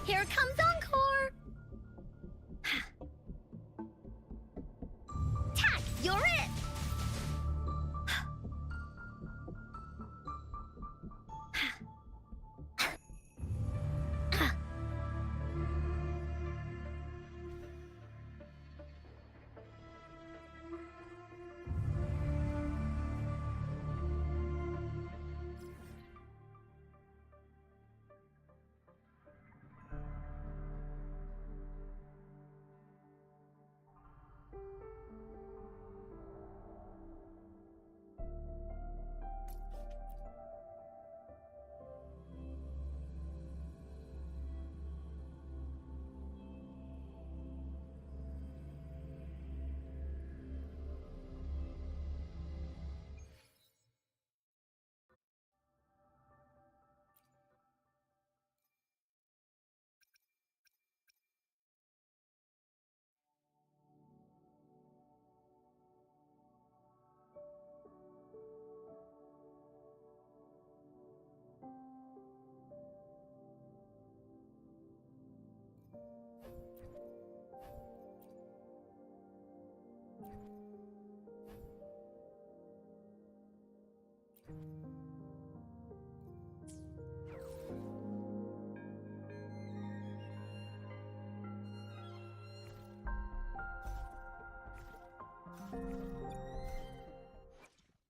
Here comes Encore! Tack, you're it!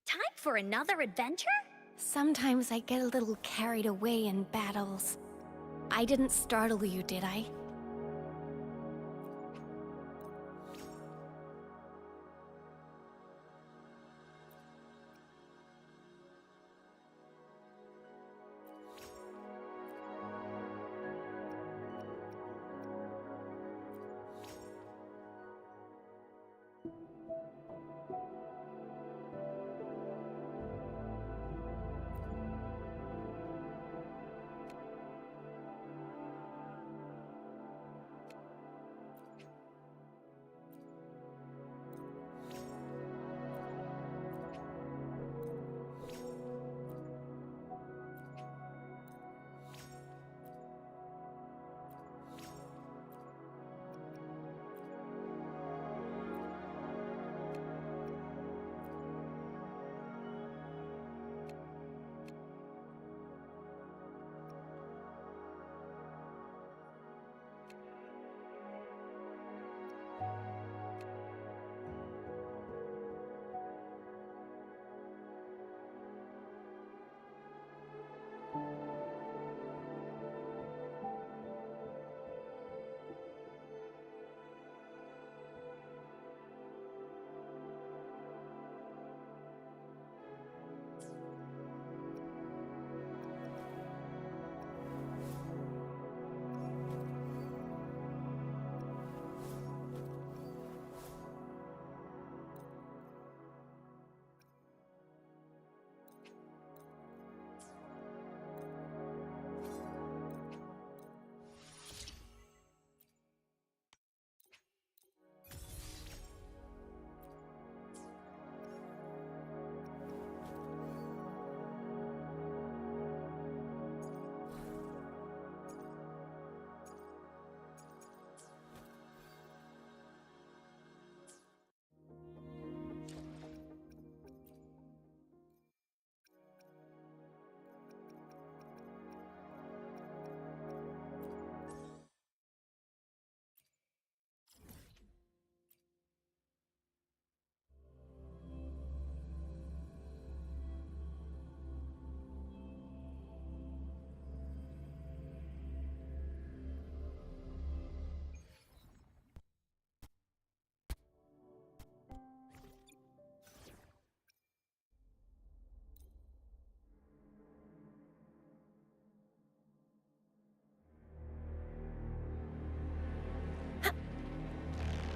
Time for another adventure? Sometimes I get a little carried away in battles. I didn't startle you, did I?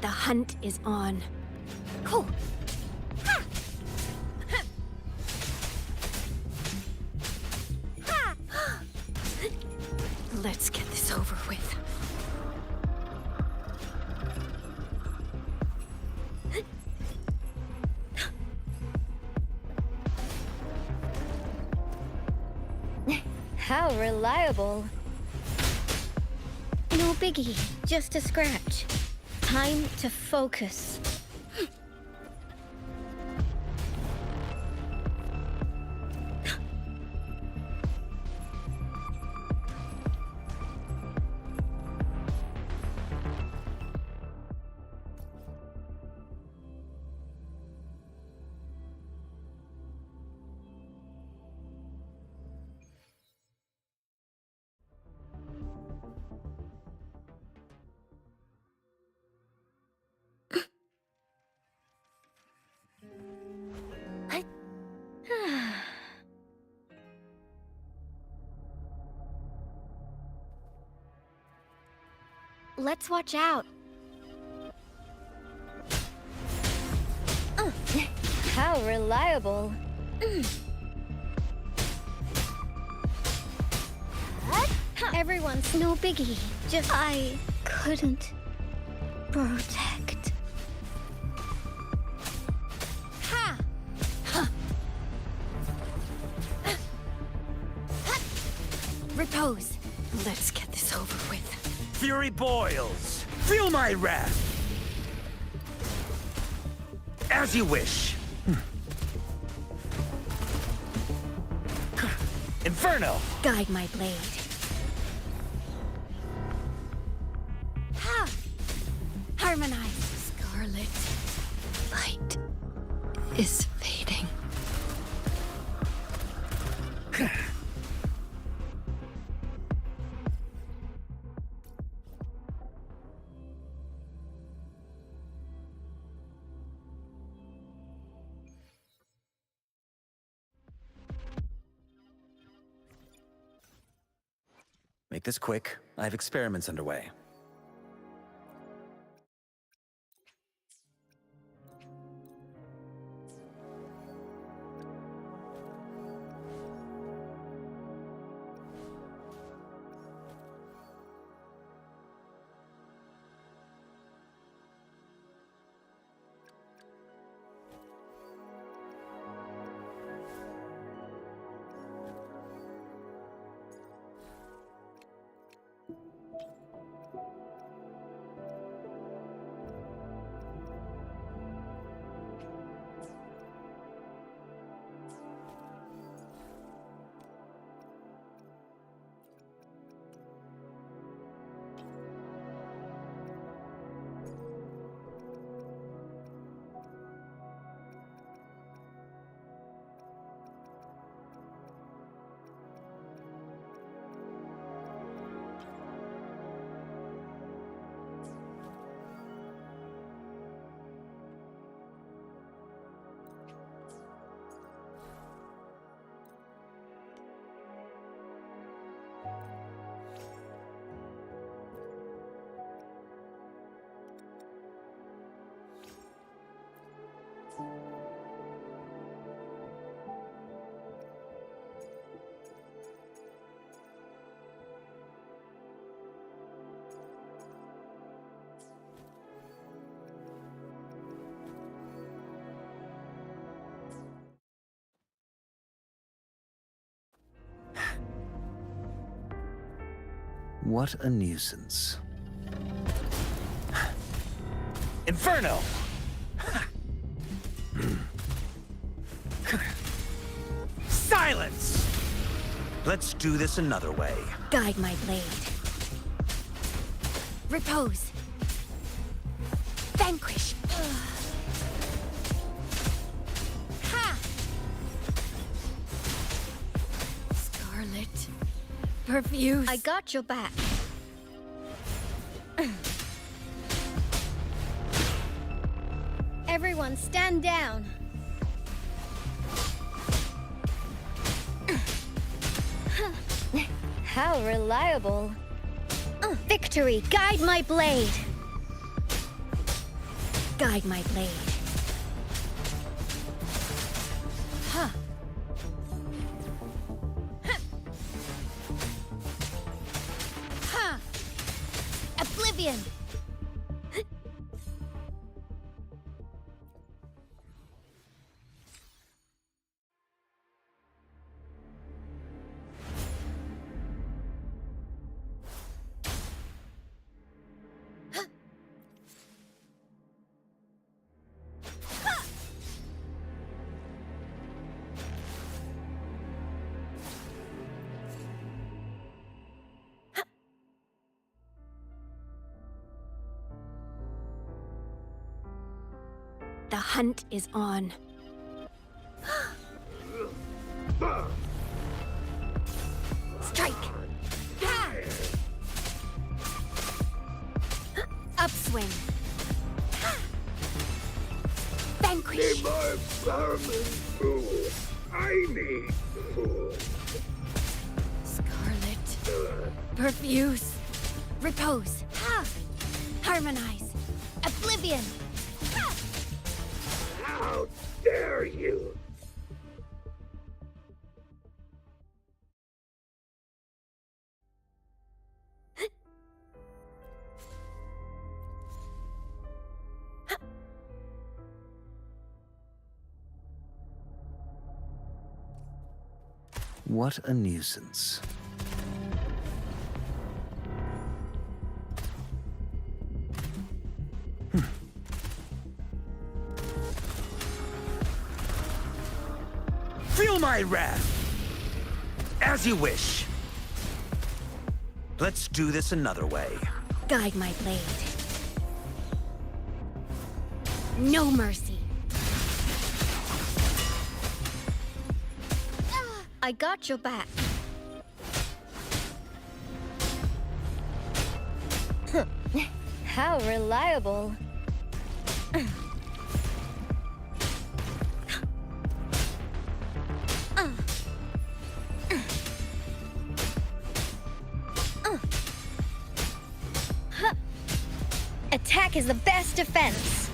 The hunt is on. Cool. Let's get this over with. How reliable. No biggie, just a scratch. Time to focus. Let's watch out. How reliable. Everyone's no biggie. Just I couldn't protect. Ha! Repose. Let's get this over with. Fury boils! Feel my wrath! As you wish. Inferno! Guide my blade. Ha! Harmonize. Scarlet light is fading. Make this quick. I have experiments underway. What a nuisance. Inferno! Silence! Let's do this another way. Guide my blade. Repose. Vanquish. Ha! Scarlet. Perfuse. I got your back. Everyone stand down. How reliable. Victory, guide my blade. Guide my blade. Huh. Oblivion! The hunt is on. Strike! Upswing! Vanquish! Need my vermin food. I need food. Scarlet. Perfuse. Repose. Harmonize. Oblivion! How dare you! What a nuisance. Feel my wrath! As you wish. Let's do this another way. Guide my blade. No mercy. I got your back. How reliable. Attack is the best defense.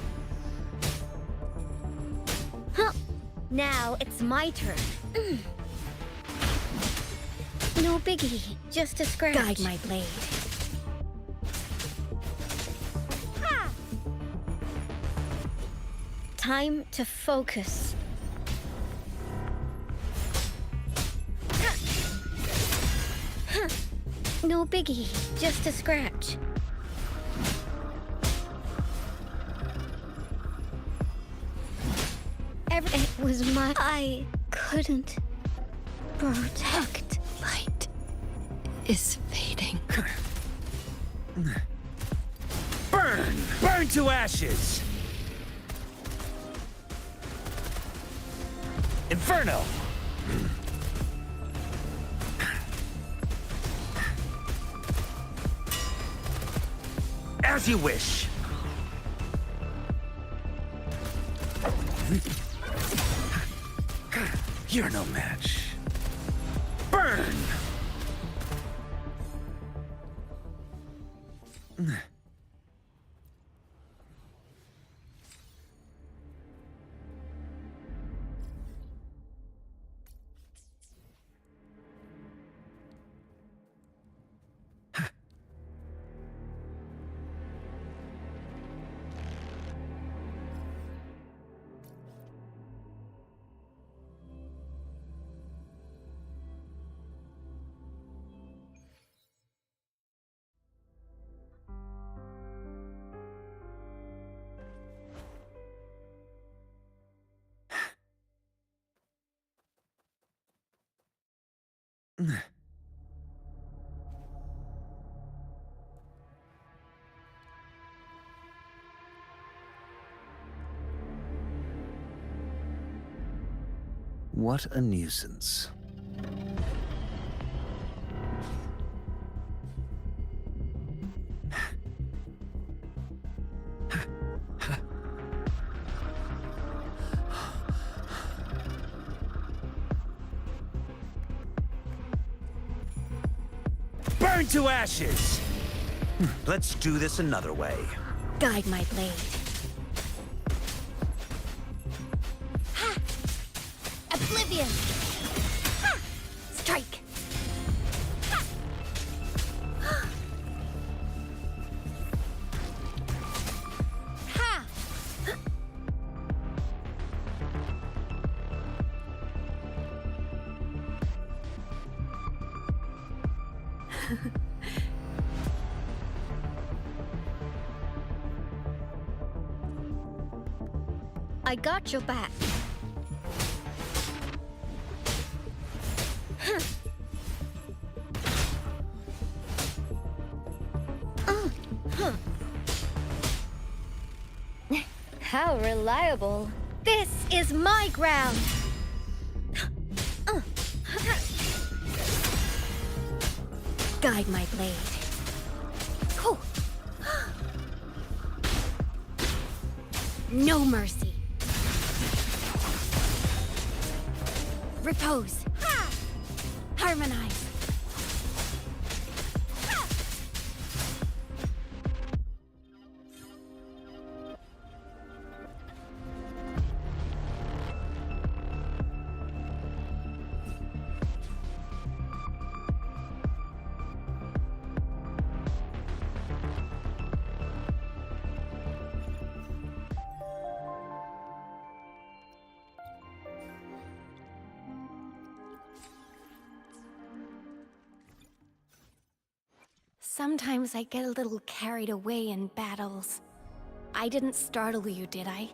Now it's my turn. No biggie, just a scratch. Guide my blade. Time to focus. No biggie, just a scratch. It was my... I couldn't protect. Light is fading. Burn! Burn to ashes! Inferno! As you wish. You're no match. Burn! What a nuisance. Burn to ashes! Let's do this another way. Guide my blade. Oblivion! Strike! I got your back. How reliable. This is my ground. Guide my blade. Cool. No mercy. Repose. Harmonize. Sometimes I get a little carried away in battles. I didn't startle you, did I?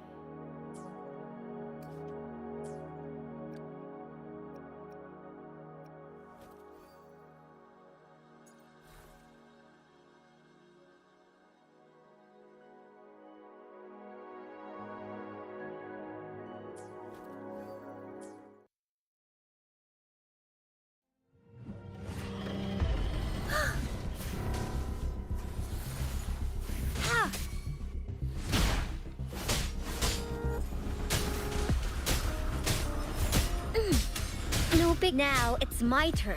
No big. Now it's my turn.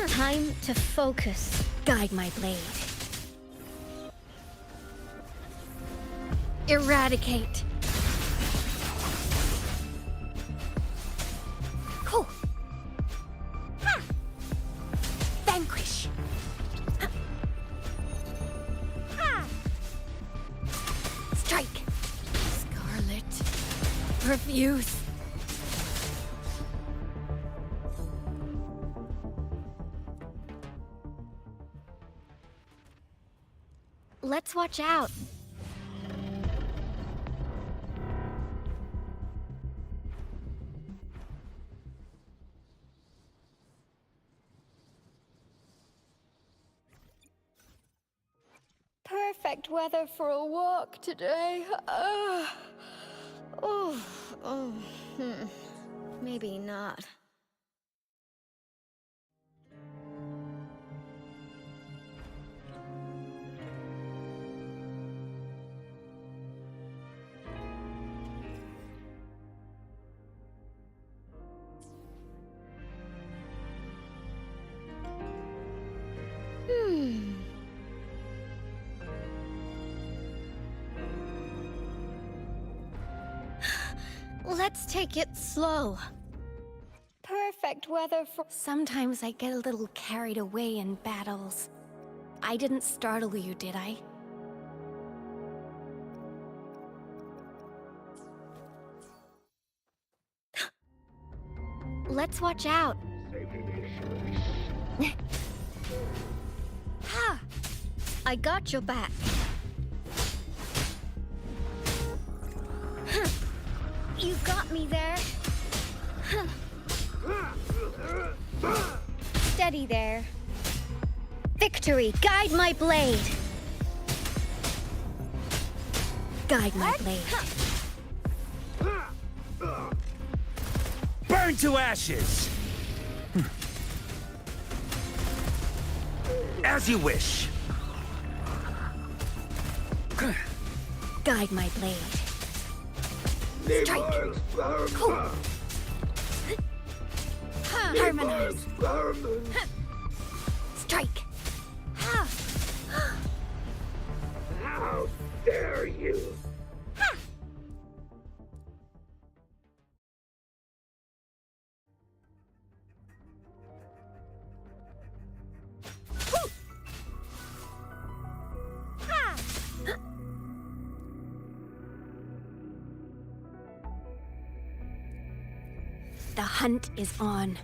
Time to focus. Guide my blade. Eradicate. Cool. Vanquish. Strike. Scarlet. Refuse. Let's watch out. Perfect weather for a walk today. Maybe not. Let's take it slow. Perfect weather for... Sometimes I get a little carried away in battles. I didn't startle you, did I? Let's watch out. Ha! I got your back. You got me there. Steady there. Victory! Guide my blade! Guide my blade. Burn to ashes! As you wish. Guide my blade. Strike! Cool! Harmonize! Strike! How dare you! The hunt is on.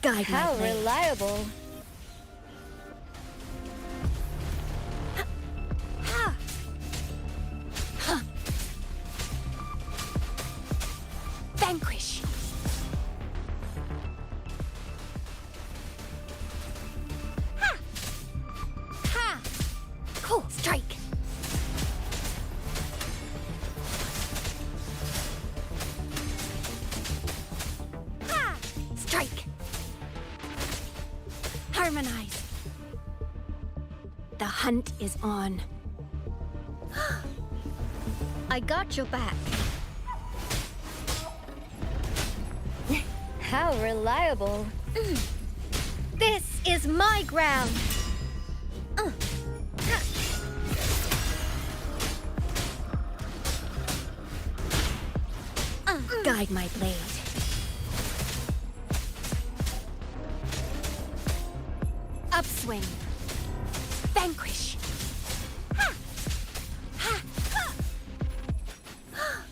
Guide my How blade. reliable. Vanquish. Ha! Cool. Strike. Ha! Strike. Harmonize. The hunt is on. I got your back. How reliable. This is my ground. Guide my blade. Upswing. Vanquish. Ha! Ha! Ha!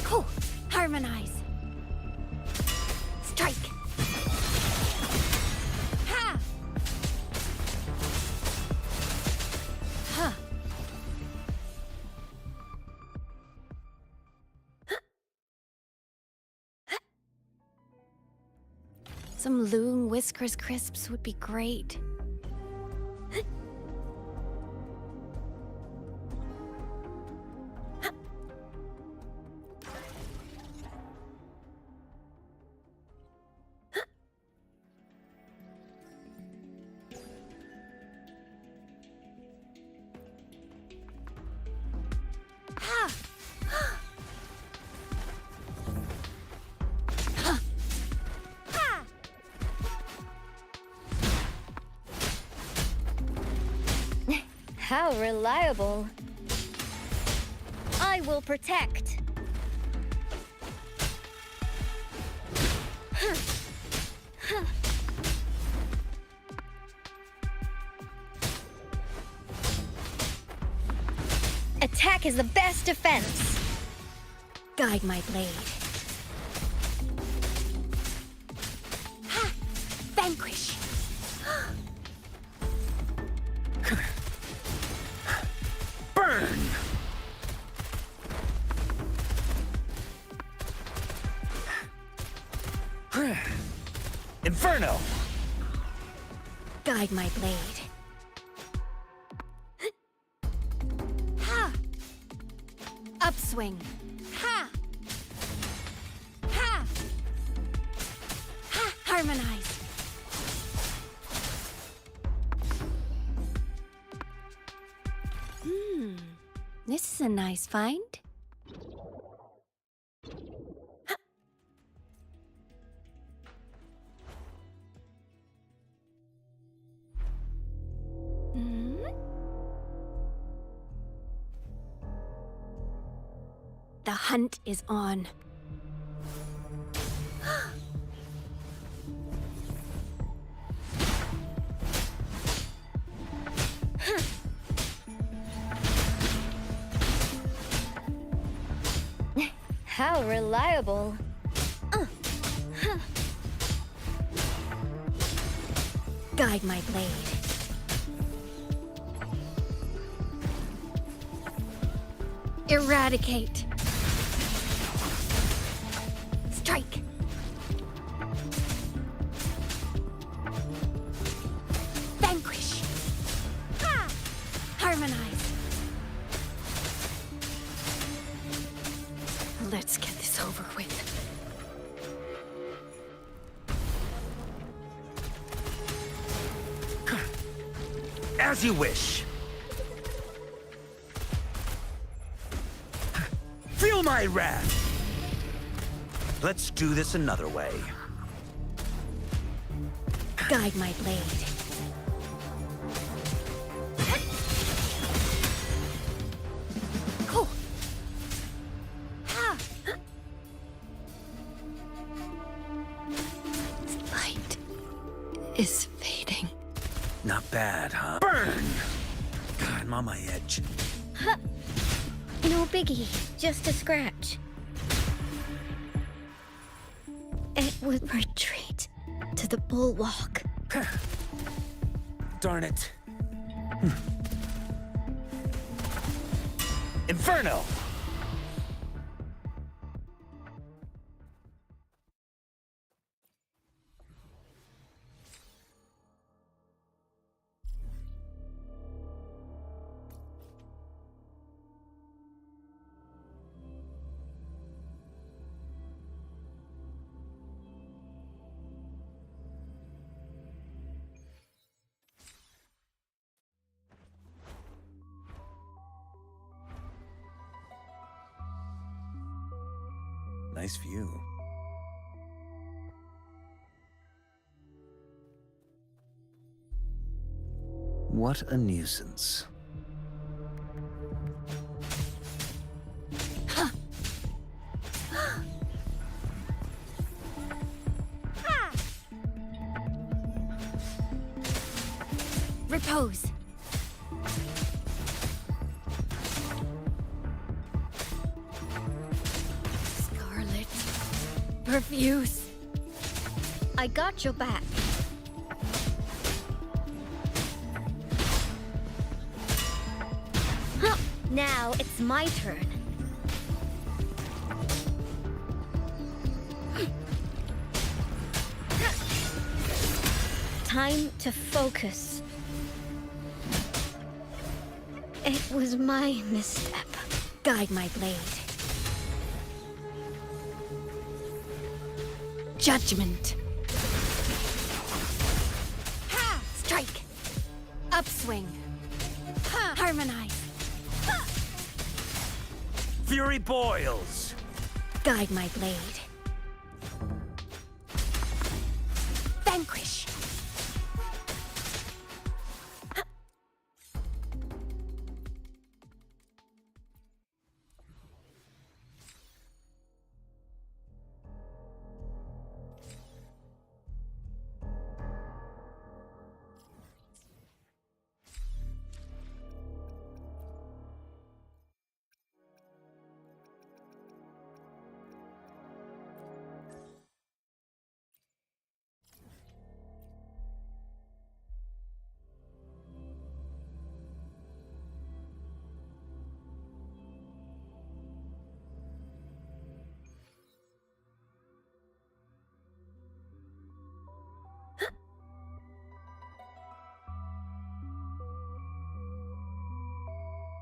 Cool. Harmonize. Strike. Ha! Huh. Some Loon Whiskers crisps would be great. How reliable. I will protect. Attack is the best defense. Guide my blade. Ha! Vanquish. Burn! Inferno! Guide my blade. Ha! Upswing. Ha! Ha! Ha! Harmonize. This is a nice find. The hunt is on. How reliable. Guide my blade. Eradicate. Strike. Vanquish. Ha! Harmonize. Let's get this over with. As you wish. Feel my wrath! Let's do this another way. Guide my blade. Cool. Ha! Light is fading. Not bad, huh? Burn! God, I'm on my edge. Huh. No biggie, just a scratch. It would retreat to the bulwark. Darn it. Inferno! Nice view. What a nuisance. Repose. Scarlet. Perfuse. I got your back. Huh. Now it's my turn. Time to focus. It was my misstep. Guide my blade. Judgment. Ha! Strike. Upswing. Ha! Harmonize. Ha! Fury boils! Guide my blade. Vanquish.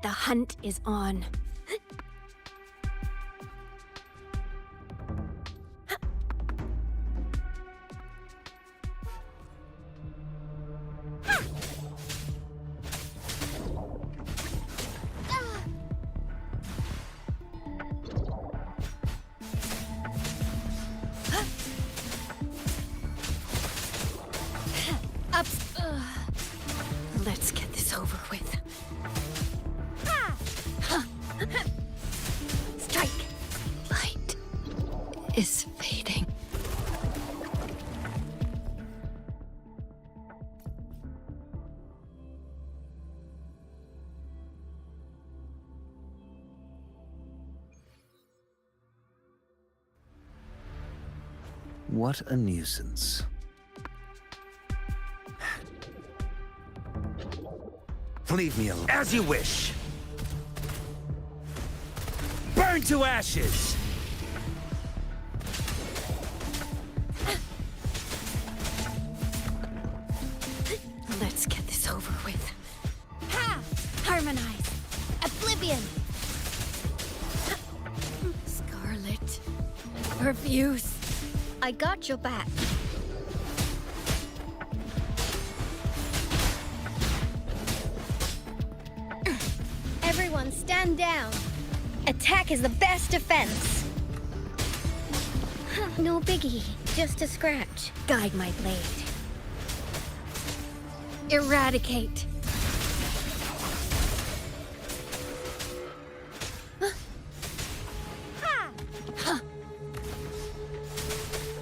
The hunt is on. Up. Let's get this over with. Strike. Light is fading. What a nuisance. Leave me alone. As you wish. Burn to ashes! Let's get this over with. Ha! Harmonize. Oblivion. Scarlet. Perfuse. I got your back. Everyone stand down. Attack is the best defense. No biggie, just a scratch. Guide my blade. Eradicate.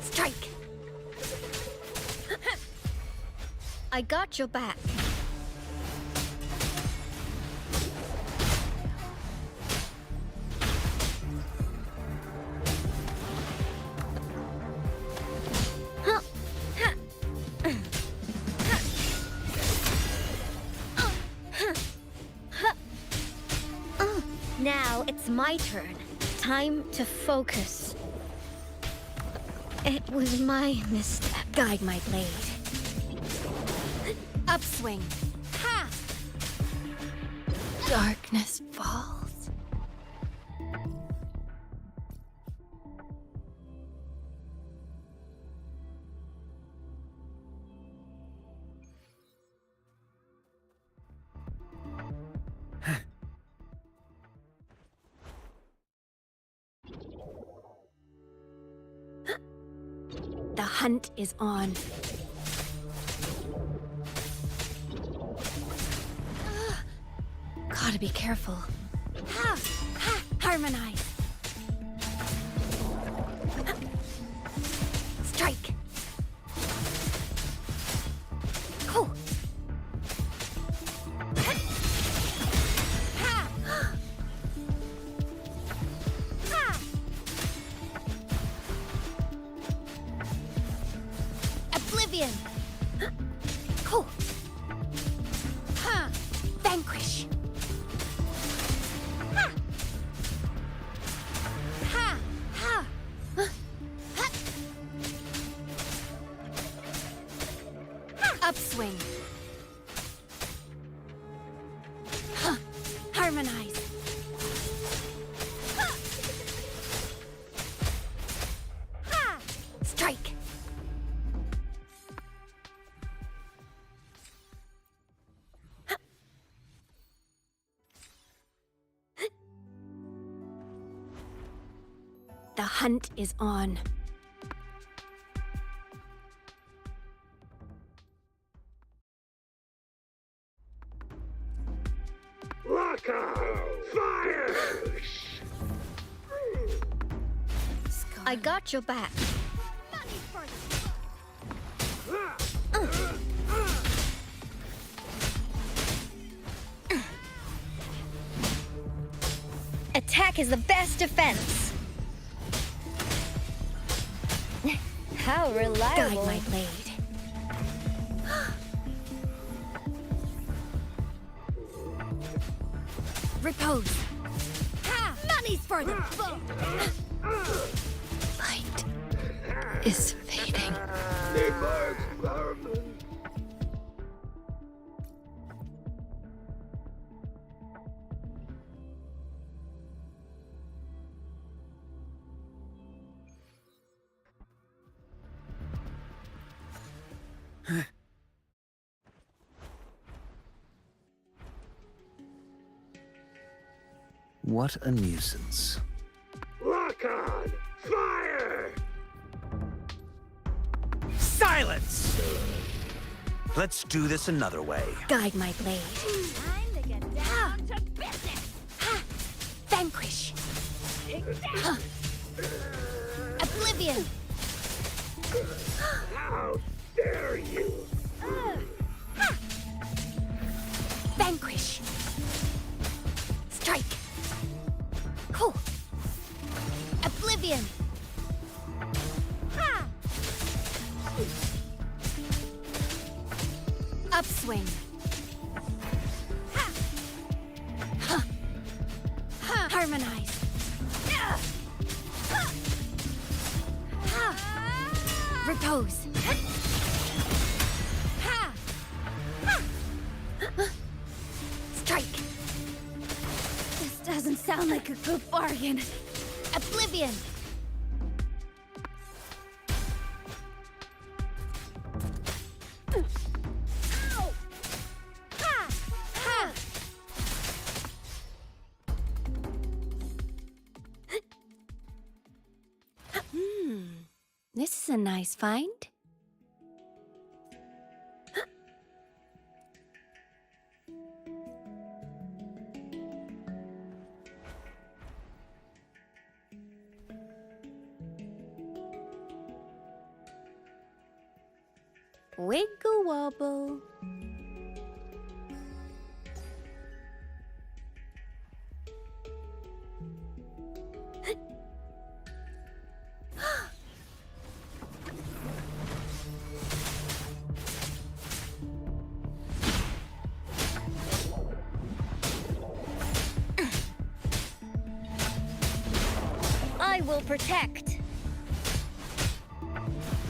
Strike. I got your back. Now it's my turn. Time to focus. It was my misstep. Guide my blade. Upswing. Ha! Darkness falls. The hunt is on. Gotta be careful. Ha! Ha! Harmonize. Strike. Cool. Ha! Ha! Oblivion. Cool. Ha! Vanquish. Ha! Ha! Ha! Ha! Upswing. Ha! Harmonize. Ha! Ha! Strike. The hunt is on. Lock out! Fire! I got your back. Attack is the best defense. How reliable. Guide my blade. Repose. Ha! Money's for the light is fading. Need more experiments. What a nuisance. Lock on! Fire! Silence! Let's do this another way. Guide my blade. Time to get down to business. Ha! Vanquish. Ha! Oblivion. How dare you! Ha! Vanquish. Strike. Cool. Oblivion. Ha! Upswing. Ha! Ha! Ha! Harmonize. Ha! Ha! Repose. Ha! Ha! Strike. This doesn't sound like a good bargain. Oblivion. Ow! Ha! Ha! This is a nice find. Wiggle wobble. I will protect.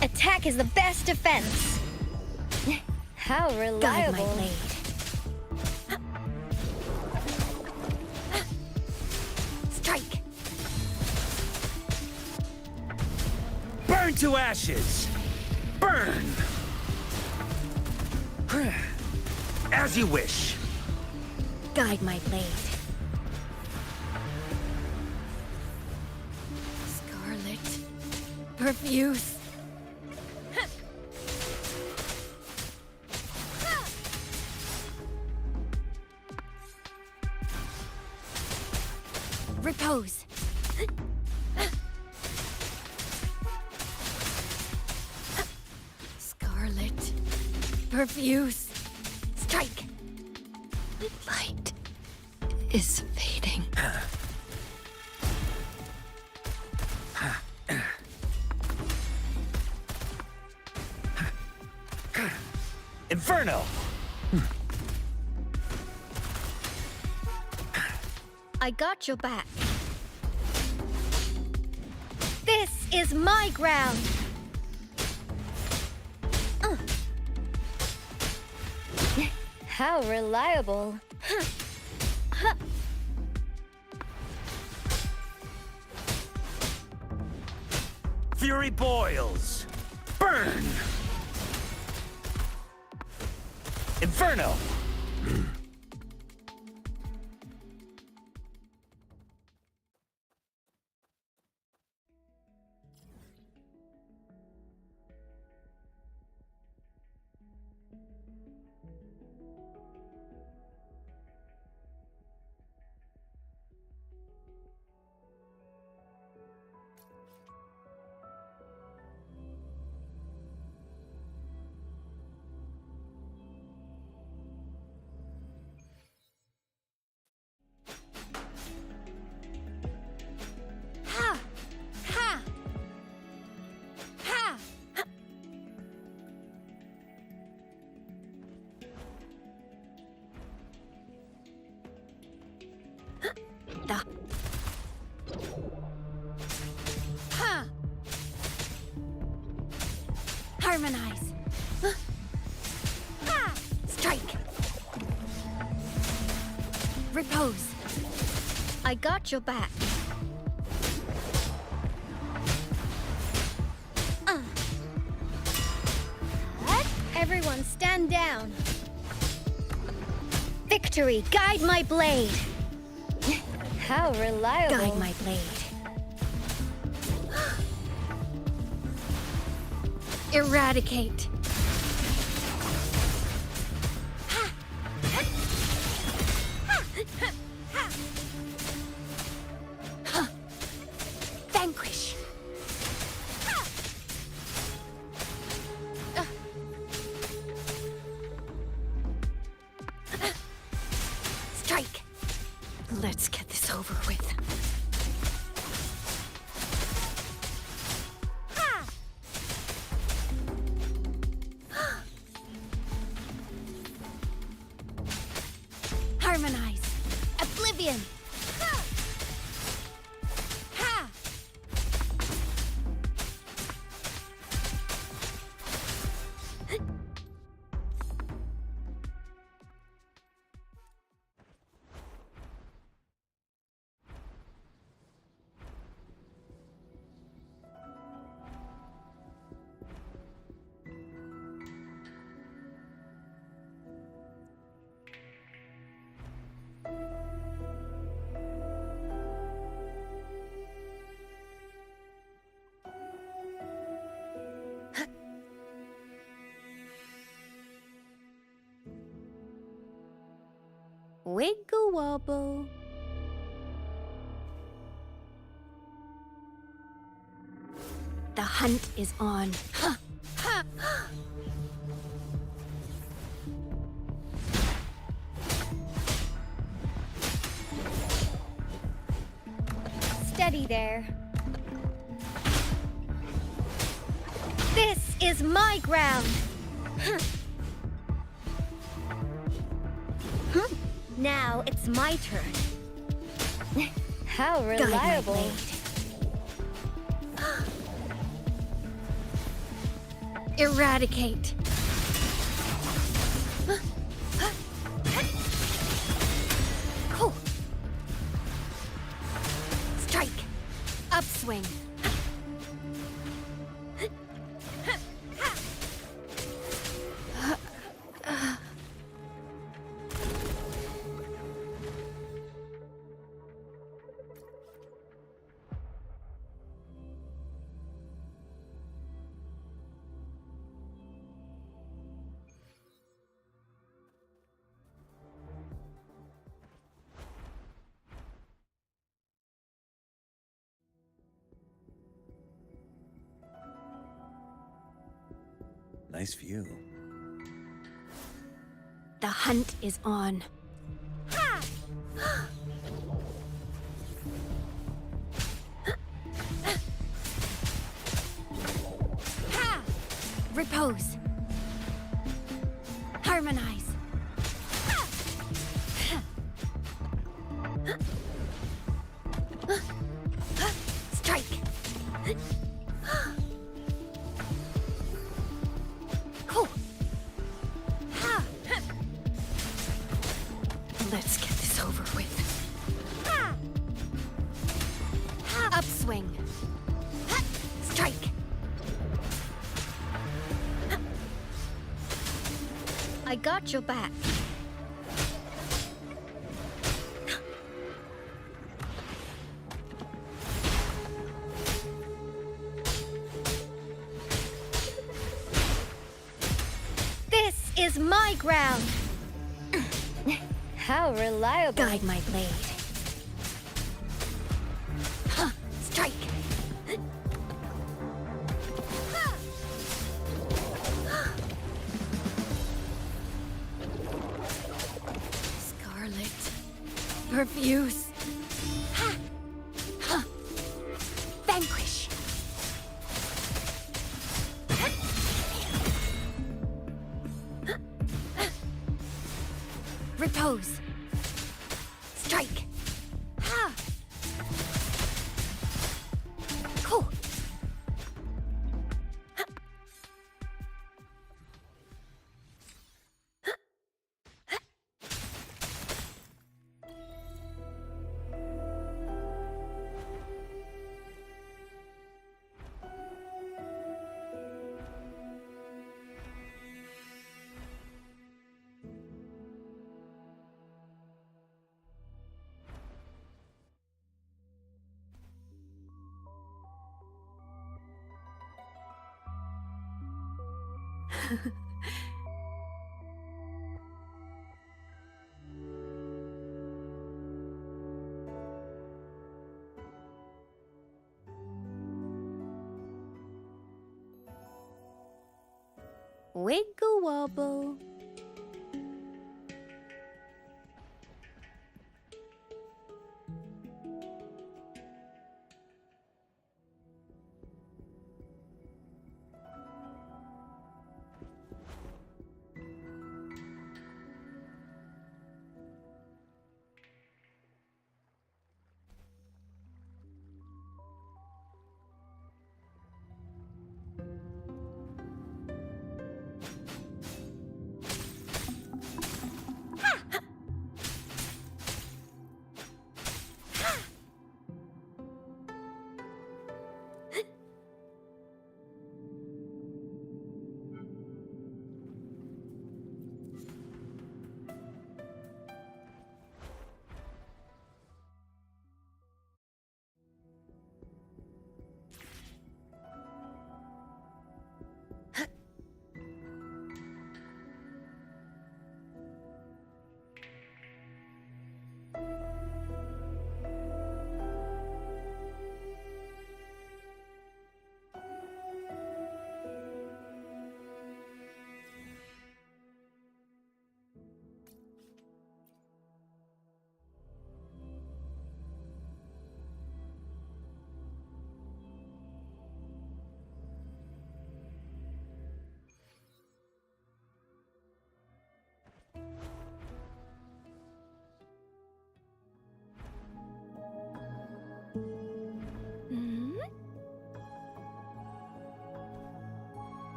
Attack is the best defense. How reliable. Guide my blade. Strike. Burn to ashes! Burn! As you wish. Guide my blade. Scarlet. Profuse. Repose. Scarlet. Profuse. Strike. Light is fading. Inferno! I got your back. This is my ground. How reliable. Fury boils! Burn! Inferno! Ha! Ha! Ha! Da. Ha! Harmonize. Ha! Strike. Repose. I got your back. Everyone stand down. Victory, guide my blade. How reliable. Guide my blade. Eradicate. Vanquish. Strike. Let's get this over with. Harmonize. Oblivion. Ha! Ha! Wiggle wobble. The hunt is on. Steady there. This is my ground. Now it's my turn. How reliable. Eradicate. Cool. Strike. Upswing. Nice view. The hunt is on. Repose. Harmonize. Strike. Cool. Let's get this over with. Upswing. Strike. I got your back. This is my ground. How reliable. Guide my blade. Strike. Scarlet. Profuse. Vanquish. Repose. Strike. Cool. Wiggle wobble.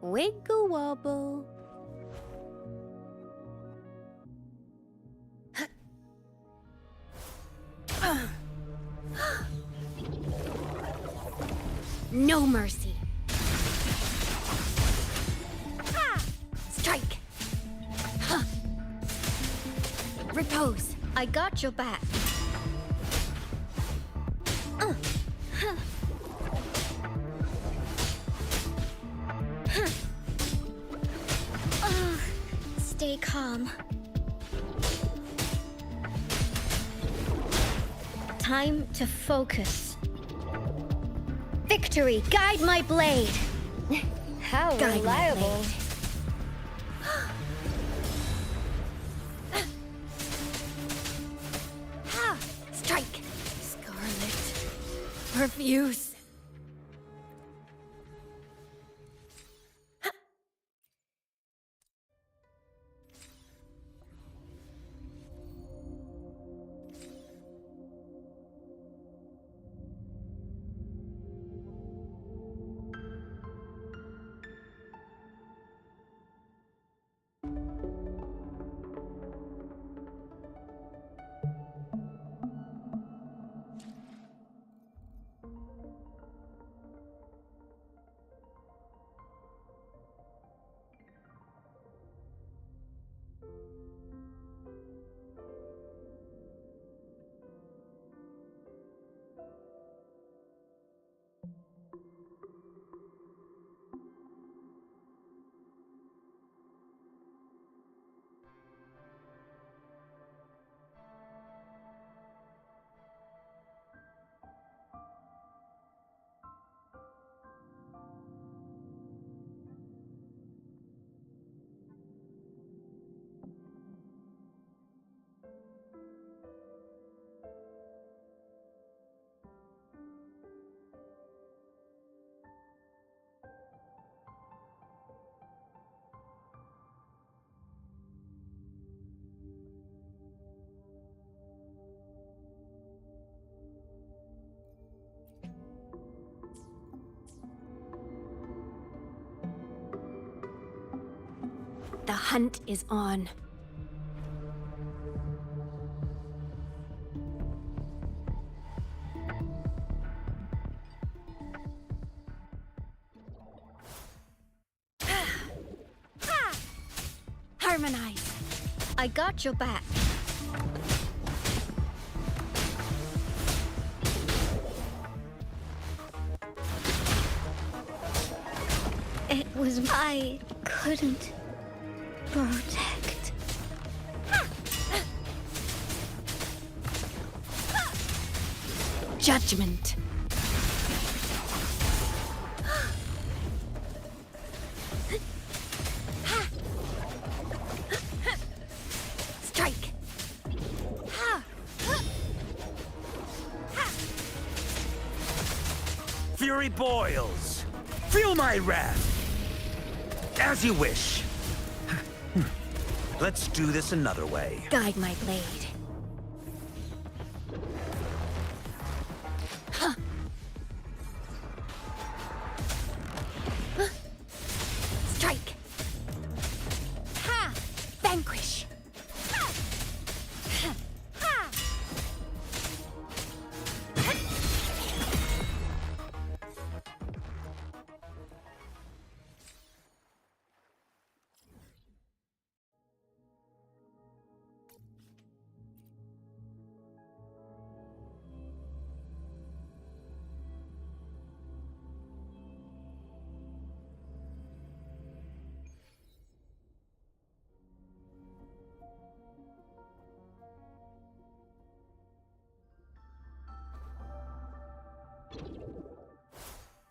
Wiggle wobble. No mercy. Strike. Repose. I got your back. Stay calm. Time to focus. Victory, guide my blade. How reliable. Strike. Scarlet. Refuse. The hunt is on. Harmonize. I got your back. It was I couldn't protect. Judgment. Strike. Fury boils. Feel my wrath. As you wish. Let's do this another way. Guide my blade. Strike. Vanquish.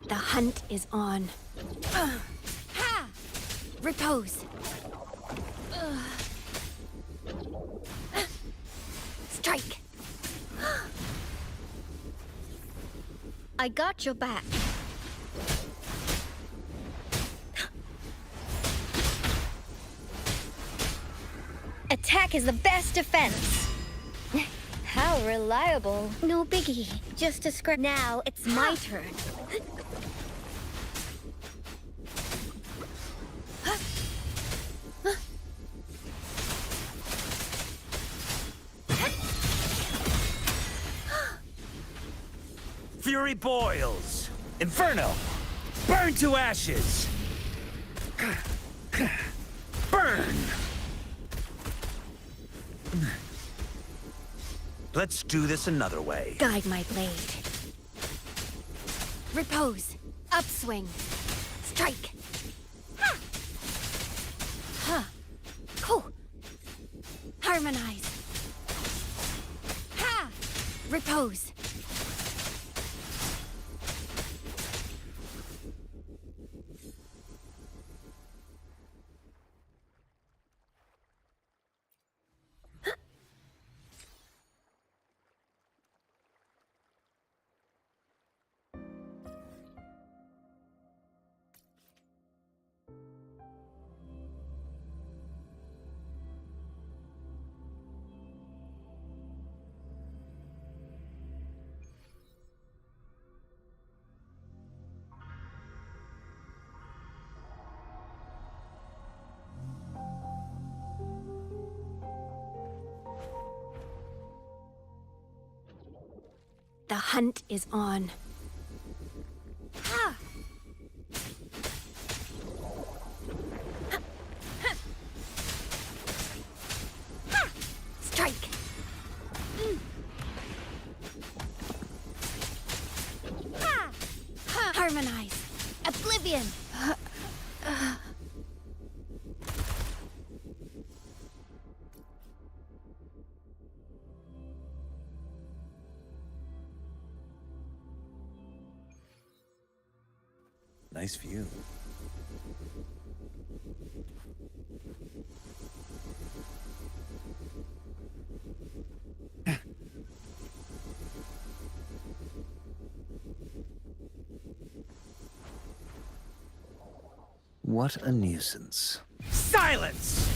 The hunt is on. Repose. Strike. I got your back. Attack is the best defense. How reliable. No biggie. Just a scratch. Now it's my turn. Fury boils! Inferno! Burn to ashes! Burn! Let's do this another way. Guide my blade. Repose. Upswing. Strike. Ha! Huh. Cool. Harmonize. Ha! Repose. The hunt is on. Ha! Ha! Strike! Ha! Ha! Harmonize! Oblivion! Nice view. What a nuisance. Silence!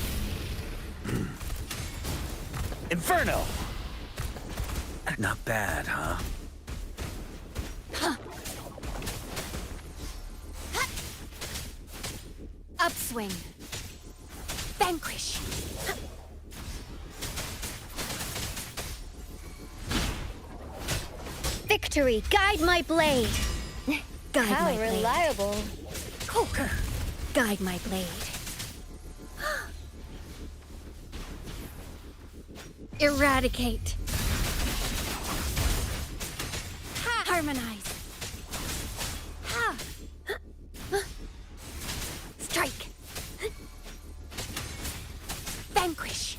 Inferno! Not bad, huh? Upswing. Vanquish. Victory! Guide my blade! Guide How my blade. reliable. Coke! Guide my blade. Eradicate. Ha! Harmonize. Ha! Strike. Vanquish.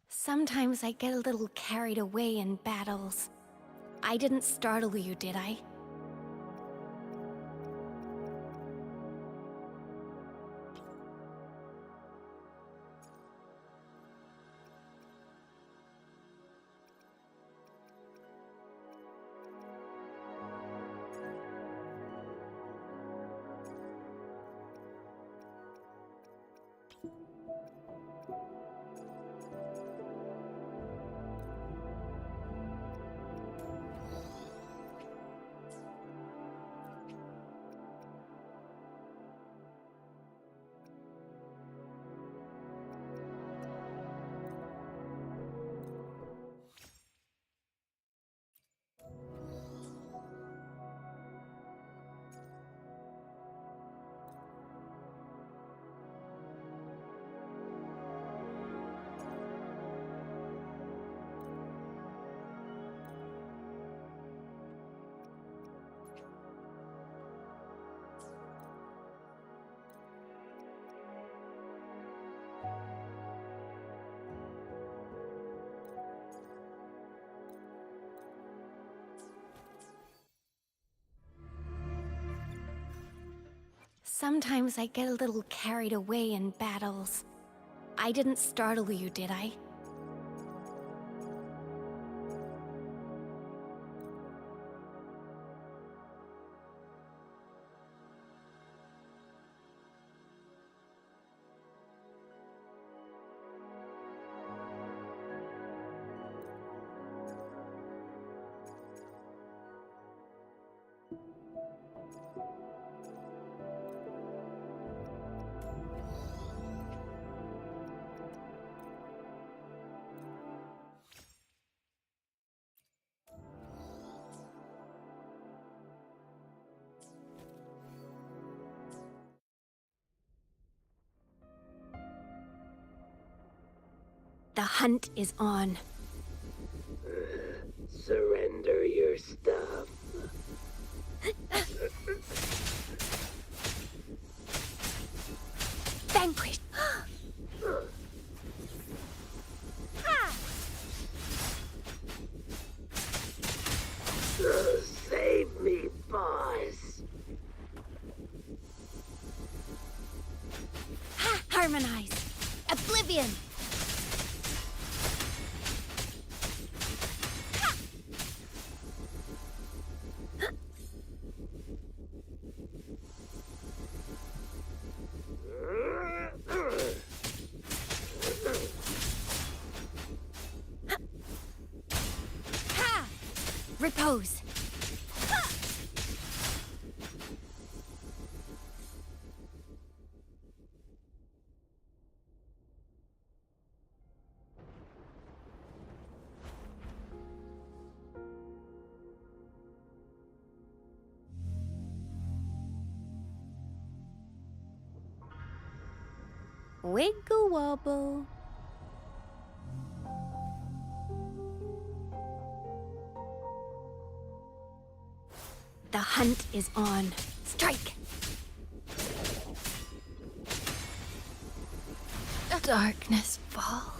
Sometimes I get a little carried away in battles. I didn't startle you, did I? Sometimes I get a little carried away in battles. I didn't startle you, did I? The hunt is on. Surrender your stuff. Vanquished. Save me, boss. Harmonize. Oblivion! Repose. Wiggle wobble. The hunt is on. Strike! Darkness falls.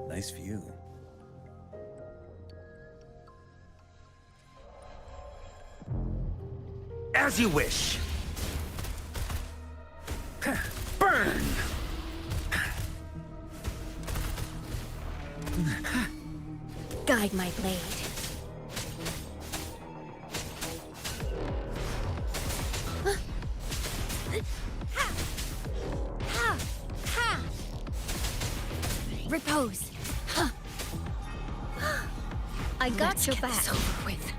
Nice view. As you wish. Burn! Guide my blade. Repose. I got Let's your get back. this over with.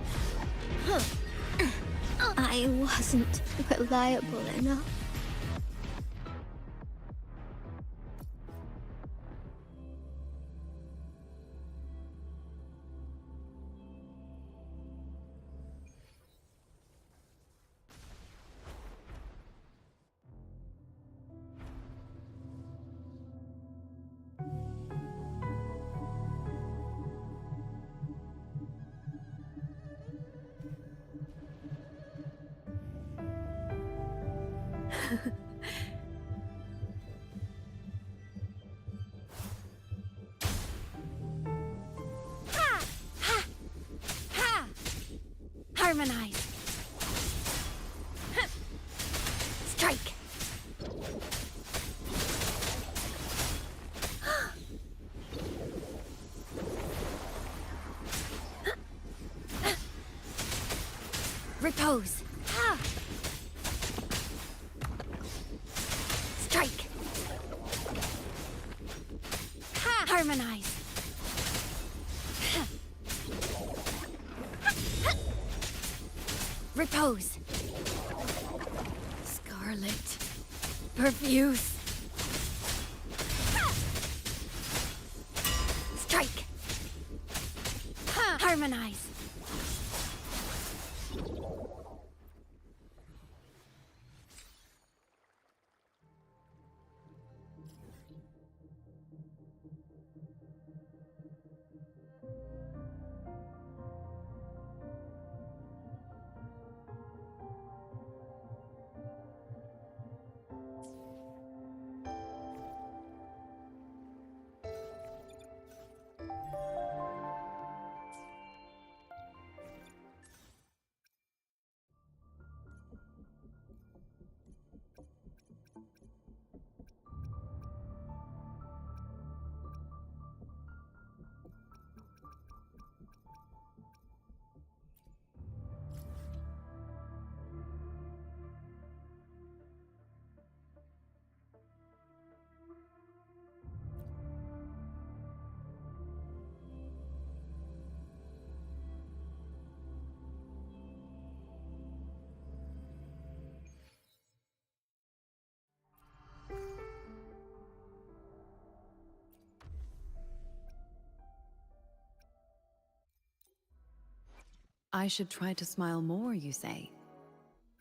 I wasn't reliable enough. Harmonize. Strike. Repose. Strike. Harmonize. Repose. Scarlet. Perfuse. Strike. Harmonize. I should try to smile more, you say?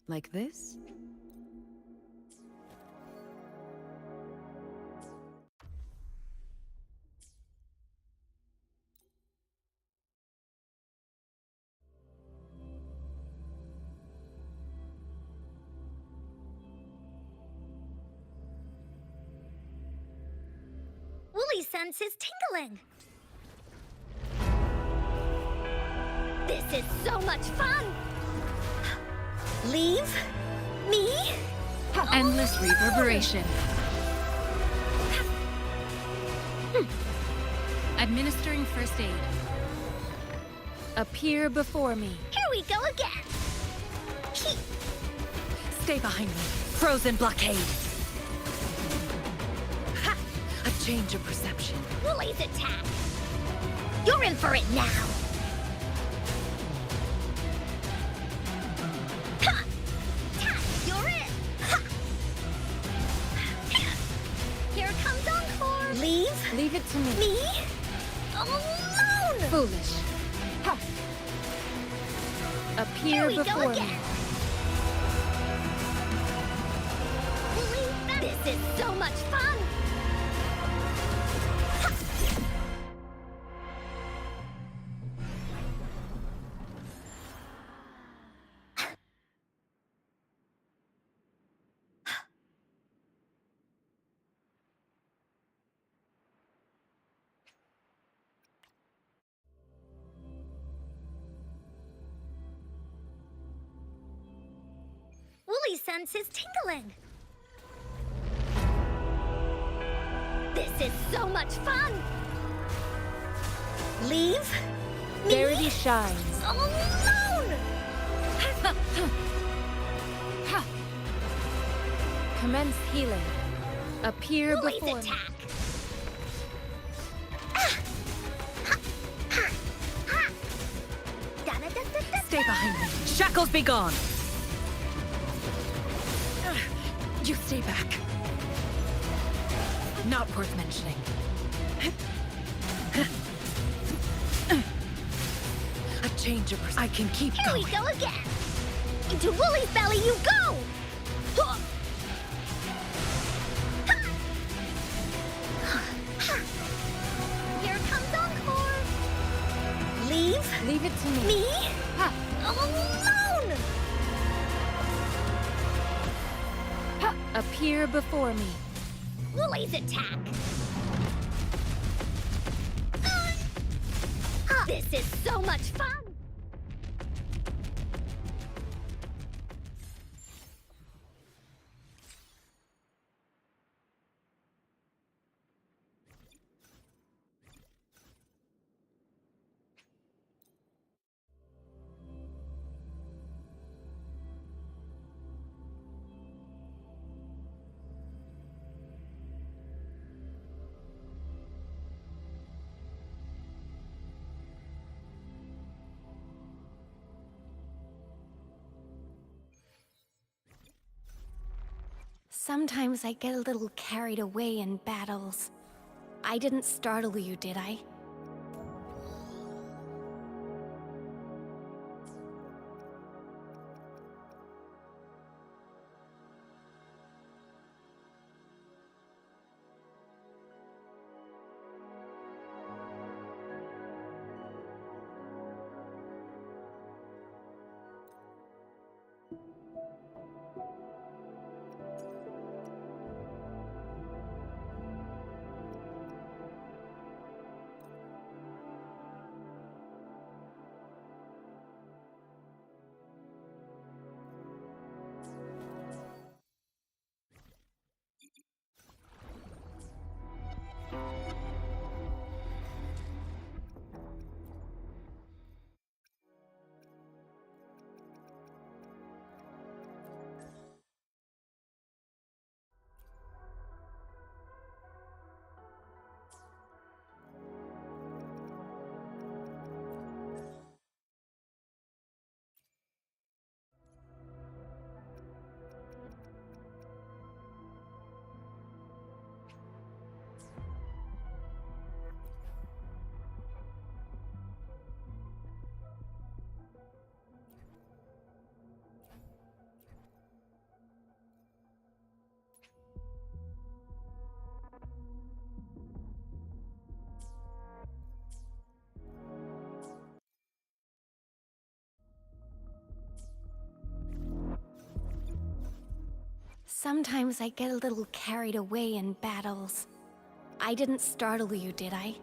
Like this? Woolly's sense is tingling. This is so much fun! Leave? Me? Endless reverberation. Administering first aid. Appear before me. Here we go again. Stay behind me. Frozen blockade. Ha! A change of perception. Woolly's attack. You're in for it now. Ha! Ta! You're in. Ha! Here comes Encore. Leave? Leave it to me. Me? Alone! Foolish. Ha! Appear Here we go before again. me. Woolly, this is so much fun! Woolly's sense is tingling. This is so much fun! Leave? Me? Verity shines. Alone! Commence healing. Appear Woolly's before attack. Stay behind me. Shackles be gone. You stay back. Not worth mentioning. A change of perspective. I can keep Here going. we go again! Into Woolly's belly you go! Here comes Encore! Leave? Leave it to me. Me? Alone! Appear before me. Woolly's attack! This is so much fun! Sometimes I get a little carried away in battles. I didn't startle you, did I? Sometimes I get a little carried away in battles. I didn't startle you, did I?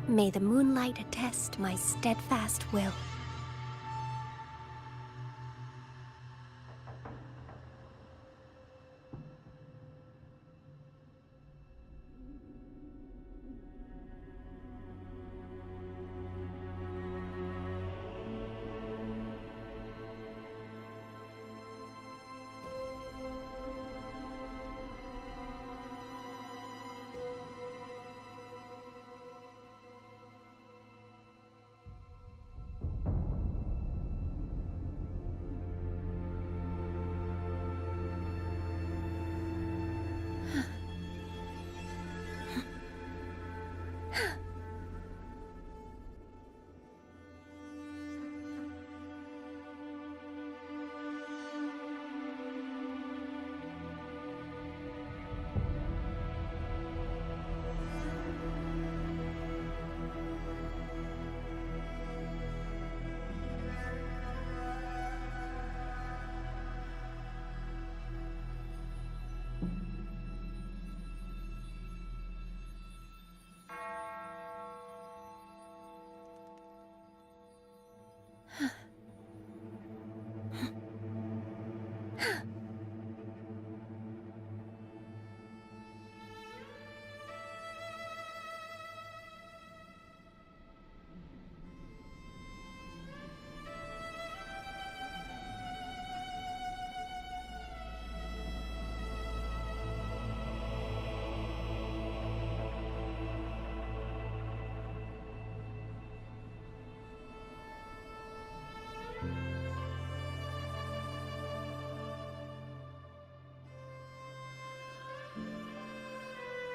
May the moonlight attest my steadfast will.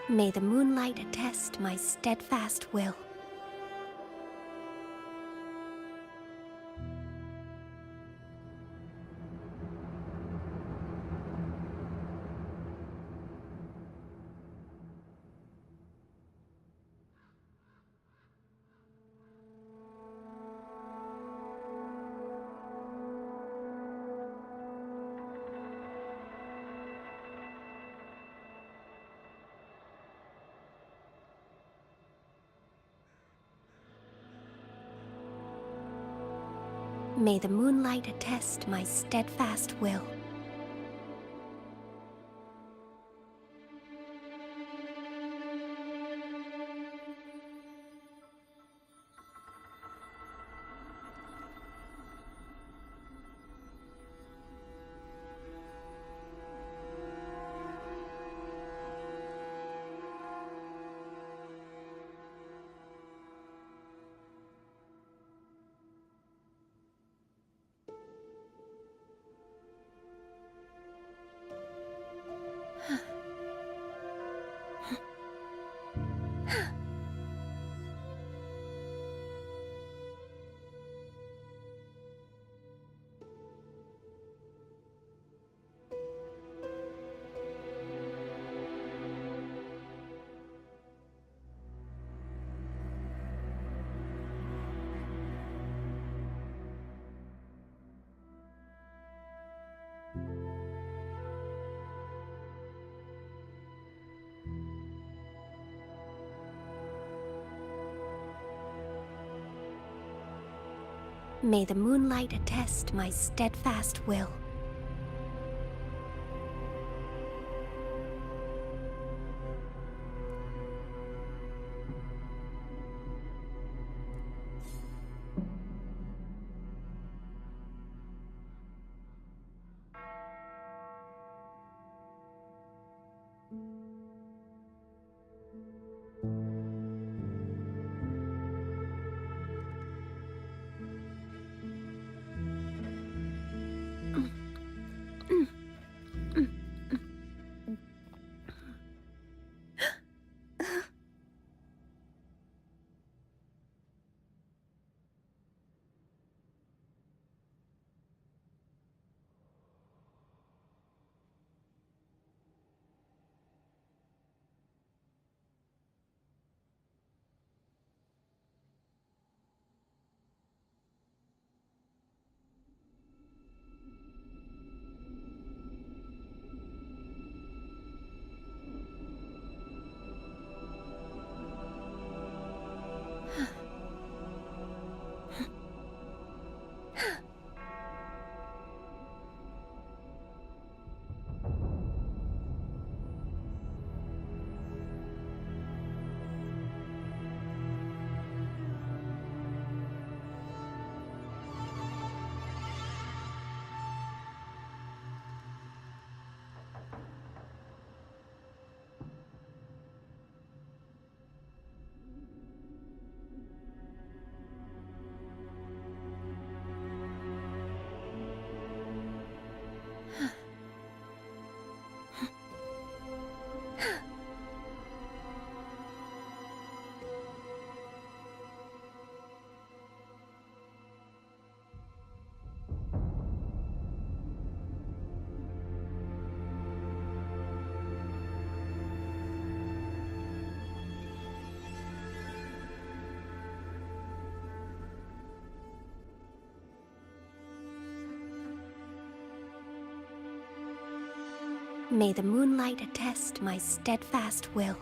May the moonlight attest my steadfast will. May the moonlight attest my steadfast will. May the moonlight attest my steadfast will. May the moonlight attest my steadfast will.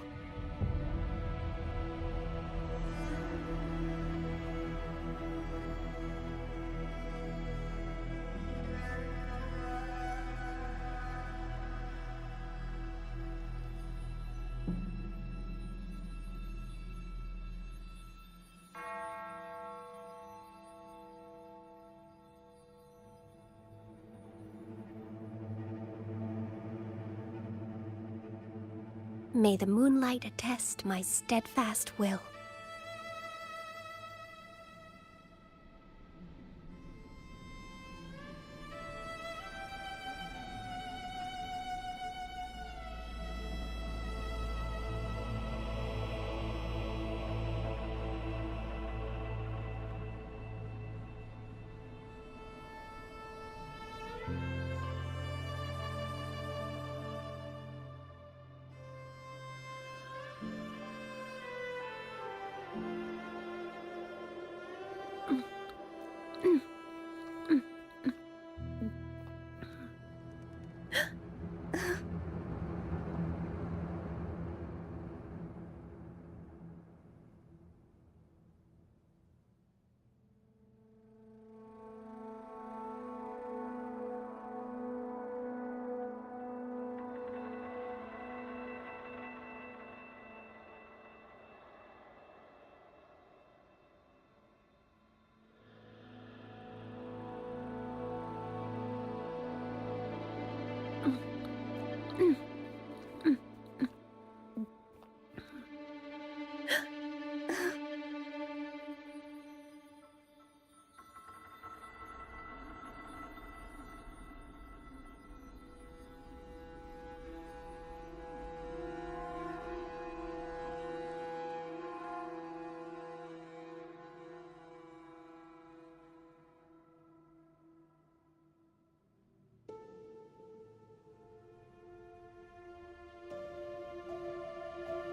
May the moonlight attest my steadfast will.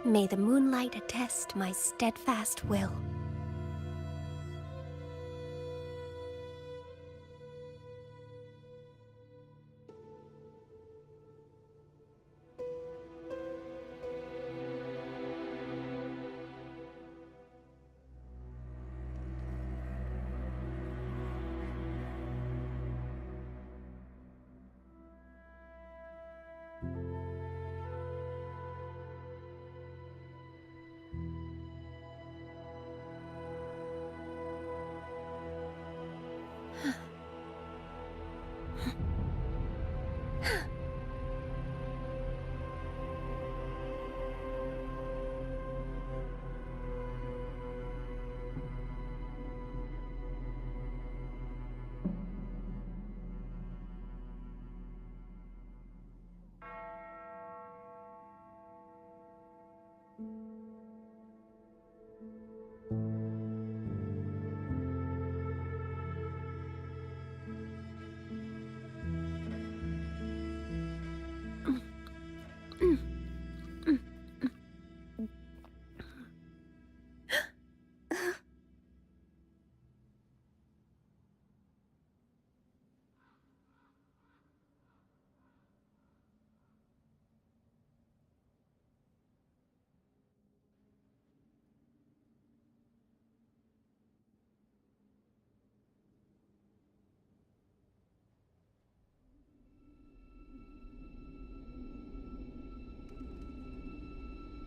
May the moonlight attest my steadfast will.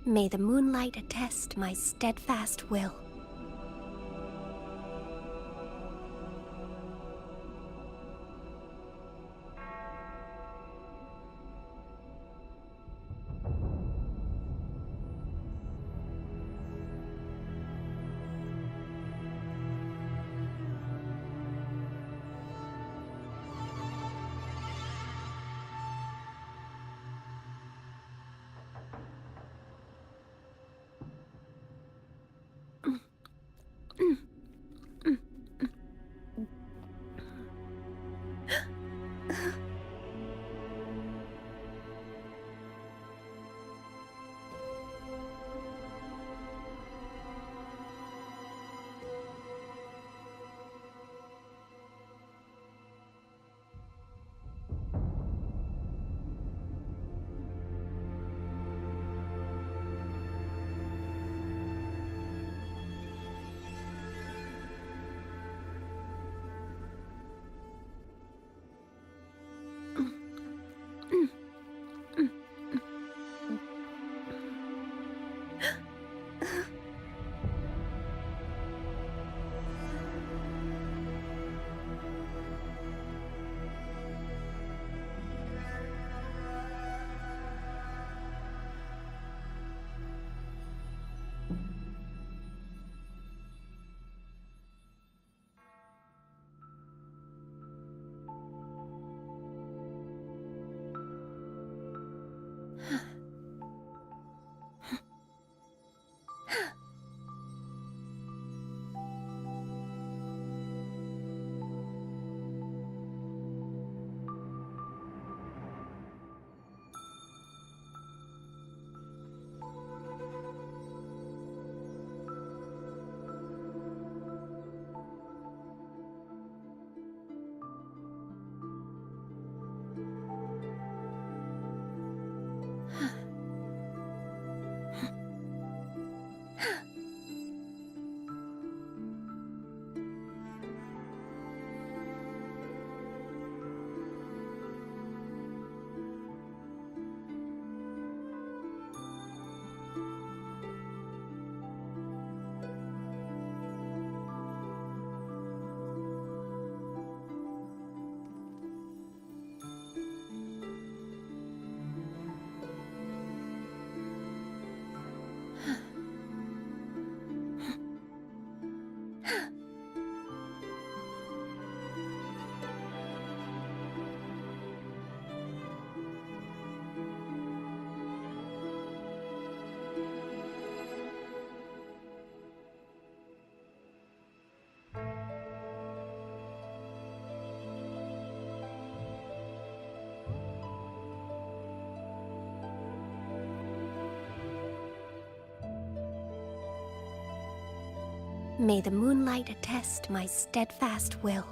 May the moonlight attest my steadfast will. May the moonlight attest my steadfast will.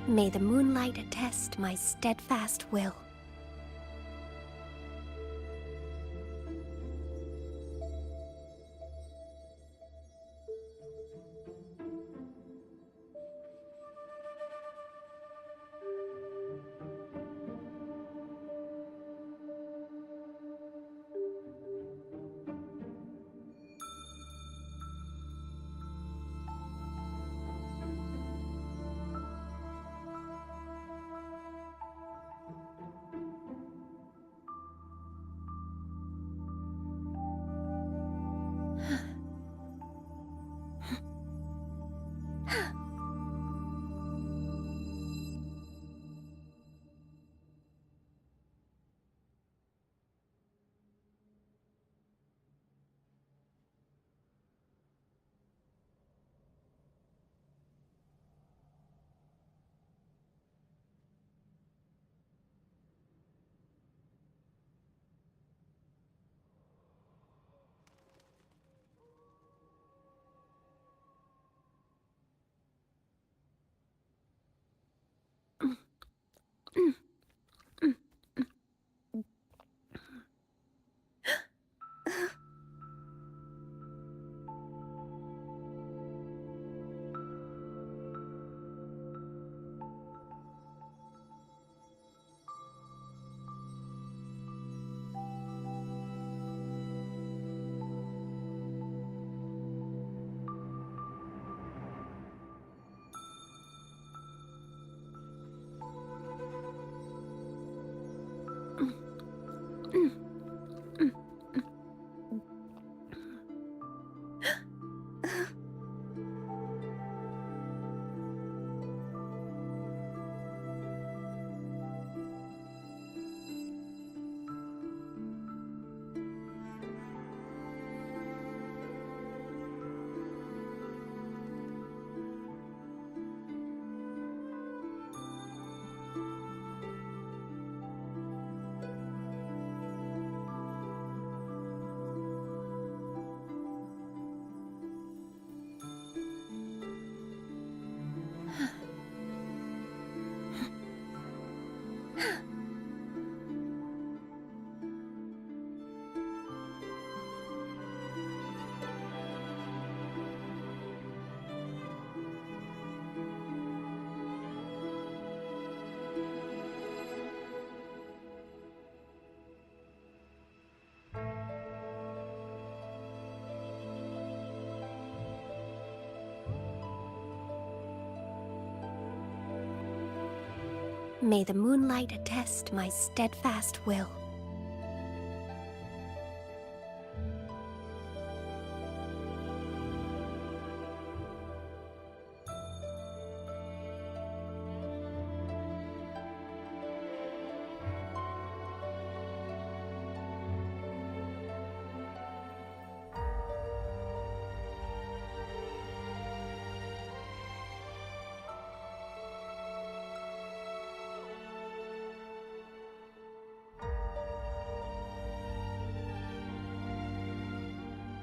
May the moonlight attest my steadfast will. May the moonlight attest my steadfast will.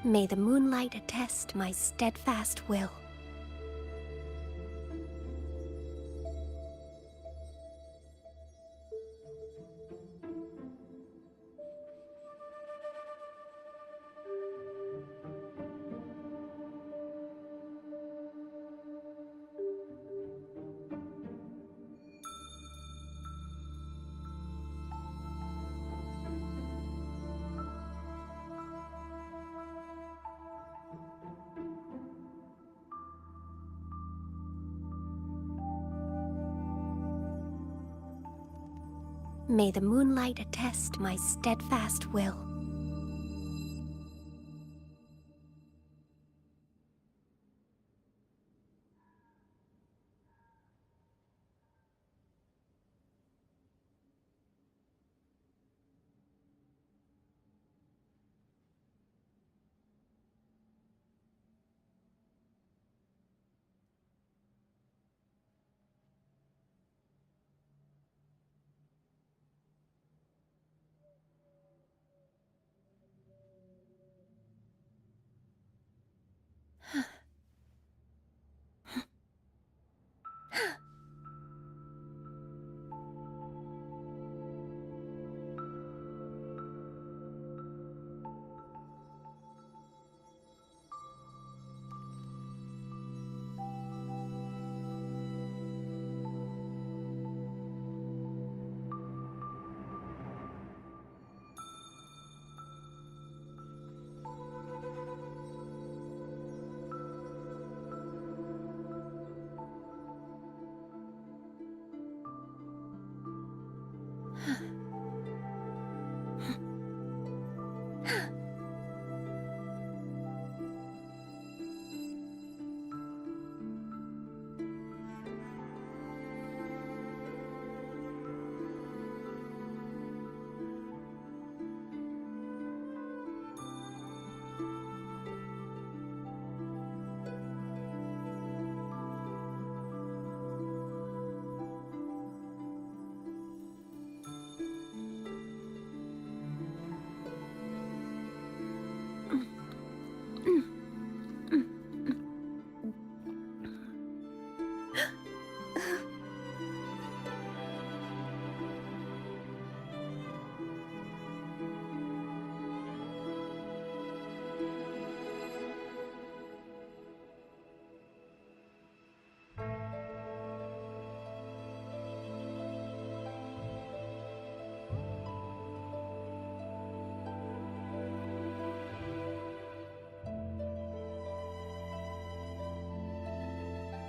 May the moonlight attest my steadfast will. May the moonlight attest my steadfast will.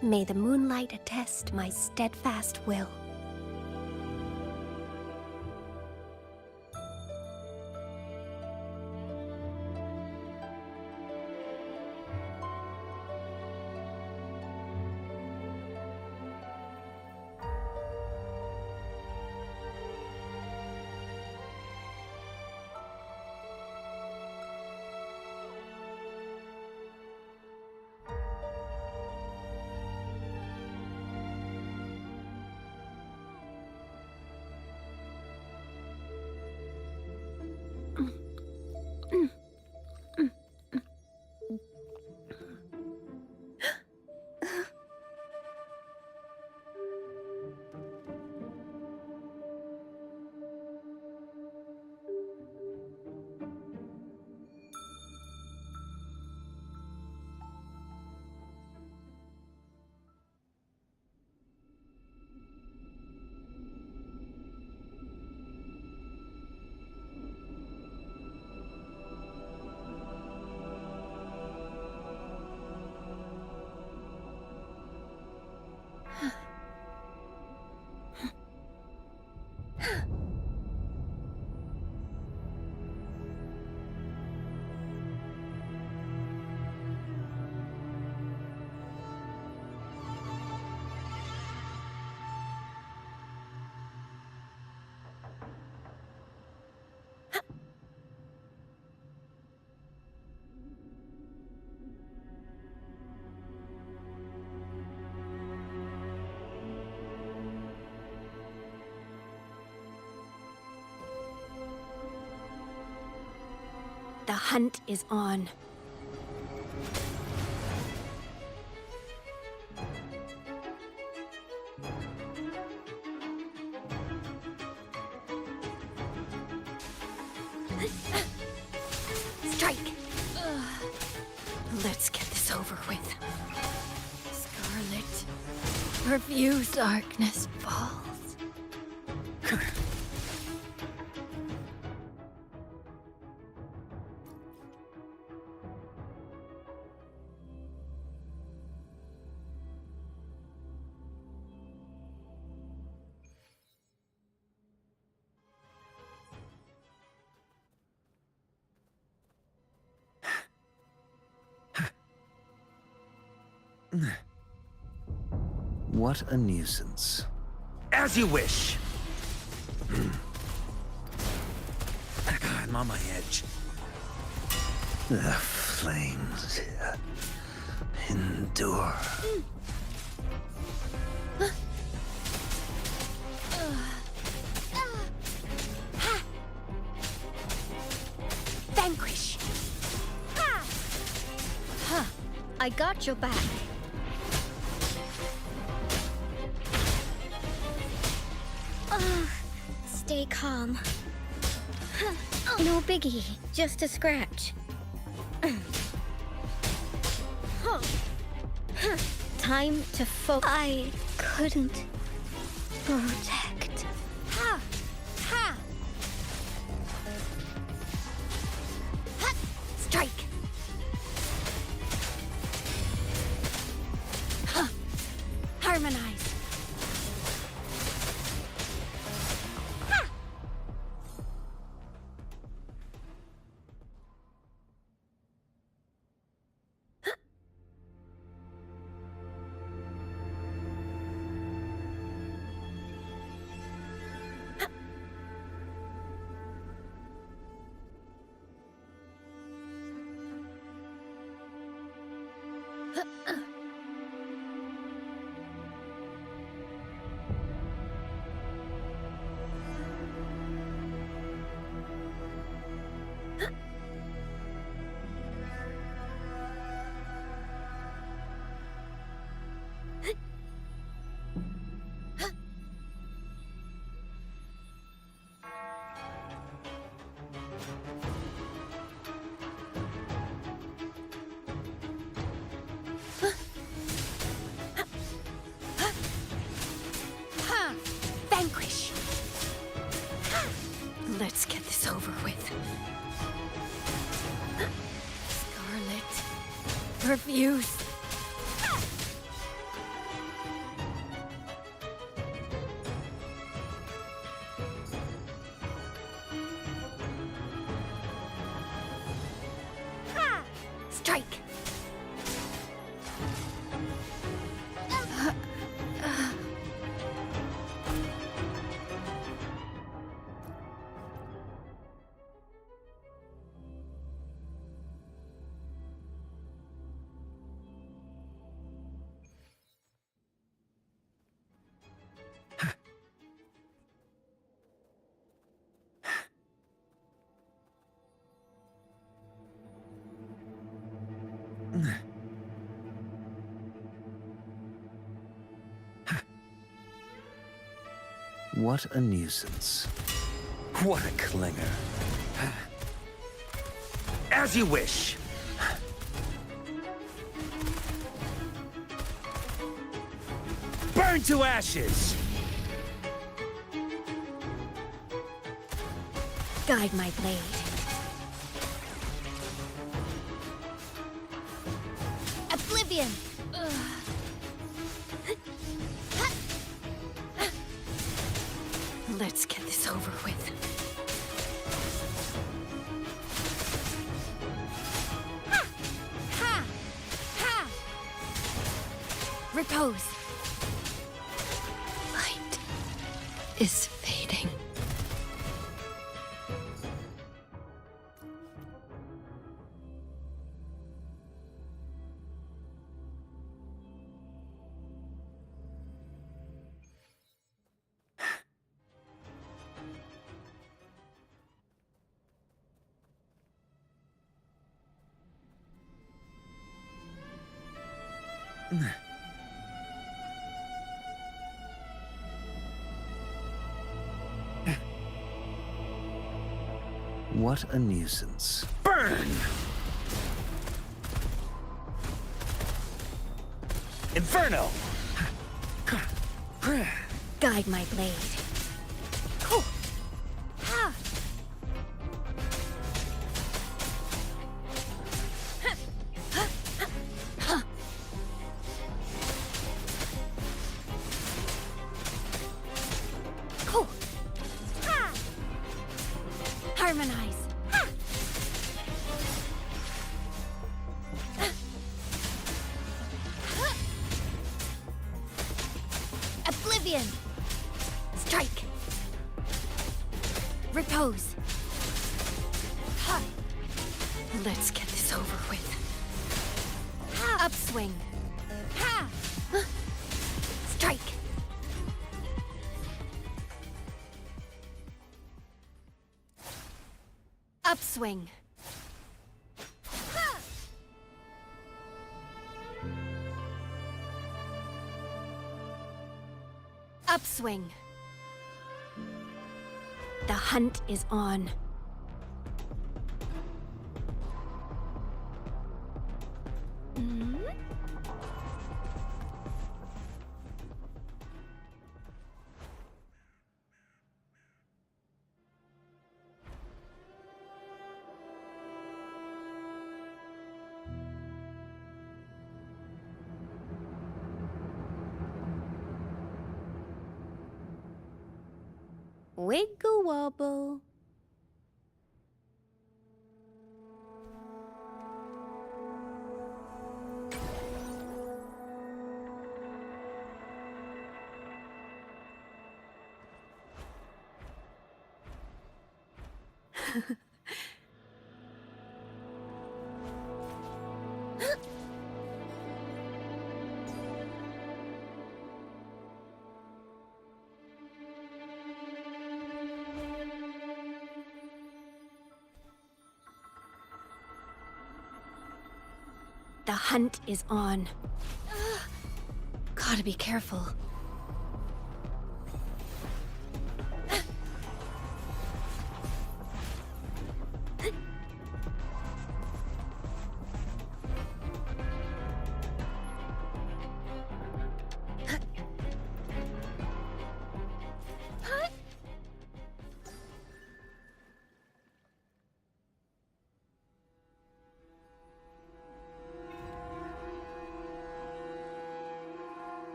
May the moonlight attest my steadfast will. The hunt is on. Strike! Let's get this over with. Scarlet, refuse darkness falls. What a nuisance. As you wish. I'm on my edge. The flames endure. Vanquish! Huh. I got your back. Stay calm. No biggie, just a scratch. Time to focus. I couldn't protect. Ha! Ha! Strike! Harmonize. Vanquish! Let's get this over with. Scarlet, refuse. What a nuisance. What a clinger. As you wish. Burn to ashes! Guide my blade. Oblivion! Let's get this over with. Ha! Ha! Ha! Repose. Light is fading. What a nuisance. Burn! Inferno! Guide my blade. Ha! Harmonize. Oblivion! Strike. Repose. Ha! Let's get this over with. Ha! Upswing. Ha! Strike. Upswing. Ha! Upswing. The hunt is on. Wiggle wobble. The hunt is on. Gotta be careful.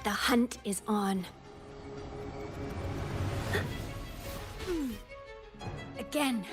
The hunt is on. Again.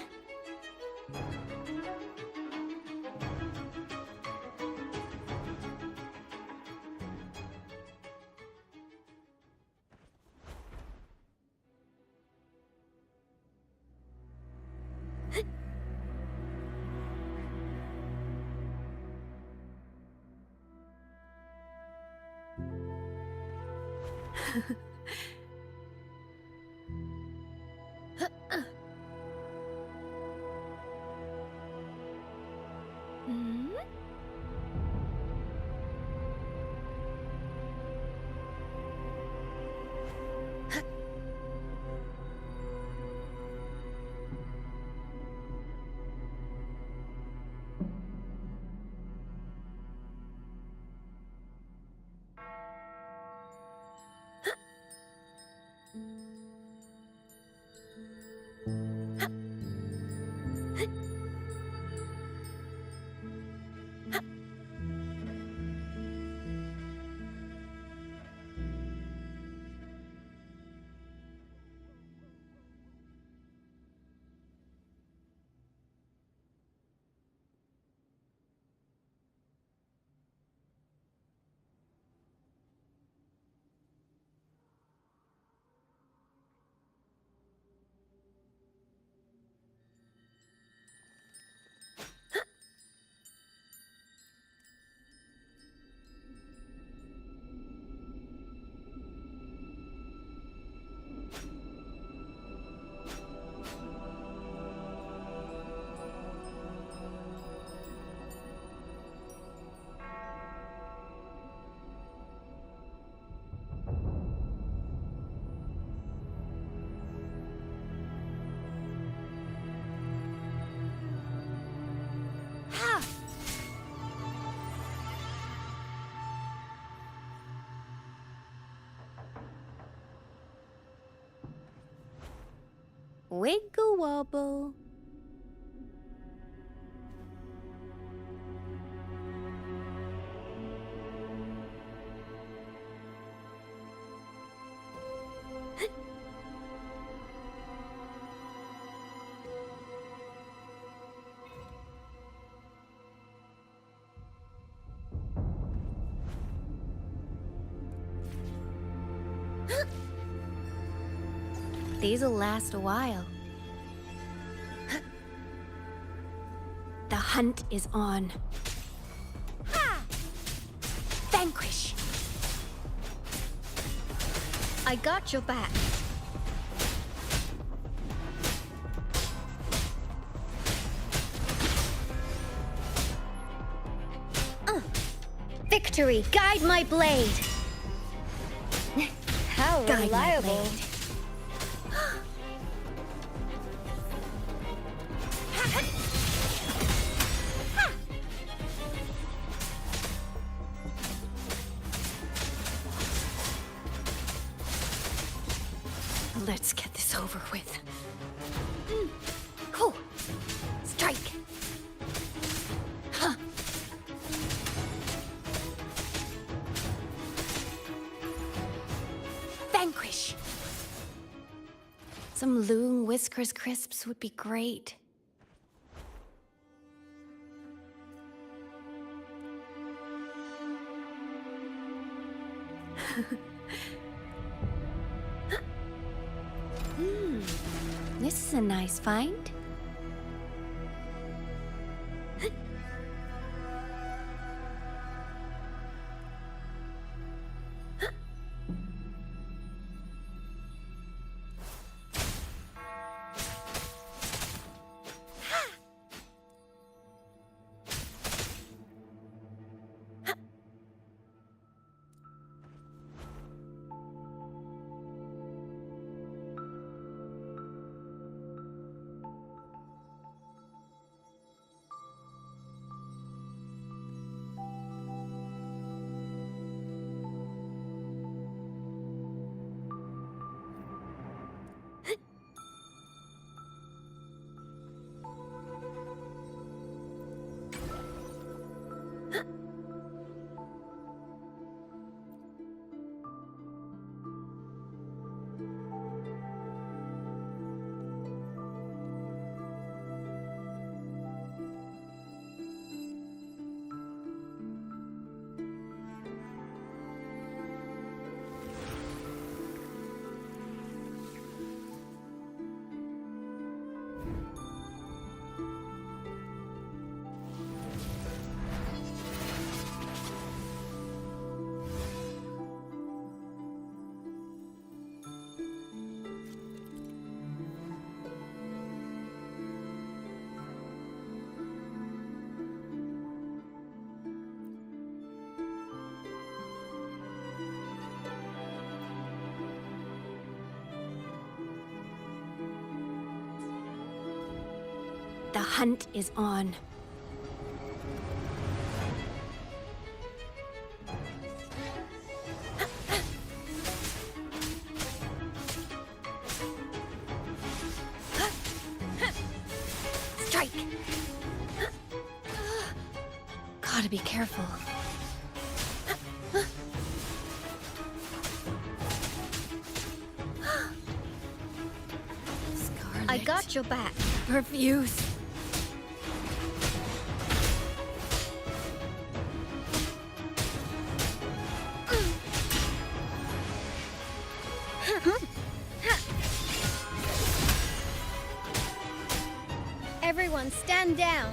Wiggle wobble. These'll last a while. The hunt is on. Vanquish! I got your back. Victory, guide my blade! How reliable. Let's get this over with. Cool. Strike. Huh. Vanquish. Some Loon Whiskers crisps would be great. This is a nice find. The hunt is on. Strike! Gotta be careful. I got your back. Perfuse. Everyone stand down.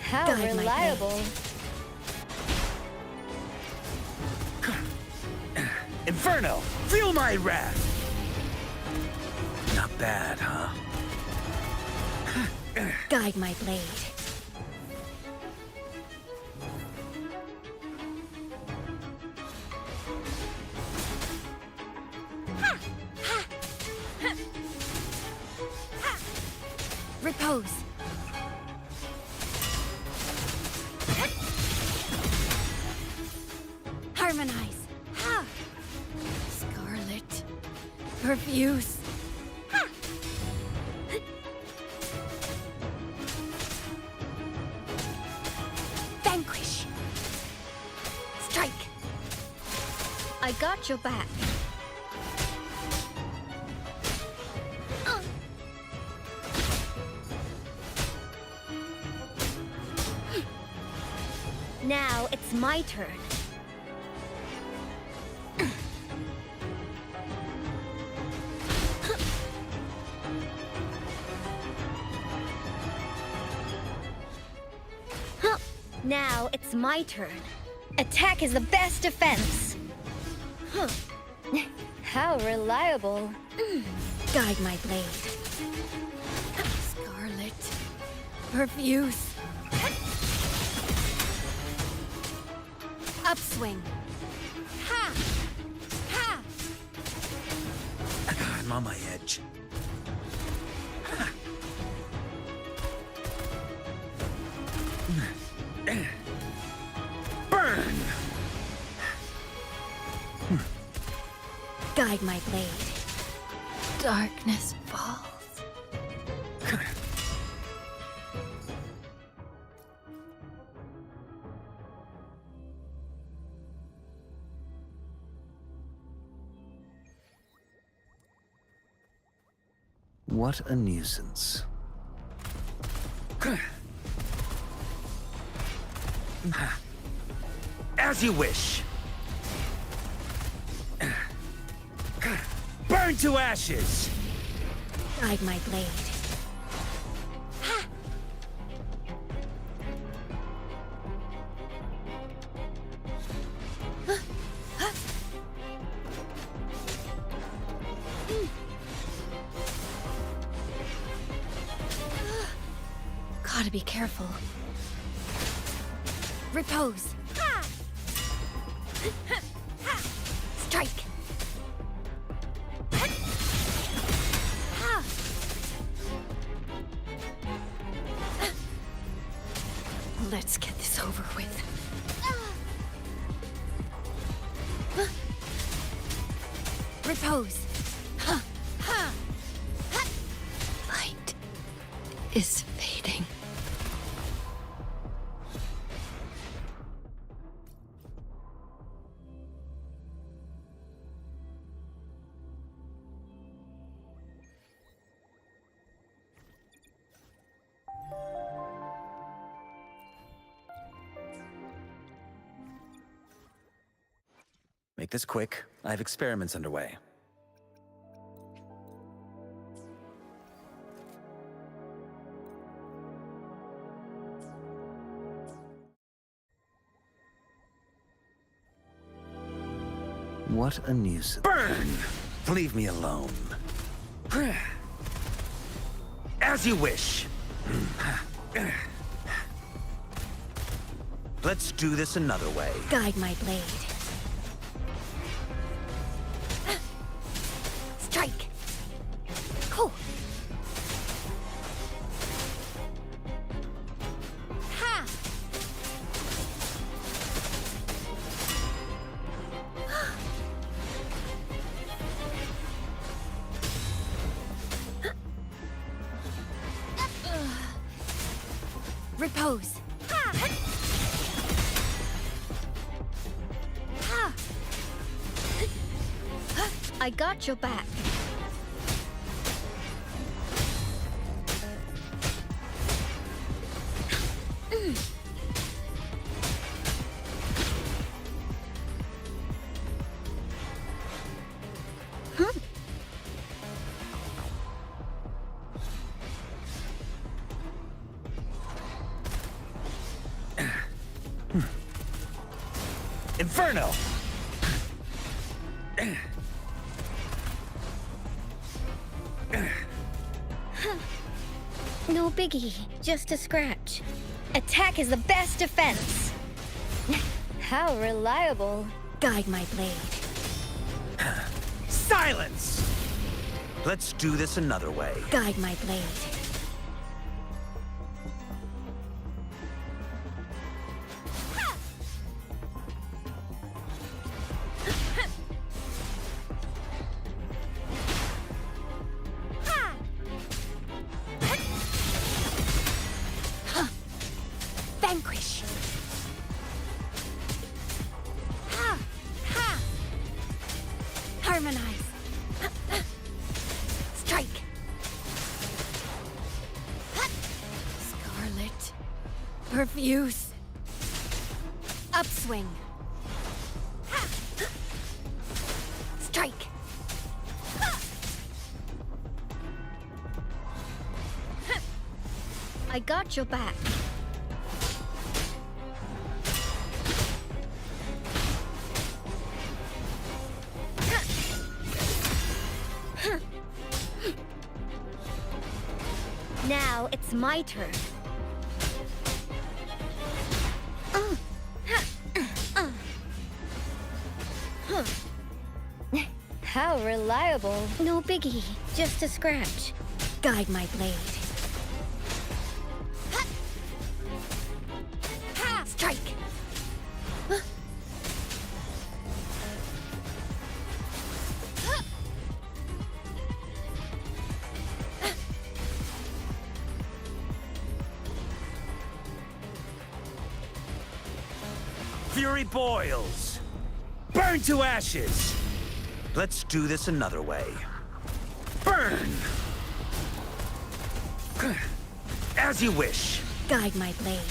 How Guide my reliable. Inferno! Feel my wrath! Not bad, huh? Guide my blade. Repose. Harmonize. Scarlet. Perfuse. Vanquish. Strike. I got your back. Now it's my turn. Now it's my turn. Attack is the best defense. How reliable. Guide my blade. Scarlet. Perfuse. Upswing. Ha! Ha! I'm on my edge. Burn! Guide my blade. Darkness falls. What a nuisance. As you wish. Burn to ashes! Guide my blade. Gotta be careful. Repose. Strike. Let's get this over with. Repose. Light is fading. Make this quick. I have experiments underway. What a nuisance. Burn! Leave me alone. As you wish. Let's do this another way. Guide my blade. Repose. I got your back. Inferno! No biggie, just a scratch. Attack is the best defense. How reliable. Guide my blade. Silence! Let's do this another way. Guide my blade. Vanquish. Harmonize. Strike. Scarlet. Perfuse. Upswing. Strike. I got your back. Now it's my turn. How reliable. No biggie, just a scratch. Guide my blade. Strike. Fury boils! Burn to ashes! Let's do this another way. Burn! As you wish. Guide my blade.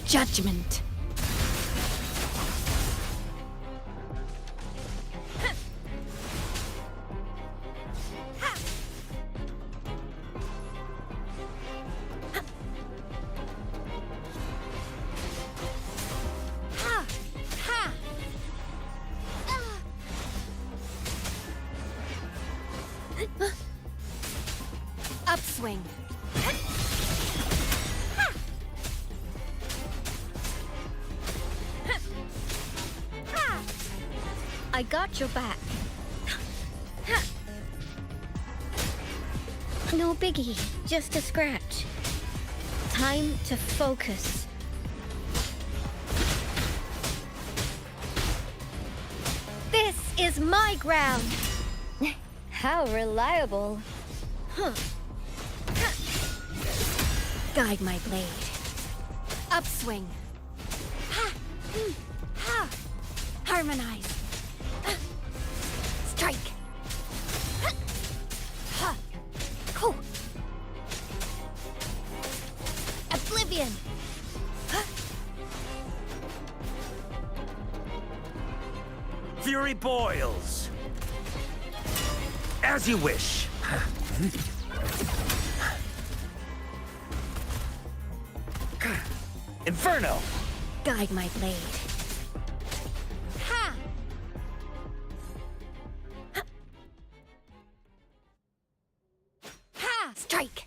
Judgment. Upswing. I got your back. No biggie, just a scratch. Time to focus. This is my ground. How reliable. Guide my blade. Upswing. Harmonize. Strike. Cool. Oblivion. Fury boils. As you wish. Inferno! Guide my blade. Strike.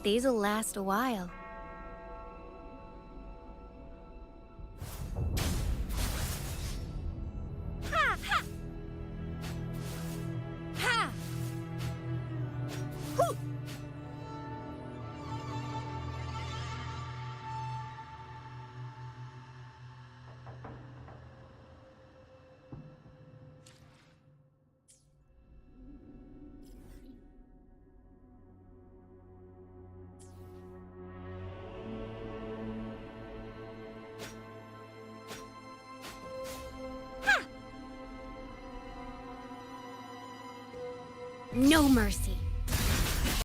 These'll last a while. Ha! Ha! Ha! Hoo! No mercy.